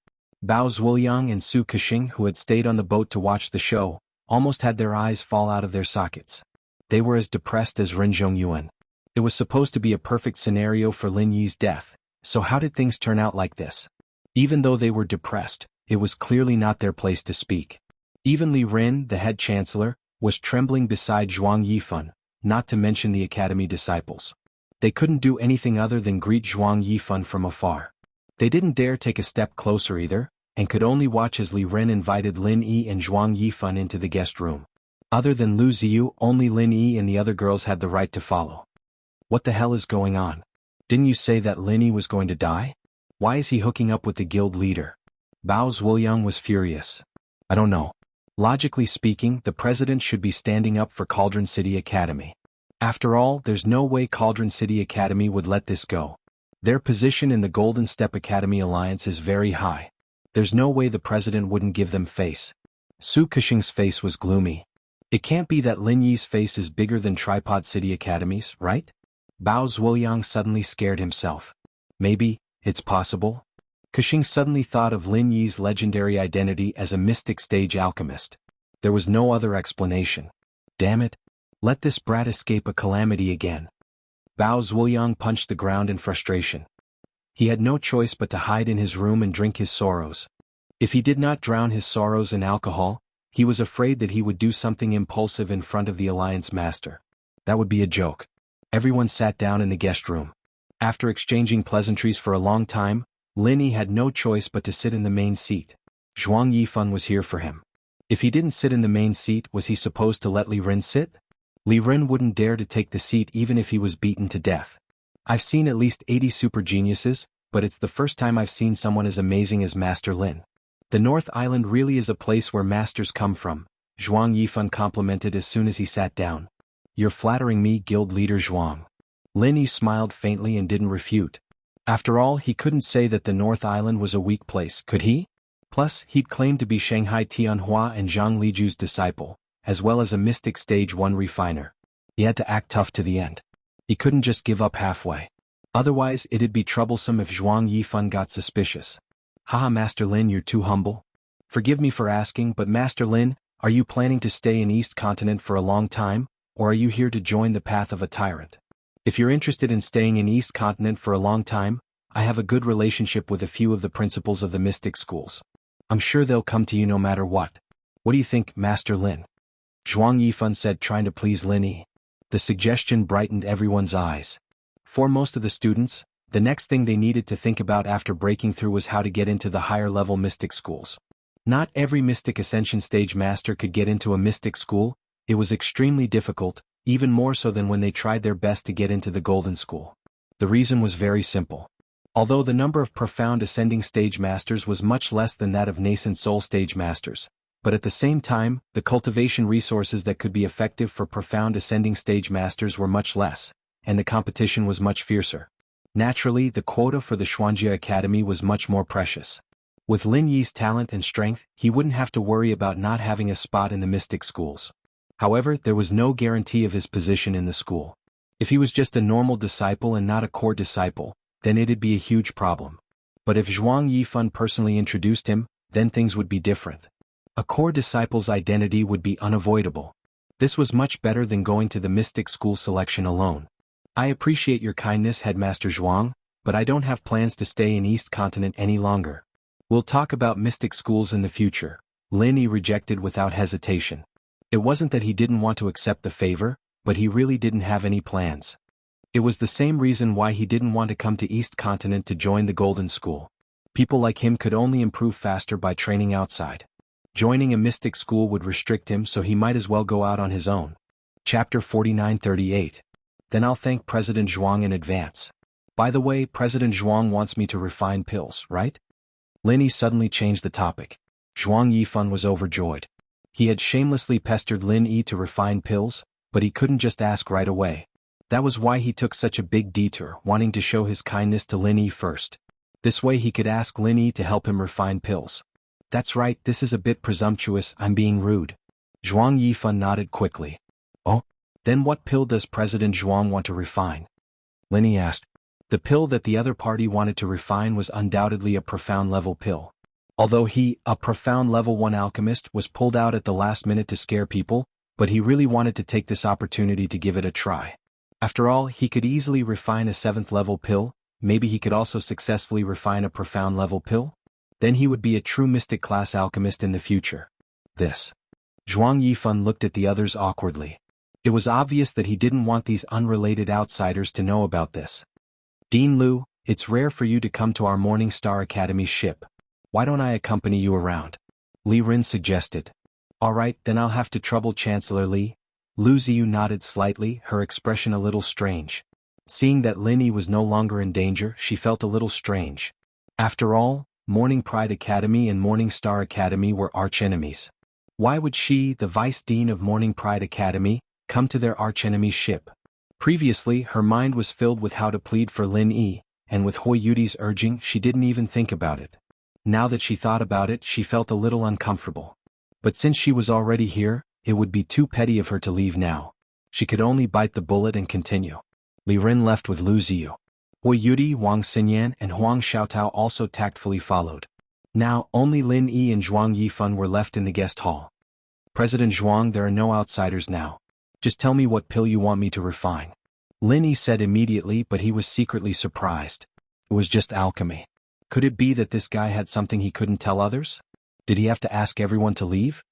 Bao Zuoyang and Su Kexing, who had stayed on the boat to watch the show, almost had their eyes fall out of their sockets. They were as depressed as Ren Zhongyuan. It was supposed to be a perfect scenario for Lin Yi's death, so how did things turn out like this? Even though they were depressed, it was clearly not their place to speak. Even Li Ren, the head chancellor, was trembling beside Zhuang Yifan, not to mention the academy disciples. They couldn't do anything other than greet Zhuang Yifan from afar. They didn't dare take a step closer either, and could only watch as Li Ren invited Lin Yi and Zhuang Yifan into the guest room. Other than Lu Ziyu, only Lin Yi and the other girls had the right to follow. What the hell is going on? Didn't you say that Lin Yi was going to die? Why is he hooking up with the guild leader? Bao Zuoyang was furious. I don't know. Logically speaking, the president should be standing up for Cauldron City Academy. After all, there's no way Cauldron City Academy would let this go. Their position in the Golden Step Academy Alliance is very high. There's no way the president wouldn't give them face. Su Kexing's face was gloomy. It can't be that Lin Yi's face is bigger than Tripod City Academies, right? Bao Zuoyang suddenly scared himself. Maybe, it's possible? Kexing suddenly thought of Lin Yi's legendary identity as a mystic stage alchemist. There was no other explanation. Damn it. Let this brat escape a calamity again. Bao Zuoyang punched the ground in frustration. He had no choice but to hide in his room and drink his sorrows. If he did not drown his sorrows in alcohol, he was afraid that he would do something impulsive in front of the Alliance Master. That would be a joke. Everyone sat down in the guest room. After exchanging pleasantries for a long time, Lin Yi had no choice but to sit in the main seat. Zhuang Yifan was here for him. If he didn't sit in the main seat, was he supposed to let Li Ren sit? Li Ren wouldn't dare to take the seat even if he was beaten to death. I've seen at least 80 super geniuses, but it's the first time I've seen someone as amazing as Master Lin. The North Island really is a place where masters come from, Zhuang Yifan complimented as soon as he sat down. You're flattering me, Guild Leader Zhuang. Lin Yi smiled faintly and didn't refute. After all, he couldn't say that the North Island was a weak place, could he? Plus, he'd claimed to be Shanghai Tianhua and Zhang Liju's disciple, as well as a Mystic Stage 1 refiner. He had to act tough to the end. He couldn't just give up halfway. Otherwise, it'd be troublesome if Zhuang Yifan got suspicious. Haha, Master Lin, you're too humble. Forgive me for asking, but Master Lin, are you planning to stay in East Continent for a long time, or are you here to join the path of a tyrant? If you're interested in staying in East Continent for a long time, I have a good relationship with a few of the principals of the mystic schools. I'm sure they'll come to you no matter what. What do you think, Master Lin? Zhuang Yifan said, trying to please Lin Yi. The suggestion brightened everyone's eyes. For most of the students, the next thing they needed to think about after breaking through was how to get into the higher-level mystic schools. Not every Mystic Ascension Stage Master could get into a mystic school. It was extremely difficult, even more so than when they tried their best to get into the Golden School. The reason was very simple. Although the number of profound ascending stage masters was much less than that of nascent soul stage masters, but at the same time, the cultivation resources that could be effective for profound ascending stage masters were much less, and the competition was much fiercer. Naturally, the quota for the Xuanjia Academy was much more precious. With Lin Yi's talent and strength, he wouldn't have to worry about not having a spot in the mystic schools. However, there was no guarantee of his position in the school. If he was just a normal disciple and not a core disciple, then it'd be a huge problem. But if Zhuang Yifan personally introduced him, then things would be different. A core disciple's identity would be unavoidable. This was much better than going to the mystic school selection alone. I appreciate your kindness, Headmaster Zhuang, but I don't have plans to stay in East Continent any longer. We'll talk about mystic schools in the future, Lin Yi rejected without hesitation. It wasn't that he didn't want to accept the favor, but he really didn't have any plans. It was the same reason why he didn't want to come to East Continent to join the Golden School. People like him could only improve faster by training outside. Joining a mystic school would restrict him, so he might as well go out on his own. Chapter 4938. Then I'll thank President Zhuang in advance. By the way, President Zhuang wants me to refine pills, right? Lin Yi suddenly changed the topic. Zhuang Yifan was overjoyed. He had shamelessly pestered Lin Yi to refine pills, but he couldn't just ask right away. That was why he took such a big detour, wanting to show his kindness to Lin Yi first. This way he could ask Lin Yi to help him refine pills. That's right, this is a bit presumptuous, I'm being rude. Zhuang Yifan nodded quickly. Oh? Then what pill does President Zhuang want to refine? Lin Yi asked. The pill that the other party wanted to refine was undoubtedly a profound level pill. Although he, a profound level 1 alchemist, was pulled out at the last minute to scare people, but he really wanted to take this opportunity to give it a try. After all, he could easily refine a 7th level pill, maybe he could also successfully refine a profound level pill? Then he would be a true mystic class alchemist in the future. This. Zhuang Yifan looked at the others awkwardly. It was obvious that he didn't want these unrelated outsiders to know about this. Dean Liu, it's rare for you to come to our Morning Star Academy ship. Why don't I accompany you around? Li Rin suggested. All right, then I'll have to trouble Chancellor Li. Lu Ziyu nodded slightly, her expression a little strange. Seeing that Lin Yi was no longer in danger, she felt a little strange. After all, Morning Pride Academy and Morning Star Academy were archenemies. Why would she, the Vice Dean of Morning Pride Academy, come to their archenemy's ship? Previously, her mind was filled with how to plead for Lin Yi, and with Hui Yudi's urging, she didn't even think about it. Now that she thought about it, she felt a little uncomfortable. But since she was already here, it would be too petty of her to leave now. She could only bite the bullet and continue. Li Rin left with Lu Ziyu. Hui Yudi, Wang Xinyan, and Huang Xiaotao also tactfully followed. Now, only Lin Yi and Zhuang Yifan were left in the guest hall. President Zhuang, there are no outsiders now. Just tell me what pill you want me to refine. Lin Yi said immediately, but he was secretly surprised. It was just alchemy. Could it be that this guy had something he couldn't tell others? Did he have to ask everyone to leave?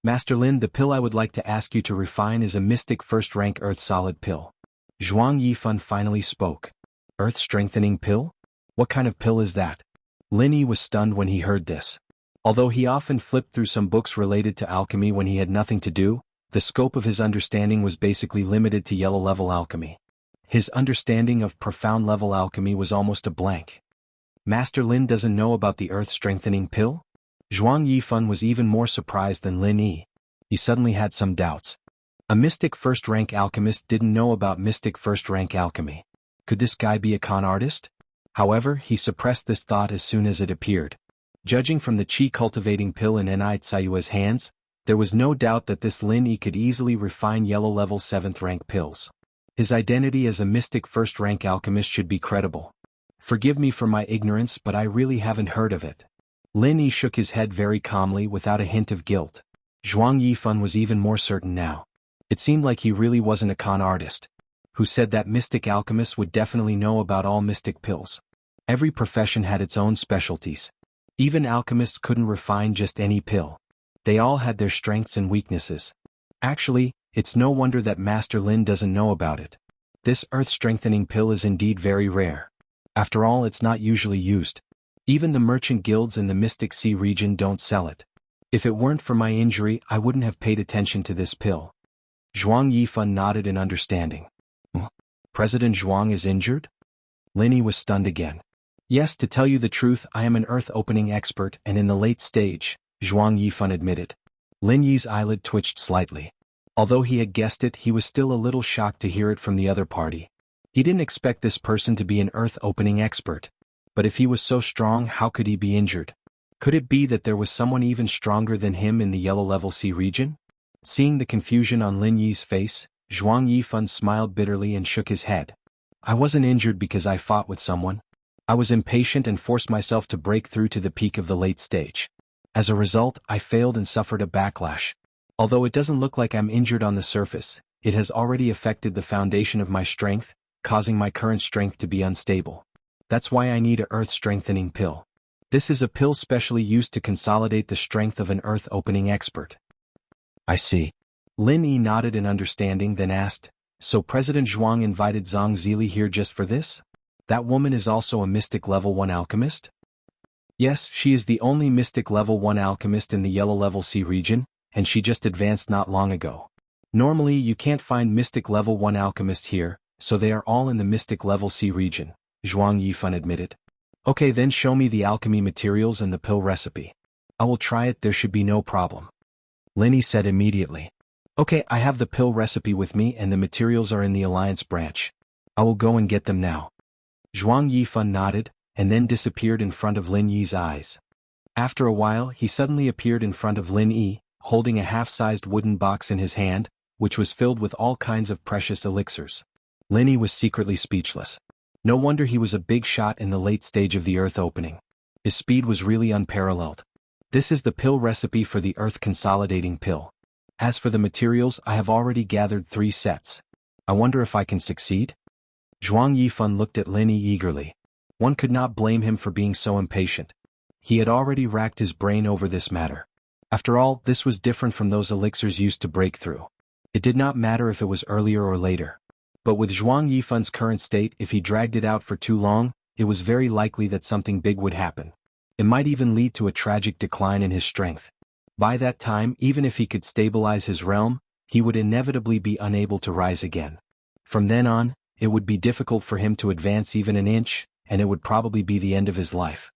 Master Lin, the pill I would like to ask you to refine is a mystic first-rank earth solid pill. Zhuang Yifan finally spoke. Earth-strengthening pill? What kind of pill is that? Lin Yi was stunned when he heard this. Although he often flipped through some books related to alchemy when he had nothing to do, the scope of his understanding was basically limited to yellow-level alchemy. His understanding of profound-level alchemy was almost a blank. Master Lin doesn't know about the earth-strengthening pill? Zhuang Yifan was even more surprised than Lin Yi. He suddenly had some doubts. A mystic first-rank alchemist didn't know about mystic first-rank alchemy. Could this guy be a con artist? However, he suppressed this thought as soon as it appeared. Judging from the qi-cultivating pill in Enai Tsayua's hands, there was no doubt that this Lin Yi could easily refine yellow-level 7th-rank pills. His identity as a mystic first-rank alchemist should be credible. Forgive me for my ignorance, but I really haven't heard of it. Lin Yi shook his head very calmly without a hint of guilt. Zhuang Yifan was even more certain now. It seemed like he really wasn't a con artist. Who said that mystic alchemists would definitely know about all mystic pills? Every profession had its own specialties. Even alchemists couldn't refine just any pill. They all had their strengths and weaknesses. Actually, it's no wonder that Master Lin doesn't know about it. This earth-strengthening pill is indeed very rare. After all, it's not usually used. Even the merchant guilds in the Mystic Sea region don't sell it. If it weren't for my injury, I wouldn't have paid attention to this pill. Zhuang Yifan nodded in understanding. President Zhuang is injured? Lin Yi was stunned again. Yes, to tell you the truth, I am an earth-opening expert and in the late stage, Zhuang Yifan admitted. Lin Yi's eyelid twitched slightly. Although he had guessed it, he was still a little shocked to hear it from the other party. He didn't expect this person to be an earth-opening expert. But if he was so strong, how could he be injured? Could it be that there was someone even stronger than him in the yellow-level sea region? Seeing the confusion on Lin Yi's face, Zhuang Yifan smiled bitterly and shook his head. I wasn't injured because I fought with someone. I was impatient and forced myself to break through to the peak of the late stage. As a result, I failed and suffered a backlash. Although it doesn't look like I'm injured on the surface, it has already affected the foundation of my strength, causing my current strength to be unstable. That's why I need a earth-strengthening pill. This is a pill specially used to consolidate the strength of an earth-opening expert. I see. Lin Yi nodded in understanding, then asked, so President Zhuang invited Zhang Zili here just for this? That woman is also a mystic level 1 alchemist? Yes, she is the only mystic level 1 alchemist in the yellow level C region, and she just advanced not long ago. Normally you can't find mystic level 1 alchemists here, so they are all in the mystic level C region, Zhuang Yifan admitted. Okay, then show me the alchemy materials and the pill recipe. I will try it, there should be no problem. Lin Yi said immediately. Okay, I have the pill recipe with me and the materials are in the Alliance branch. I will go and get them now. Zhuang Yifan nodded, and then disappeared in front of Lin Yi's eyes. After a while he suddenly appeared in front of Lin Yi, holding a half-sized wooden box in his hand, which was filled with all kinds of precious elixirs. Lin Yi was secretly speechless. No wonder he was a big shot in the late stage of the Earth opening. His speed was really unparalleled. This is the pill recipe for the Earth Consolidating Pill. As for the materials, I have already gathered 3 sets. I wonder if I can succeed? Zhuang Yifan looked at Lin Yi eagerly. One could not blame him for being so impatient. He had already racked his brain over this matter. After all, this was different from those elixirs used to break through. It did not matter if it was earlier or later. But with Zhuang Yifan's current state, if he dragged it out for too long, it was very likely that something big would happen. It might even lead to a tragic decline in his strength. By that time, even if he could stabilize his realm, he would inevitably be unable to rise again. From then on, it would be difficult for him to advance even an inch, and it would probably be the end of his life.